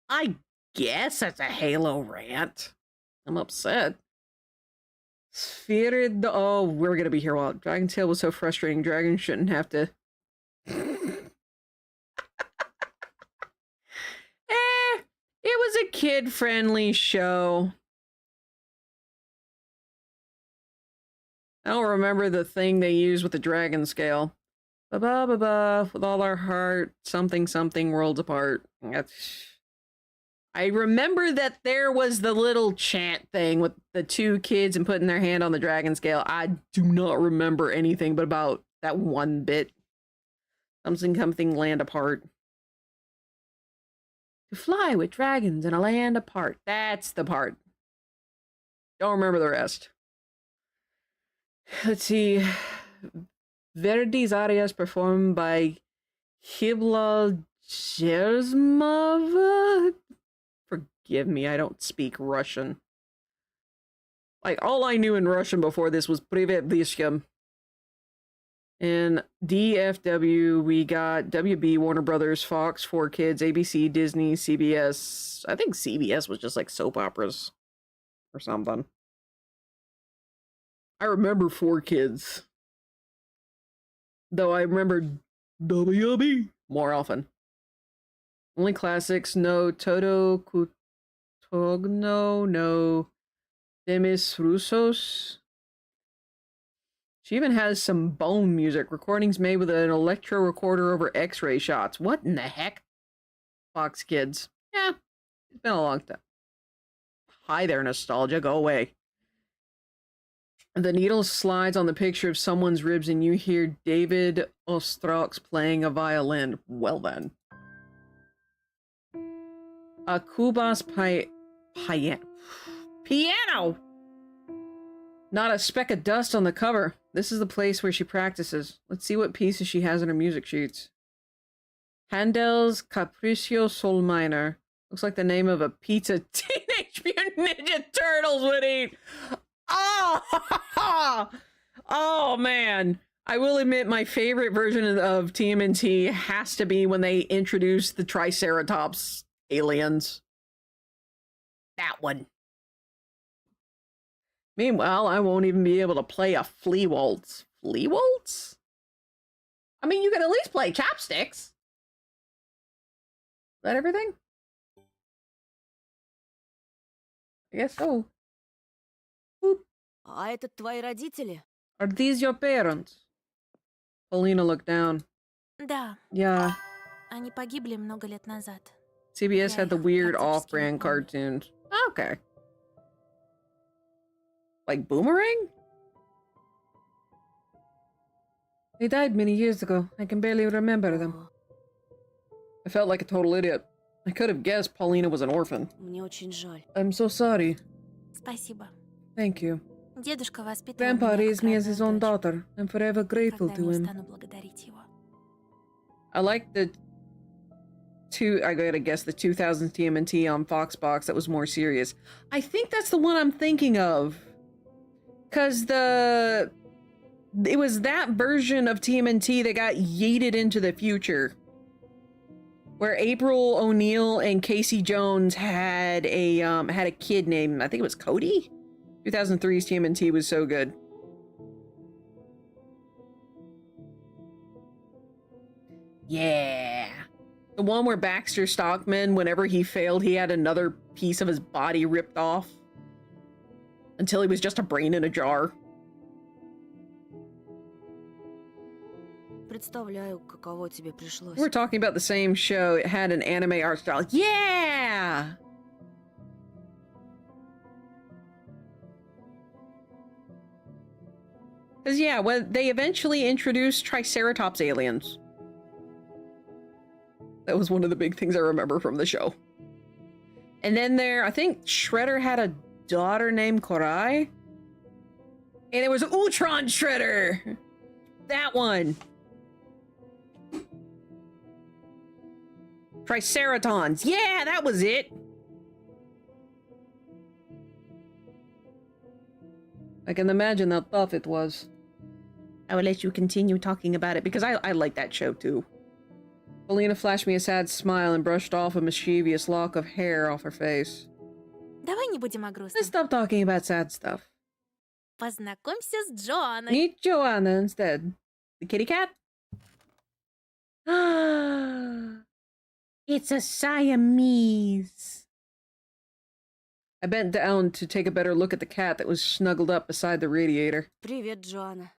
I guess that's a Halo rant. I'm upset. Spherid. Oh, we're gonna be here a while. Dragon Tail was so frustrating. Dragon shouldn't have to. It was a kid-friendly show. I don't remember the thing they used with the dragon scale. Ba-ba-ba-ba, with all our heart, something, worlds apart. I remember that there was the little chant thing with the two kids and putting their hand on the dragon scale. I do not remember anything but about that one bit. Something land apart. To fly with dragons in a land apart. That's the part. Don't remember the rest. Let's see. Verdi's arias performed by Hibla Jerzmova. Forgive me, I don't speak Russian. Like, all I knew in Russian before this was Privet Vishkem. In DFW, we got WB, Warner Brothers, Fox, 4Kids, ABC, Disney, CBS. I think CBS was just like soap operas or something. I remember 4Kids. Though I remember WB more often. Only classics, no Toto Cutogno, no Demis Roussos. She even has some bone music, recordings made with an electro recorder over x-ray shots. What in the heck? Fox Kids. Yeah, it's been a long time. Hi there, nostalgia, go away. The needle slides on the picture of someone's ribs and you hear David Ostrok's playing a violin. Well then. A Kubas piano! Not a speck of dust on the cover. This is the place where she practices. Let's see what pieces she has in her music sheets. Handel's Capriccio Sol Minor. Looks like the name of a pizza Teenage Mutant Ninja Turtles would eat. Oh! Oh, man. I will admit my favorite version of TMNT has to be when they introduce the Triceratops aliens. That one. Meanwhile, I won't even be able to play a flea waltz. Flea waltz? I mean, you can at least play chopsticks. Is that everything? I guess so. Boop. А это твои родители? Are these your parents? Paulina looked down. Да, Yeah. они погибли много лет назад. CBS had the weird practically off-brand помню. cartoons. Okay. Like Boomerang? They died many years ago. I can barely remember them. I felt like a total idiot. I could have guessed Paulina was an orphan. Мне очень жаль. I'm so sorry. Спасибо. Thank you. Дедушка воспитывал Grandpa меня raised как me as his own родную дочь. daughter. I'm forever grateful Никогда to не him. устану благодарить его. I like the I gotta guess the 2000s TMNT on Fox Box that was more serious. I think that's the one I'm thinking of. Cause it was that version of TMNT that got yeeted into the future. Where April O'Neil and Casey Jones had a kid named, I think it was Cody? 2003's TMNT was so good. Yeah. The one where Baxter Stockman, whenever he failed, he had another piece of his body ripped off. Until he was just a brain in a jar. Представляю, каково тебе пришлось. We're talking about the same show. It had an anime art style. Yeah! Because, yeah, when they eventually introduced Triceratops aliens. That was one of the big things I remember from the show. And then I think Shredder had a daughter named Korai. And it was Ultron Shredder! That one! Triceratons. Yeah, that was it! I can imagine how tough it was. I will let you continue talking about it because I like that show too. Paulina flashed me a sad smile and brushed off a mischievous lock of hair off her face. Давай не будем о Let's грустном. stop talking about sad stuff. Познакомься с Джоанной. Meet Joanna instead. The kitty cat? It's a Siamese. I bent down to take a better look at the cat that was snuggled up beside the radiator. Привет, Джоанна.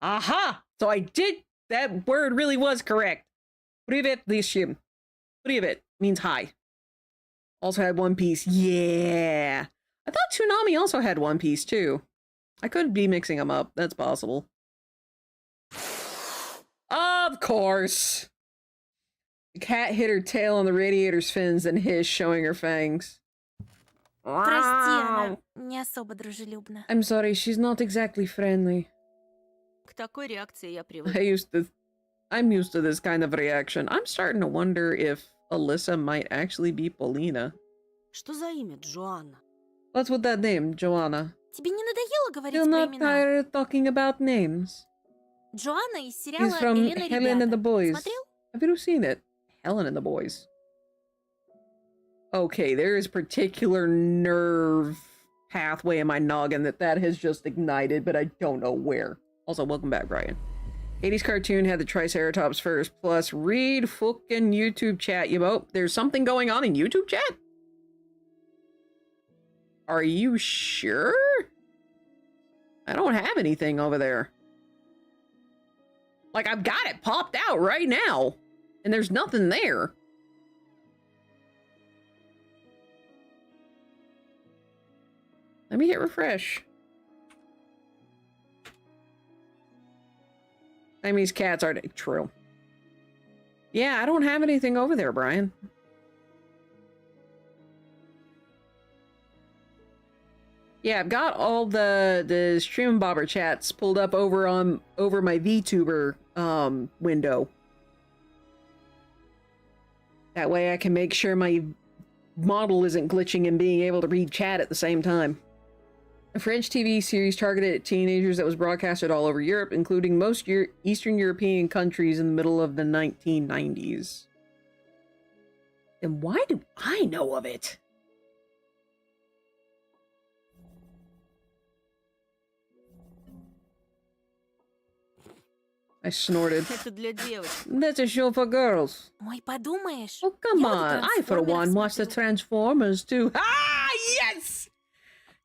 Aha! So I did. That word really was correct. Privet Lishim. Privet means hi. Also had One Piece. Yeah. I thought Toonami also had One Piece too. I could be mixing them up. That's possible. Of course. The cat hit her tail on the radiator's fins and hissed, showing her fangs. Прости, она не особо дружелюбна. I'm sorry, she's not exactly friendly. К такой реакции я привык. I'm used to this kind of reaction. I'm starting to wonder if Alyssa might actually be Paulina. Что за имя, Джоанна? What's with that name, Joanna? Тебе не надоело говорить You're про not имена? tired of talking about names. Джоанна из He's сериала from «Элен и Helen and the ребята». Boys. Смотрел? Have you seen it? Helen and the Boys. Okay, there is particular nerve pathway in my noggin that has just ignited, but I don't know where. Also, welcome back, Brian. 80s cartoon had the Triceratops first, plus read fucking YouTube chat, you know. There's something going on in YouTube chat? Are you sure? I don't have anything over there. Like, I've got it popped out right now, and there's nothing there. Let me hit refresh. Siamese cats aren't true. Yeah, I don't have anything over there, Brian. Yeah, I've got all the stream bobber chats pulled up over my VTuber window. That way I can make sure my model isn't glitching and being able to read chat at the same time. A French TV series targeted at teenagers that was broadcasted all over Europe, including most Eastern European countries in the middle of the 1990s. Then why do I know of it? I snorted. Это для девочек. That's a show for girls. Ой, подумаешь. Oh, come Я вот on. I, for «Трансформеров» one, watched the смотрю. Transformers too. Ah, yes!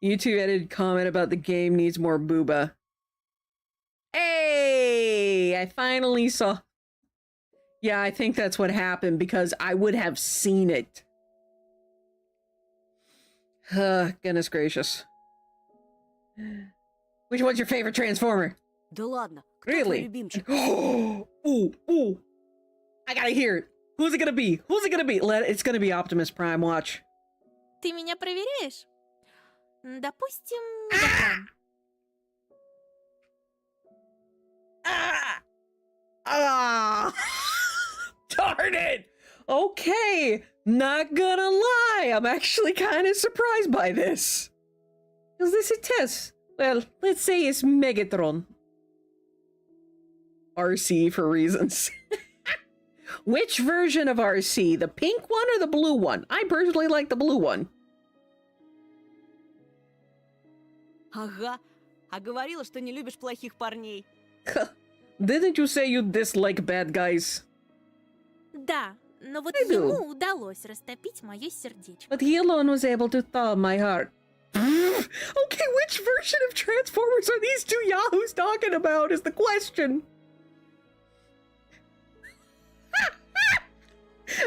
YouTube edited comment about the game needs more booba. Hey! I finally saw... Yeah, I think that's what happened because I would have seen it. Goodness gracious. Which one's your favorite Transformer? Да ладно, кто твой Really? любимчик? Ooh. I gotta hear it. Who's it gonna be? Who's it gonna be? It's gonna be Optimus Prime, watch. Ты меня проверяешь? Допустим, Мегатрон. Darn it! Okay, not gonna lie, I'm actually kind of surprised by this. Is this a test? Well, let's say it's Megatron. RC for reasons. Which version of RC? The pink one or the blue one? I personally like the blue one. Ага, а говорила, что не любишь плохих парней. Didn't you say you dislike bad guys? Да, но вот I do. ему удалось растопить мое сердечко. But he alone was able to thaw my heart. Okay, which version of Transformers are these two yahoos talking about is the question.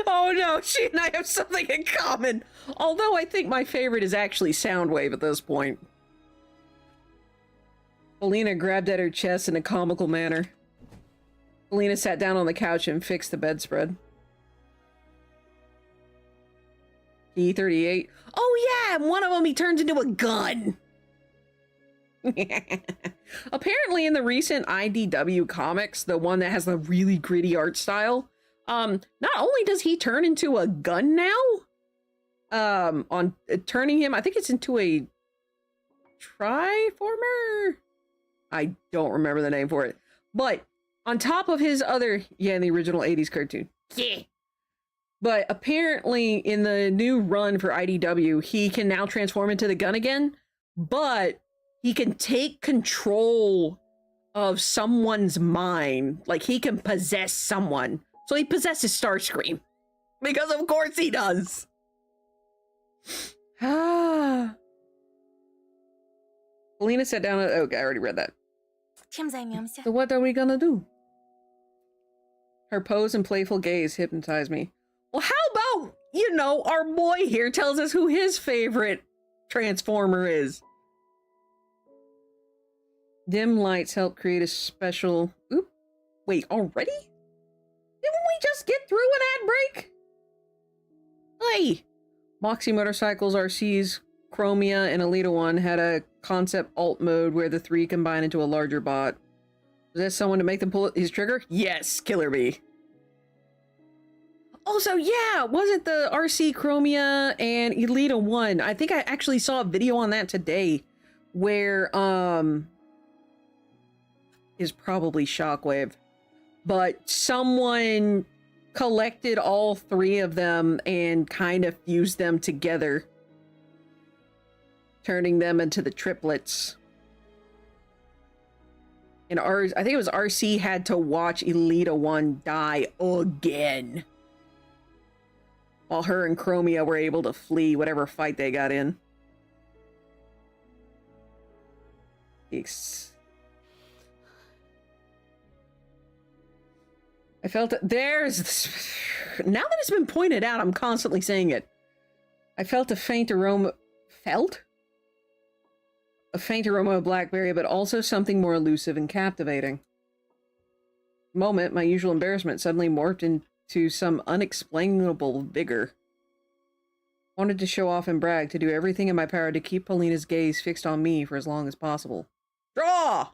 Oh no, she and I have something in common. Although I think my favorite is actually Soundwave at this point. Polina grabbed at her chest in a comical manner. Polina sat down on the couch and fixed the bedspread. E38. Oh yeah, and one of them he turns into a gun. Apparently in the recent IDW comics, the one that has the really gritty art style, not only does he turn into a gun now, on turning him, I think it's into a Triformer? I don't remember the name for it. But on top of his other, in the original 80s cartoon. Yeah. But apparently in the new run for IDW, he can now transform into the gun again, but he can take control of someone's mind. Like he can possess someone. So he possesses Starscream. Because of course he does. Ah. Polina sat down. Okay, I already read that. Чем займемся? So what are we gonna do? Her pose and playful gaze hypnotized me. Well, how about, our boy here tells us who his favorite Transformer is. Dim lights help create a special... Oop. Wait, already? Didn't we just get through an ad break? Hey! Moxie Motorcycles, RCs, Chromia, and Elita 1 had a concept alt mode where the three combine into a larger bot. Was that someone to make them pull his trigger? Yes, Killer Bee. Also, yeah, wasn't the RC Chromia and Elita 1? I think I actually saw a video on that today where, is probably Shockwave, but someone collected all three of them and kind of fused them together, turning them into the triplets. And I think it was RC had to watch Elita 1 die again, while her and Chromia were able to flee whatever fight they got in. I felt it. There's... Now that it's been pointed out, I'm constantly saying it. I felt a faint aroma... Felt? A faint aroma of blackberry, but also something more elusive and captivating. Moment, my usual embarrassment suddenly morphed into some unexplainable vigor. Wanted to show off and brag, to do everything in my power to keep Paulina's gaze fixed on me for as long as possible. Draw!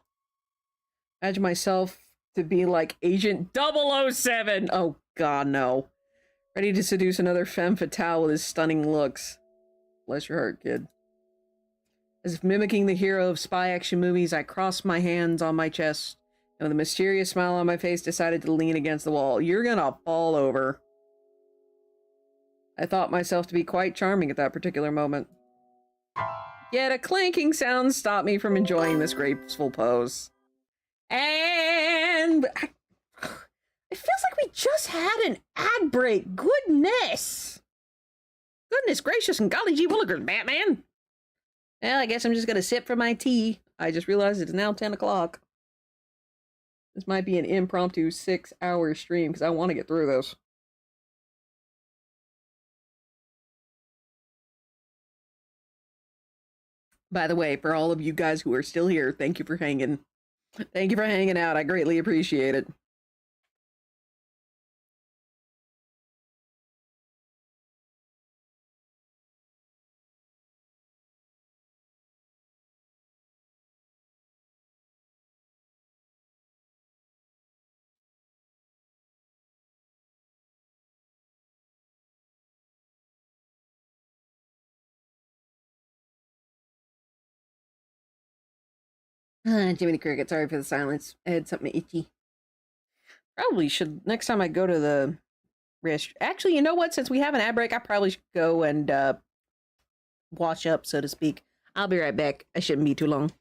Imagine myself to be like Agent 007! Oh god, no. Ready to seduce another femme fatale with his stunning looks. Bless your heart, kid. As if mimicking the hero of spy action movies, I crossed my hands on my chest, and with a mysterious smile on my face, decided to lean against the wall. You're gonna fall over. I thought myself to be quite charming at that particular moment. Yet a clanking sound stopped me from enjoying this graceful pose. And... It feels like we just had an ad break. Goodness! Goodness gracious and golly gee willikers, Batman! Well, I guess I'm just gonna sip for my tea. I just realized it's now 10 o'clock. This might be an impromptu 6-hour stream, because I want to get through this. By the way, for all of you guys who are still here, thank you for hanging. Thank you for hanging out. I greatly appreciate it. Jiminy Cricket, sorry for the silence. I had something itchy. Probably should, next time I go to the rest. Actually, you know what? Since we have an ad break, I probably should go and wash up, so to speak. I'll be right back. I shouldn't be too long.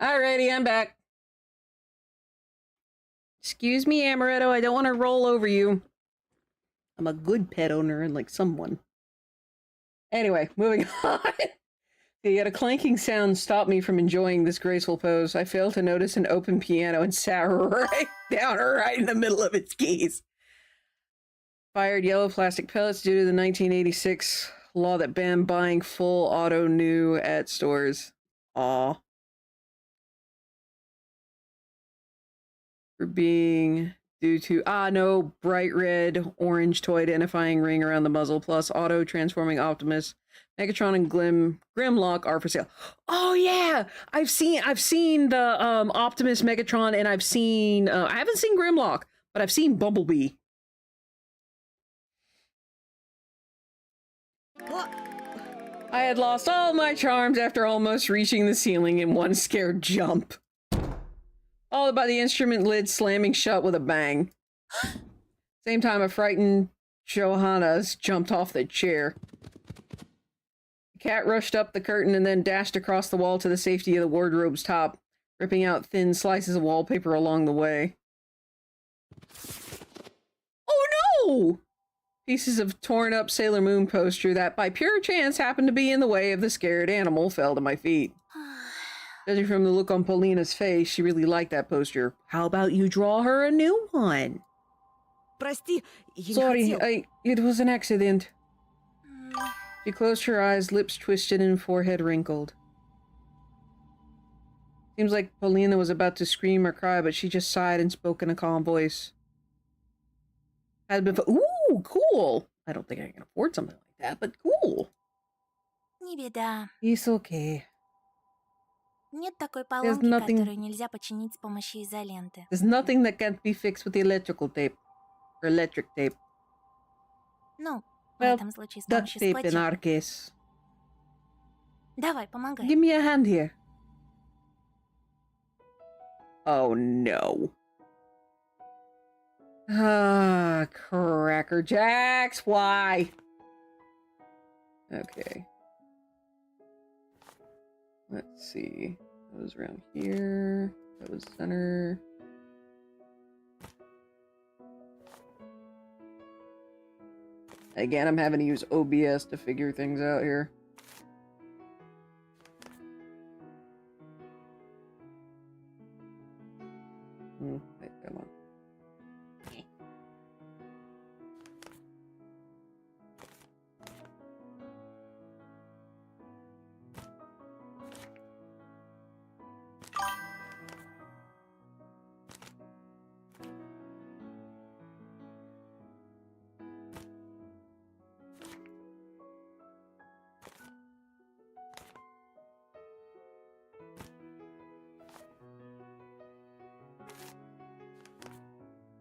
Alrighty, I'm back. Excuse me, Amaretto, I don't want to roll over you. I'm a good pet owner, unlike someone. Anyway, moving on. Yet a clanking sound stopped me from enjoying this graceful pose. I failed to notice an open piano and sat right down right in the middle of its keys. Fired yellow plastic pellets due to the 1986 law that banned buying full auto new at stores. Aw. For being due to no bright red orange toy identifying ring around the muzzle, plus auto transforming Optimus, Megatron, and Grimlock are for sale. Oh yeah, I've seen the Optimus, Megatron, and I've seen I haven't seen Grimlock, but I've seen Bumblebee. I had lost all my charms after almost reaching the ceiling in one scared jump. Followed by the instrument lid slamming shut with a bang. Same time, a frightened Johannes jumped off the chair. The cat rushed up the curtain and then dashed across the wall to the safety of the wardrobe's top, ripping out thin slices of wallpaper along the way. Oh no! Pieces of torn up Sailor Moon poster that by pure chance happened to be in the way of the scared animal fell to my feet. Judging from the look on Paulina's face, she really liked that poster. How about you draw her a new one? Прости, я не Sorry, хотел. it was an accident. She closed her eyes, lips twisted and forehead wrinkled. Seems like Paulina was about to scream or cry, but she just sighed and spoke in a calm voice. Had been ooh, cool! I don't think I can afford something like that, but cool. Не беда. It's okay. Нет такой поломки, которую нельзя починить с помощью изоленты. There's nothing that can't be fixed with the electrical tape. Or electric tape. Ну, в Well, этом случае с duct помощью tape in скотча. our case. Давай, помогай. Give me a hand here. Oh no. Ah, Cracker Jacks, why? Okay. Let's see. That was around here. That was center. Again, I'm having to use OBS to figure things out here. Wait, come on.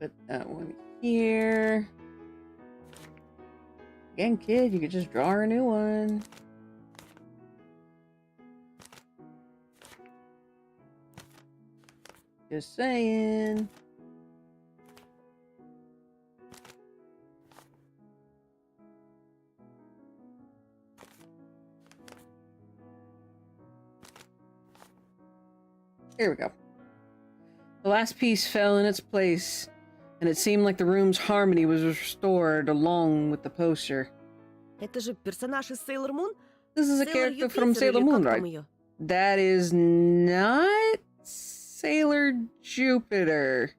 Put that one here. Again, kid, you could just draw her a new one. Just saying. Here we go. The last piece fell in its place, and it seemed like the room's harmony was restored along with the poster. Это же персонаж из Sailor Moon? This is a Sailor character from Jupiter Sailor или Moon, как там right? её? That is not Sailor Jupiter.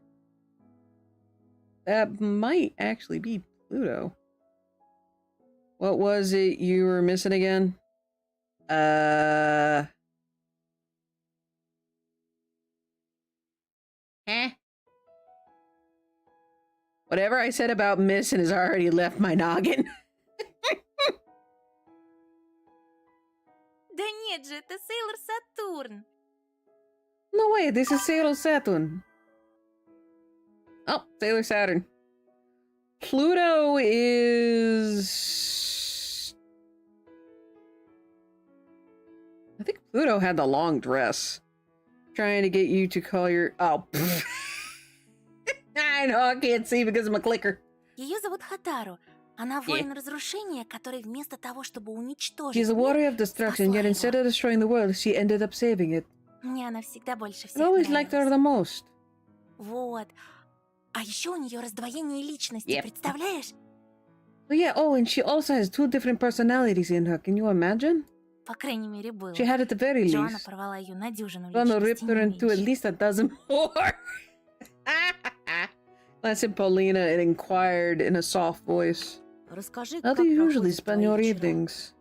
That might actually be Pluto. What was it you were missing again? Whatever I said about missing has already left my noggin. Да нет же, это Сейлор Сатурн. No way, this is Sailor Saturn. Oh, Sailor Saturn. Pluto is... I think Pluto had the long dress. Trying to get you to call your... Oh, I know, I can't see because of my clicker. Ее зовут Хатару. Она воин разрушения, который вместо того, чтобы уничтожить She's a мир, warrior of destruction, yet instead of destroying the world, she ended up saving it. Мне она всегда больше I всех always liked her нравилась. the most. Вот. А еще у нее раздвоение личности, Yep. представляешь? Oh yeah, oh, and she also has 2 different personalities in her. Can you imagine? По крайней мере, было. She had at the very Джоанна least. порвала ее на дюжину Gonna rip личностей, her не into at меньше. least a dozen more. Glanced at Paulina and inquired in a soft voice. Расскажи, How как do you проходят usually spend твои your вечера? evenings?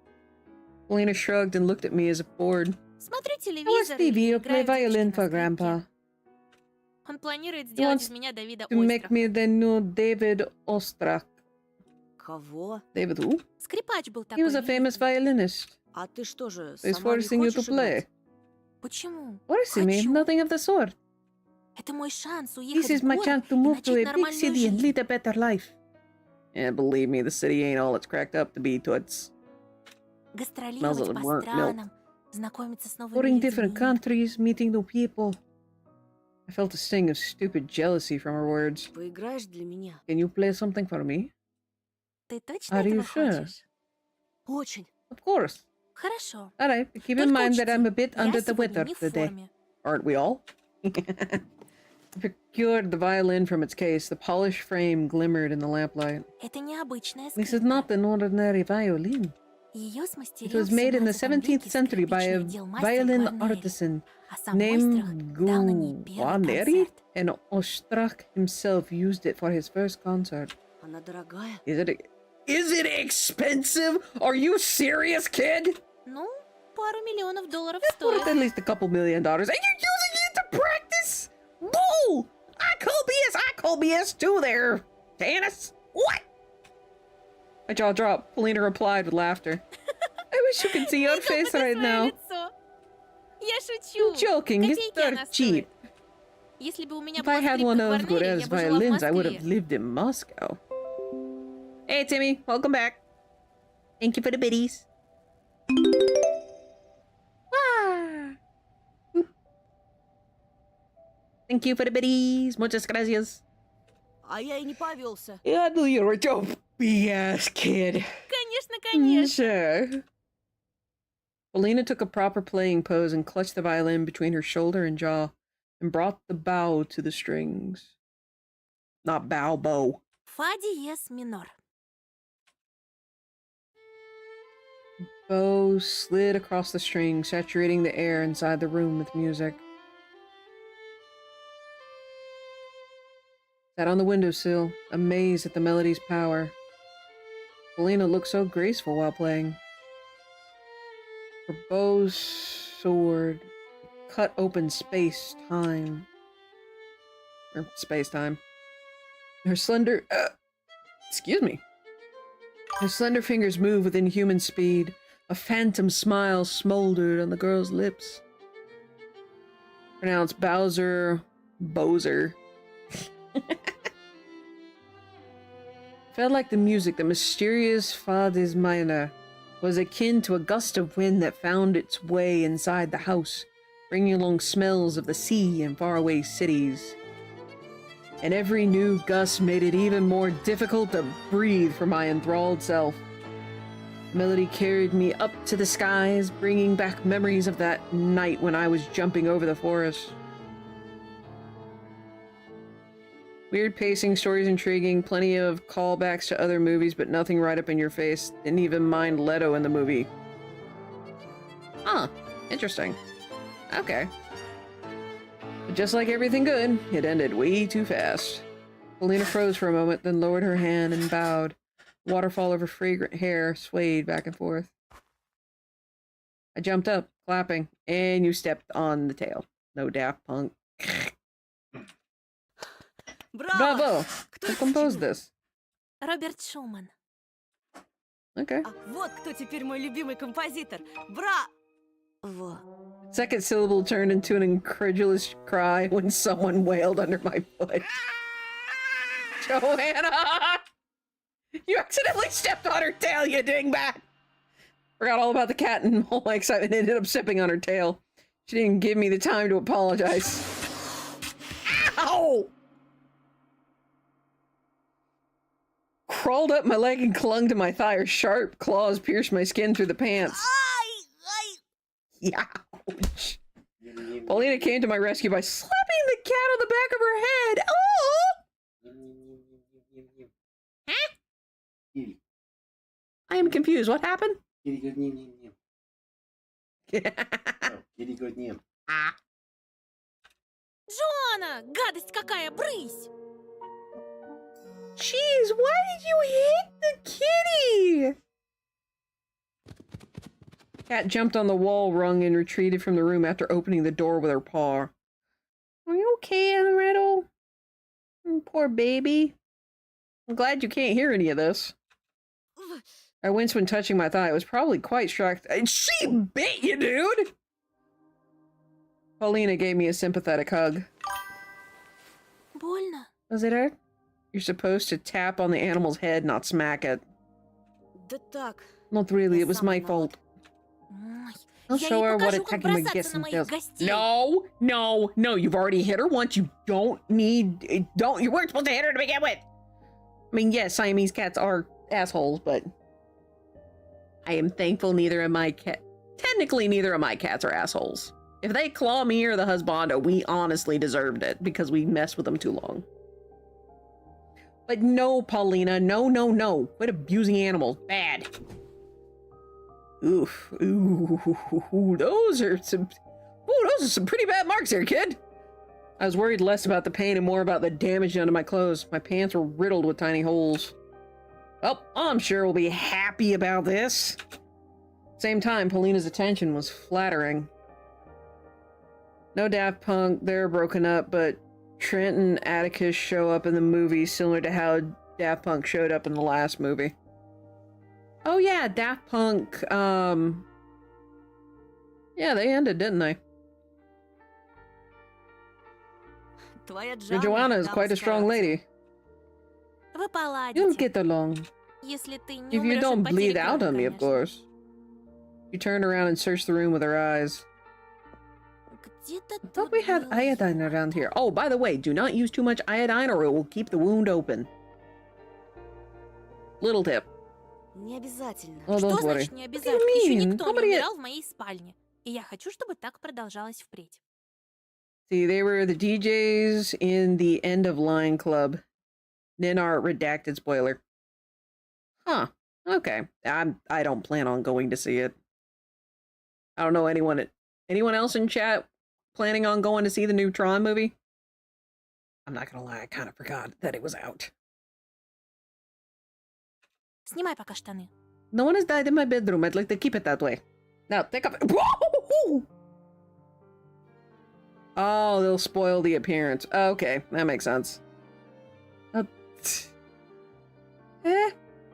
Paulina shrugged and looked at me as if bored. Смотрю I watch телевизор TV или or play играю в девочки violin на for скрипке. Grandpa. Он планирует He сделать wants из меня Давида to make me Ойстраха. the new David Ostrak. Кого? David who? Скрипач был He такой. was a famous violinist. А ты что же, He's сама не forcing you to хочешь play. играть? Почему? Forcing me? Хочу. Nothing of the sort. Это мой шанс This уехать is в my город chance to и move to начать a big нормальную city and жизнь. lead a better life. And believe me, the city ain't all it's cracked up to be, toots. Smells Гастролировать like по burnt milk. странам, знакомиться с новыми Touring different людьми. countries, meeting new people. I felt a sting of stupid jealousy from her words. Поиграешь для меня? Can you play something for me? Ты точно Are этого you sure? хочешь? Очень. Of course. Хорошо. Alright, but keep in Только mind that I'm a учти, bit я under the сегодня weather не в today. форме. Aren't we all? I procured the violin from its case. The polished frame glimmered in the lamplight. Это необычная This is скрипка. not an ordinary violin. Ее It смастерил was в made in the 17 17th веке century by a скрипичный делмастер violin Гварнери, artisan а сам Ойстрах named дал на ней первый Guarneri, концерт. and Ostrak himself used it for his first concert. Она дорогая. Is it expensive? Are you serious, kid? Ну, пару $1 миллионов Worth стоит. at least a couple $1 million. And you're using it to practice? Bull! I call BS too there, Tannis. What? My jaw dropped. Polina replied with laughter. I wish you could see your face right now. Лицо. Я шучу. I'm joking, it's Копейки она dirt стоит. cheap. Если бы у меня If была I had скрипка one of Гварнери, я Gorez's бы жила в violins, I would have Москве. lived in Moscow. Hey, Timmy, welcome back. Thank you for the biddies. Ah. Boop. Thank you for the biddies. Muchas gracias. А я и не повелся. Yeah, I knew you were a BS kid. Конечно, конечно. Sure. Polina took a proper playing pose and clutched the violin between her shoulder and jaw, and brought the bow to the strings. Not bow, bow. Фа диез минор. Bow slid across the string, saturating the air inside the room with music. Sat on the windowsill, amazed at the melody's power. Polina looked so graceful while playing. Her bow's sword cut open space-time. Or space-time. Her slender... excuse me. Her slender fingers moved with inhuman speed. A phantom smile smoldered on the girl's lips. Pronounced Bowser... Bowser. Felt like the music, the mysterious Fa des Minor, was akin to a gust of wind that found its way inside the house, bringing along smells of the sea and faraway cities. And every new gust made it even more difficult to breathe for my enthralled self. The melody carried me up to the skies, bringing back memories of that night when I was jumping over the forest. Weird pacing, stories intriguing, plenty of callbacks to other movies, but nothing right up in your face. Didn't even mind Leto in the movie. Huh. Interesting. Okay. But just like everything good, it ended way too fast. Polina froze for a moment, then lowered her hand and bowed. Waterfall of her fragrant hair swayed back and forth. I jumped up, clapping, and you stepped on the tail. No Daft Punk. Bravo! Who composed this? Роберт Шуман. Okay. А вот кто теперь мой любимый композитор. Браво! Second syllable turned into an incredulous cry when someone wailed under my foot. Joanna! You accidentally stepped on her tail, you dingbat! Forgot all about the cat and all my excitement ended up stepping on her tail. She didn't give me the time to apologize. Ow! Crawled up my leg and clung to my thigh. Her sharp claws pierced my skin through the pants. Ай! Ай! Ouch. Paulina came to my rescue by slapping the cat on the back of her head. Oh! Huh? Kitty. I am confused. What happened? Kitty goes neem neem neem. Oh, kitty goes neem. Джона! Гадость какая! Брысь! Jeez, why did you hit the kitty? Cat jumped on the wall rung and retreated from the room after opening the door with her paw. Are you okay, Riddle? Poor baby. I'm glad you can't hear any of this. I winced when touching my thigh. I was probably quite shocked. She bit you, dude! Paulina gave me a sympathetic hug. Больно? Was it hurt? You're supposed to tap on the animal's head, not smack it. Да так. Not really, it was my Сам fault. Ой, I'll я show ей her what покажу, как attacking my бросаться guess на and моих feels. гостей. No, no, no, you've already hit her once. You you weren't supposed to hit her to begin with. I mean, yes, Siamese cats are assholes, but I am thankful neither of my technically neither of my cats are assholes. If they claw me or the husbando, we honestly deserved it because we messed with them too long. But no, Paulina, no, no, no. Quit abusing animals. Bad. Oof. Ooh, those are some pretty bad marks there, kid. I was worried less about the pain and more about the damage done to my clothes. My pants were riddled with tiny holes. Well, I'm sure we'll be happy about this. Same time, Paulina's attention was flattering. No Daft Punk, they're broken up, but Trent and Atticus show up in the movie similar to how Daft Punk showed up in the last movie. Oh yeah, Daft Punk, yeah, they ended, didn't they? Твоя Your Joanna is quite a strong lady. Вы поладите. You'll get along. Если ты не If you умрешь от don't потери bleed out крови, on me, of конечно. course. She turned around and searched the room with her eyes. Где-то I thought тут we had был iodine йод. around here. Oh, by the way, do not use too much iodine or it will keep the wound open. Little tip. Не обязательно. Oh, Что don't worry. значит не What do you обязательно? Еще mean? никто не Nobody- умирал в моей спальне. И я хочу, чтобы так продолжалось впредь. See, they were the DJs in the End of Line Club. Ninart redacted spoiler. Huh. Okay. I don't plan on going to see it. I don't know anyone else in chat planning on going to see the new Tron movie? I'm not gonna lie, I kind of forgot that it was out. Снимай пока штаны. No one has died in my bedroom. I'd like to keep it that way. Now, take up. Whoa! Oh, they'll spoil the appearance. Okay, that makes sense.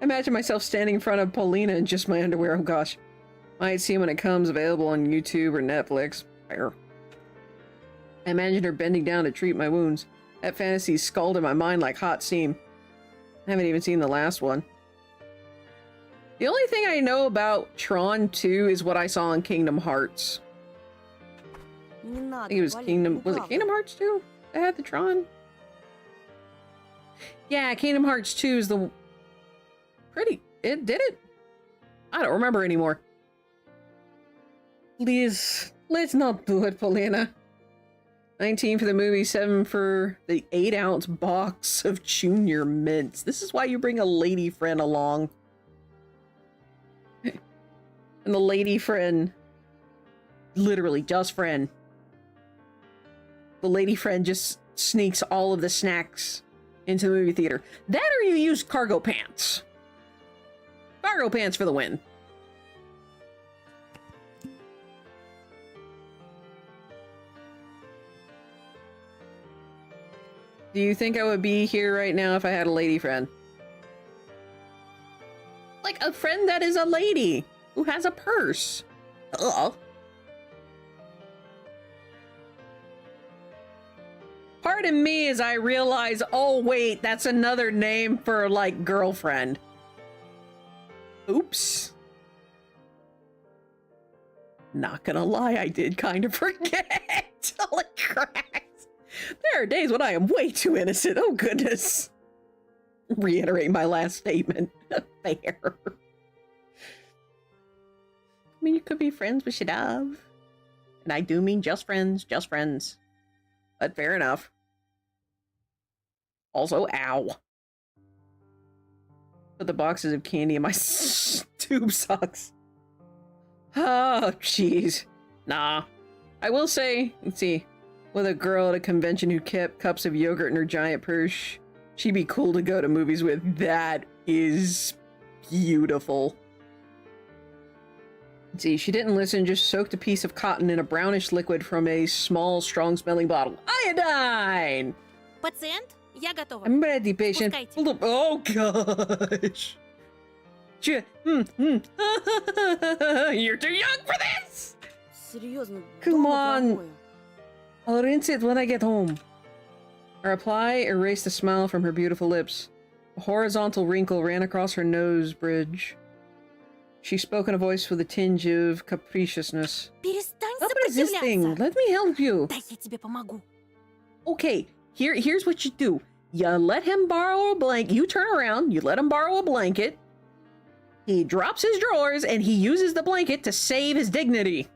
Imagine myself standing in front of Paulina in just my underwear. Oh gosh. Might see when it comes available on YouTube or Netflix. Fair. I imagine her bending down to treat my wounds. That fantasy scalded my mind like hot steam. I haven't even seen the last one. The only thing I know about Tron 2 is what I saw in Kingdom Hearts. Не I надо, think it was Валерий, Kingdom... ну Was it правда. Kingdom Hearts 2 that had the Tron? Yeah, Kingdom Hearts 2 is the... It did it? I don't remember anymore. Please, let's not do it, Paulina. 19 for the movie, 7 for the 8-ounce box of Junior Mints. This is why you bring a lady friend along. And the lady friend, literally just friend. The lady friend just sneaks all of the snacks into the movie theater. That or you use cargo pants. Cargo pants for the win. Do you think I would be here right now if I had a lady friend? Like a friend that is a lady who has a purse. Ugh. Pardon me as I realize, oh wait, that's another name for like girlfriend. Oops. Not gonna lie, I did kind of forget. Holy crap. There are days when I am way too innocent. Oh goodness. Reiterate my last statement. Fair. I mean, you could be friends with Shadav. And I do mean just friends, just friends. But fair enough. Also, ow. Put the boxes of candy in my tube socks. Oh, jeez. Nah. I will say, let's see, with a girl at a convention who kept cups of yogurt in her giant purse, she'd be cool to go to movies with. That is beautiful. Let's see, she didn't listen, just soaked a piece of cotton in a brownish liquid from a small, strong-smelling bottle. Iodine! Пациент, я готова. I'm ready, patient. Пускайте. Hold up. Oh, gosh. You're too young for this! Серьезно, Come дома on. промою. I'll rinse it when I get home. Her reply erased a smile from her beautiful lips. A horizontal wrinkle ran across her nose bridge. She spoke in a voice with a tinge of capriciousness. Перестань What is this thing? сопротивляться. Let me help you. Дай я тебе помогу. Okay, here's what you do. You let him borrow a blanket. You turn around, you let him borrow a blanket. He drops his drawers, and he uses the blanket to save his dignity.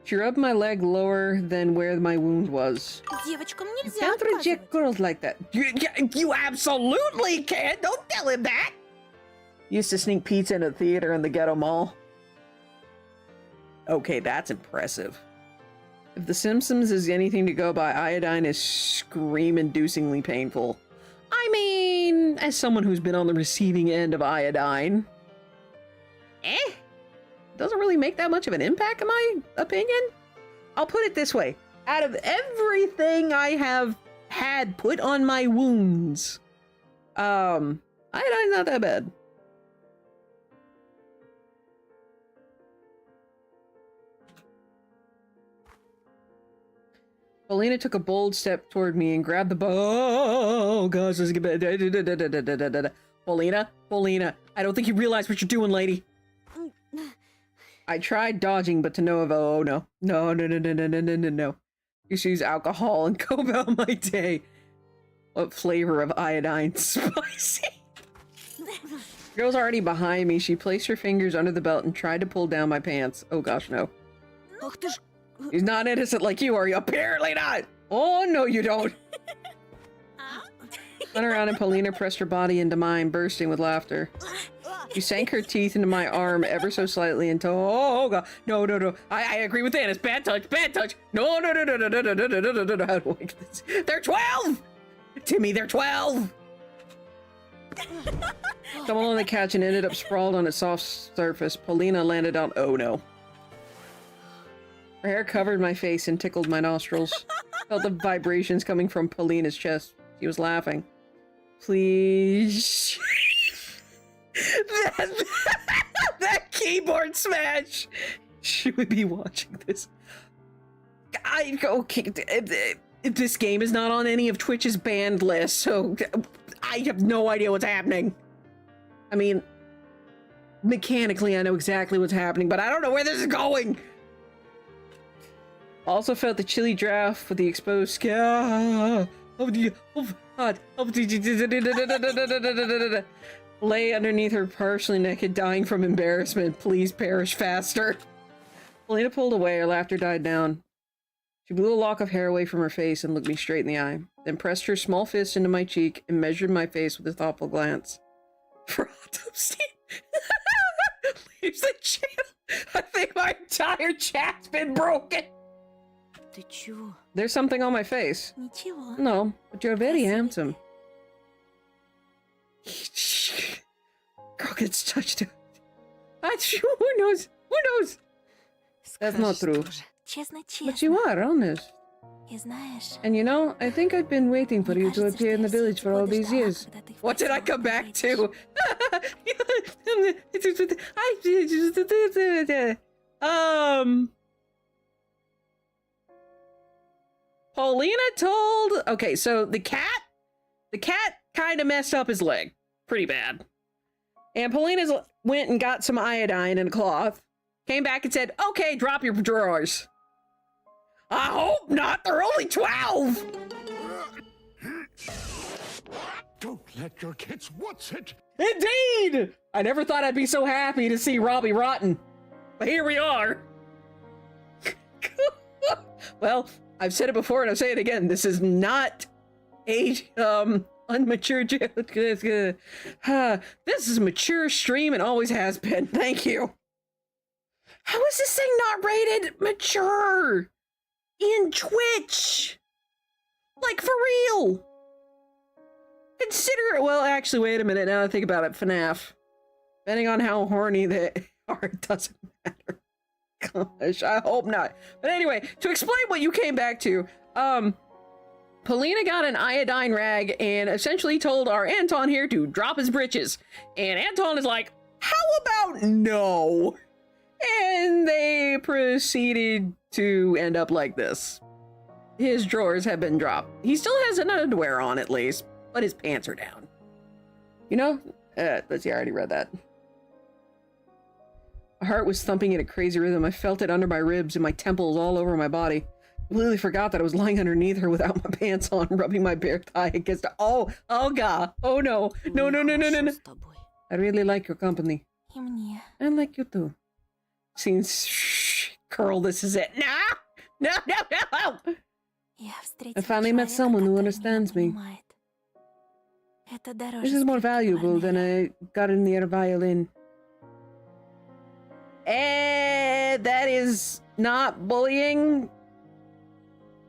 She rubbed my leg lower than where my wound was. Девочкам You нельзя can't reject отказывать. girls like that. You absolutely can't! Don't tell him that! Used to sneak pizza in a theater in the ghetto mall. Okay, that's impressive. If The Simpsons is anything to go by, iodine is scream-inducingly painful. I mean, as someone who's been on the receiving end of iodine, doesn't really make that much of an impact in my opinion. I'll put it this way. Out of everything I have had put on my wounds, iodine's not that bad. Paulina took a bold step toward me and grabbed the oh gosh, this is bad. Paulina, I don't think you realize what you're doing, lady. I tried dodging, but to no avail. Oh no. No. Just use alcohol and go about my day. What flavor of iodine? Spicy. Girl's already behind me. She placed her fingers under the belt and tried to pull down my pants. Oh gosh, no. Ах ты ж... He's not innocent like you are. You apparently not. Oh no, you don't. Spun around and Paulina pressed her body into mine, bursting with laughter. She sank her teeth into my arm ever so slightly until oh god, no. I agree with Annis. Bad touch. No. How do I get this? They're 12. Timmy, they're 12. Stumbled on the couch and ended up sprawled on its soft surface. Paulina landed on oh no. Her hair covered my face and tickled my nostrils. Felt the vibrations coming from Paulina's chest. She was laughing. Please. that keyboard smash. Should we be watching this? Okay. This game is not on any of Twitch's banned lists, so I have no idea what's happening. I mean, mechanically, I know exactly what's happening, but I don't know where this is going. Also felt the chilly draft with the exposed skin. Lay underneath her, partially naked, dying from embarrassment. Please perish faster. Paulina pulled away. Her laughter died down. She blew a lock of hair away from her face and looked me straight in the eye, then pressed her small fist into my cheek and measured my face with a thoughtful glance. For autopsy. Leaves the channel. I think my entire chat's been broken. Ты чего? There's something on my face. Ничего. No, but you're very handsome. Girl gets touched. Who knows? That's not true. Честно. But you are honest. И знаешь, And you know, I think I've been waiting for мне you to кажется, appear in the что я village for все all эти годы these ждала, years. когда ты в What did I поселок come back выйдешь. to? Paulina told... Okay, so the cat kind of messed up his leg. Pretty bad. And Paulina went and got some iodine in a cloth. Came back and said, okay, drop your drawers. I hope not. They're only 12. Don't let your kids watch it. Indeed! I never thought I'd be so happy to see Robbie rotten. But here we are. Well, I've said it before and I'll say it again. This is not a unmature joke. This is a mature stream and always has been. Thank you. How is this thing not rated mature in Twitch? Like, for real? Consider it. Well, actually, wait a minute. Now that I think about it, FNAF. Depending on how horny they are, it doesn't matter. Gosh, I hope not. But anyway, to explain what you came back to, Paulina got an iodine rag and essentially told our Anton here to drop his britches. And Anton is like, how about no? And they proceeded to end up like this. His drawers have been dropped. He still has an underwear on at least, but his pants are down. You know? Let's see, I already read that. My heart was thumping at a crazy rhythm. I felt it under my ribs and my temples all over my body. I completely forgot that I was lying underneath her without my pants on, rubbing my bare thigh against her. Oh God. Oh no. No. I really like your company. И мне. I like you too. Seems Curl, this is it. No. Я встретила I finally met человека, someone who который understands меня me. понимает. Это дороже This is more valuable than спиритуальной. I got in the other violin. That is not bullying.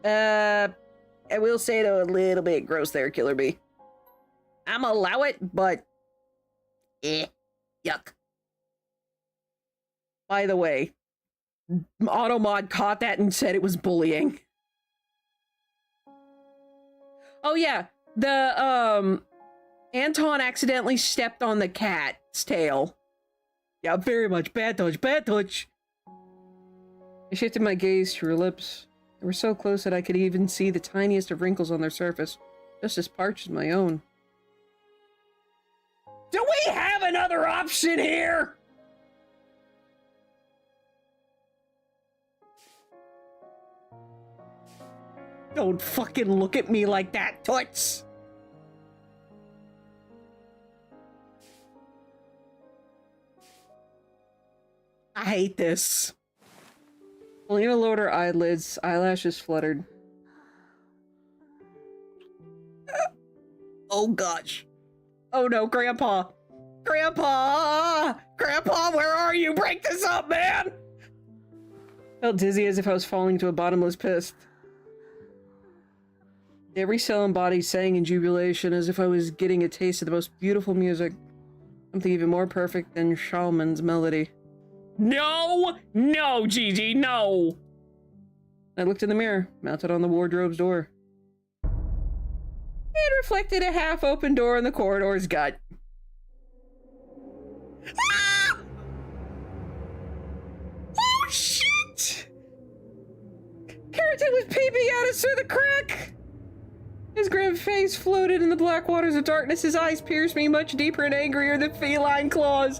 I will say though, a little bit gross there, Killer Bee. I'm allow it, but yuck. By the way, Automod caught that and said it was bullying. Oh yeah, the Anton accidentally stepped on the cat's tail. Yeah, very much. Bad touch, bad touch. I shifted my gaze to her lips. They were so close that I could even see the tiniest of wrinkles on their surface, just as parched as my own. Do we have another option here? Don't fucking look at me like that, Toots! I hate this. Paulina lowered her eyelids, eyelashes fluttered. Oh gosh. Oh no, Grandpa! Grandpa! Grandpa, where are you? Break this up, man! Felt dizzy as if I was falling into a bottomless pit. Every cell and body sang in jubilation as if I was getting a taste of the most beautiful music. Something even more perfect than Schallmann's melody. No! No, Gigi, no! I looked in the mirror, mounted on the wardrobe's door. It reflected a half-open door in the corridor's gut. Ah! Oh, shit! Carrington was peeping at us through the crack! His grim face floated in the black waters of darkness. His eyes pierced me much deeper and angrier than feline claws.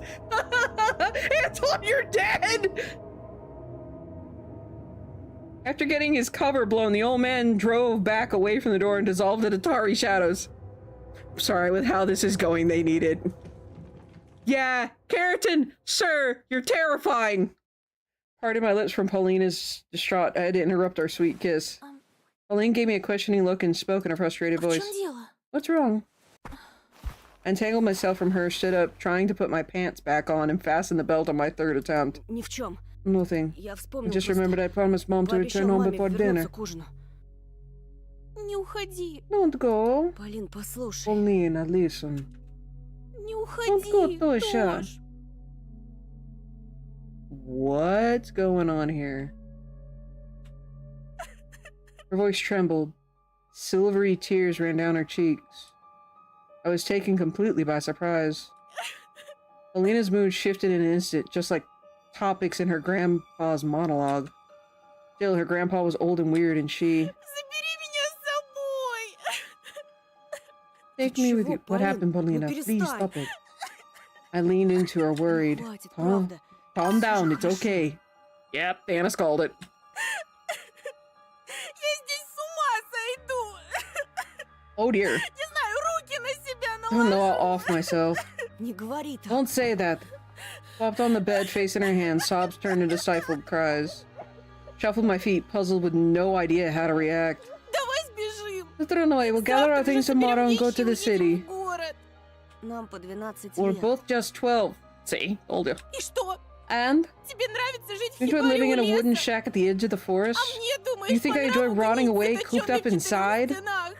Anton, you're dead! After getting his cover blown, the old man drove back away from the door and dissolved in Atari shadows. I'm sorry, with how this is going, they need it. Yeah, Carrington, sir, you're terrifying. Parted my lips from Paulina's distraught. I had to interrupt our sweet kiss. Pauline gave me a questioning look and spoke in a frustrated В чем voice. дело? What's wrong? I entangled myself from her, stood up, trying to put my pants back on and fasten the belt on my third attempt. Ни в чем. Nothing. Я I вспомнил just просто. remembered I promised Mom to return Пообещал home маме before dinner. вернуться к ужину. Не уходи. Don't go. Полин, послушай. Paulina, listen. Не Don't go, уходи, Tosha. Тош. What's going on here? Her voice trembled. Silvery tears ran down her cheeks. I was taken completely by surprise. Paulina's mood shifted in an instant, just like topics in her grandpa's monologue. Still, her grandpa was old and weird, and she... Забери меня с собой. Take me with you. What happened, Paulina? Please stop it. I leaned into her, worried. Хватит, Calm, правда. calm down, it's Хорошо. okay. Yep, Anna's called it. Я здесь с ума сойду. Oh dear. Не знаю, руки на себя I don't know, наложу. I'll off myself. Не говори так. Don't say that. Flopped on the bed, face in her hands, sobs turned into stifled cries. Shuffled my feet, puzzled with no idea how to react. Давай сбежим. We'll gather our things tomorrow and go to the city. Нам по 12 We're лет. both just 12. See? Told you. И что? And? Тебе нравится жить в You enjoy хибаре living у in a wooden леса? shack at the edge of the forest? А мне, думаешь, You think I enjoy понравится rotting жить away, в cooped up заточенных inside? четырех стенах?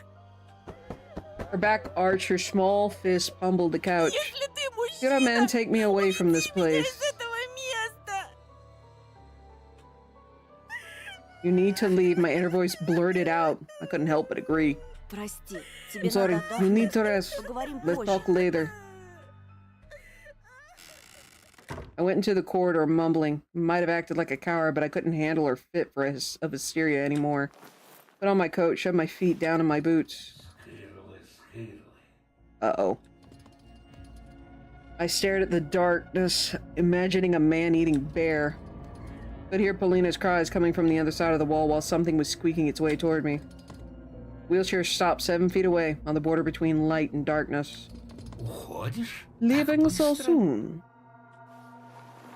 Her back arched, her small fist pummeled the couch. Если ты You're a мужчина, man, take me away from this уведи меня place. из этого места. You need to leave, my inner voice blurted out. I couldn't help but agree. Прости, тебе I'm sorry, надо you need отдохнуть. to rest. Поговорим Let's позже. talk later. I went into the corridor, mumbling. Might have acted like a coward, but I couldn't handle or fit for of hysteria anymore. Put on my coat, shoved my feet down in my boots. Uh-oh. I stared at the darkness, imagining a man-eating bear. Could hear Paulina's cries coming from the other side of the wall while something was squeaking its way toward me. Wheelchair stopped 7 feet away, on the border between light and darkness. Уходишь? Leaving Так so быстро? soon?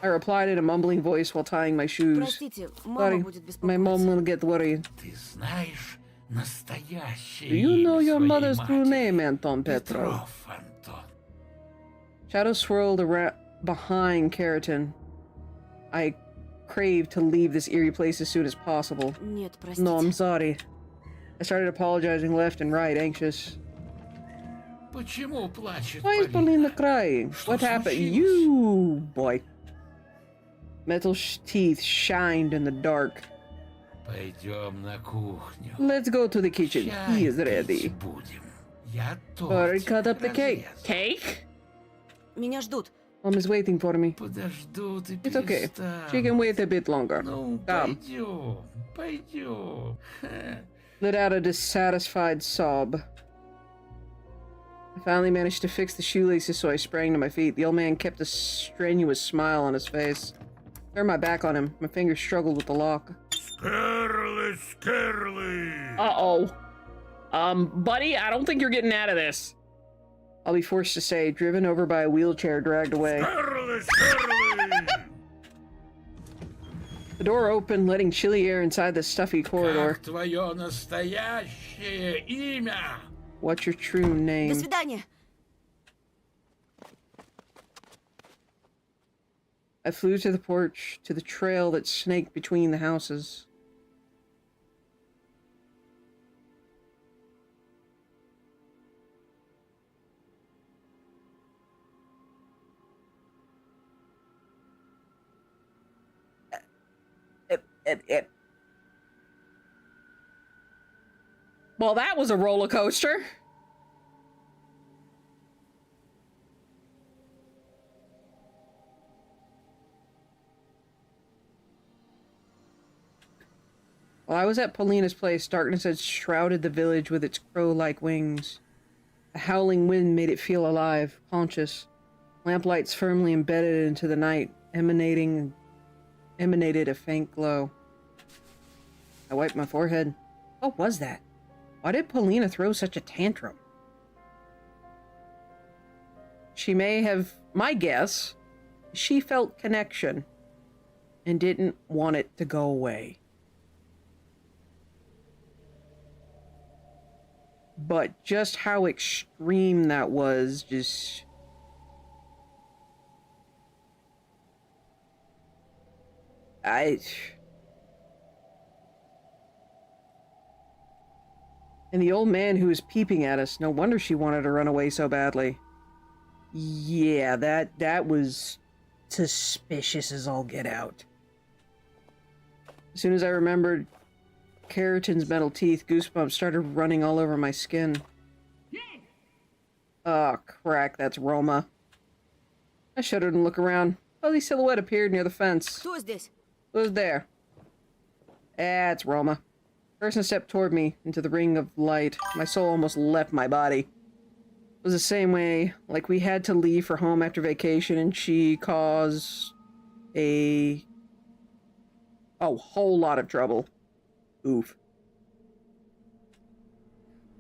I replied in a mumbling voice while tying my shoes. Простите, мама Sorry, будет my mom беспокоиться. will get worried. Ты знаешь настоящее Do you know имя your своей mother's true матери? name, Anton Petrov? Петров Антон. Shadows swirled around behind Keratin. I craved to leave this eerie place as soon as possible. Нет, простите. No, I'm sorry. I started apologizing left and right, anxious. Почему плачет Why is Paulina crying? Что What happened? случилось? You, boy. Metal teeth shined in the dark. Пойдем на кухню. Let's go to the kitchen. Чай He is пить ready. будем. Я Already тортик cut up the cake. разрезал. Cake? Меня ждут. Mom is waiting for me. Подождут и It's okay. перестанут. She can wait a bit longer. Ну, Come. пойдем, пойдем. Let out a dissatisfied sob. I finally managed to fix the shoelaces, so I sprang to my feet. The old man kept a strenuous smile on his face. Turned my back on him. My fingers struggled with the lock. Скарлы! Uh-oh. Buddy, I don't think you're getting out of this. I'll be forced to say, driven over by a wheelchair dragged away. The door opened, letting chilly air inside the stuffy corridor. Как твое настоящее имя? What's your true До name? свидания. I flew to the porch, to the trail that snaked between the houses. Well, that was a roller coaster. While I was at Paulina's place, darkness had shrouded the village with its crow-like wings. A howling wind made it feel alive, conscious. Lamplights firmly embedded into the night, emanated a faint glow. I wiped my forehead. What was that? Why did Paulina throw such a tantrum? She may have, my guess, she felt connection and didn't want it to go away. But just how extreme that was, just... And the old man who was peeping at us, no wonder she wanted to run away so badly. Yeah, that was suspicious as all get out. As soon as I remembered Keratin's metal teeth, goosebumps started running all over my skin. Oh, crack, that's Roma. I shuddered and looked around. Fuzzy silhouette appeared near the fence. Кто здесь? Who's there? It's Roma. Person stepped toward me into the ring of light. My soul almost left my body. It was the same way, like we had to leave for home after vacation and she caused a whole lot of trouble. Oof.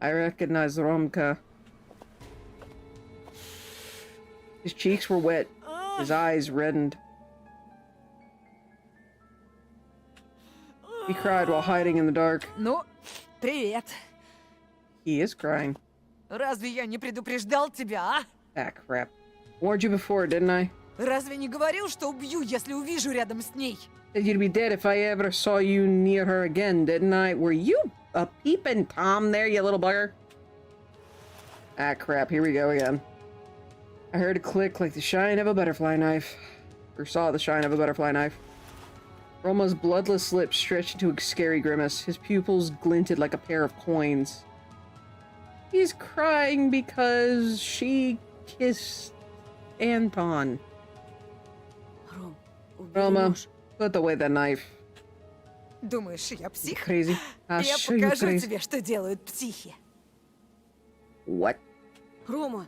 I recognized Romka. His cheeks were wet. His eyes reddened. He cried while hiding in the dark. Ну, привет. He is crying. Разве я не предупреждал тебя, а? Ah, crap. Warned you before, didn't I? Разве не говорил, что убью, если увижу рядом с ней? Said you'd be dead if I ever saw you near her again, didn't I? Were you a peeping Tom there, you little bugger? Ah, crap. Here we go again. I heard a click like the shine of a butterfly knife. Or saw the shine of a butterfly knife. Roma's bloodless lips stretched into a scary grimace. His pupils glinted like a pair of coins. He's crying because she kissed Anton. Roma, put away the knife. Думаешь, я псих? Crazy. I'll Я show you покажу crazy. тебе, что делают психи. What? Рома,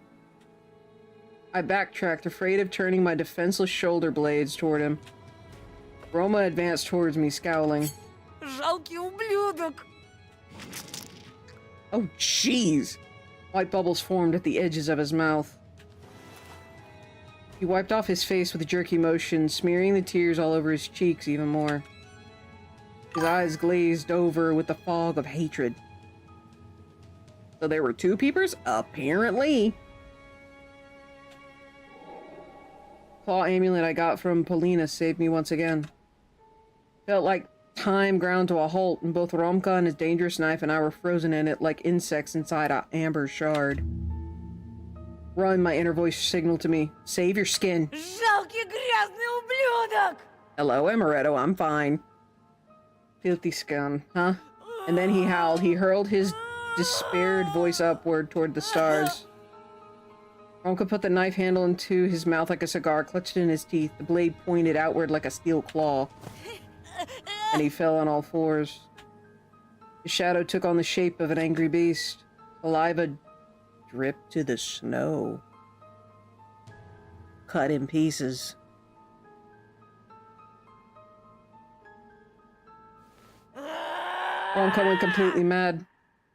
I backtracked, afraid of turning my defenseless shoulder blades toward him. Roma advanced towards me, scowling. Жалкий ублюдок. Oh, jeez! White bubbles formed at the edges of his mouth. He wiped off his face with a jerky motion, smearing the tears all over his cheeks even more. His eyes glazed over with the fog of hatred. So there were two peepers? Apparently! Claw amulet I got from Polina saved me once again. Felt like time ground to a halt, and both Romka and his dangerous knife and I were frozen in it like insects inside a amber shard. Run, my inner voice signaled to me. Save your skin. Жалкий грязный ублюдок. Hello, Amaretto, I'm fine. Filthy scum, huh? And then he howled. He hurled his despaired voice upward toward the stars. Romka put the knife handle into his mouth like a cigar, clutched it in his teeth. The blade pointed outward like a steel claw. And he fell on all fours. His shadow took on the shape of an angry beast. Saliva dripped to the snow. Cut in pieces. Romka went completely mad.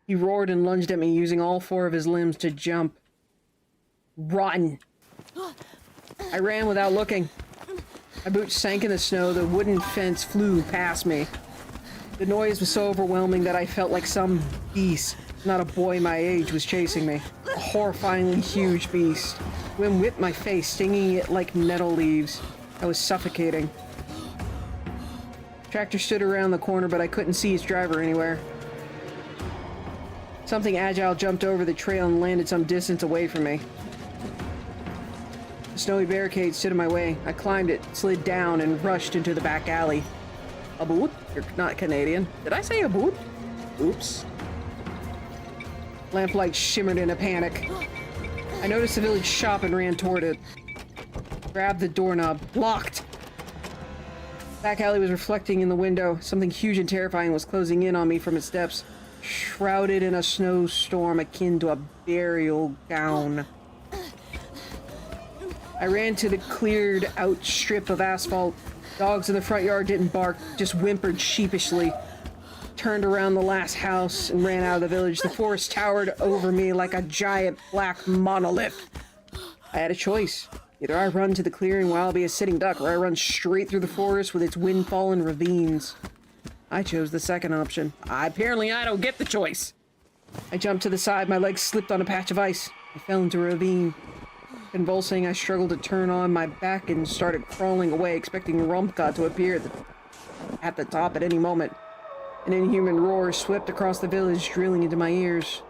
He roared and lunged at me, using all four of his limbs to jump. Run! I ran without looking. My boots sank in the snow, the wooden fence flew past me. The noise was so overwhelming that I felt like some beast, not a boy my age, was chasing me. A horrifyingly huge beast. Wind whipped my face, stinging it like nettle leaves. I was suffocating. Tractor stood around the corner, but I couldn't see its driver anywhere. Something agile jumped over the trail and landed some distance away from me. A snowy barricade stood in my way. I climbed it, slid down, and rushed into the back alley. A boot? You're not Canadian. Did I say a boot? Oops. Lamplight shimmered in a panic. I noticed the village shop and ran toward it. Grabbed the doorknob. Locked! Back alley was reflecting in the window. Something huge and terrifying was closing in on me from its depths, shrouded in a snowstorm akin to a burial gown. I ran to the cleared out strip of asphalt. Dogs in the front yard didn't bark, just whimpered sheepishly. Turned around the last house and ran out of the village. The forest towered over me like a giant black monolith. I had a choice. Either I run to the clearing where I'll be a sitting duck, or I run straight through the forest with its wind-fallen ravines. I chose the second option. Apparently I don't get the choice. I jumped to the side, my legs slipped on a patch of ice. I fell into a ravine. Convulsing, I struggled to turn on my back and started crawling away, expecting Romka to appear at the top at any moment. An inhuman roar swept across the village, drilling into my ears.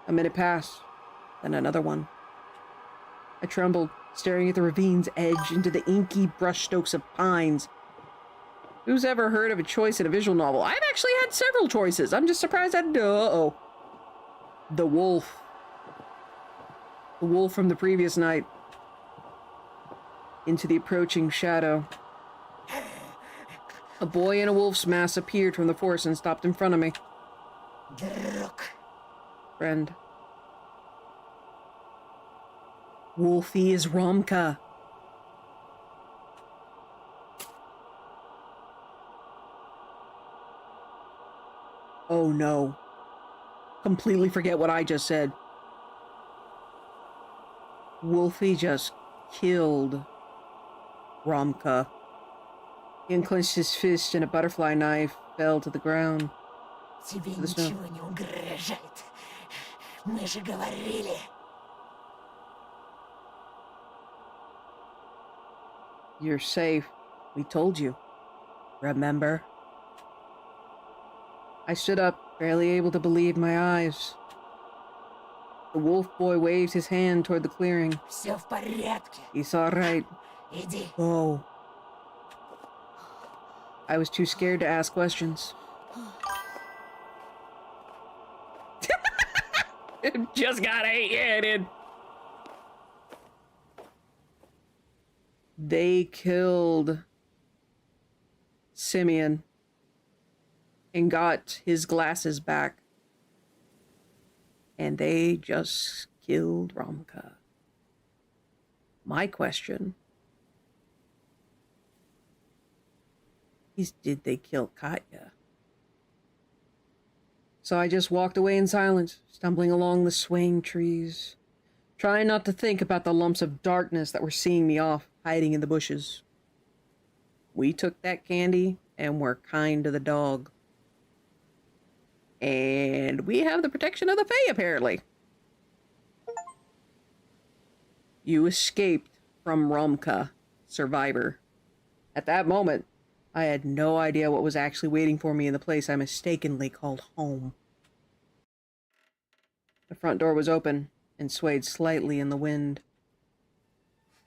A minute passed, then another one. I trembled, staring at the ravine's edge into the inky brushstrokes of pines. Who's ever heard of a choice in a visual novel? I've actually had several choices. I'm just surprised I didn't. Uh-oh. The wolf. The wolf from the previous night. Into the approaching shadow. A boy in a wolf's mask appeared from the forest and stopped in front of me. Friend. Wolfie is Romka. Oh no. Completely forget what I just said. Wolfie just killed Romka. He unclenched his fist and a butterfly knife fell to the ground. Тебе To the snow. ничего не угрожает. Мы же говорили. You're safe. We told you. Remember? I stood up, barely able to believe my eyes. The wolf boy waved his hand toward the clearing. Все в порядке. He's all right. Иди. Go. I was too scared to ask questions. Just got 8, yeah, dude. They killed Simeon and got his glasses back. And they just killed Romka. My question is, did they kill Katya? So I just walked away in silence, stumbling along the swaying trees, trying not to think about the lumps of darkness that were seeing me off, hiding in the bushes. We took that candy and were kind to the dog. And we have the protection of the Fae, apparently. You escaped from Romka, survivor. At that moment, I had no idea what was actually waiting for me in the place I mistakenly called home. The front door was open and swayed slightly in the wind.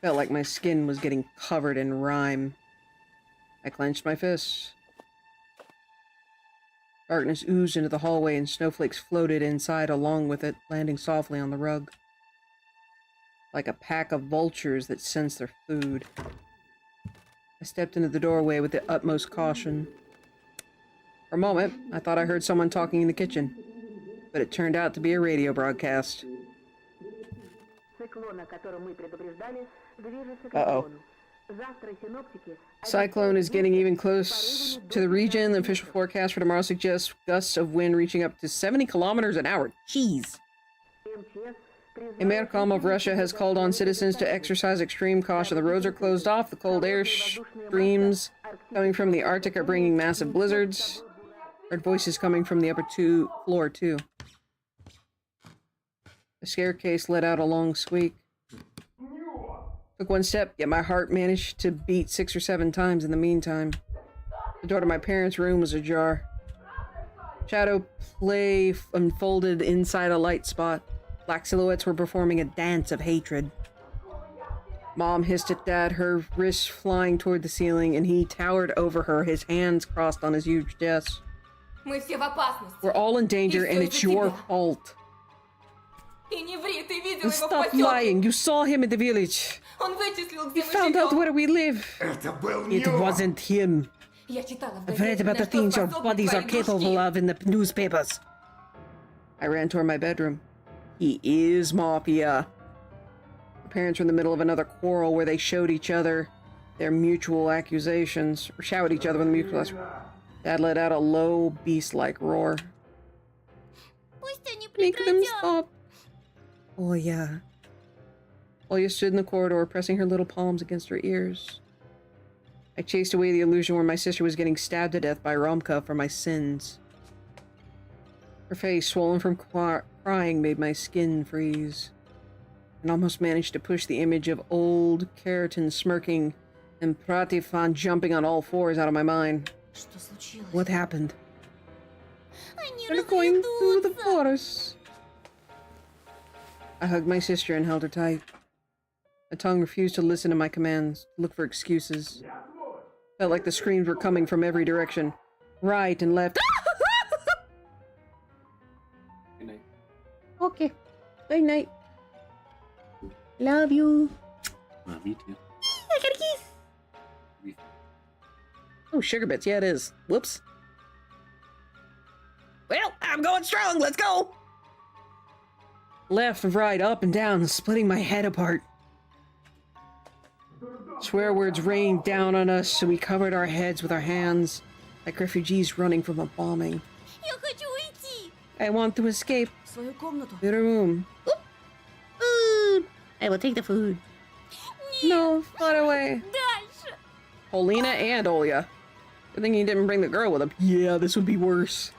Felt like my skin was getting covered in rime. I clenched my fists. Darkness oozed into the hallway and snowflakes floated inside along with it, landing softly on the rug. Like a pack of vultures that sense their food. I stepped into the doorway with the utmost caution. For a moment, I thought I heard someone talking in the kitchen, but it turned out to be a radio broadcast. Uh-oh. Cyclone is getting even close to the region. The official forecast for tomorrow suggests gusts of wind reaching up to 70 kilometers an hour. Jeez. Emercom of Russia has called on citizens to exercise extreme caution. The roads are closed off. The cold air streams coming from the Arctic are bringing massive blizzards. Heard voices coming from the upper floor, too. The staircase let out a long squeak. Took one step, yet my heart managed to beat 6 or 7 times in the meantime. The door to my parents' room was ajar. Shadow play unfolded inside a light spot. Black silhouettes were performing a dance of hatred. Mom hissed at Dad, her wrists flying toward the ceiling, and he towered over her, his hands crossed on his huge desk. We're all in danger, and it's your fault. Stop lying. You saw him in the village. He found out where we live. It wasn't him. I've read about the things your buddies are capable of in the newspapers. I ran toward my bedroom. He is Mafia. My parents were in the middle of another quarrel where they showed each other their mutual accusations, or showered each other with mutual accusations. Dad let out a low, beast-like roar. Make them stop. Oya. Oya stood in the corridor, pressing her little palms against her ears. I chased away the illusion where my sister was getting stabbed to death by Romka for my sins. Her face, swollen from crying, made my skin freeze, and almost managed to push the image of old Keratin smirking and Pratifan jumping on all fours out of my mind. What happened? They're going through the forest. I hugged my sister and held her tight. My tongue refused to listen to my commands, look for excuses. Felt like the screams were coming from every direction. Right and left. Good night. Okay. Good night. Love you. Me too. I got a kiss. Oh, sugar bits. Yeah, it is. Whoops. Well, I'm going strong. Let's go. Left and right, up and down, splitting my head apart. Swear words rained down on us, so we covered our heads with our hands, like refugees running from a bombing. I want to escape. The room. Food! I will take the food. No, far away. Polina and Olya. Good thing he didn't bring the girl with him. Yeah, this would be worse.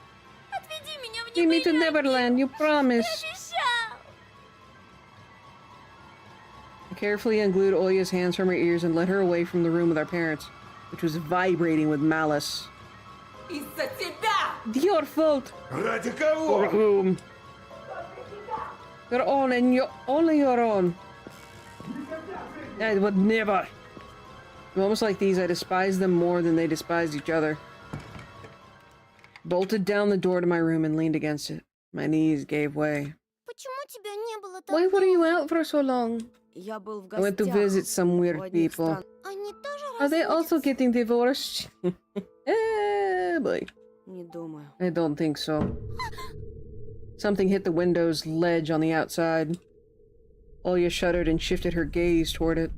Отведи меня в Take me to Neverland, you promise. обещал! I carefully unglued Olya's hands from her ears and led her away from the room with our parents, which was vibrating with malice. Из-за тебя! Your fault! Ради For кого? whom? Your own and only your own. I would never. Moments like these, I despised them more than they despised each other. Bolted down the door to my room and leaned against it. My knees gave way. Почему тебя не было Why were you out for so long? Я был в I went to гостях visit some у weird одних people. стран. Они тоже Are they also разводятся? getting divorced? Boy. Не думаю. I don't think so. Something hit the window's ledge on the outside. Olya shuddered and shifted her gaze toward it.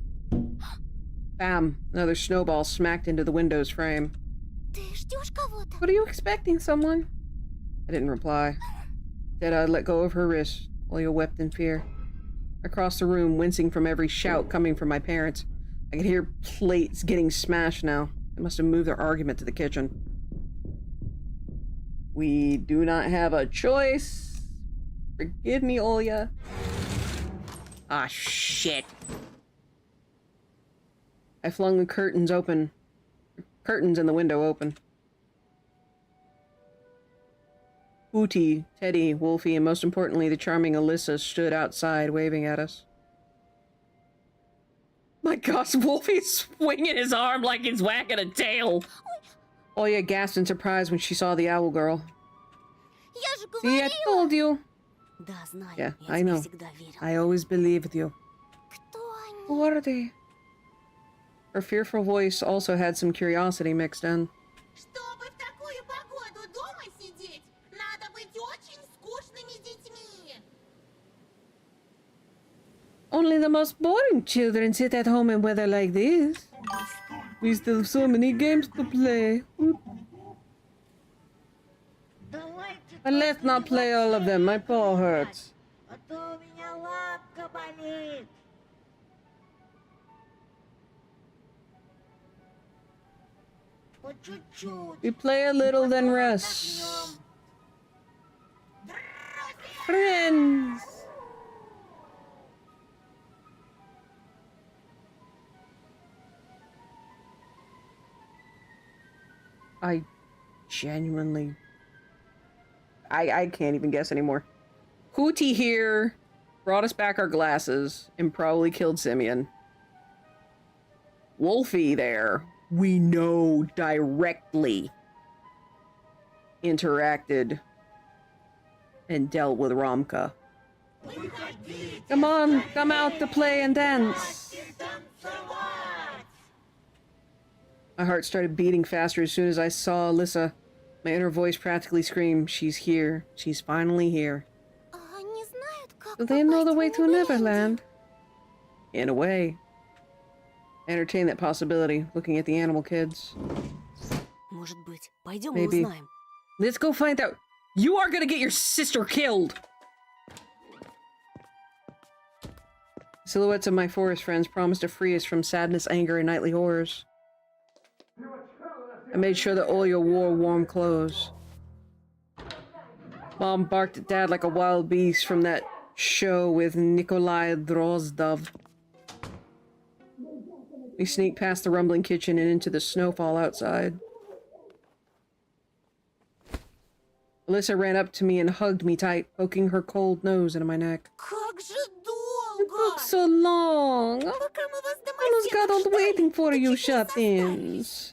Bam! Another snowball smacked into the window's frame. Ты ждешь кого-то? What are you expecting, someone? I didn't reply. Instead, I let go of her wrist. Olya wept in fear. Across the room, wincing from every shout coming from my parents. I could hear plates getting smashed now. They must have moved their argument to the kitchen. We do not have a choice. Forgive me, Olya. Ah, shit. I flung the curtains in the window open. Hooty, Teddy, Wolfie, and most importantly, the charming Alyssa stood outside waving at us. My gosh, Wolfie's swinging his arm like he's whacking a tail. Olya gasped in surprise when she saw the owl girl. Я же See, I говорила! told you. Да, знаю. Yeah, Я I тебе know. всегда верил. I always believed you. Кто они? Who are they? Her fearful voice also had some curiosity mixed in. Чтобы в такую погоду дома сидеть, надо быть очень скучными детьми. Only the most boring children sit at home in weather like this. We still have so many games to play. But let's not play all of them, my paw hurts. А то у меня лапка болит. По чуть-чуть. We play a little, then rest. Friends! I genuinely... I can't even guess anymore. Hooty here brought us back our glasses and probably killed Simeon. Wolfie there, we know directly interacted and dealt with Romka. Come on, come out to play and dance. My heart started beating faster as soon as I saw Alyssa. My inner voice practically screamed, she's here. She's finally here. Они знают, как Do they know the попасть way в to Неверленд? Neverland? In a way. I entertained that possibility, looking at the animal kids. Может быть. Пойдем и Maybe. узнаем. Let's go find out. You are gonna get your sister killed! Silhouettes of my forest friends promised to free us from sadness, anger, and nightly horrors. I made sure that Olya wore warm clothes. Mom barked at Dad like a wild beast from that show with Nikolai Drozdov. We sneaked past the rumbling kitchen and into the snowfall outside. Alyssa ran up to me and hugged me tight, poking her cold nose into my neck. Как же It долго! took so long. Пока мы вас Almost got all домоседов waiting for ждали, you, вы чуть не shut-ins.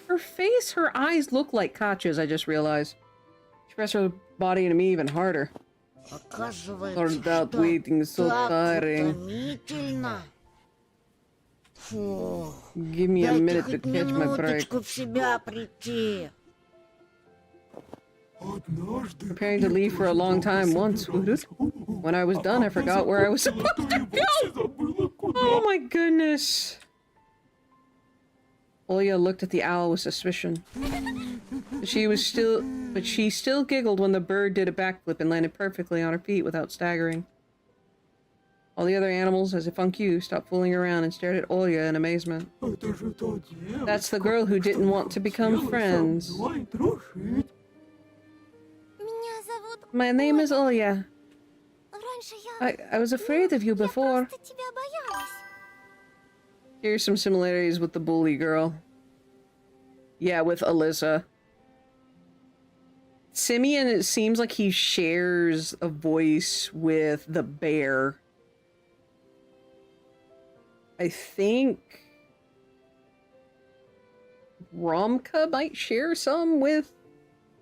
Her face, her eyes look like Katya's, I just realized. She pressed her body into me even harder. Оказывается, Turned out что waiting so так tiring. утомительно. Фу. Give me a Дайте minute to хоть catch my break. минуточку в себя прийти. Preparing to leave for a long time once. When I was done, I forgot where I was supposed to go! Oh my goodness. Olya looked at the owl with suspicion. But she still giggled when the bird did a backflip and landed perfectly on her feet without staggering. All the other animals, as if on cue, stopped fooling around and stared at Olya in amazement. That's the girl who didn't want to become friends. Меня зовут My name is Olya. Раньше я... I was afraid of you Я before. просто тебя боялась. Here's some similarities with the bully girl. Yeah, with Alyssa. Simeon, it seems like he shares a voice with the bear. I think Romka might share some with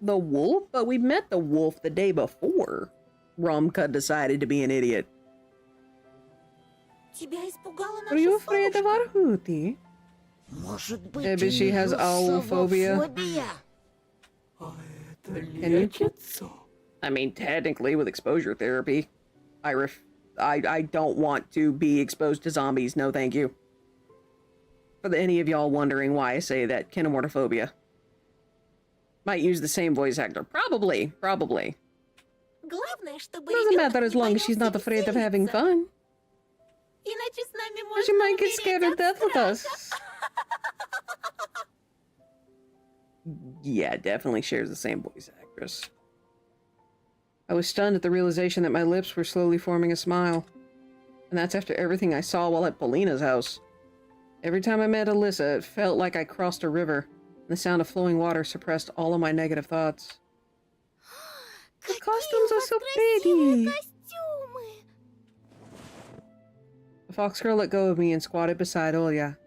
the wolf, but we met the wolf the day before Romka decided to be an idiot. Тебя испугала Are you наша afraid of совушка? our Hootie? Может быть, Maybe she has owl phobia. Can you? I mean, technically, with exposure therapy, I don't want to be exposed to zombies. No, thank you. For any of y'all wondering why I say that, kinemorphophobia. Might use the same voice actor. Probably. Главное, чтобы Doesn't ребенок matter as не long as she's not боялся afraid of having веселиться. fun. Иначе с нами But she можно might get умереть scared to от death with страха. us. Yeah, definitely shares the same voice actress. I was stunned at the realization that my lips were slowly forming a smile. And that's after everything I saw while at Polina's house. Every time I met Alyssa, it felt like I crossed a river, and the sound of flowing water suppressed all of my negative thoughts. The costumes are so pretty! Костюмы. The fox girl let go of me and squatted beside Olya.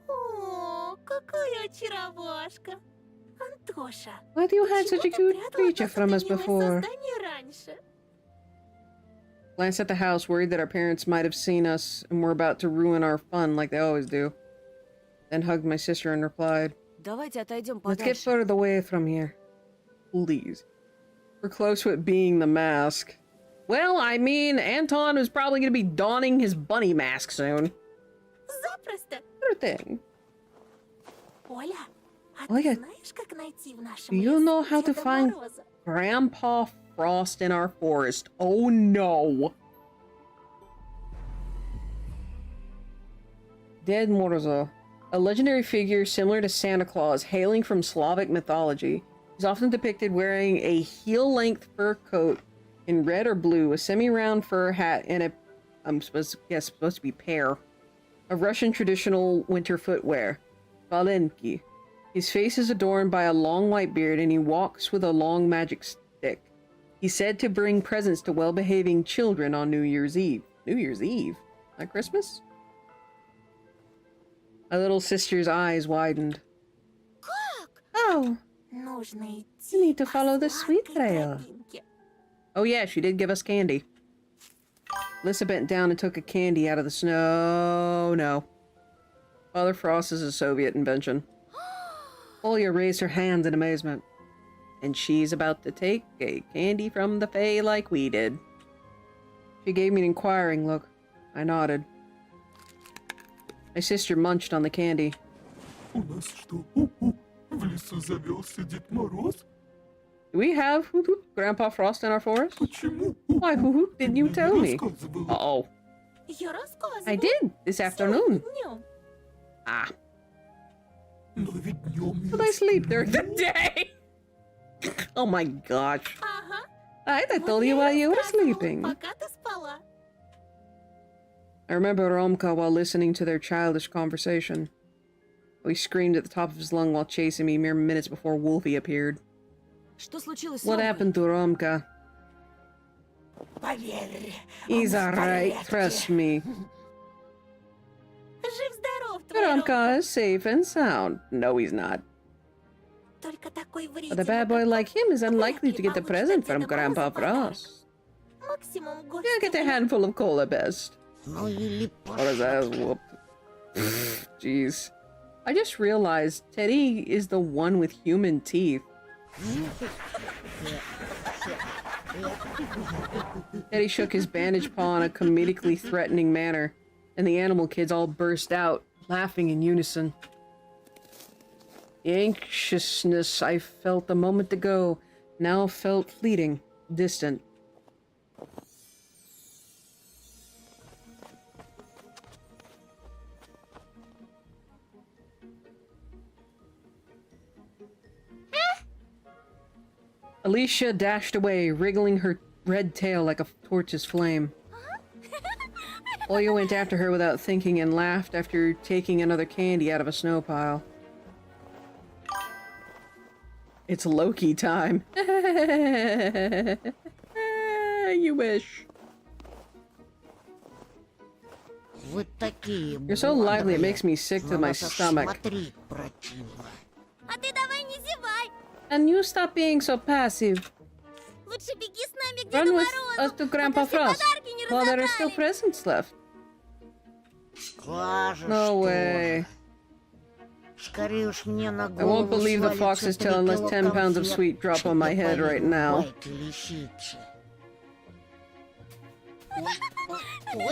О, какая очаровашка. Антоша, Why do you hide such a почему ты cute прятал от creature нас from это us милое before? создание раньше? Glanced at the house, worried that our parents might have seen us and were about to ruin our fun like they always do. Then hugged my sister and replied, Давайте отойдем Let's get подальше. further away from here. Please. We're close to it being the mask. Well, I mean, Anton is probably going to be donning his bunny mask soon. Запросто. Sure thing. Оля, а Оля, ты знаешь, как найти в нашем do you лесу know how to Деда find Мороза? Grandpa Frost in our forest? Oh no. Dead Morozo, a legendary figure similar to Santa Claus, hailing from Slavic mythology. He's often depicted wearing a heel-length fur coat in red or blue, a semi-round fur hat, and supposed to be pear of Russian traditional winter footwear, valenki. His face is adorned by a long white beard, and he walks with a long magic stick. He's said to bring presents to well-behaving children on New Year's Eve. New Year's Eve? Not Christmas? My little sister's eyes widened. Oh, Нужно идти you need to по follow the sweet сладкой trail. тропинке. Oh yeah, she did give us candy. Lissa bent down and took a candy out of the snow. No. Father Frost is a Soviet invention. Olya raised her hands in amazement. And she's about to take a candy from the Fae like we did. She gave me an inquiring look. I nodded. My sister munched on the candy. У нас что? В лесу завелся Дед Мороз? Do we have Hoot Hoot, Grandpa Frost in our forest? Почему? Why, Hoot Hoot, didn't you tell me? Рассказывала. Uh-oh. Я рассказывала. I did, this Сегодня afternoon. днем. Ah. Но ведь днем Did I sleep during the day? Oh my gosh. Ага. I Вот told you я и while you were рассказывала, sleeping. пока ты спала. I remember Romka while listening to their childish conversation. He screamed at the top of his lung while chasing me mere minutes before Wolfie appeared. Что случилось с What Ромой? happened to Romka? Поверь, He's он в alright, порядке. trust me. Жив-здоров, твой Ромка. Romka is safe and sound. No, he's not. Только такой But a bad boy like him is unlikely to get a present from Grandpa Frost. Максимум год. He'll get a handful of cola best. Ну или Or his ass whooped. Jeez. I just realized Teddy is the one with human teeth. Teddy shook his bandaged paw in a comedically threatening manner, and the animal kids all burst out, laughing in unison. The anxiousness I felt a moment ago now felt fleeting, distant. Alicia dashed away, wriggling her red tail like a torch's flame. Oya went after her without thinking and laughed after taking another candy out of a snow pile. It's Loki time. You wish. You're so lively, it makes me sick to my stomach. А ты давай не зевай. And you stop being so passive. Лучше беги с нами к Run Деду with Морозу, us to Grandpa пока все Frost подарки не while there are still разобрали. presents left. No way. I won't believe the fox's tail unless 10 pounds of sweet drop on my head right now.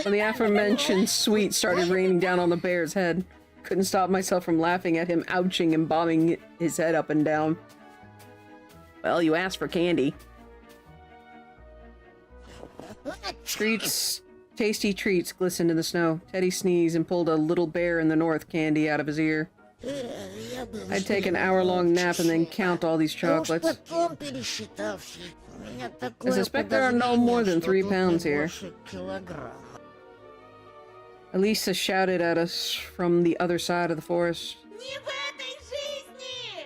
When the aforementioned sweet started raining down on the bear's head, couldn't stop myself from laughing at him ouching and bobbing his head up and down. Well, you asked for candy. Treats, tasty treats glistened in the snow. Teddy sneezed and pulled a little bear in the north candy out of his ear. I'd take an hour-long nap and then count all these chocolates. I suspect there are no more than 3 pounds here. Elisa shouted at us from the other side of the forest. Не в этой жизни!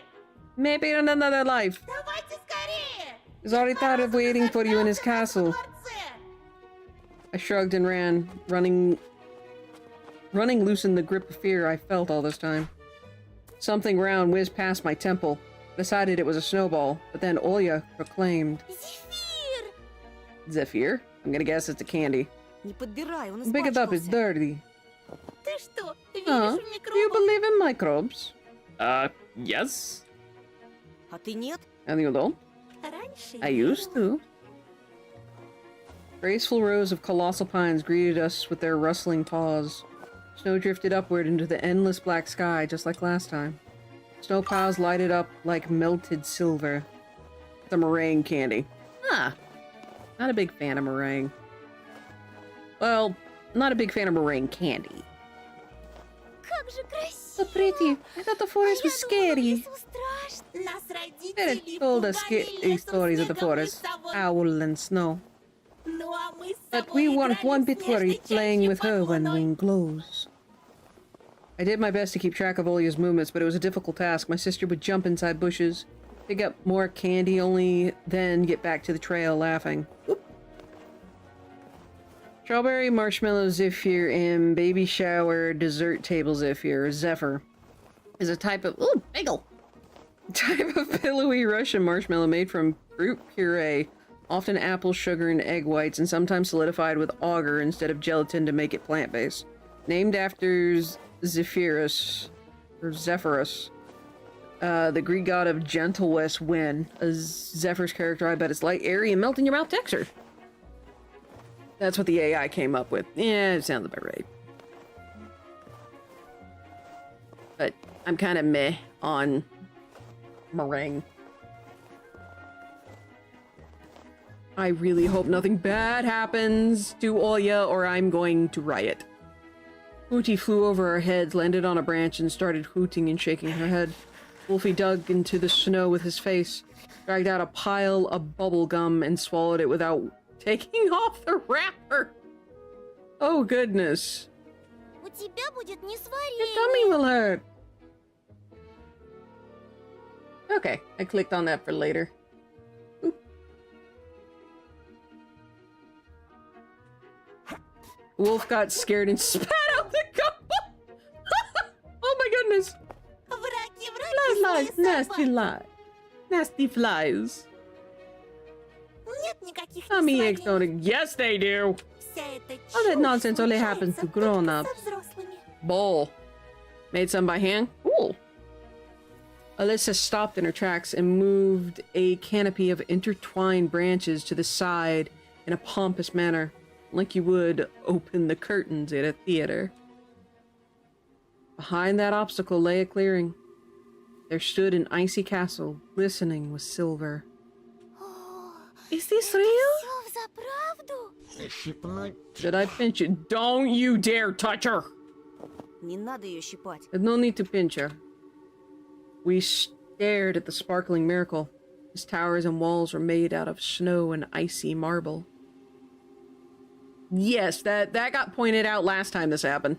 Maybe in another life. Давайте скорее! He's already thought of waiting for you in his castle. I shrugged and ran, running loosened the grip of fear I felt all this time. Something round whizzed past my temple. Decided it was a snowball, but then Olya proclaimed, Зефир! Zephyr? I'm gonna guess it's a candy. Не подбирай, он Pick it up, it's испачкался. dirty. Ты что, Huh? веришь в Do you микробы? believe in microbes? Yes. А ты нет? And you don't? Раньше I used to. Graceful rows of colossal pines greeted us with their rustling paws. Snow drifted upward into the endless black sky, just like last time. Snow piles lighted up like melted silver. The meringue candy. Huh. Not a big fan of meringue. Well, not a big fan of meringue candy. Как же красиво! So pretty. I thought the forest was scary. страшно. Нас Spirit родители told us пугали лесом, stories of the снегом и forest, совой. owl and snow. Ну а мы с But собой we weren't играли one в bit снежной worried playing чаще with her when погодой. wind glows. I did my best to keep track of Olya's movements, but it was a difficult task. My sister would jump inside bushes, pick up more candy, only then get back to the trail laughing. Oop. Strawberry, marshmallow, zephyr, and baby shower dessert table zephyr, or zephyr, is a type of bagel. Type of pillowy Russian marshmallow made from fruit puree, often apple, sugar, and egg whites, and sometimes solidified with agar instead of gelatin to make it plant-based. Named after Zephyrus, or Zephyrus, the Greek god of gentle west wind. A Zephyr's character, I bet it's light, airy, and melt in your mouth texture. That's what the AI came up with. Yeah, it sounds about right. But I'm kind of meh on meringue. I really hope nothing bad happens to Olya or I'm going to riot. Hooty flew over our heads, landed on a branch, and started hooting and shaking her head. Wolfie dug into the snow with his face, dragged out a pile of bubble gum, and swallowed it without taking off the wrapper. Oh goodness. У тебя будет Your несварение. tummy will hurt. Okay, I clicked on that for later. Oop. Wolf got scared and spat out the gum. Oh my goodness. Враги, Flies, враги, свои nasty собаки. lie. Nasty flies. Нет никаких Tummy aches несварений. don't. Yes, they do. Вся эта All that чушь nonsense only happens to случается только grown-ups. со взрослыми. Bowl. Made some by hand? Cool. Alyssa stopped in her tracks and moved a canopy of intertwined branches to the side in a pompous manner, like you would open the curtains at a theater. Behind that obstacle lay a clearing. There stood an icy castle, glistening with silver. Is this real? Всё взаправду? Should I pinch you? Don't you dare touch her! Не надо ее щипать. There's no need to pinch her. We stared at the sparkling miracle. His towers and walls were made out of snow and icy marble. Yes, that got pointed out last time this happened.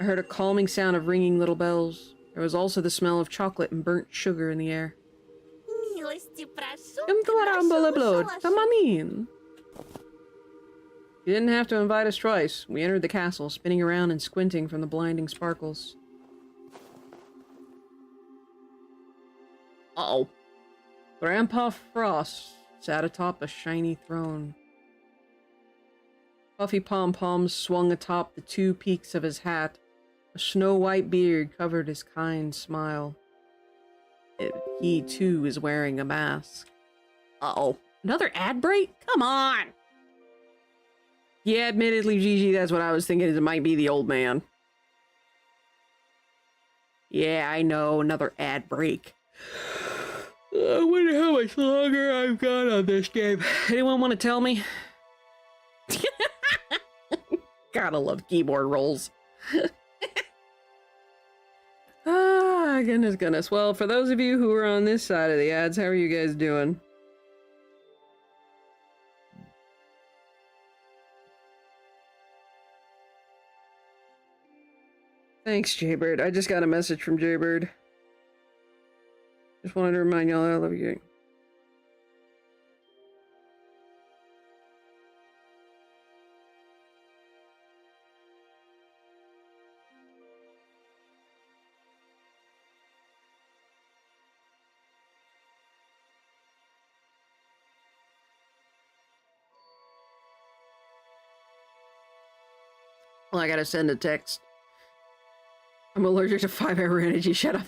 I heard a calming sound of ringing little bells. There was also the smell of chocolate and burnt sugar in the air. Милости прошу Come к to our humble нашему abode. шалашу. Come on in. You didn't have to invite us twice. We entered the castle, spinning around and squinting from the blinding sparkles. Uh-oh. Grandpa Frost sat atop a shiny throne. Puffy pom-poms swung atop the two peaks of his hat. A snow-white beard covered his kind smile. He, too, is wearing a mask. Uh-oh. Another ad break? Come on! Yeah, admittedly, Gigi, that's what I was thinking. It might be the old man. Yeah, I know. Another ad break. I wonder how much longer I've got on this game. Anyone want to tell me? Gotta love keyboard rolls. Ah, goodness. Well, for those of you who are on this side of the ads, how are you guys doing? Thanks, Jaybird. I just got a message from Jaybird. Just wanted to remind y'all I love you. Well, I gotta send a text. I'm allergic to 5-hour energy. Shut up.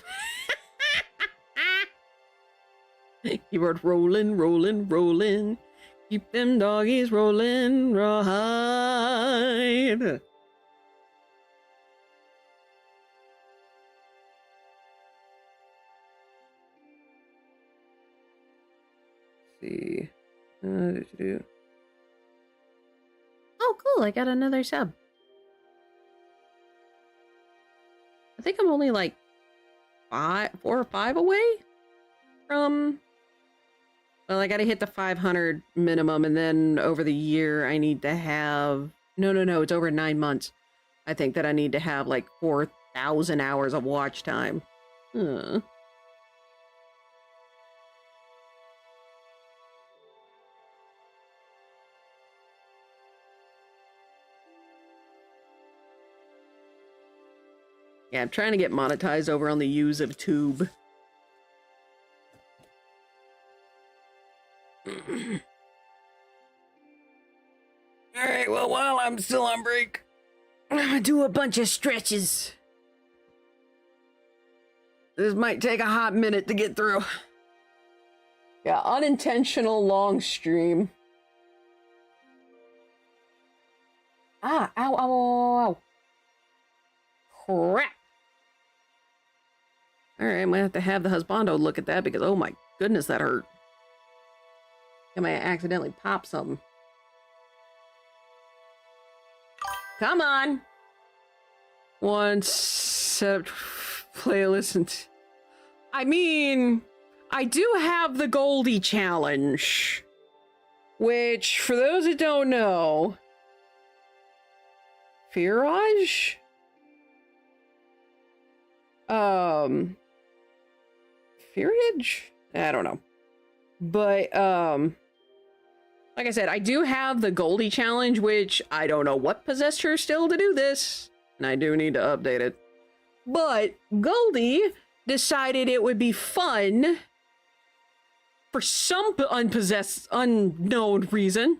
Keyboard rolling. Keep them doggies rolling right. See. Oh, cool. I got another sub. I think I'm only like 4 or 5 away from... Well, I gotta hit the 500 minimum, and then over the year I need to have... No, it's over 9 months. I think that I need to have like 4,000 hours of watch time. Huh. Yeah, I'm trying to get monetized over on the use of Tube. Alright, well, while I'm still on break, I'm gonna do a bunch of stretches. This might take a hot minute to get through. Yeah, unintentional long stream. Ah, ow. Crap. Alright, I might have to have the husbando look at that because, oh my goodness, that hurt. I might accidentally pop something. Come on! Once set up playlist and... I mean, I do have the Goldie challenge. Which, for those that don't know... Firage? Firage? I don't know. But, like I said, I do have the Goldie challenge, which I don't know what possessed her still to do this. And I do need to update it. But Goldie decided it would be fun for some unknown reason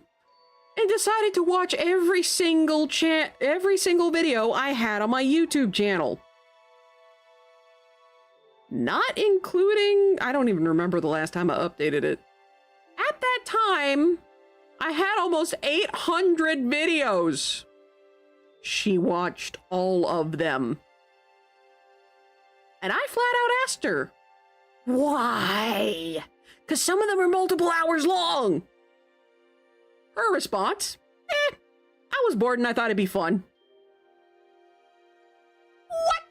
and decided to watch every single video I had on my YouTube channel. Not including... I don't even remember the last time I updated it. At that time, I had almost 800 videos. She watched all of them. And I flat out asked her, why? Because some of them are multiple hours long. Her response, I was bored and I thought it'd be fun. What?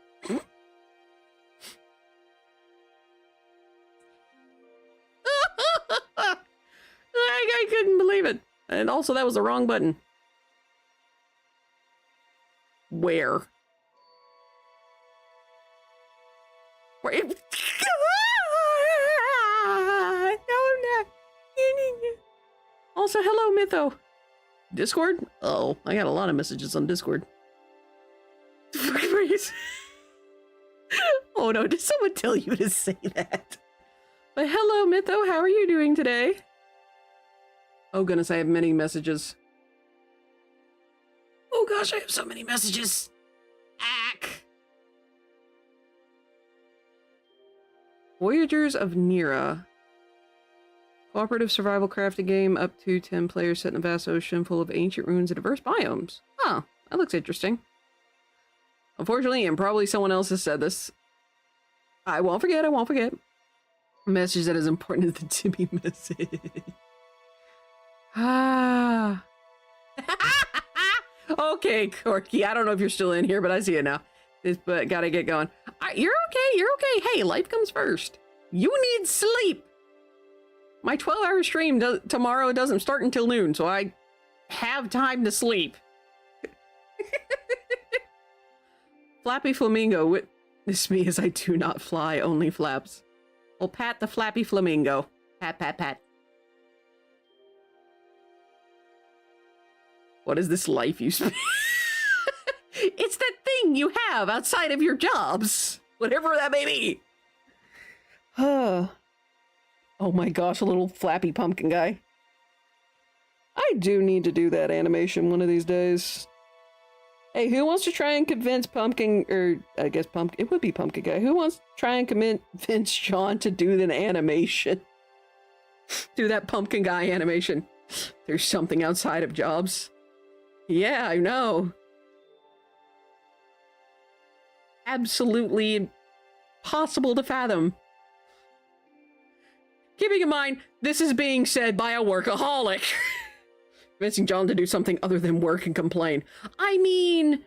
believe it. And also, that was the wrong button. Where? Where? No, I'm not. Also, hello, Mytho. Discord? Oh, I got a lot of messages on Discord. Oh no, did someone tell you to say that? But hello, Mytho, how are you doing today? Oh goodness, I have many messages. Oh gosh, I have so many messages. Ack. Voyagers of Nira. Cooperative survival crafting game, up to 10 players set in a vast ocean full of ancient ruins and diverse biomes. Huh, that looks interesting. Unfortunately, and probably someone else has said this, I won't forget, A message that is important as the Timmy message. Ah. Okay, Corky, I don't know if you're still in here, but I see it now. But gotta get going. You're okay. Hey, life comes first. You need sleep. My 12-hour stream tomorrow doesn't start until noon, so I have time to sleep. Flappy Flamingo, witness me as I do not fly, only flaps. Well, pat the Flappy Flamingo. Pat, pat, pat. What is this life you spend? It's that thing you have outside of your jobs. Whatever that may be. Oh my gosh, a little flappy pumpkin guy. I do need to do that animation one of these days. Hey, who wants to try and convince Pumpkin, or I guess Pumpkin, it would be Pumpkin Guy. Who wants to try and convince Sean to do the animation? Do that Pumpkin Guy animation. There's something outside of jobs. Yeah, I know. Absolutely impossible to fathom. Keeping in mind, this is being said by a workaholic. Convincing John to do something other than work and complain. I mean,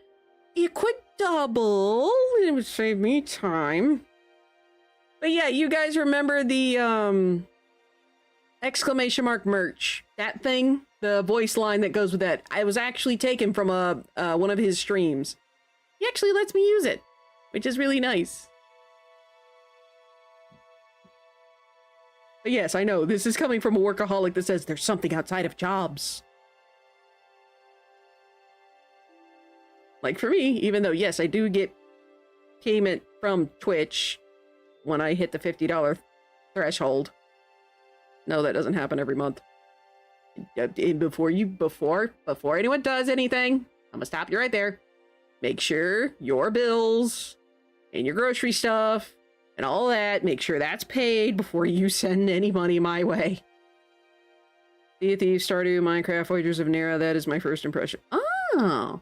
it could double. It would save me time. But yeah, you guys remember the exclamation mark merch? That thing? The voice line that goes with that. I was actually taken from one of his streams. He actually lets me use it, which is really nice. But yes, I know, this is coming from a workaholic that says there's something outside of jobs. Like for me, even though, yes, I do get payment from Twitch when I hit the $50 threshold. No, that doesn't happen every month. Before anyone does anything, I'm gonna stop you right there. Make sure your bills and your grocery stuff and all that, make sure that's paid before you send any money my way. Sea of Thieves, Stardew, Minecraft, Voyagers of Nira, that is my first impression. Oh.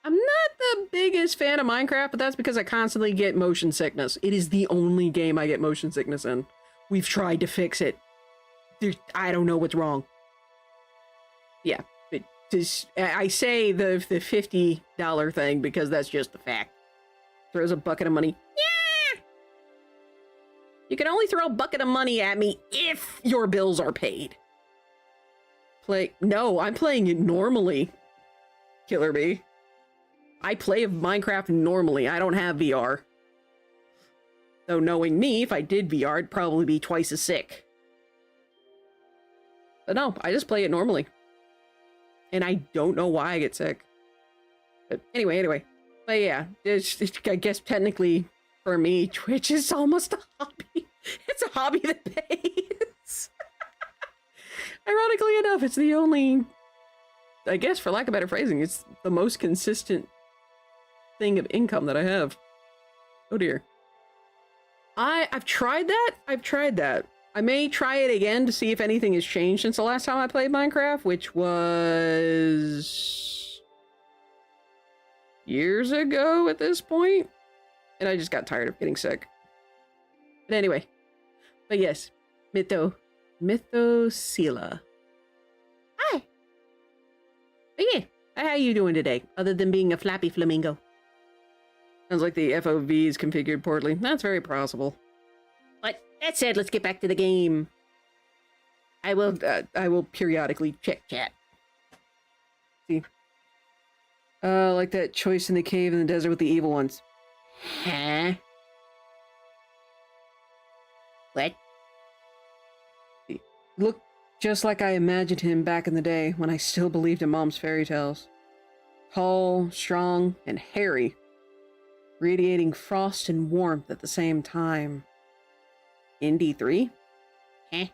I'm not the biggest fan of Minecraft, but that's because I constantly get motion sickness. It is the only game I get motion sickness in. We've tried to fix it. I don't know what's wrong. Yeah, I say the $50 thing because that's just the fact. Throws a bucket of money. Yeah! You can only throw a bucket of money at me if your bills are paid. No, I'm playing it normally, Killer Bee. I play Minecraft normally. I don't have VR. Though knowing me, if I did VR, I'd probably be twice as sick. But no, I just play it normally. And I don't know why I get sick. But anyway. But yeah, I guess technically for me, Twitch is almost a hobby. It's a hobby that pays. Ironically enough, it's the only, I guess for lack of better phrasing, it's the most consistent thing of income that I have. Oh dear. I've tried that. I may try it again to see if anything has changed since the last time I played Minecraft, which was years ago at this point. And I just got tired of getting sick. But anyway. But yes, Mythosela. Hi. But yeah, how you doing today? Other than being a flappy flamingo. Sounds like the FOV is configured poorly. That's very possible. But that said, let's get back to the game. I will periodically check chat. See. Like that choice in the cave in the desert with the evil ones. Huh? What? Look just like I imagined him back in the day when I still believed in Mom's fairy tales. Tall, strong, and hairy. Radiating frost and warmth at the same time. In D3? Huh?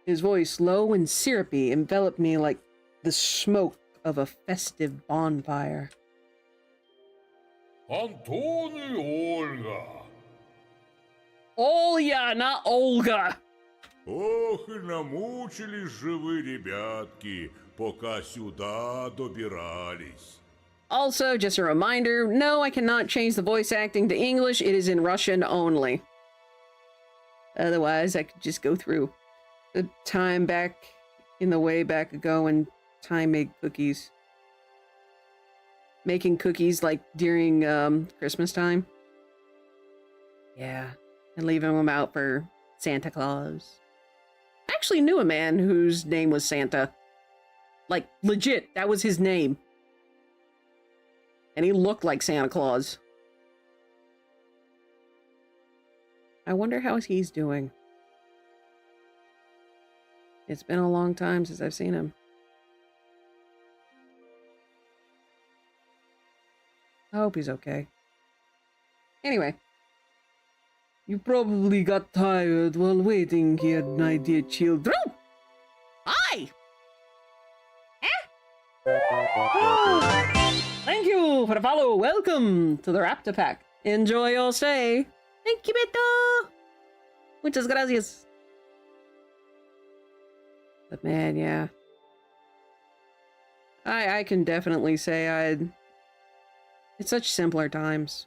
His voice, low and syrupy, enveloped me like the smoke of a festive bonfire. Антон и Ольга. Ольга, not Olga. Ох, и намучились же вы, ребятки, пока сюда добирались. Also, just a reminder, no, I cannot change the voice acting to English. It is in Russian only. Otherwise, I could just go through the time back in the way back ago when Time made cookies. Making cookies like during Christmas time. Yeah, and leaving them out for Santa Claus. I actually knew a man whose name was Santa. Like, legit, that was his name. And he looked like Santa Claus. I wonder how he's doing. It's been a long time since I've seen him. I hope he's okay. Anyway. You probably got tired while waiting here, my dear children. Hi! Thank you for the follow. Welcome to the Raptor Pack. Enjoy your stay. Thank you, Beto. Muchas gracias. But man, yeah. I can definitely say it's such simpler times.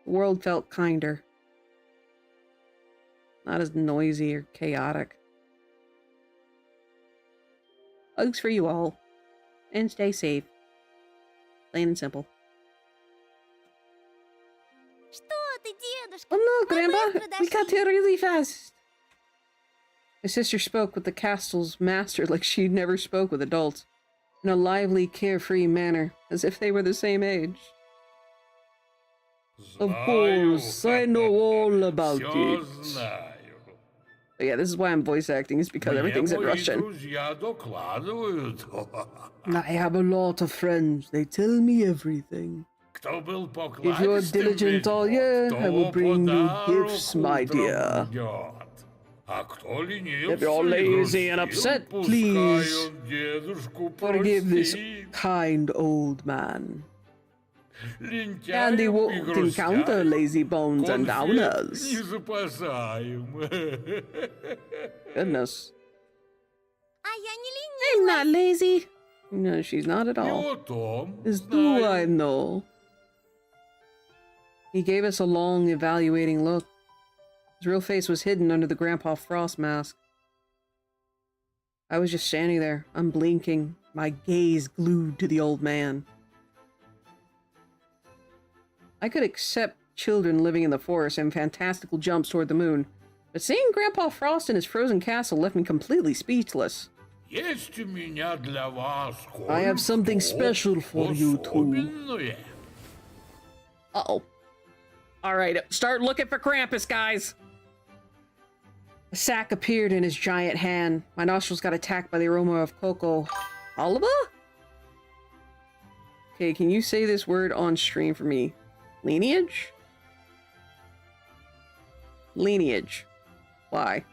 The world felt kinder. Not as noisy or chaotic. Hugs for you all. And stay safe. Plain and simple. Oh no, Grandpa! We got here really fast! My sister spoke with the castle's master like she'd never spoke with adults. In a lively, carefree manner, as if they were the same age. Of course, I know all about it. But yeah, this is why I'm voice acting, is because everything's in Russian. I have a lot of friends. They tell me everything. If you're diligent all year, I will bring you gifts, my dear. If you're lazy and upset, please forgive this kind old man. And he won't encounter lazy bones and downers. Goodness. I'm not lazy. No, she's not at all. As do I know. He gave us a long, evaluating look. His real face was hidden under the Grandpa Frost mask. I was just standing there, unblinking, my gaze glued to the old man. I could accept children living in the forest and fantastical jumps toward the moon, but seeing Grandpa Frost in his frozen castle left me completely speechless. I have something special for you too. Uh-oh. Alright, start looking for Krampus, guys! A sack appeared in his giant hand. My nostrils got attacked by the aroma of cocoa. Halva? Okay, can you say this word on stream for me? Lineage? Lineage. Why?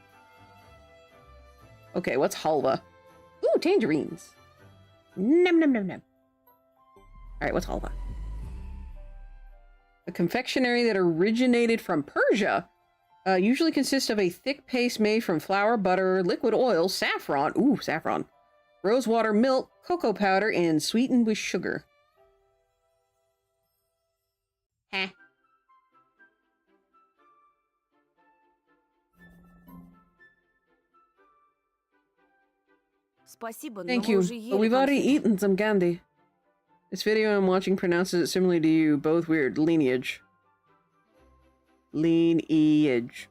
Okay, what's halva? Ooh, tangerines. Num num num num. Alright, what's halva? A confectionery that originated from Persia usually consists of a thick paste made from flour, butter, liquid oil, saffron, ooh, saffron, rosewater, milk, cocoa powder, and sweetened with sugar. Heh. Thank you, but we've already eaten some candy. This video I'm watching pronounces it similarly to you, both weird. Lineage. Lineage.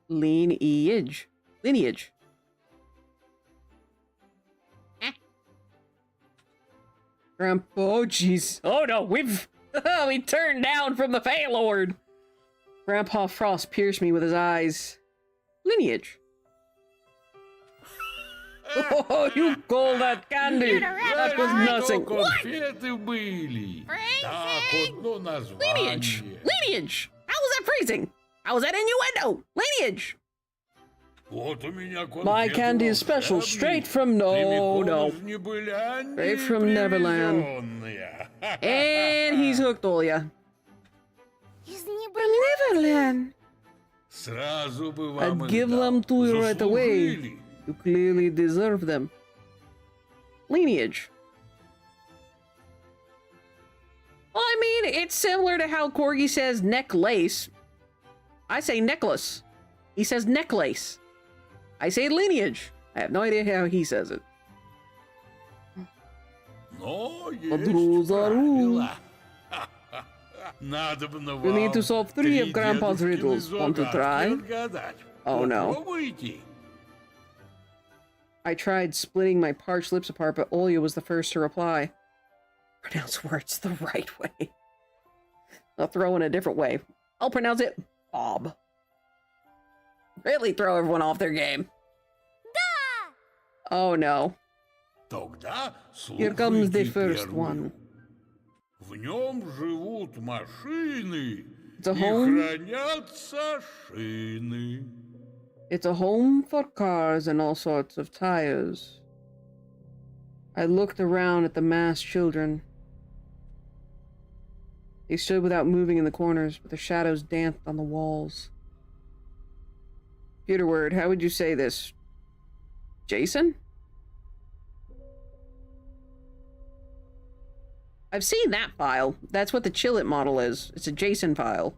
Lineage. Lineage. Grandpa, oh jeez. Oh no, we turned down from the Feylord. Grandpa Frost pierced me with his eyes. Lineage. Oh, you called that candy. That was nothing. What? Lineage. Lineage. How was that phrasing? How was that innuendo? Lineage. My candy is special, straight from straight from Neverland. And he's hooked all ya. From Neverland. I'd give them to you right away. You clearly deserve them. Lineage. Well, I mean, it's similar to how Corgi says necklace. I say necklace. He says necklace. I say lineage. I have no idea how he says it. Rules are rules. You need to solve 3 of Grandpa's riddles. Want to try? Oh no. I tried splitting my parched lips apart, but Olya was the first to reply. Pronounce words the right way. I'll throw in a different way. I'll pronounce it Bob. Really throw everyone off their game. Oh no. Here comes the first one. It's a home. It's a home for cars and all sorts of tires. I looked around at the massed children. They stood without moving in the corners, but their shadows danced on the walls. Computer word, how would you say this? Jason? I've seen that file. That's what the Chillit model is. It's a JSON file.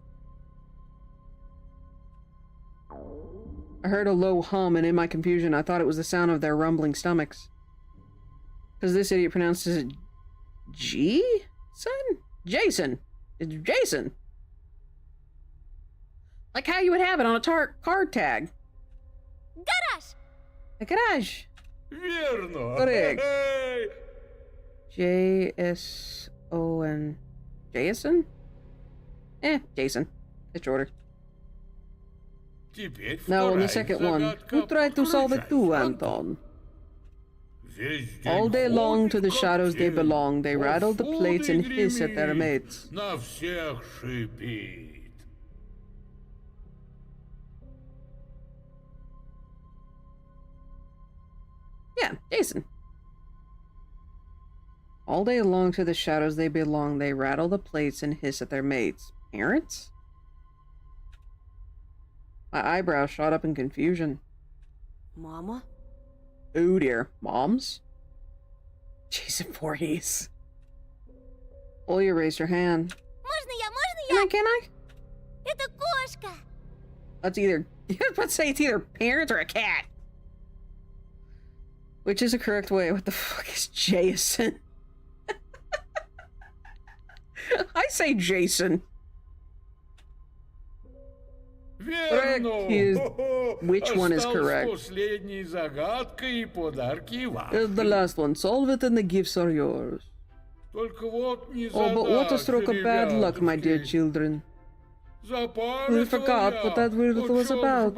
I heard a low hum, and in my confusion, I thought it was the sound of their rumbling stomachs. Because this idiot pronounces it G? Son? Jason. It's Jason. Like how you would have it on a card tag. Garage! A garage. Correct. J-S-O-N. Jason? Jason. It's shorter. Now on the second one, who tried to solve it too, Anton? All day long to the shadows they belong. They rattle the plates and hiss at their mates. Yeah, Jason. All day long to the shadows they belong. They rattle the plates and hiss at their mates. Parents? My eyebrows shot up in confusion. Mama? Oh dear. Moms? Jason Voorhees. Olya raised her hand. Можно я? Can I? Это кошка! That's either... Let's say it's either parents or a cat. Which is the correct way? What the fuck is Jason? I say Jason. Correct. Which one is correct? Here's the last one. Solve it and the gifts are yours. Oh, but what a stroke of bad luck, my dear children. We forgot what that riddle was about.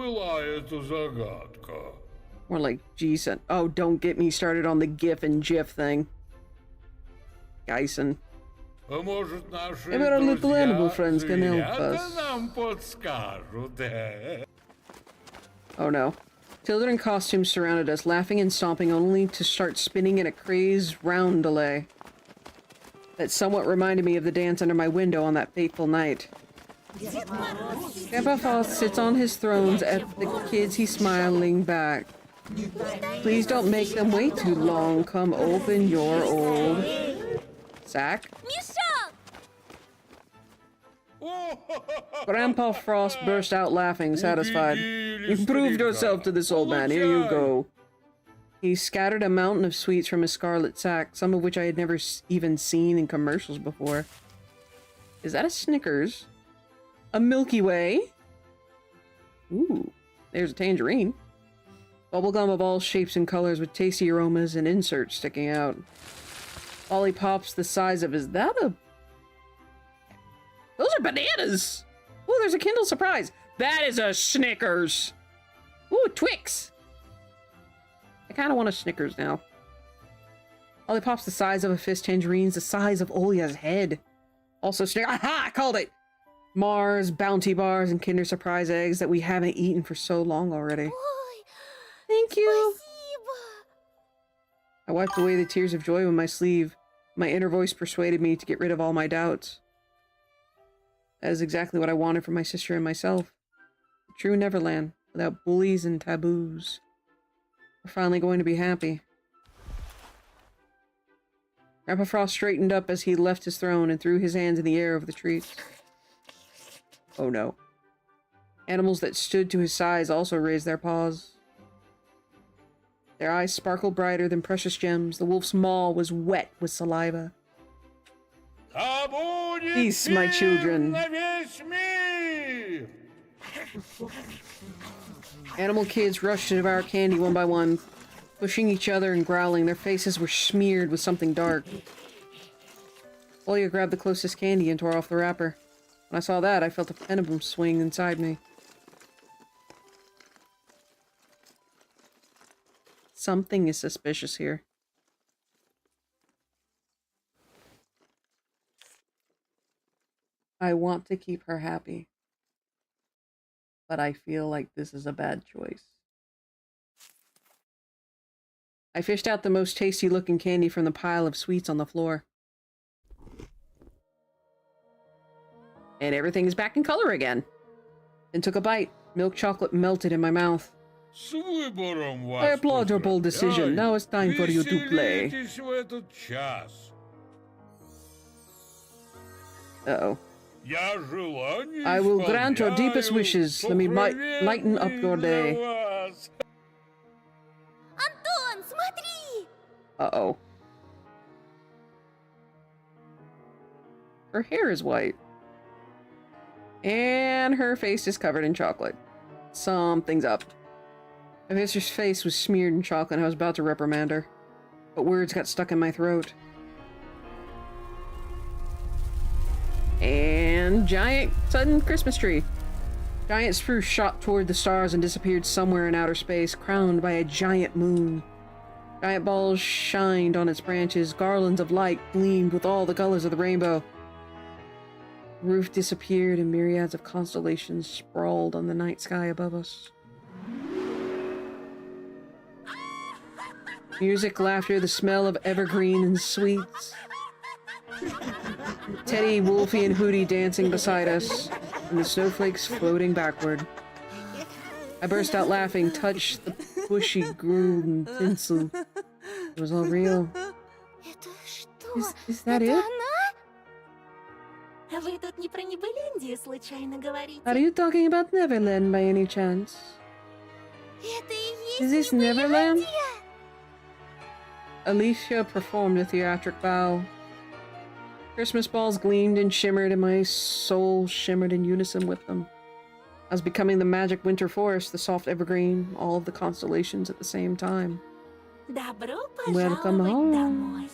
More like Jason. Oh, don't get me started on the GIF and GIF thing. Geisen. Maybe our little animal friends can help us. Oh no. Children in costumes surrounded us, laughing and stomping only to start spinning in a crazed roundelay. That somewhat reminded me of the dance under my window on that fateful night. Grandpa Frost sits on his thrones at the kids he's smiling back. Please don't make them wait too long. Come open your old sack. Grandpa Frost burst out laughing, satisfied. You've proved yourself to this old man. Here you go. He scattered a mountain of sweets from his scarlet sack, some of which I had never even seen in commercials before. Is that a Snickers? A Milky Way? Ooh. There's a tangerine. Bubblegum of all shapes and colors with tasty aromas and inserts sticking out. Lollipops the size of... Is that a... Those are bananas! Ooh, there's a Kindle Surprise. That is a Snickers. Ooh, Twix. I kind of want a Snickers now. Lollipops the size of a fist. Tangerines the size of Olia's head. Also Snickers. Aha! I called it! Mars, Bounty Bars, and Kinder Surprise eggs that we haven't eaten for so long already. Ой, Thank you! спасибо. I wiped away the tears of joy with my sleeve. My inner voice persuaded me to get rid of all my doubts. That is exactly what I wanted for my sister and myself. A true Neverland, without bullies and taboos. We're finally going to be happy. Grandpa Frost straightened up as he left his throne and threw his hands in the air over the trees. Oh no. Animals that stood to his sides also raised their paws. Their eyes sparkled brighter than precious gems. The wolf's maw was wet with saliva. Peace, my children. Animal kids rushed to devour candy one by one, pushing each other and growling. Their faces were smeared with something dark. Olia grabbed the closest candy and tore off the wrapper. When I saw that, I felt a pendulum swing inside me. Something is suspicious here. I want to keep her happy, but I feel like this is a bad choice. I fished out the most tasty-looking candy from the pile of sweets on the floor. And everything is back in color again. Then took a bite. Milk chocolate melted in my mouth. I applaud your bold decision. Now it's time for you to play. Uh-oh. I will grant your deepest wishes. Let me lighten up your day. Антон, смотри! Uh-oh. Her hair is white. And her face is covered in chocolate. Something's up. My sister's face was smeared in chocolate and I was about to reprimand her. But words got stuck in my throat. And giant sudden Christmas tree. Giant spruce shot toward the stars and disappeared somewhere in outer space, crowned by a giant moon. Giant balls shined on its branches. Garlands of light gleamed with all the colors of the rainbow. The roof disappeared and myriads of constellations sprawled on the night sky above us. Music, laughter, the smell of evergreen and sweets. Teddy, Wolfie, and Hootie dancing beside us, and the snowflakes floating backward. I burst out laughing, touched the bushy green tinsel. It was all real. Is that it? Вы тут не про Небылендию случайно говорите? Are you talking about Neverland by any chance? Это и Is есть this Neverland? Небылендия! Alicia performed a theatric bow. Christmas balls gleamed and shimmered, and my soul shimmered in unison with them. I was becoming the magic winter forest, the soft evergreen, all of the constellations at the same time. Добро Welcome пожаловать home. домой.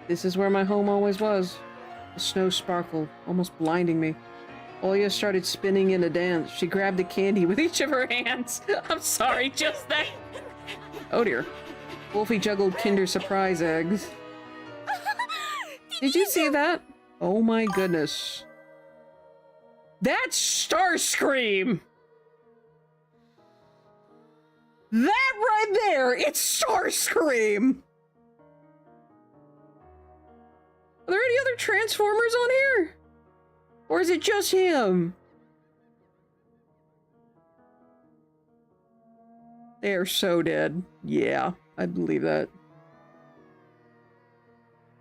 This is where my home always was. The snow sparkled, almost blinding me. Olia started spinning in a dance. She grabbed the candy with each of her hands. I'm sorry, just that. Oh dear. Wolfie juggled Kinder Surprise eggs. Did you see that? Oh my goodness. That's Starscream! That right there! It's Starscream! Are there any other Transformers on here? Or is it just him? They are so dead. Yeah, I believe that.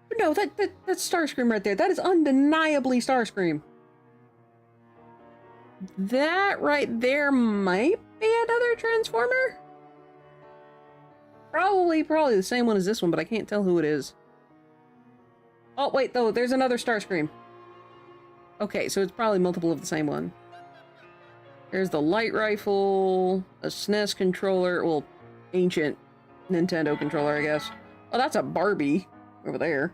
But no, that's Starscream right there. That is undeniably Starscream. That right there might be another Transformer? Probably the same one as this one, but I can't tell who it is. Oh, wait, though, there's another Starscream. Okay, so it's probably multiple of the same one. There's the light rifle, a SNES controller, well, ancient Nintendo controller, I guess. Oh, that's a Barbie over there.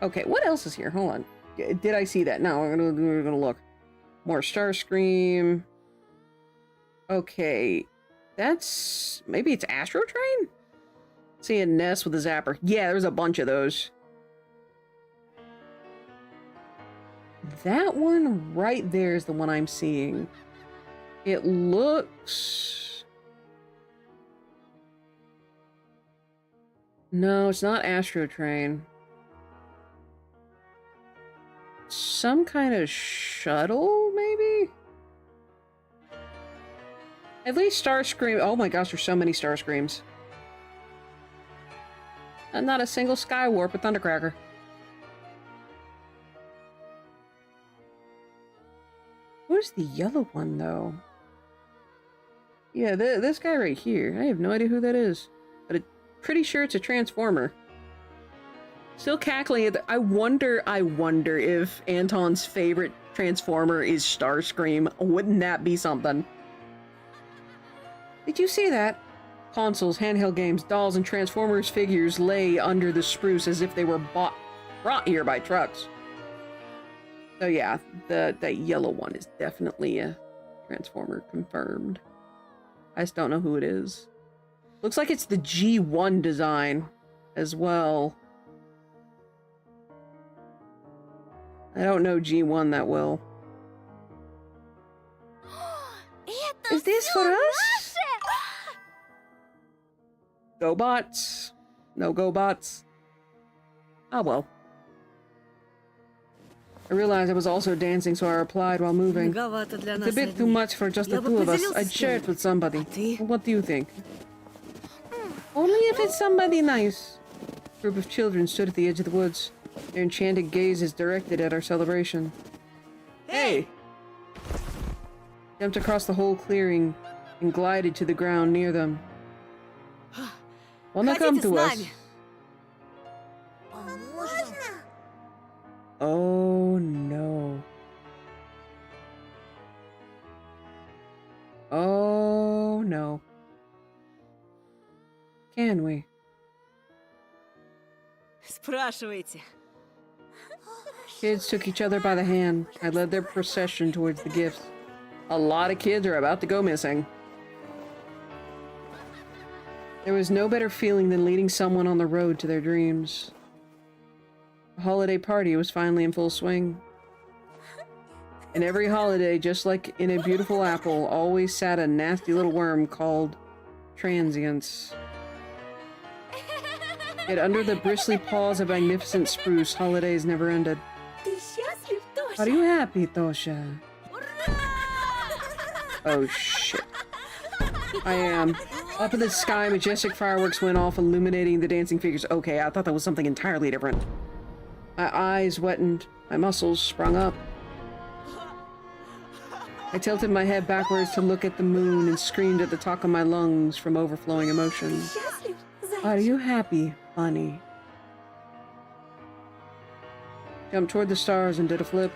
Okay, what else is here? Hold on. Did I see that? No, we're gonna look. More Starscream. Okay, that's... maybe it's Astro Train? See a nest with a zapper. Yeah, there's a bunch of those. That one right there is the one I'm seeing. It looks... no, it's not Astro Train. Some kind of shuttle, maybe? At least Starscream... oh my gosh, there's so many Starscreams. And not a single Skywarp or Thundercracker. Where's the yellow one, though? Yeah, this guy right here. I have no idea who that is. But I'm pretty sure it's a Transformer. Still cackling at the... I wonder if Anton's favorite Transformer is Starscream. Wouldn't that be something? Did you see that? Consoles, handheld games, dolls, and Transformers figures lay under the spruce as if they were brought here by trucks. So yeah, that yellow one is definitely a Transformer confirmed. I just don't know who it is. Looks like it's the G1 design as well. I don't know G1 that well. Is this for us? GoBots? No GoBots? Oh well. I realized I was also dancing, so I replied while moving. It's a bit too much for just the two of us. I'd share it with somebody. What do you think? Only if it's somebody nice. A group of children stood at the edge of the woods. Their enchanted gazes directed at our celebration. Hey! Jumped across the whole clearing and glided to the ground near them. Wanna come to us? Oh no. Oh no. Can we? Спрашивайте. Kids took each other by the hand. I led their procession towards the gifts. A lot of kids are about to go missing. There was no better feeling than leading someone on the road to their dreams. The holiday party was finally in full swing. And every holiday, just like in a beautiful apple, always sat a nasty little worm called transience. Yet under the bristly paws of magnificent spruce, holidays never ended. Are you happy, Tosha? Oh shit. I am. Up in the sky, majestic fireworks went off, illuminating the dancing figures. Okay, I thought that was something entirely different. My eyes wetted, my muscles sprung up. I tilted my head backwards to look at the moon and screamed at the top of my lungs from overflowing emotion. Are you happy, Bunny? Jumped toward the stars and did a flip.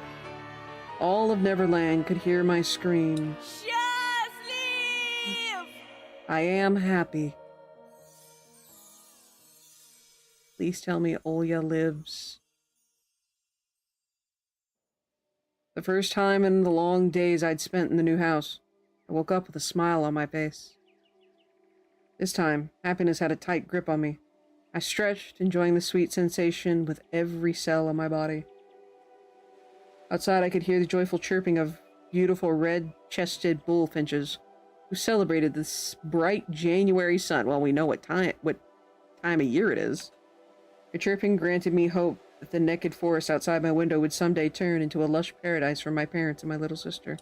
All of Neverland could hear my scream. I am happy. Please tell me Olya lives. The first time in the long days I'd spent in the new house, I woke up with a smile on my face. This time, happiness had a tight grip on me. I stretched, enjoying the sweet sensation with every cell in my body. Outside, I could hear the joyful chirping of beautiful red-chested bullfinches who celebrated this bright January sun. Well, we know what time of year it is. The chirping granted me hope that the naked forest outside my window would someday turn into a lush paradise for my parents and my little sister.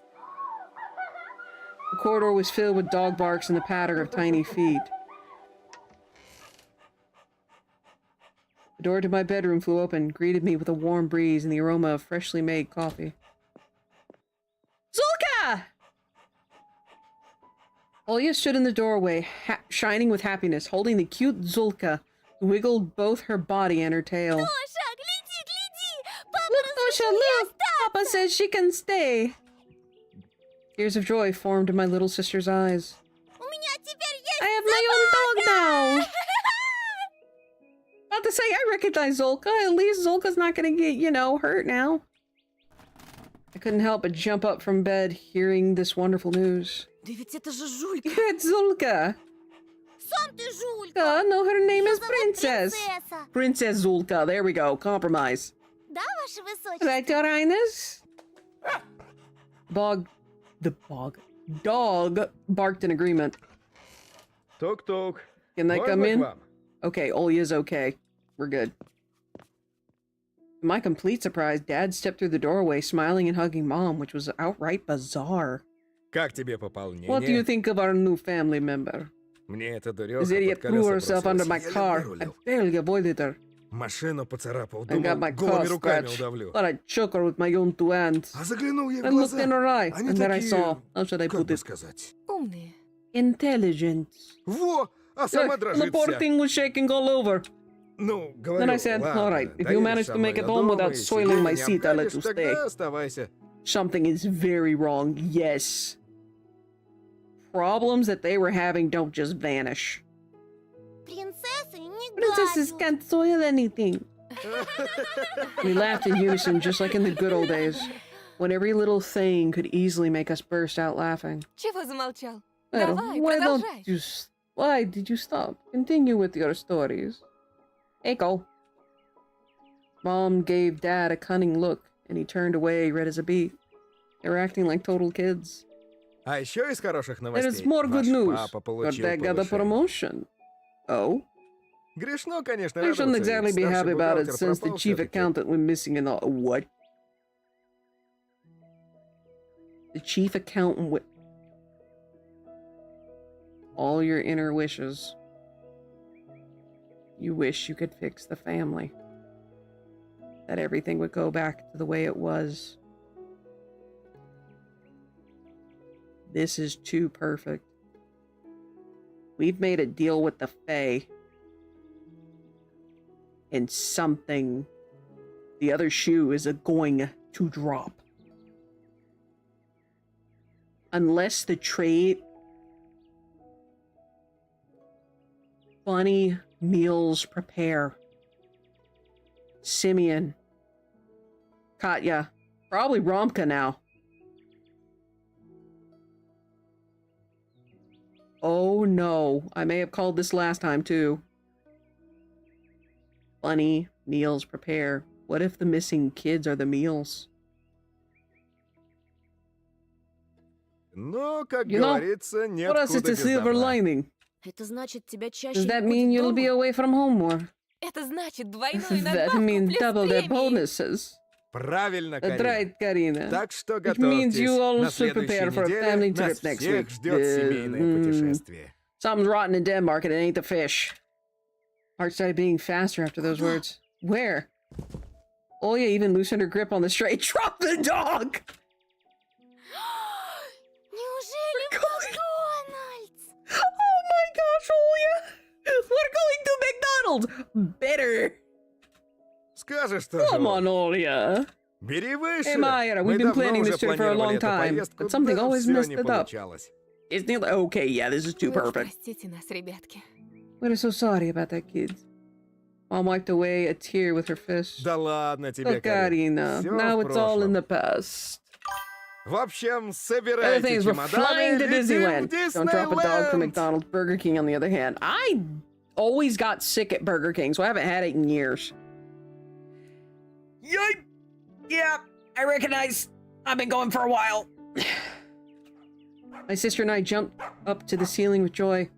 The corridor was filled with dog barks and the patter of tiny feet. The door to my bedroom flew open, greeted me with a warm breeze and the aroma of freshly made coffee. Zulka! Olya stood in the doorway, shining with happiness, holding the cute Zulka, who wiggled both her body and her tail. Look, Tosha, look! Papa says she can stay. Tears of joy formed in my little sister's eyes. У меня теперь есть I have my own dog now! About to say, I recognize Zolka. At least Zolka's not gonna get, you know, hurt now. I couldn't help but jump up from bed hearing this wonderful news. Да ведь это же Жулька. It's Zulka! Сам ты жулька. No, her name Её is зовут Princess! принцесса. Princess Zulka, there we go, compromise. Да, ваше высочество? Right, Your Highness? Dog barked in agreement. Тук-тук. Can they come Можно к in? вам? Okay, Olya's okay. We're good. To my complete surprise, Dad stepped through the doorway, smiling and hugging Mom, which was outright bizarre. Как тебе пополнение? What do you think of our new family member? Мне эта дуреха This под idiot threw колеса herself under my бросилась. car. Еле I вырулил. barely avoided her. Машину поцарапал. I got Думал, my голыми car руками scratched. удавлю. Thought I'd choke her with my own two hands. А заглянул ей в I looked in глаза. her eye, Они and then I такие, saw, how should I как put бы it? сказать? Умные. Intelligent. Во! А сама The дрожит poor вся. thing was shaking all over. Ну, говорю, Then I said, ладно, all right, if you доедешь manage со to мной make it до home дома without и soiling my сиденье seat, I'll let обгадишь, you тогда stay. оставайся. Something is very wrong, yes. Problems that they were having don't just vanish. Принцессы не Princesses гадят. can't soil anything. We laughed in unison, just like in the good old days, when every little thing could easily make us burst out laughing. Чего замолчал? Well, Давай, why don't продолжай. you... Why did you stop? Continue with your stories. Echo. Mom gave Dad a cunning look, and he turned away, red as a beet. They were acting like total kids. А еще из хороших There новостей. is more good Ваш news. папа Your получил dad got a повышение. promotion. Oh? Грешно, конечно, I shouldn't радоваться, exactly ведь be старший happy about it бухгалтер since the пропал chief всё-таки. accountant went missing and all. What? The chief accountant went. All your inner wishes. You wish you could fix the family. That everything would go back to the way it was. This is too perfect. We've made a deal with the Fae. And something, the other shoe is going to drop. Unless the trade... Funny meals prepare. Simeon. Katya. Probably Romka now. Oh no. I may have called this last time too. Funny meals prepare. What if the missing kids are the meals? Ну, как You know, говорится, нет what else is худа the без silver добра. lining? Это значит, тебя чаще Does не that будет mean you'll be дома? away from home more? Это значит двойную That надбавку means плюс double their премии. bonuses. Правильно, That's Карина. right, Karina. Так что Which means готовьтесь. you all На should следующей prepare for a неделе family нас trip next всех week. ждет семейное путешествие. Something's rotten in Denmark and it ain't the fish. Heart started beating faster after those words. Where? Olya even loosened her grip on the stray. Drop the dog! Неужели Макдональдс? Oh my gosh, Olya! We're going to McDonald's! Better! Скажешь тоже. Come on, Olya. Бери выше. Hey, Maya, Мы we've been давно planning уже this trip for a планировали long эту time, поездку, but something да always всё messed не it up. получалось. It's nearly okay, yeah, this is too Вы perfect. простите нас, ребятки. We're so sorry about that, kid. Mom wiped away a tear with her fist. Да ладно тебе, Oh, Karina. Всё Now в it's all in прошлом. the past. В общем, Other собирайте things, we're flying чемоданы, to летим в Disneyland. Don't drop a dog from Диснейленд. McDonald's. Burger King, on the other hand. I always got sick at Burger King, so I haven't had it in years. Yipe! Yeah, I recognize. I've been going for a while. My sister and I jumped up to the ceiling with joy.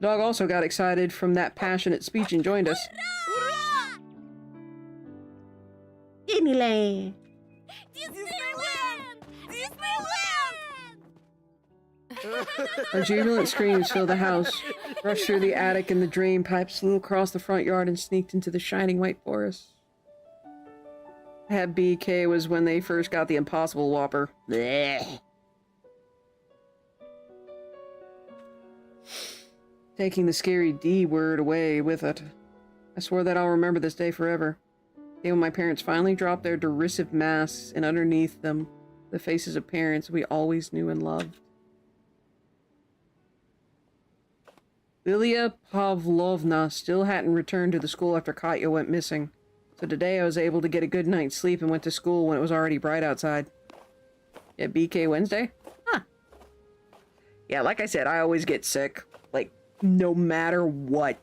The dog also got excited from that passionate speech and joined us. Disneyland! Диснейленд! Диснейленд! Our jubilant screams filled the house, rushed through the attic and the drain pipes, flew across the front yard and sneaked into the shining white forest. Had BK was when they first got the Impossible Whopper. Blech. Taking the scary D word away with it. I swore that I'll remember this day forever. The day when my parents finally dropped their derisive masks and underneath them, the faces of parents we always knew and loved. Lilia Pavlovna still hadn't returned to the school after Katya went missing, so today I was able to get a good night's sleep and went to school when it was already bright outside. Yeah, BK Wednesday? Huh. Yeah, like I said, I always get sick. Like, no matter what.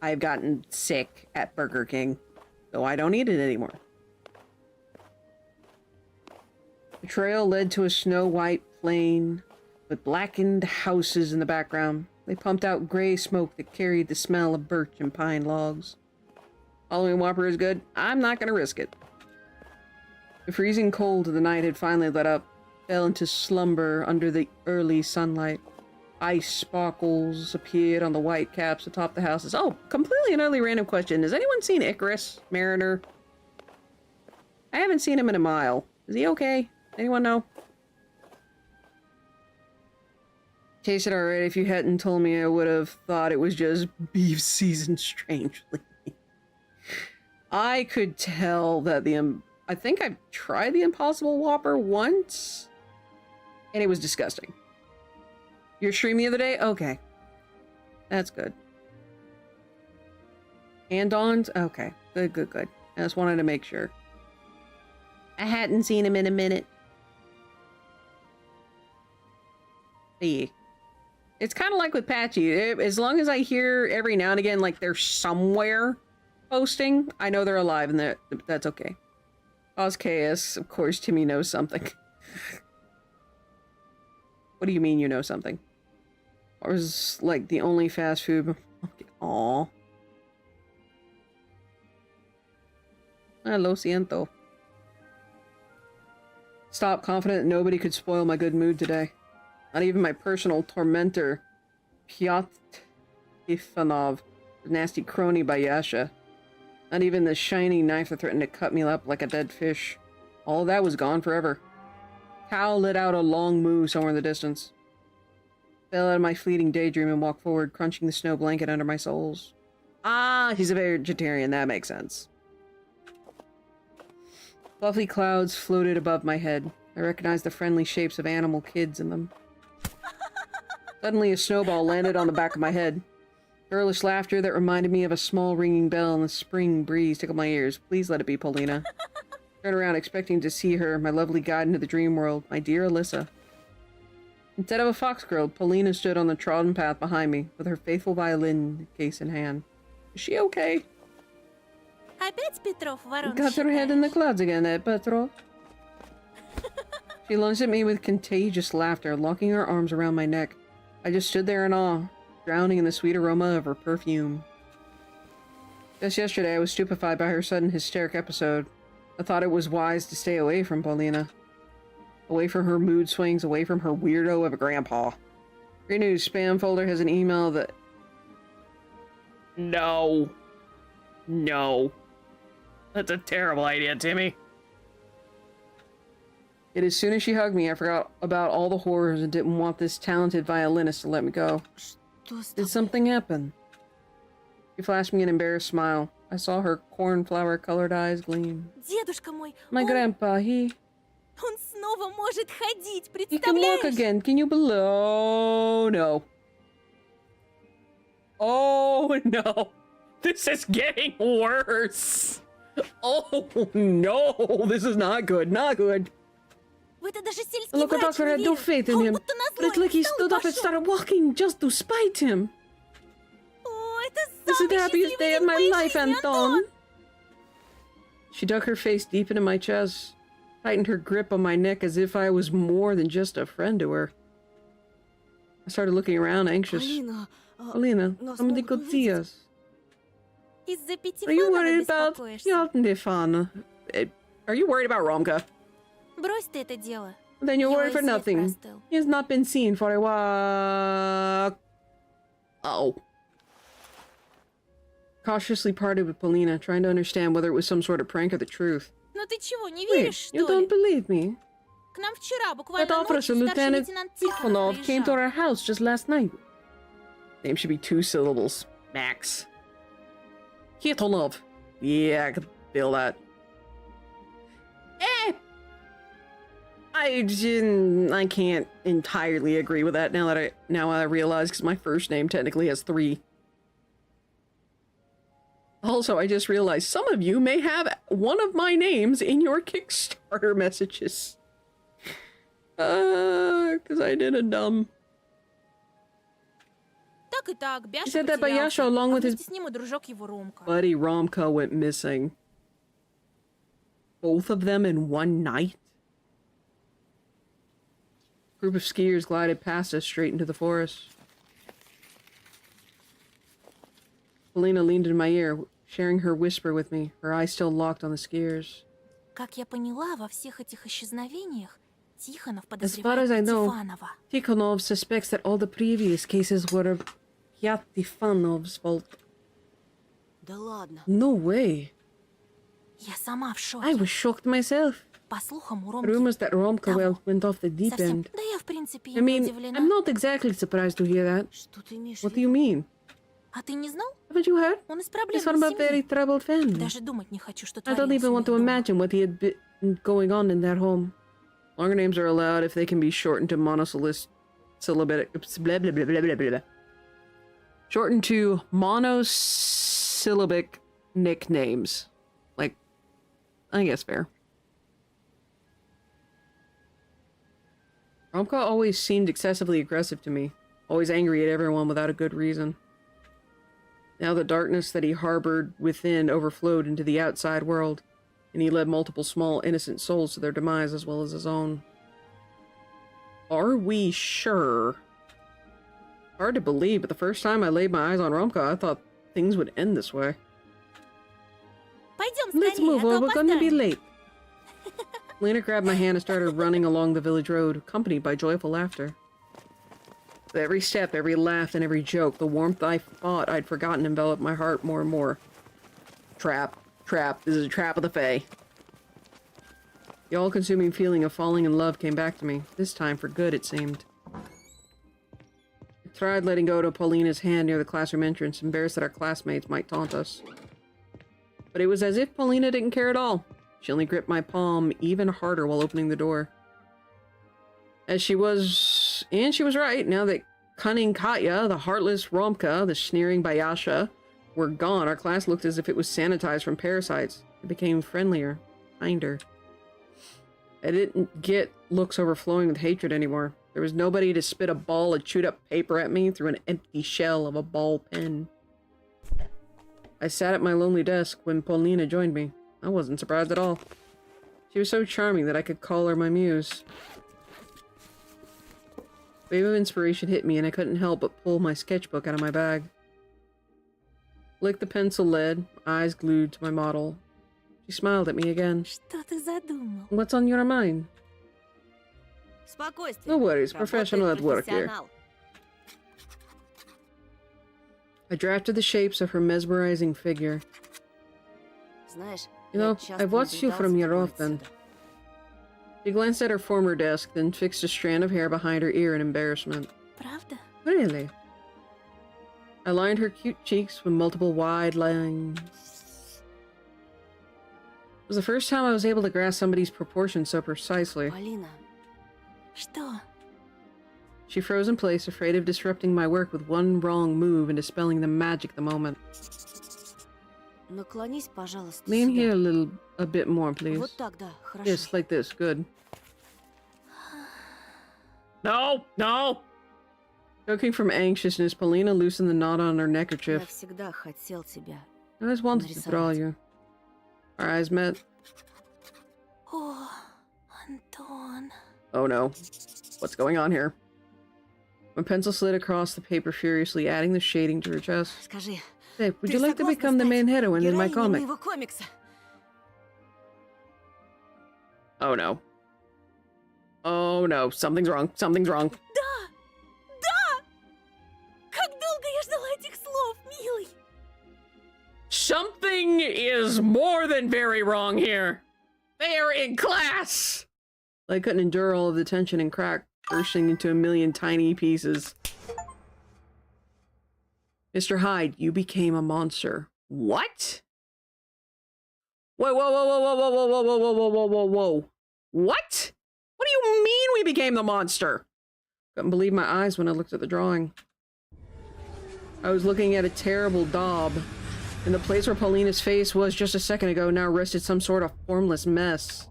I've gotten sick at Burger King, so I don't eat it anymore. The trail led to a snow-white plain with blackened houses in the background. They pumped out gray smoke that carried the smell of birch and pine logs. Halloween Whopper is good. I'm not going to risk it. The freezing cold of the night had finally let up, fell into slumber under the early sunlight. Ice sparkles appeared on the white caps atop the houses. Oh, completely and utterly random question. Has anyone seen Icarus, Mariner? I haven't seen him in a mile. Is he okay? Anyone know? Tasted alright. If you hadn't told me, I would have thought it was just beef seasoned strangely. I could tell that I think I've tried the Impossible Whopper once, and it was disgusting. You're streaming the other day? Okay. That's good. And-ons? Okay. Good, good, good. I just wanted to make sure. I hadn't seen him in a minute. Yeah. It's kind of like with Patchy. As long as I hear every now and again, like they're somewhere posting, I know they're alive, and that's okay. Oz KS, of course, Timmy knows something. What do you mean you know something? Or is like the only fast food? Okay. Aww. Lo siento. Stop, confident that nobody could spoil my good mood today. Not even my personal tormentor, Pyotr Ivanov, the nasty crony by Yasha. Not even the shiny knife that threatened to cut me up like a dead fish. All of that was gone forever. Cal let out a long moo somewhere in the distance. Fell out of my fleeting daydream and walked forward, crunching the snow blanket under my soles. Ah, he's a vegetarian. That makes sense. Fluffy clouds floated above my head. I recognized the friendly shapes of animal kids in them. Suddenly, a snowball landed on the back of my head. Girlish laughter that reminded me of a small ringing bell in the spring breeze tickled my ears. Please let it be Paulina. Turned around, expecting to see her, my lovely guide into the dream world, my dear Alyssa. Instead of a fox girl, Paulina stood on the trodden path behind me, with her faithful violin case in hand. Is she okay? Опять Петров ворон Got her head in the clouds again, Petrov. She lunged at me with contagious laughter, locking her arms around my neck. I just stood there in awe, drowning in the sweet aroma of her perfume. Just yesterday, I was stupefied by her sudden hysteric episode. I thought it was wise to stay away from Paulina. Away from her mood swings, away from her weirdo of a grandpa. Great news, spam folder has an email that... No. No. That's a terrible idea, Timmy. Yet as soon as she hugged me, I forgot about all the horrors and didn't want this talented violinist to let me go. Did something happen? She flashed me an embarrassed smile. I saw her cornflower-colored eyes gleam. Дедушка мой, My grandpa, он снова может ходить, he can walk представляешь? again. Can you believe? Oh, no. Oh, no. This is getting worse. Oh, no. This is not good. Not good. В это даже сельский Look, a врач doctor не had no верит. faith in Он him. будто But назло it's like he встал и stood up and пошел. started walking just to spite him. О, это This is the самый happiest счастливый day of день в my моей life, жизни, Anton. She dug her face deep into my chest, tightened her grip on my neck as if I was more than just a friend to her. I started looking around, anxious. Alina, somebody could see us. Из-за Are you Пятифана worried about беспокоишься? Stefan? Are you worried about Romka? Брось ты это дело. Then you're Его worried и for след nothing. простыл. He has not been seen for a while. Oh. Cautiously parted with Paulina, trying to understand whether it was some sort of prank or the truth. Ну ты чего, не Wait, веришь, you что ли? don't believe me? К нам вчера, That буквально officer, ночью, старший Lieutenant лейтенант Тихонов Tikhonov, came to приезжал. our house just last night. Name should be 2 syllables, max. Tikhonov. Yeah, I could feel that. I can't entirely agree with that now that I realize, because my first name technically has 3. Also, I just realized some of you may have one of my names in your Kickstarter messages. Because I did a dumb. Так и так, Бяша He said that потерялся, Bayasha, along а with his вместе с ним и дружок его Ромка. buddy Romka, went missing. Both of them in one night? A group of skiers glided past us straight into the forest. Polina leaned in my ear, sharing her whisper with me, her eyes still locked on the skiers. Как я поняла, во всех этих исчезновениях Тихонов As far as I подозревает know, Тифанова. Tikhonov suspects that all the previous cases were Tifanov's fault. Да ладно. No way. Я сама в шоке. I was shocked myself. По слухам, у Ромки... Rumors that Romka went off the deep Совсем... end. Да я, в принципе, I не mean, удивлена. I'm not exactly surprised to hear that. Что ты имеешь в What do виду? you mean? А ты не знал? Haven't you heard? Он из He's проблемной from a very семьи. troubled family. Даже думать не хочу, что I don't творилось even у want них to дома. imagine what he had been going on in that home. Longer names are allowed if they can be shortened to monosyllabic. Blah, blah, blah, blah, blah, blah. Shortened to monosyllabic nicknames. Like, I guess fair. Romka always seemed excessively aggressive to me, always angry at everyone without a good reason. Now the darkness that he harbored within overflowed into the outside world, and he led multiple small innocent souls to their demise as well as his own. Are we sure? Hard to believe, but the first time I laid my eyes on Romka, I thought things would end this way. Пойдем Let's скорее, move а or то we're gonna be опоздаем. late. Lena grabbed my hand and started running along the village road, accompanied by joyful laughter. With every step, every laugh, and every joke, the warmth I thought I'd forgotten enveloped my heart more and more. Trap. Trap. This is a trap of the Fae. The all-consuming feeling of falling in love came back to me, this time for good, it seemed. I tried letting go of Paulina's hand near the classroom entrance, embarrassed that our classmates might taunt us. But it was as if Paulina didn't care at all. She only gripped my palm even harder while opening the door. And she was right, now that cunning Katya, the heartless Romka, the sneering Bayasha were gone, our class looked as if it was sanitized from parasites. It became friendlier, kinder. I didn't get looks overflowing with hatred anymore. There was nobody to spit a ball of chewed up paper at me through an empty shell of a ball pen. I sat at my lonely desk when Paulina joined me. I wasn't surprised at all. She was so charming that I could call her my muse. A wave of inspiration hit me and I couldn't help but pull my sketchbook out of my bag. Licked the pencil lead, eyes glued to my model. She smiled at me again. Что ты задумал? What's on your mind? Спокойствие. No worries, Работает professional at work here. профессионал. I drafted the shapes of her mesmerizing figure. Знаешь, You know, I've watched you from here often. She glanced at her former desk, then fixed a strand of hair behind her ear in embarrassment. Правда? Really? I lined her cute cheeks with multiple wide lines. It was the first time I was able to grasp somebody's proportions so precisely. Полина. Что? She froze in place, afraid of disrupting my work with one wrong move and dispelling the magic of the moment. Наклонись, пожалуйста, Lean сюда. here a bit more, please. Вот так, да, хорошо. Yes, like this. Good. No! No! Choking from anxiousness, Paulina loosened the knot on her Я neckerchief. всегда хотел тебя. I just wanted to draw you. Our eyes met. О, Антон. Oh no. What's going on here? My pencil slid across the paper furiously, adding the shading to her chest. Скажи, Hey, would ты you like to согласна become the стать main heroine in my героиней comic? моего комикса? Oh no. Oh no, something's wrong. Something's wrong. Да! Да! Как долго я ждала этих слов, милый! Something is more than very wrong here. They're in class! I couldn't endure all of the tension and crack, bursting into a million tiny pieces. Mr. Hyde, you became a monster. What? Whoa, whoa, whoa, whoa, whoa, whoa, whoa, whoa, whoa, whoa, whoa, whoa, whoa. What? What do you mean we became the monster? Couldn't believe my eyes when I looked at the drawing. I was looking at a terrible daub, and the place where Paulina's face was just a second ago now rested some sort of formless mess.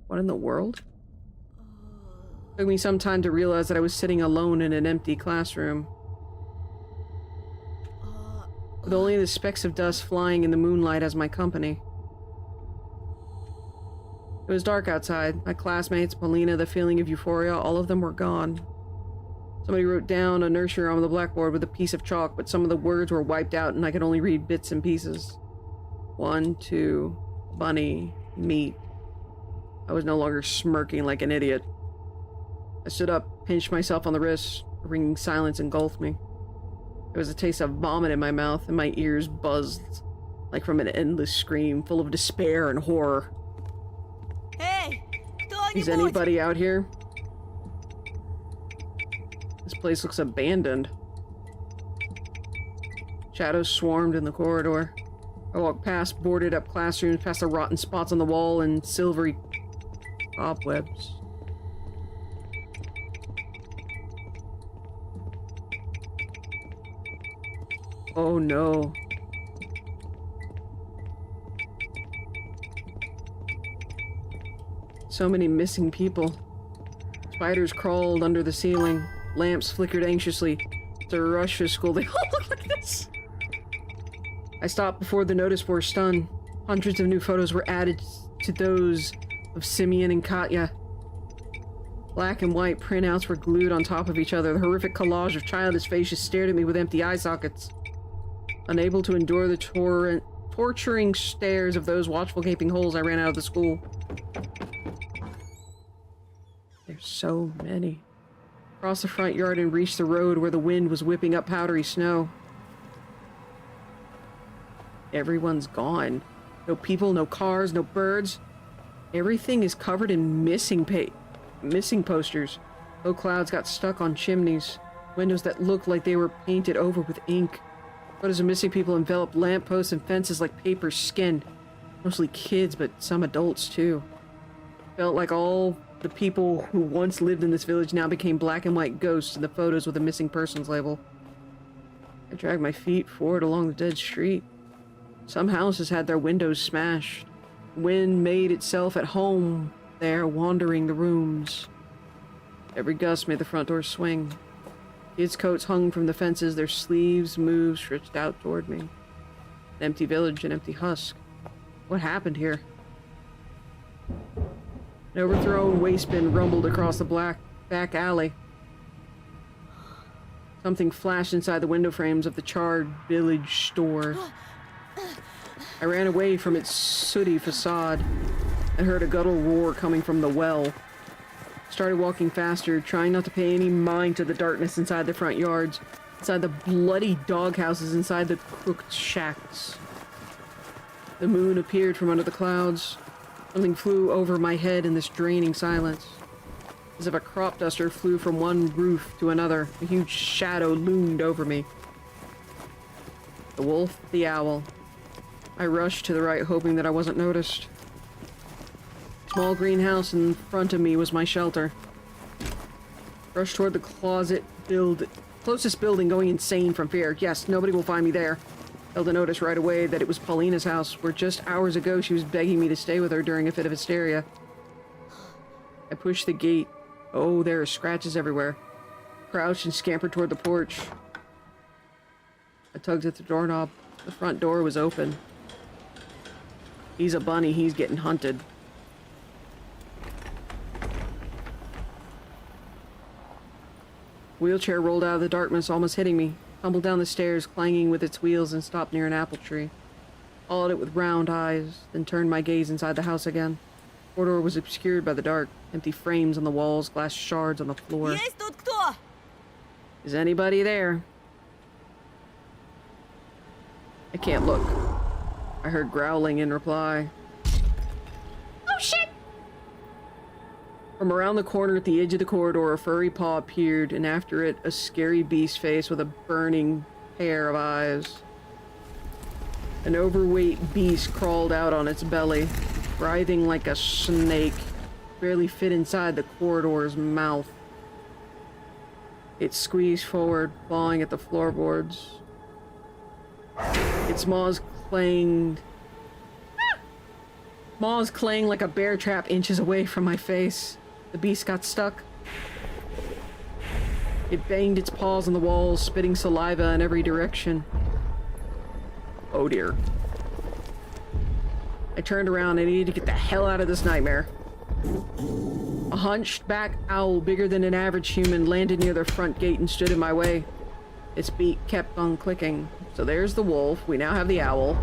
What in the world? It took me some time to realize that I was sitting alone in an empty classroom, with only the specks of dust flying in the moonlight as my company. It was dark outside. My classmates, Paulina, the feeling of euphoria, all of them were gone. Somebody wrote down a nursery rhyme on the blackboard with a piece of chalk, but some of the words were wiped out and I could only read bits and pieces. 1, 2, bunny, meat. I was no longer smirking like an idiot. I stood up, pinched myself on the wrist. A ringing silence engulfed me. There was a taste of vomit in my mouth, and my ears buzzed like from an endless scream full of despair and horror. Hey, is anybody out here? This place looks abandoned. Shadows swarmed in the corridor. I walked past boarded up classrooms, past the rotten spots on the wall and silvery cobwebs. Oh no. So many missing people. Spiders crawled under the ceiling. Lamps flickered anxiously. The rush for school. They all look like this. I stopped before the notice board, stunned. Hundreds of new photos were added to those of Simeon and Katya. Black and white printouts were glued on top of each other. The horrific collage of childish faces stared at me with empty eye sockets. Unable to endure the torturing stares of those watchful gaping holes, I ran out of the school. There's so many. Crossed the front yard and reached the road where the wind was whipping up powdery snow. Everyone's gone. No people, no cars, no birds. Everything is covered in missing posters. Low clouds got stuck on chimneys. Windows that looked like they were painted over with ink. Photos of missing people enveloped lampposts and fences like paper skin. Mostly kids, but some adults too. Felt like all the people who once lived in this village now became black and white ghosts in the photos with a missing persons label. I dragged my feet forward along the dead street. Some houses had their windows smashed. Wind made itself at home there, wandering the rooms. Every gust made the front door swing. Kids' coats hung from the fences, their sleeves moved, stretched out toward me. An empty village, an empty husk. What happened here? An overthrown waste bin rumbled across the back alley. Something flashed inside the window frames of the charred village store. I ran away from its sooty facade and heard a guttural roar coming from the well. Started walking faster, trying not to pay any mind to the darkness inside the front yards, inside the bloody doghouses, inside the cooked shacks. The moon appeared from under the clouds. Something flew over my head in this draining silence. As if a crop duster flew from one roof to another, a huge shadow loomed over me. The wolf, the owl. I rushed to the right, hoping that I wasn't noticed. Small greenhouse in front of me was my shelter. Rushed toward the closest building, going insane from fear. Yes, nobody will find me there. Failed to notice right away that it was Paulina's house, where just hours ago she was begging me to stay with her during a fit of hysteria. I pushed the gate. Oh, there are scratches everywhere. Crouched and scampered toward the porch. I tugged at the doorknob. The front door was open. He's a bunny, he's getting hunted. Wheelchair rolled out of the darkness, almost hitting me. Tumbled down the stairs, clanging with its wheels, and stopped near an apple tree. Followed it with round eyes, then turned my gaze inside the house again. The corridor was obscured by the dark. Empty frames on the walls, glass shards on the floor. Есть тут кто? Is anybody there? I can't look. I heard growling in reply. Oh shit! From around the corner at the edge of the corridor, a furry paw appeared, and after it, a scary beast face with a burning pair of eyes. An overweight beast crawled out on its belly. writhing like a snake, barely fit inside the corridor's mouth. It squeezed forward, clawing at the floorboards. Its maws clanged like a bear trap inches away from my face. The beast got stuck. It banged its paws on the walls, spitting saliva in every direction. Oh dear. I turned around. I needed to get the hell out of this nightmare. A hunched back owl bigger than an average human landed near the front gate and stood in my way. Its beak kept on clicking. So there's the wolf. We now have the owl.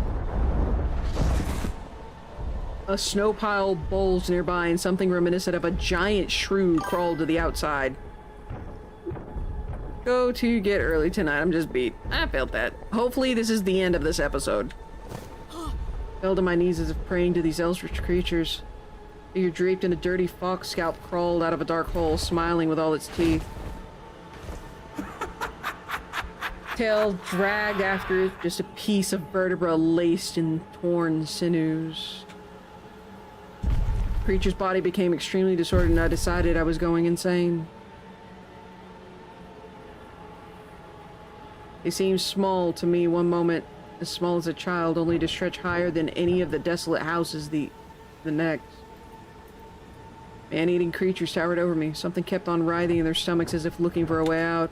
A snow pile bulged nearby and something reminiscent of a giant shrew crawled to the outside. Go to get early tonight. I'm just beat. I felt that. Hopefully this is the end of this episode. Fell to my knees as if praying to these eldritch creatures. Figure draped in a dirty fox scalp crawled out of a dark hole, smiling with all its teeth. Tail dragged after it, just a piece of vertebra laced in torn sinews. The creature's body became extremely disordered and I decided I was going insane. They seemed small to me one moment, as small as a child, only to stretch higher than any of the desolate houses the next. Man-eating creatures towered over me. Something kept on writhing in their stomachs as if looking for a way out.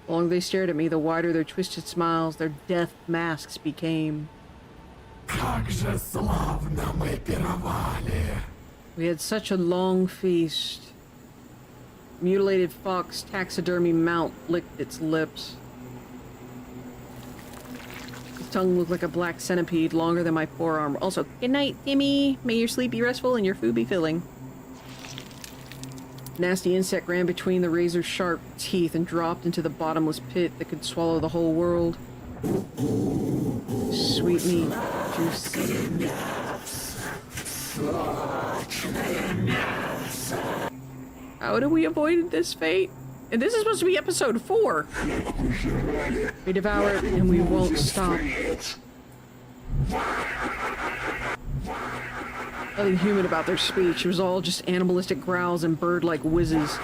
The longer they stared at me, the wider their twisted smiles, their death masks became. We had such a long feast. Mutilated fox taxidermy mount licked its lips. His tongue looked like a black centipede, longer than my forearm. Also, good night, Timmy. May your sleep be restful and your food be filling. Nasty insect ran between the razor-sharp teeth and dropped into the bottomless pit that could swallow the whole world. Sweet meat, juicy. How do we avoid this fate? And this is supposed to be episode 4. We devour it and we won't stop. Nothing human about their speech. It was all just animalistic growls and bird-like whizzes.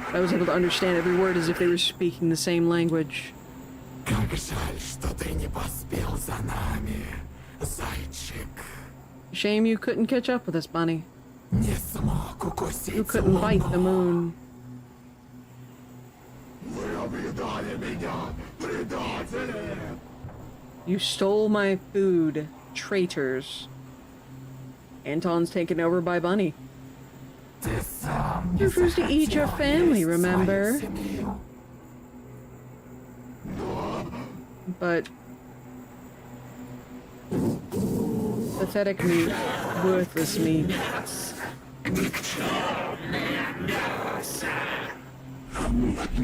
I was able to understand every word as if they were speaking the same language. Shame you couldn't catch up with us, Bunny. You couldn't bite the moon. You stole my food, traitors. Anton's taken over by Bunny. You refused to eat your family, remember? But pathetic meat, worthless meat.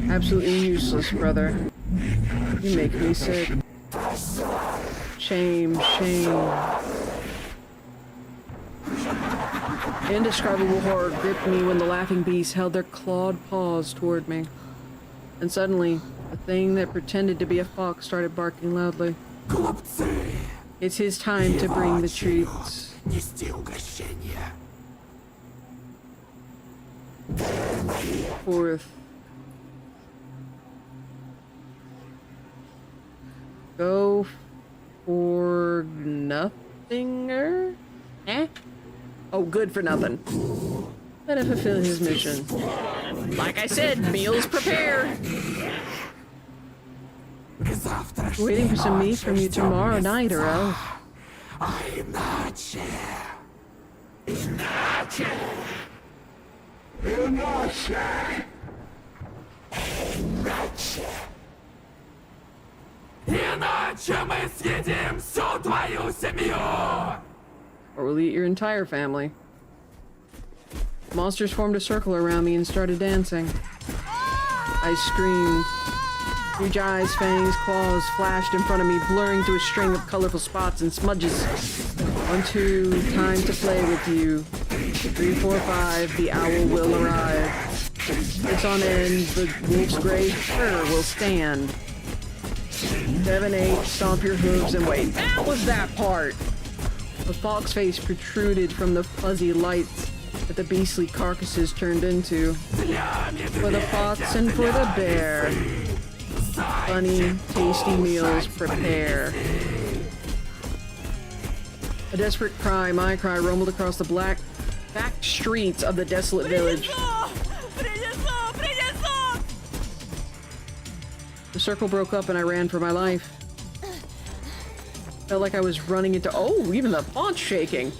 Absolutely useless, brother. You make me sick. Shame, shame. Indescribable horror gripped me when the laughing beasts held their clawed paws toward me. And suddenly, the thing that pretended to be a fox started barking loudly. It's his time to bring the treats. Forth. Go for nothinger? Eh? Oh, good for nothing. Let him fulfill his mission. Like I said, meals prepared. Waiting for some meat from you tomorrow night, or else. Or we'll eat your entire family. Monsters formed a circle around me and started dancing. I screamed. Huge eyes, fangs, claws flashed in front of me, blurring to a string of colorful spots and smudges. 1, 2, time to play with you. 3, 4, 5, the owl will arrive. It's on end, the wolf's gray fur will stand. 7, 8, stomp your hooves and wait. That was that part! A fox face protruded from the fuzzy lights that the beastly carcasses turned into. For the fox and for the bear. Funny, tasty meals prepare. A desperate cry, my cry, rumbled across the back streets of the desolate village. The circle broke up and I ran for my life. Felt like I was running into— oh, even the font's shaking!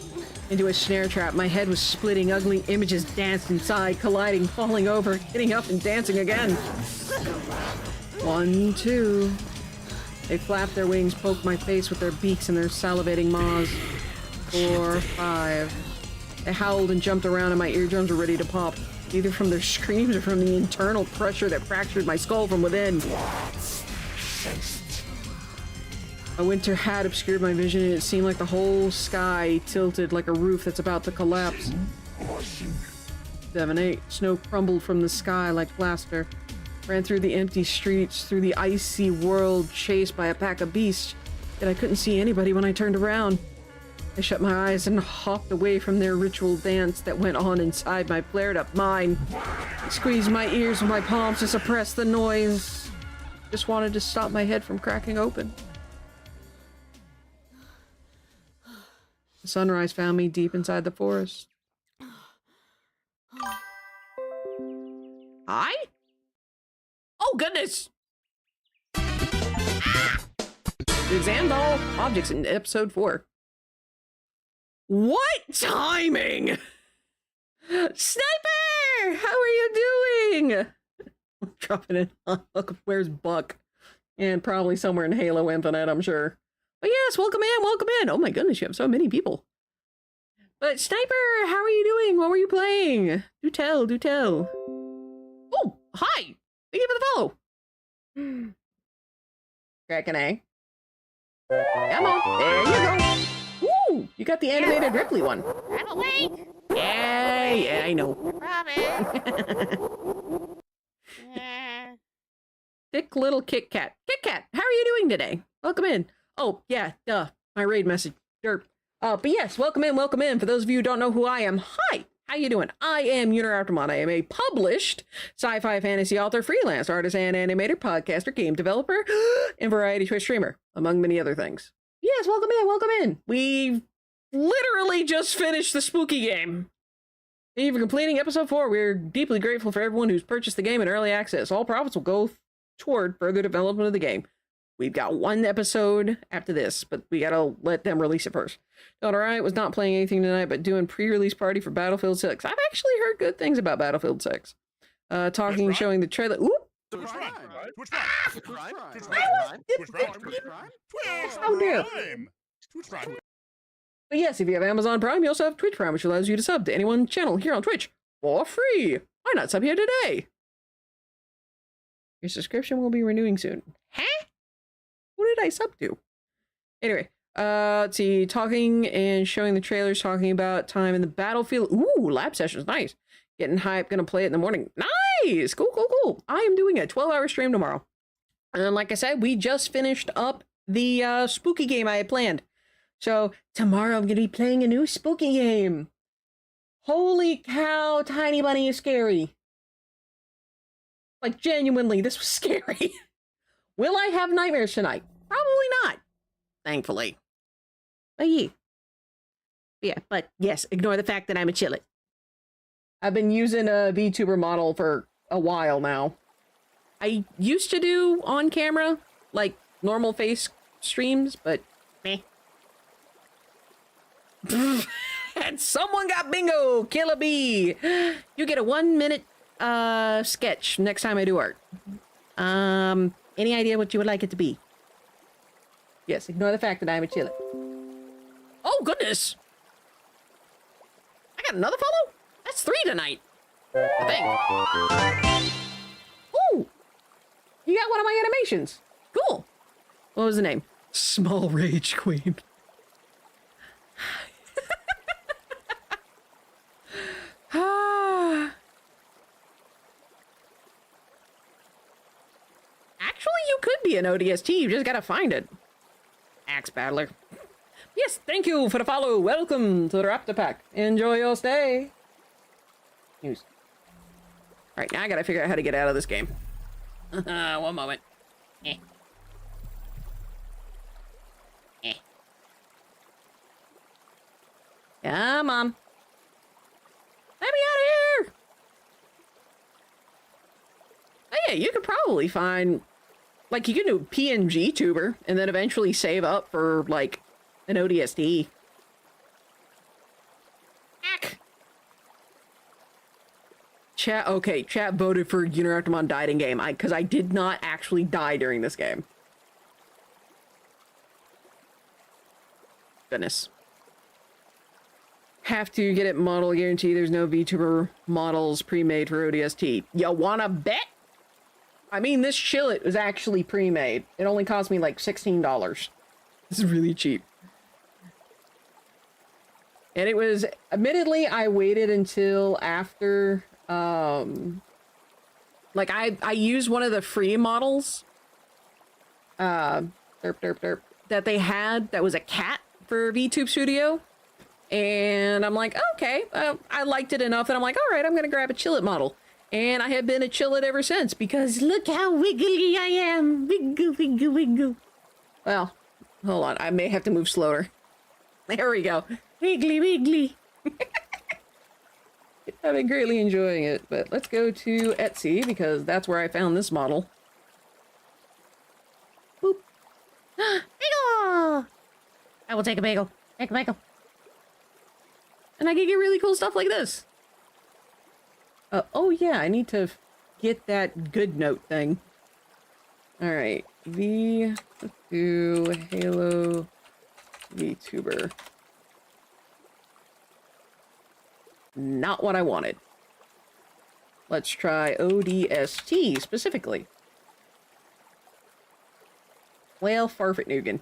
Into a snare trap. My head was splitting. Ugly images danced inside, colliding, falling over, getting up and dancing again. 1, 2. They flapped their wings, poked my face with their beaks and their salivating maws. 4, 5. They howled and jumped around and my eardrums were ready to pop. Either from their screams or from the internal pressure that fractured my skull from within. A winter hat obscured my vision and it seemed like the whole sky tilted like a roof that's about to collapse. 7, 8. Snow crumbled from the sky like plaster. Ran through the empty streets, through the icy world, chased by a pack of beasts. Yet I couldn't see anybody when I turned around. I shut my eyes and hopped away from their ritual dance that went on inside my flared-up mind. I squeezed my ears with my palms to suppress the noise. Just wanted to stop my head from cracking open. The sunrise found me deep inside the forest. Hi? Oh, goodness! Ah! Examined all objects in episode 4. What timing? Sniper! How are you doing? I'm dropping it. Look, where's Buck? And probably somewhere in Halo Infinite, I'm sure. But yes, welcome in, welcome in. Oh my goodness, you have so many people. But Sniper, how are you doing? What were you playing? Do tell, do tell. Oh, hi! Thank you for the follow. Crack an egg. Come on, there you go. Woo! You got the animated Ripley one. I'm awake. Yeah, I know. Promise. Thick little Kit Kat. Kit Kat, how are you doing today? Welcome in. Oh, yeah, duh. My raid message. Derp. But yes, welcome in, welcome in. For those of you who don't know who I am, hi! How you doing? I am Aftermont. I am a published sci-fi fantasy author, freelance artist, and animator, podcaster, game developer, and variety Twitch streamer, among many other things. Yes, welcome in, welcome in. We literally just finished the spooky game. Thank you for completing episode 4. We're deeply grateful for everyone who's purchased the game in early access. All profits will go toward further development of the game. We've got 1 episode after this, but we gotta let them release it first. Doing alright, was not playing anything tonight, but doing pre-release party for Battlefield 6. I've actually heard good things about Battlefield 6. Talking, showing the trailer. Ooh! How dare! But yes, if you have Amazon Prime, you also have Twitch Prime, which allows you to sub to anyone's channel here on Twitch for free. Why not sub here today? Your subscription will be renewing soon. Huh? Who did I sub to? Anyway, let's see. Talking and showing the trailers, talking about time in the battlefield. Ooh, lab sessions, nice. Getting hype, gonna play it in the morning. Nice! Cool, cool, cool. I am doing a 12-hour stream tomorrow. And like I said, we just finished up the spooky game I had planned. So tomorrow I'm gonna be playing a new spooky game. Holy cow, Tiny Bunny is scary. Like, genuinely, this was scary. Will I have nightmares tonight? Probably not. Thankfully. But yeah. Yeah, but yes, ignore the fact that I'm a chillet. I've been using a VTuber model for a while now. I used to do on camera, like, normal face streams, but meh. And someone got bingo! Kill a bee! You get a 1-minute sketch next time I do art. Any idea what you would like it to be? Yes, ignore the fact that I'm a chillet. Oh, goodness! I got another follow? That's 3 tonight. I think. Ooh! You got one of my animations. Cool. What was the name? Small Rage Queen. Actually, you could be an ODST. You just gotta find it. Axe Battler. Yes, thank you for the follow. Welcome to the Raptor Pack. Enjoy your stay. News. All right, now I gotta figure out how to get out of this game. One moment. Eh. Eh. Come on. Let me out of here. Oh yeah, you could probably find, like, you can do PNG tuber and then eventually save up for, like, an ODST. Ack. Chat, okay, chat voted for Uniraptormon died in game, because I did not actually die during this game. Goodness. Have to get it model guarantee. There's no VTuber models pre-made for ODST. You wanna bet? I mean, this chillet was actually pre-made. It only cost me like $16. This is really cheap. And it was, admittedly, I waited until after, like I used one of the free models, that they had that was a cat for VTube Studio. And I'm like, okay, I liked it enough that I'm like, all right, I'm going to grab a chillet model. And I have been a chillet ever since because look how wiggly I am. Wiggle, wiggle, wiggle. Well, hold on. I may have to move slower. There we go. Wiggly, wiggly. I've been greatly enjoying it, but let's go to Etsy because that's where I found this model. Boop. Bagel! I will take a bagel. Take a bagel. And I can get really cool stuff like this. Oh yeah, I need to get that good note thing. Alright, let's do Halo VTuber. Not what I wanted. Let's try ODST specifically. Well, Farfetnugan.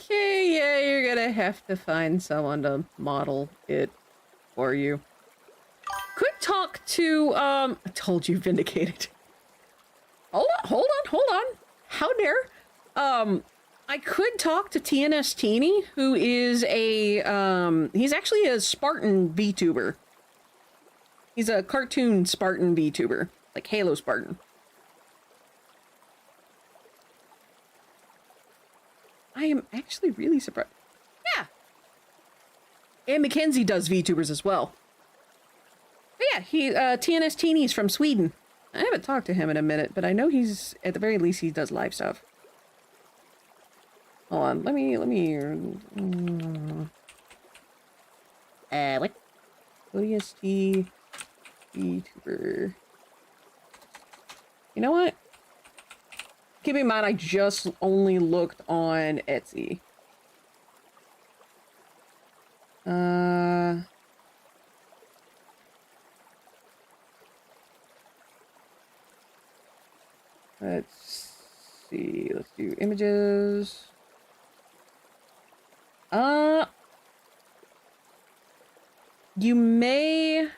Okay, yeah, you're gonna have to find someone to model it for you. Could talk to, I told you, Vindicated. Hold on. How dare? I could talk to TNS Teeny, who is a, he's actually a Spartan VTuber. He's a cartoon Spartan VTuber, like Halo Spartan. I am actually really surprised. Yeah. And Mackenzie does VTubers as well. But yeah, TNS Teeny's from Sweden. I haven't talked to him in a minute, but I know he's, at the very least, he does live stuff. Hold on, let me, what? ODST VTuber. You know what? Keep in mind, I just only looked on Etsy. Let's see. Let's do images. You may...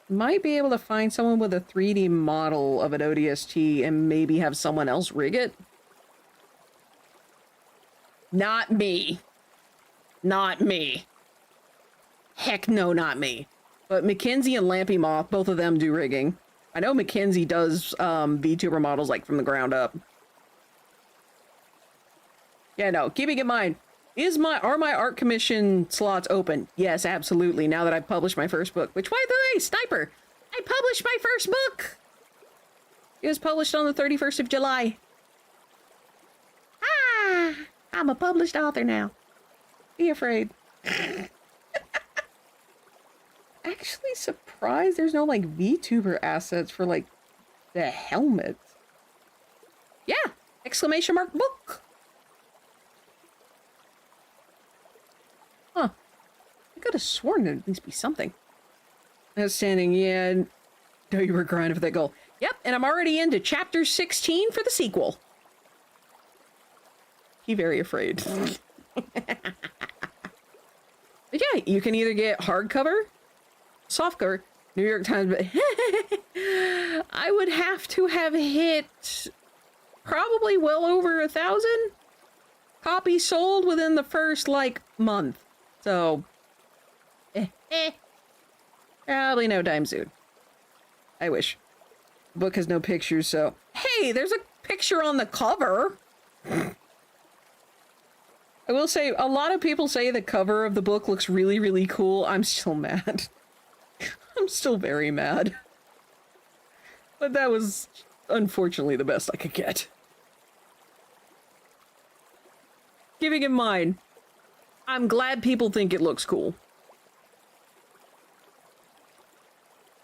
Might be able to find someone with a 3D model of an ODST and maybe have someone else rig it. Not me. Not me. Heck no, not me. But Mackenzie and Lampy Moth, both of them do rigging. I know Mackenzie does VTuber models like from the ground up. Yeah, no, keeping in mind, are my art commission slots open? Yes, absolutely. Now that I've published my first book, which, by the way, Sniper, I published my first book. It was published on the 31st of July. Ah, I'm a published author now. Be afraid. Actually surprised there's no, like, VTuber assets for, like, the helmet. Yeah, exclamation mark book. Huh. I could have sworn there'd at least be something. Outstanding, yeah. No, you were grinding for that goal. Yep, and I'm already into chapter 16 for the sequel. He very afraid. But yeah, you can either get hardcover, softcover. New York Times, but I would have to have hit probably well over 1,000 copies sold within the first, like, month. So, probably no time soon. I wish. The book has no pictures, so... Hey, there's a picture on the cover! I will say, a lot of people say the cover of the book looks really, really cool. I'm still mad. I'm still very mad. But that was, unfortunately, the best I could get. Keeping in mind, I'm glad people think it looks cool.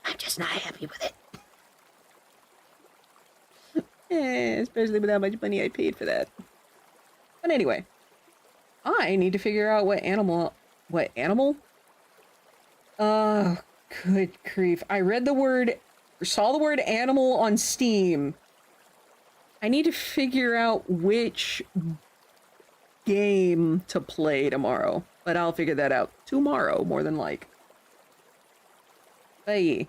I'm just not happy with it. Especially with how much money I paid for that. But anyway. I need to figure out what animal... What animal? Oh, good grief. I read the word... Saw the word animal on Steam. I need to figure out which game to play tomorrow. But I'll figure that out tomorrow, more than like. Hey.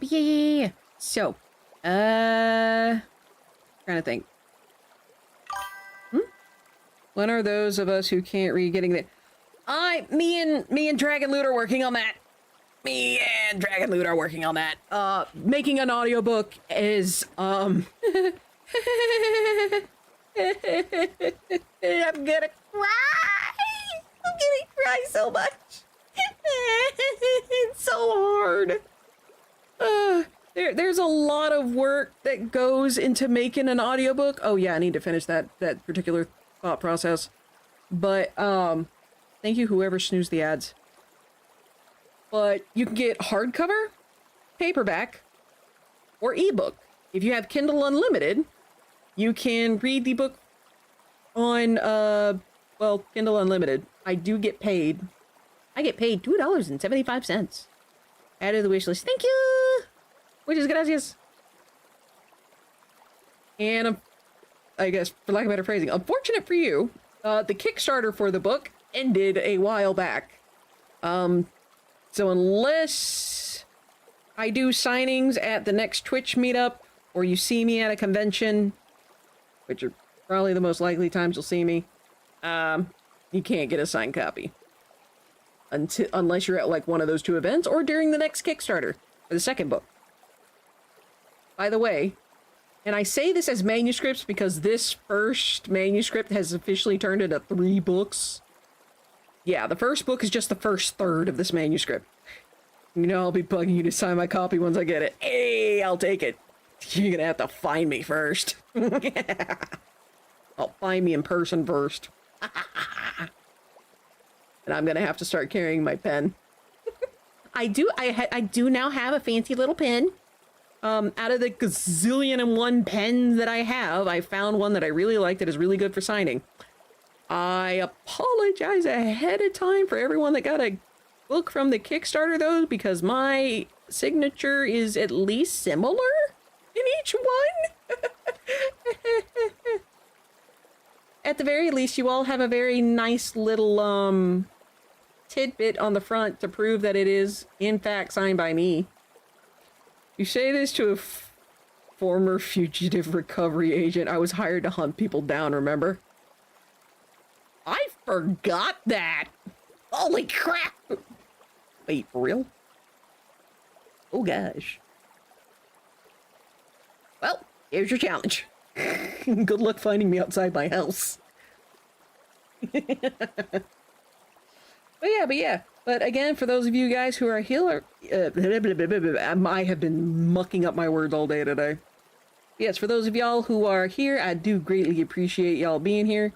Yeah. So, trying to think. When are those of us who can't read getting the... Me and Dragon Loot are working on that. Me and Dragon Loot are working on that. Making an audiobook is, I'm gonna cry! I'm gonna cry so much. It's so hard. There's a lot of work that goes into making an audiobook. Oh yeah, I need to finish that particular thought process. But, thank you whoever snoozed the ads. But you can get hardcover, paperback, or ebook. If you have Kindle Unlimited, you can read the book on, well, Kindle Unlimited. I do get paid. I get paid $2.75. Added to the wish list. Thank you! Muchas gracias. And, I guess, for lack of better phrasing, unfortunate for you, the Kickstarter for the book ended a while back. So unless I do signings at the next Twitch meetup, or you see me at a convention, which are probably the most likely times you'll see me, you can't get a signed copy. Unless you're at, like, one of those two events, or during the next Kickstarter, for the second book. By the way, and I say this as manuscripts because this first manuscript has officially turned into 3 books. Yeah, the first book is just the first third of this manuscript. You know, I'll be bugging you to sign my copy once I get it. Hey, I'll take it. You're gonna have to find me first. I'll find me in person first. And I'm gonna have to start carrying my pen. I do now have a fancy little pen. Out of the gazillion and one pens that I have, I found one that I really like that is really good for signing. I apologize ahead of time for everyone that got a book from the Kickstarter, though, because my signature is at least similar in each one. At the very least, you all have a very nice little, tidbit on the front to prove that it is, in fact, signed by me. You say this to a former fugitive recovery agent. I was hired to hunt people down, remember? I forgot that! Holy crap! Wait, for real? Oh gosh. Well, here's your challenge. Good luck finding me outside my house. But yeah. But again, for those of you guys who are here, I have been mucking up my words all day today. Yes, for those of y'all who are here, I do greatly appreciate y'all being here.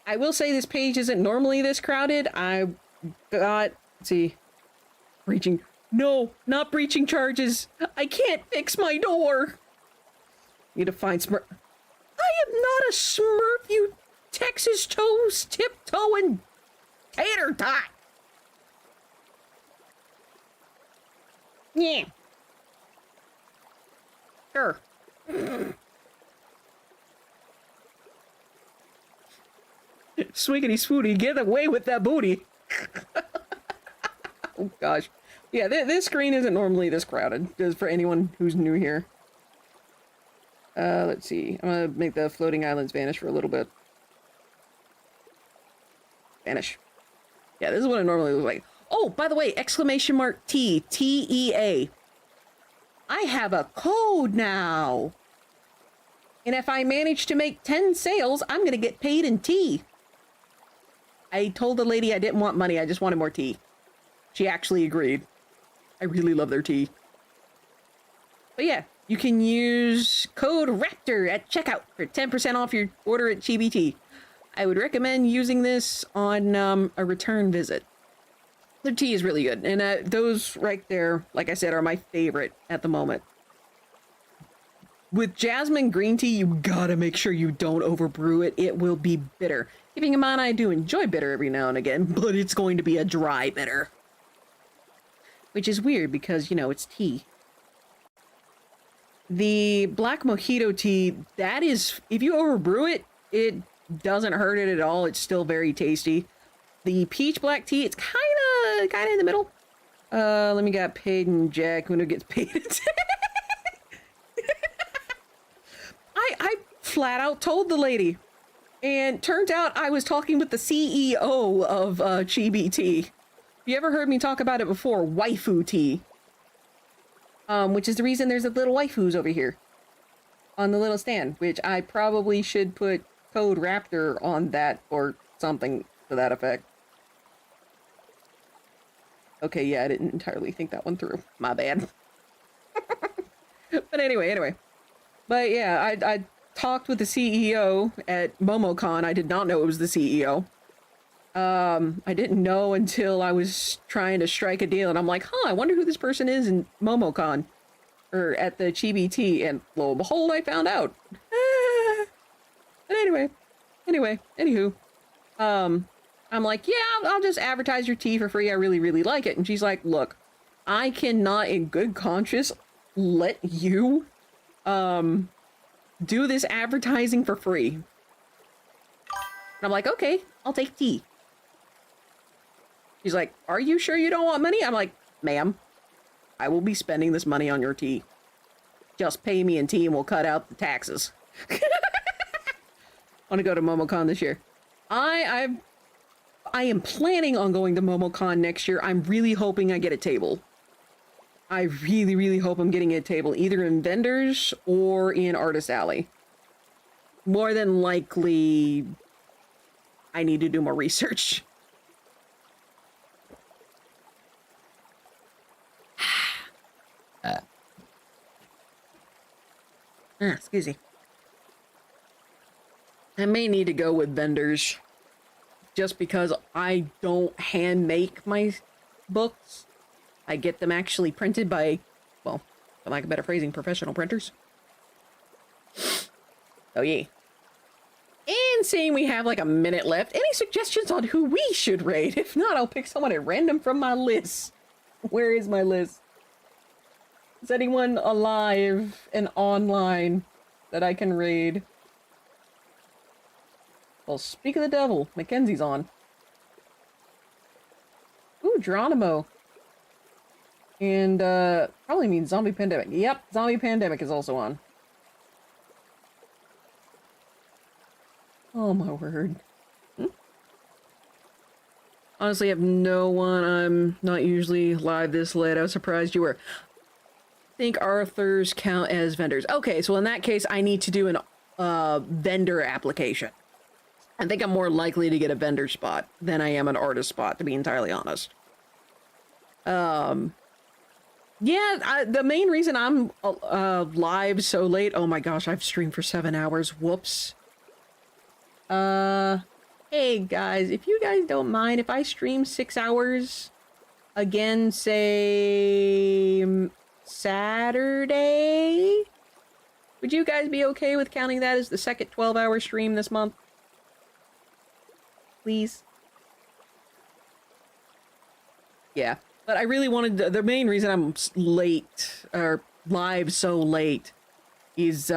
I will say this page isn't normally this crowded. I got, let's see, no, not breaching charges. I can't fix my door. Need to find Smurf. I am not a Smurf, you Texas toes, tiptoeing tater tot. Yeah. Sure. Swiggity swooty, get away with that booty. Oh gosh. Yeah, this screen isn't normally this crowded, just for anyone who's new here. Let's see. I'm gonna make the floating islands vanish for a little bit. Vanish. Yeah, this is what it normally looks like. Oh, by the way, exclamation mark T, T-E-A. I have a code now. And if I manage to make 10 sales, I'm gonna get paid in tea. I told the lady I didn't want money, I just wanted more tea. She actually agreed. I really love their tea. But yeah, you can use code RAPTOR at checkout for 10% off your order at GBT. I would recommend using this on a return visit. Their tea is really good, and those right there, like I said, are my favorite at the moment. With jasmine green tea, you gotta make sure you don't overbrew it. It will be bitter. Keeping in mind, I do enjoy bitter every now and again, but it's going to be a dry bitter. Which is weird because, you know, it's tea. The black mojito tea, that is, if you overbrew it, it doesn't hurt it at all. It's still very tasty. The peach black tea, it's kind of in the middle. Let me get paid in Jack when it gets paid in I flat out told the lady, and turns out I was talking with the CEO of GBT. You ever heard me talk about it before? Waifu tea. Which is the reason there's a little waifus over here on the little stand, which I probably should put code Raptor on that or something to that effect. Okay, yeah, I didn't entirely think that one through. My bad. But anyway. But yeah, I talked with the CEO at MomoCon. I did not know it was the CEO. I didn't know until I was trying to strike a deal, and I'm like, huh, I wonder who this person is in MomoCon, or at the GBT, and lo and behold, I found out. But anywho, I'm like, yeah, I'll just advertise your tea for free. I really, really like it. And she's like, look, I cannot in good conscience let you, do this advertising for free. And I'm like, okay, I'll take tea. She's like, are you sure you don't want money? I'm like, ma'am, I will be spending this money on your tea. Just pay me in tea and we'll cut out the taxes. I want to go to MomoCon this year. I am planning on going to MomoCon next year. I'm really hoping I get a table. I really, really hope I'm getting a table, either in Vendors or in Artist Alley. More than likely, I need to do more research. Excuse me. I may need to go with Vendors, just because I don't hand make my books. I get them actually printed by, well, for lack of better phrasing, professional printers. Oh yeah. And seeing we have like a minute left, any suggestions on who we should raid? If not, I'll pick someone at random from my list. Where is my list? Is anyone alive and online that I can raid? Well, speak of the devil, Mackenzie's on. Ooh, Geronimo. And, probably means Zombie Pandemic. Yep, Zombie Pandemic is also on. Oh my word. Honestly, I have no one. I'm not usually live this late. I was surprised you were. I think Arthur's count as vendors. Okay, so in that case, I need to do an vendor application. I think I'm more likely to get a vendor spot than I am an artist spot, to be entirely honest. Yeah, the main reason I'm live so late, oh my gosh, I've streamed for 7 hours, whoops. Hey guys, if you guys don't mind, if I stream 6 hours again, say Saturday, would you guys be okay with counting that as the second 12-hour stream this month? Please? Yeah. But I really wanted to, the main reason I'm late, or live so late, is,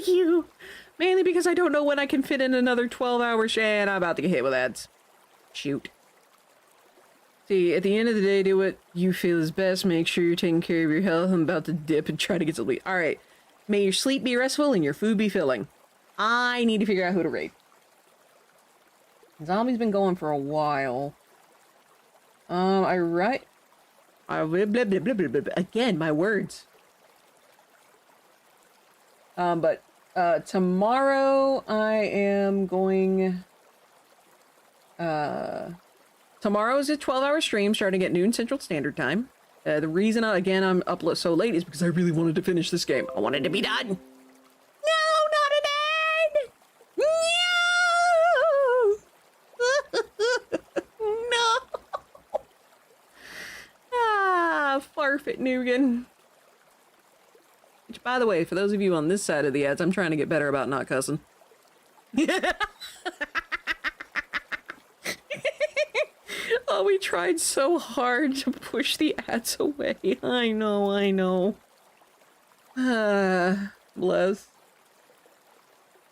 you. Mainly because I don't know when I can fit in another 12-hour shift, and I'm about to get hit with ads. Shoot. See, at the end of the day, do what you feel is best. Make sure you're taking care of your health. I'm about to dip and try to get some sleep. Alright. May your sleep be restful and your food be filling. I need to figure out who to raid. Zombie's been going for a while. Blah, blah, blah, blah, blah, blah. Again, my words. Tomorrow I am going... Tomorrow is a 12-hour stream starting at noon Central Standard Time. The reason, I'm up so late is because I really wanted to finish this game. I wanted to be done. No, not an ad! No! No! Farfet Nugan. Which, by the way, for those of you on this side of the ads, I'm trying to get better about not cussing. Oh, we tried so hard to push the ads away. I know. Bless.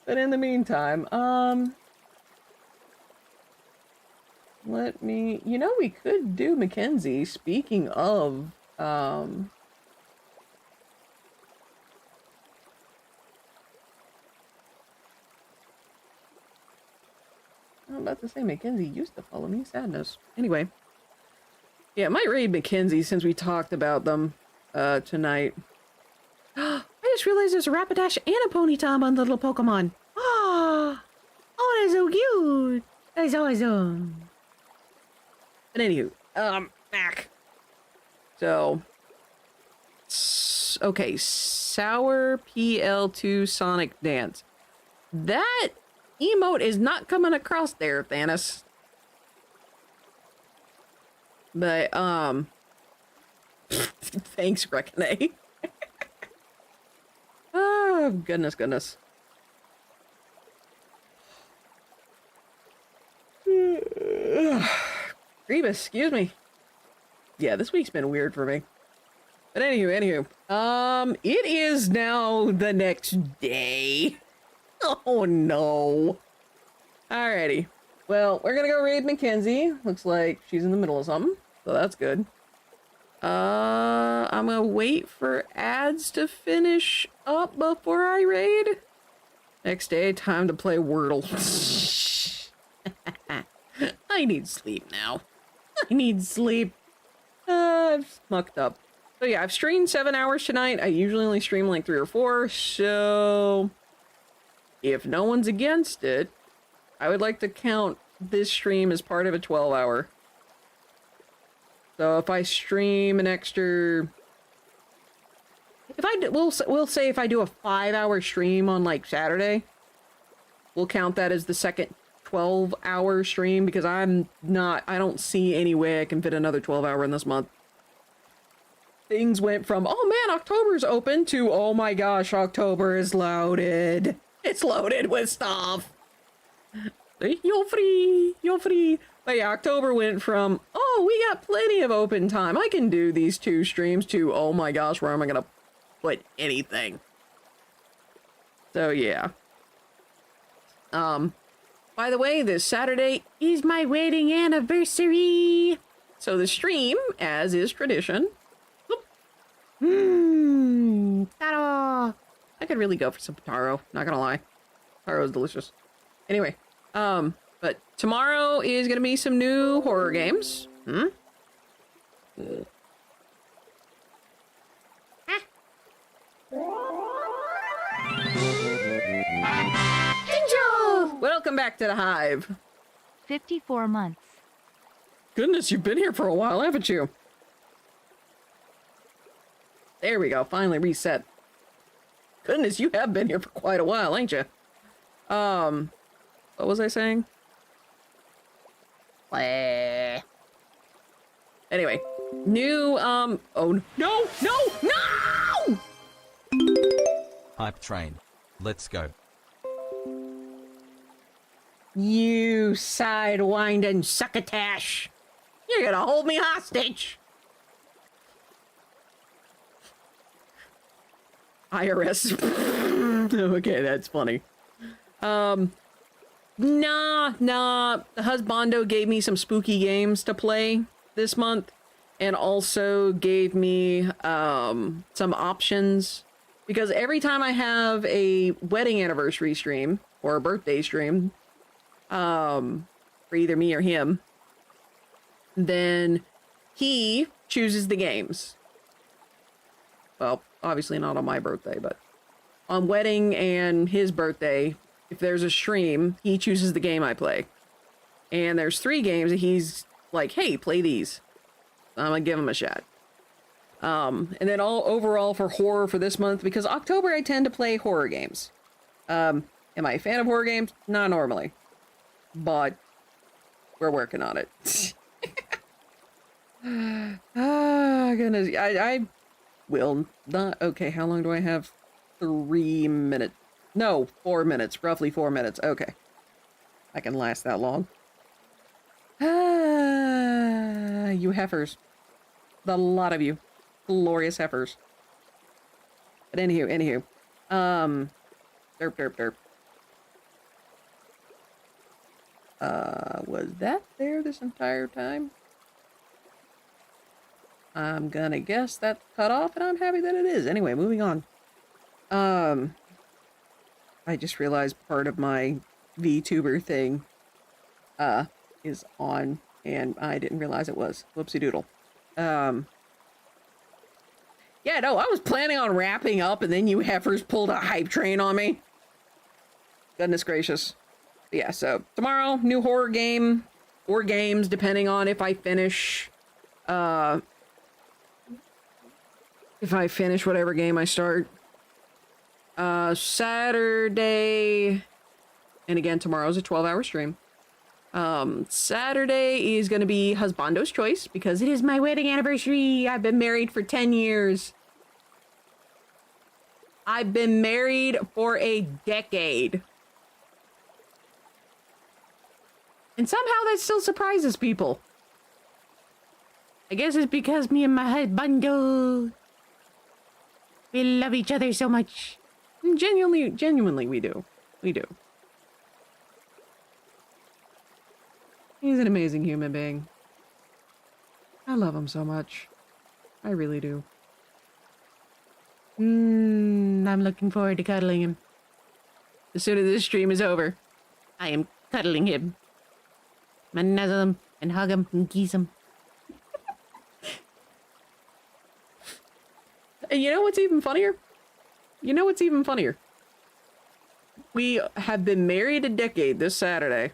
But in the meantime, we could do Mackenzie. Speaking of, I'm about to say Mackenzie used to follow me. Sadness. Anyway. Yeah, I might raid Mackenzie since we talked about them tonight. I just realized there's a Rapidash and a Ponyta on the little Pokemon. Oh, that's so cute. That's awesome. But anywho, Mac. So, okay, Sour PL2 Sonic Dance. That emote is not coming across there, Thanos. But, thanks, Rekene. Oh, goodness. Rebus, excuse me. Yeah, this week's been weird for me. But anywho. It is now the next day. Oh, no. Alrighty. Well, we're gonna go raid Mackenzie. Looks like she's in the middle of something, so that's good. I'm gonna wait for ads to finish up before I raid. Next day, time to play Wordle. I need sleep now. I've mucked up. So yeah, I've streamed 7 hours tonight. I usually only stream like 3 or 4, so if no one's against it, I would like to count this stream as part of a 12-hour. So if I stream an extra... We'll say if I do a 5-hour stream on, like, Saturday, we'll count that as the second 12-hour stream, because I don't see any way I can fit another 12-hour in this month. Things went from, oh man, October's open, to, oh my gosh, October is loaded. It's loaded with stuff. You're free. But yeah, October went from, oh, we got plenty of open time, I can do these 2 streams, to, oh my gosh, where am I gonna put anything? So yeah. By the way, this Saturday is my wedding anniversary. So the stream, as is tradition. Taro! I could really go for some taro, not gonna lie. Taro is delicious. Anyway, but tomorrow is gonna be some new horror games. Welcome back to the Hive. 54 months. Goodness, you've been here for a while, haven't you? There we go, finally reset. Goodness, you have been here for quite a while, ain't you? What was I saying? Anyway, new, oh, no! Hype train. Let's go. You sidewinding succotash! You're gonna hold me hostage! IRS. Okay, that's funny. Nah. The husbando gave me some spooky games to play this month, and also gave me some options, because every time I have a wedding anniversary stream or a birthday stream, for either me or him, then he chooses the games. Well, obviously not on my birthday, but on wedding and his birthday, if there's a stream, he chooses the game I play. And there's 3 games that he's like, hey, play these. I'm gonna give him a shot. And then overall for horror for this month, because October I tend to play horror games. Am I a fan of horror games? Not normally. But we're working on it. Ah, goodness. I will not. Okay, how long do I have? 3 minutes. No, 4 minutes. Roughly 4 minutes. Okay. I can last that long. Ah, you heifers. The lot of you. Glorious heifers. But anywho. Derp. Was that there this entire time? I'm gonna guess that's cut off, and I'm happy that it is. Anyway, moving on. I just realized part of my VTuber thing, is on, and I didn't realize it was. Whoopsie doodle. Yeah, no, I was planning on wrapping up, and then you heifers pulled a hype train on me. Goodness gracious. But yeah, so tomorrow, new horror game, or games, depending on if I finish, whatever game I start. Saturday, and again, tomorrow's a 12-hour stream. Saturday is gonna be Husbando's Choice, because it is my wedding anniversary. I've been married for 10 years. I've been married for a decade. And somehow that still surprises people. I guess it's because me and my husbando, we love each other so much. Genuinely, we do. We do. He's an amazing human being. I love him so much. I really do. I'm looking forward to cuddling him. As soon as this stream is over, I am cuddling him. I'm gonna nuzzle him and hug him and kiss him. And you know what's even funnier? We have been married a decade this Saturday.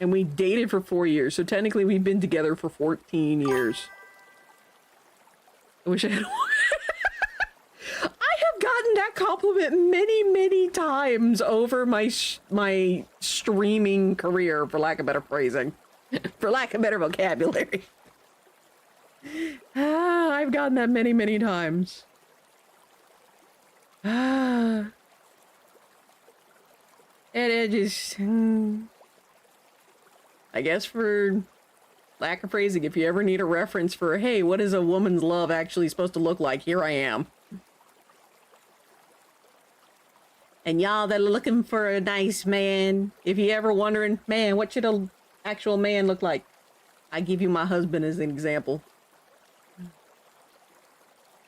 And we dated for 4 years, so technically we've been together for 14 years. I wish I had I have gotten that compliment many times over my streaming career, for lack of better phrasing. For lack of better vocabulary. I've gotten that many times. And it just... I guess for lack of phrasing, if you ever need a reference for, hey, what is a woman's love actually supposed to look like? Here I am. And y'all that are looking for a nice man, if you ever wondering, man, what should an actual man look like? I give you my husband as an example.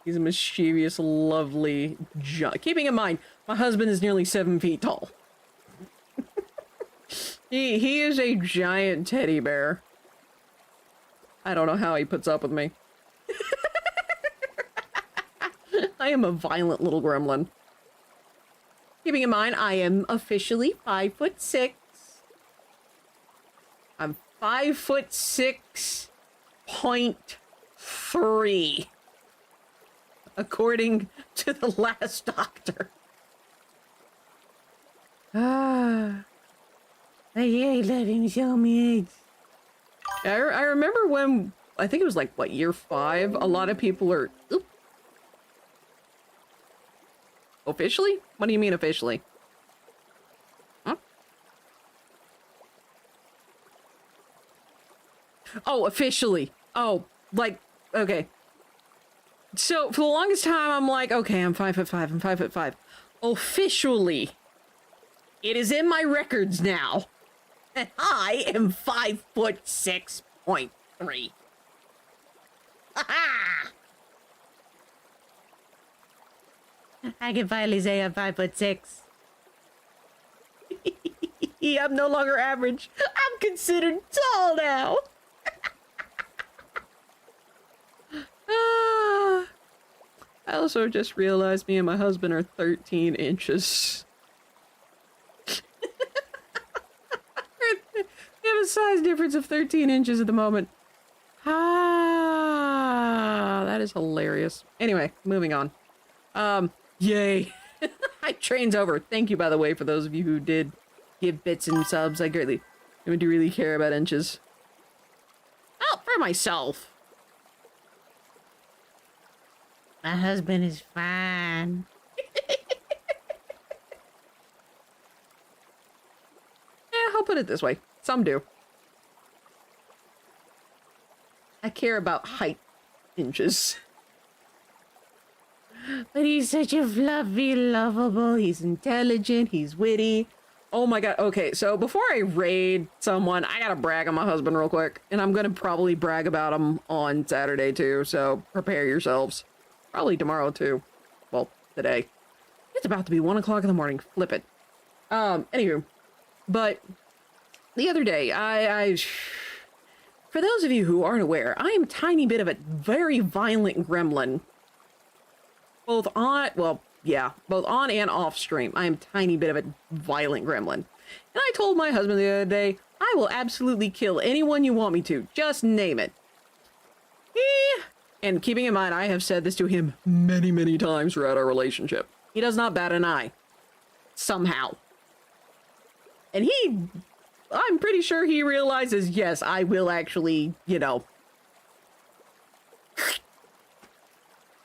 He's a mischievous, lovely keeping in mind, my husband is nearly 7 feet tall. He is a giant teddy bear. I don't know how he puts up with me. I am a violent little gremlin. Keeping in mind, I am officially 5'6". I'm 5'6.3", according to the last doctor. I ain't let him show me eggs. I remember when, I think it was like, what, year 5? A lot of people are... Oop. Officially? What do you mean officially? Huh? Oh, officially. Oh, like, okay. So, for the longest time, I'm like, okay, I'm 5'5", I'm 5'5". officially, it is in my records now that I am 5'6.3". Ha! I can finally say I'm 5'6". I'm no longer average. I'm considered tall now. I also just realized me and my husband are 13 inches. We have a size difference of 13 inches at the moment. That is hilarious. Anyway, moving on. Yay. My train's over. Thank you, by the way, for those of you who did give bits and subs. I do really care about inches. Oh, for myself. My husband is fine. I'll put it this way. Some do. I care about height inches. But he's such a fluffy, lovable, he's intelligent, he's witty. Oh my god, okay, so before I raid someone, I gotta brag on my husband real quick. And I'm gonna probably brag about him on Saturday too, so prepare yourselves. Probably tomorrow too. Well, today. It's about to be 1 o'clock in the morning. Flip it. Anywho. But the other day, for those of you who aren't aware, I am a tiny bit of a very violent gremlin. Both on and off stream. I am a tiny bit of a violent gremlin. And I told my husband the other day, I will absolutely kill anyone you want me to. Just name it. And keeping in mind, I have said this to him many, many times throughout our relationship. He does not bat an eye. Somehow. And I'm pretty sure he realizes, yes, I will actually, you know.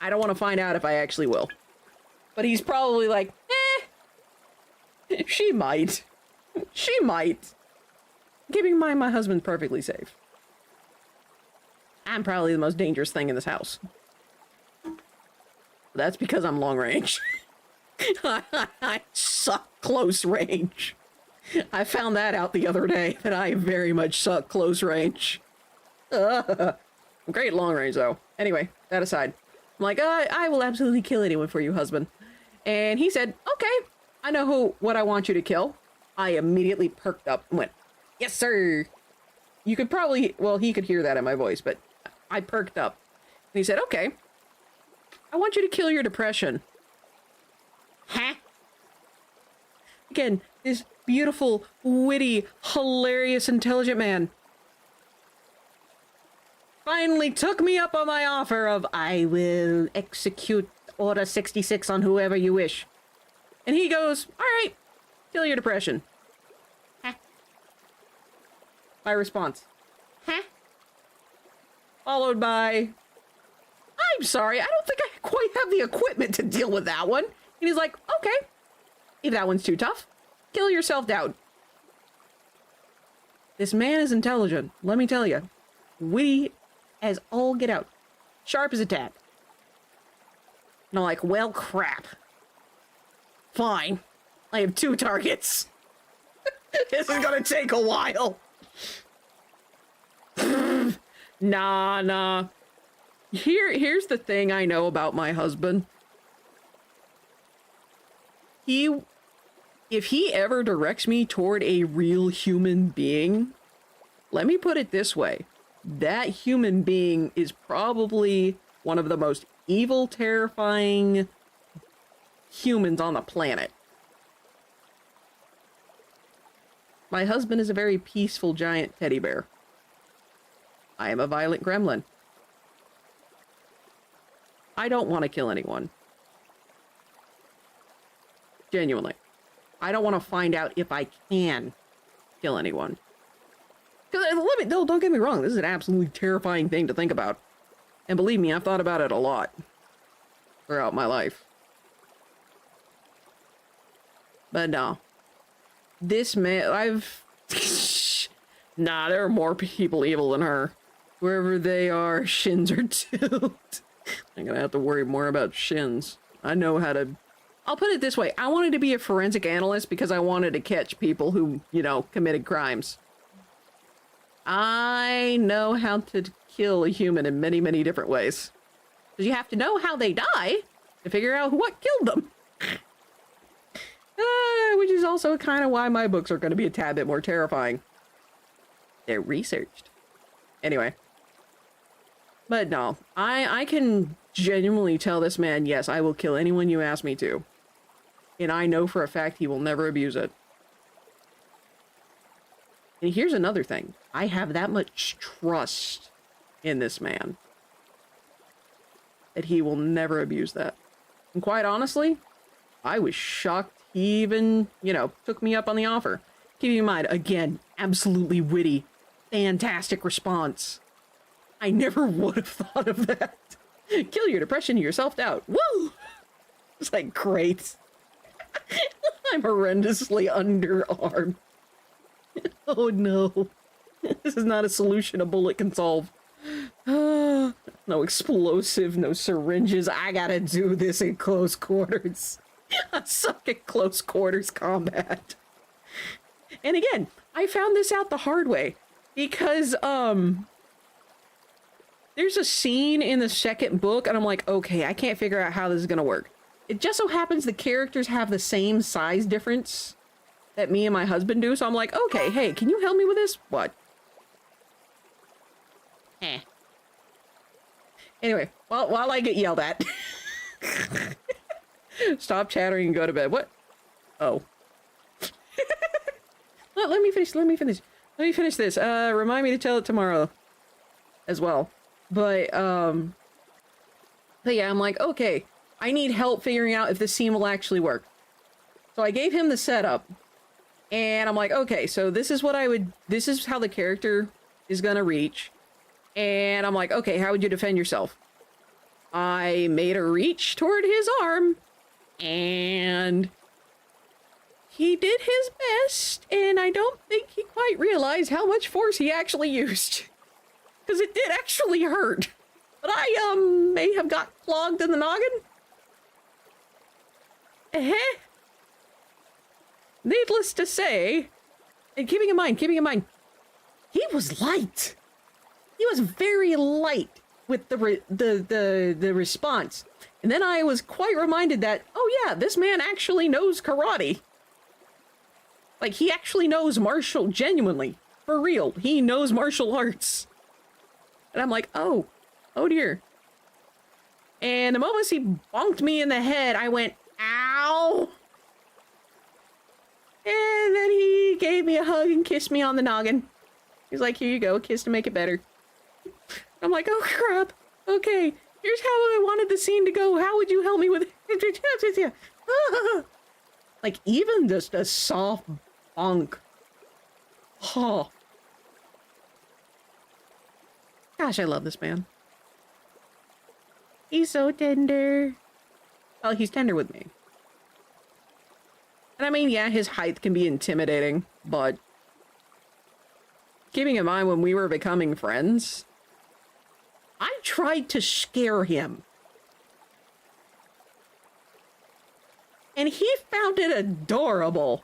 I don't want to find out if I actually will. But he's probably like, she might. She might. Keeping in mind, my husband's perfectly safe. I'm probably the most dangerous thing in this house. That's because I'm long range. I suck close range. I found that out the other day, that I very much suck close range. I'm great long range, though. Anyway, that aside. I'm like, I will absolutely kill anyone for you, husband. And he said, okay, I know what I want you to kill. I immediately perked up and went, yes, sir. You could probably, well, he could hear that in my voice, but I perked up. And he said, okay, I want you to kill your depression. Huh? Again, this beautiful, witty, hilarious, intelligent man finally took me up on my offer of, I will execute Order 66 on whoever you wish. And he goes, all right, kill your depression. Huh? My response, huh? Followed by, I'm sorry, I don't think I quite have the equipment to deal with that one. And he's like, okay, if that one's too tough, kill yourself down. This man is intelligent, let me tell you. Witty as all get out. Sharp as a tack. And I'm like, well, crap. Fine. I have 2 targets. This is gonna take a while. Nah. Here's the thing I know about my husband. If he ever directs me toward a real human being, let me put it this way. That human being is probably one of the most evil, terrifying humans on the planet. My husband is a very peaceful giant teddy bear. I am a violent gremlin. I don't want to kill anyone. Genuinely. I don't want to find out if I can kill anyone. Don't get me wrong, this is an absolutely terrifying thing to think about. And believe me, I've thought about it a lot throughout my life. But no. This man, nah, there are more people evil than her. Wherever they are, shins are toot. I'm gonna have to worry more about shins. I know how to I'll put it this way. I wanted to be a forensic analyst because I wanted to catch people who, you know, committed crimes. I know how to kill a human in many, many different ways. Because you have to know how they die to figure out what killed them. Which is also kind of why my books are going to be a tad bit more terrifying. They're researched. Anyway. But no, I can genuinely tell this man, yes, I will kill anyone you ask me to. And I know for a fact he will never abuse it. And here's another thing. I have that much trust in this man that he will never abuse that. And quite honestly, I was shocked he even, you know, took me up on the offer. Keep in mind, again, absolutely witty, fantastic response. I never would have thought of that. Kill your depression, your self-doubt. Woo! It's like, great. I'm horrendously underarmed. Oh no. This is not a solution a bullet can solve. No explosive, no syringes. I gotta do this in close quarters. I suck at close quarters combat. And again, I found this out the hard way because, there's a scene in the second book and I'm like, okay, I can't figure out how this is gonna work. It just so happens the characters have the same size difference that me and my husband do. So I'm like, okay, hey, can you help me with this? What? Anyway, while I get yelled at. Stop chattering and go to bed. What? Oh. Let me finish this. Remind me to tell it tomorrow as well. But yeah, I'm like, okay, I need help figuring out if this scene will actually work. So I gave him the setup and I'm like, okay, so this is how the character is gonna reach. And I'm like, okay, how would you defend yourself? I made a reach toward his arm and he did his best, and I don't think he quite realized how much force he actually used. Because it did actually hurt. But I, may have got clogged in the noggin. Needless to say, and keeping in mind, he was light. He was very light with the response. And then I was quite reminded that, oh yeah, this man actually knows karate. Like, he actually knows martial, genuinely, for real. He knows martial arts. And I'm like, oh dear. And the moment he bonked me in the head, I went, ow. And then he gave me a hug and kissed me on the noggin. He's like, here you go, a kiss to make it better. I'm like, oh crap. Okay, here's how I wanted the scene to go. How would you help me with it? Like, even just a soft bonk. Oh. Gosh, I love this man. He's so tender. Well, he's tender with me. And I mean, yeah, his height can be intimidating, but keeping in mind when we were becoming friends, I tried to scare him. And he found it adorable.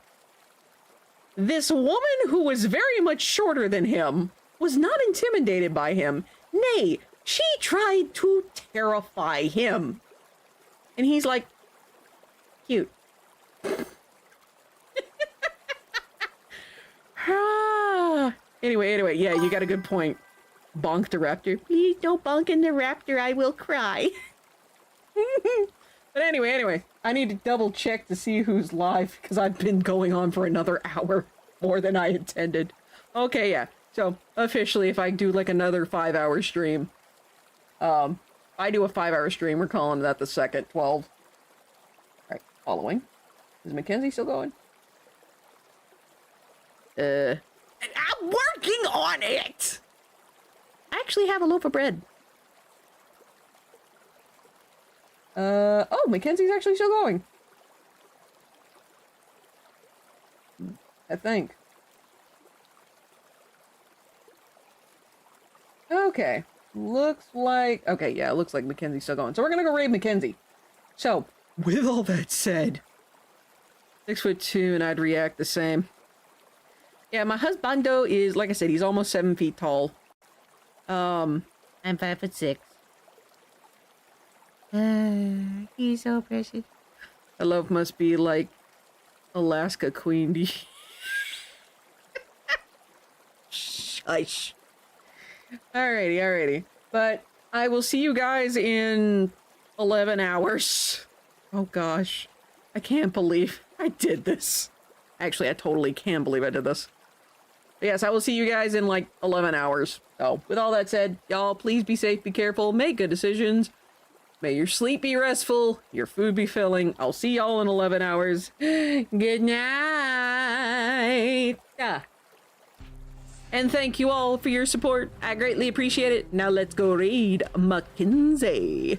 This woman who was very much shorter than him was not intimidated by him. Nay, she tried to terrify him. And he's like, cute. Anyway, yeah, you got a good point. Bonk the raptor. Please don't bonk in the raptor, I will cry. But anyway, I need to double check to see who's live, because I've been going on for another hour, more than I intended. Okay, yeah, so officially, if I do like another 5-hour stream, I do a 5-hour stream, we're calling that the second 12. Alright, following. Is Mackenzie still going? I'm working on it! I actually have a loaf of bread. Oh, Mackenzie's actually still going. I think. Okay. Looks like... Okay, yeah, it looks like Mackenzie's still going. So we're gonna go raid Mackenzie. So, With all that said, 6'2", and I'd react the same. Yeah, my husbando is, like I said, he's almost 7 feet tall. I'm 5'6". He's so precious. I love must be like Alaska Queen Bee. Shush. Alrighty. But I will see you guys in 11 hours. Oh gosh. I can't believe I did this. Actually, I totally can believe I did this. But yes, I will see you guys in like 11 hours. So, with all that said, y'all, please be safe, be careful, make good decisions. May your sleep be restful, your food be filling. I'll see y'all in 11 hours. Good night. And thank you all for your support. I greatly appreciate it. Now let's go raid Mackenzie.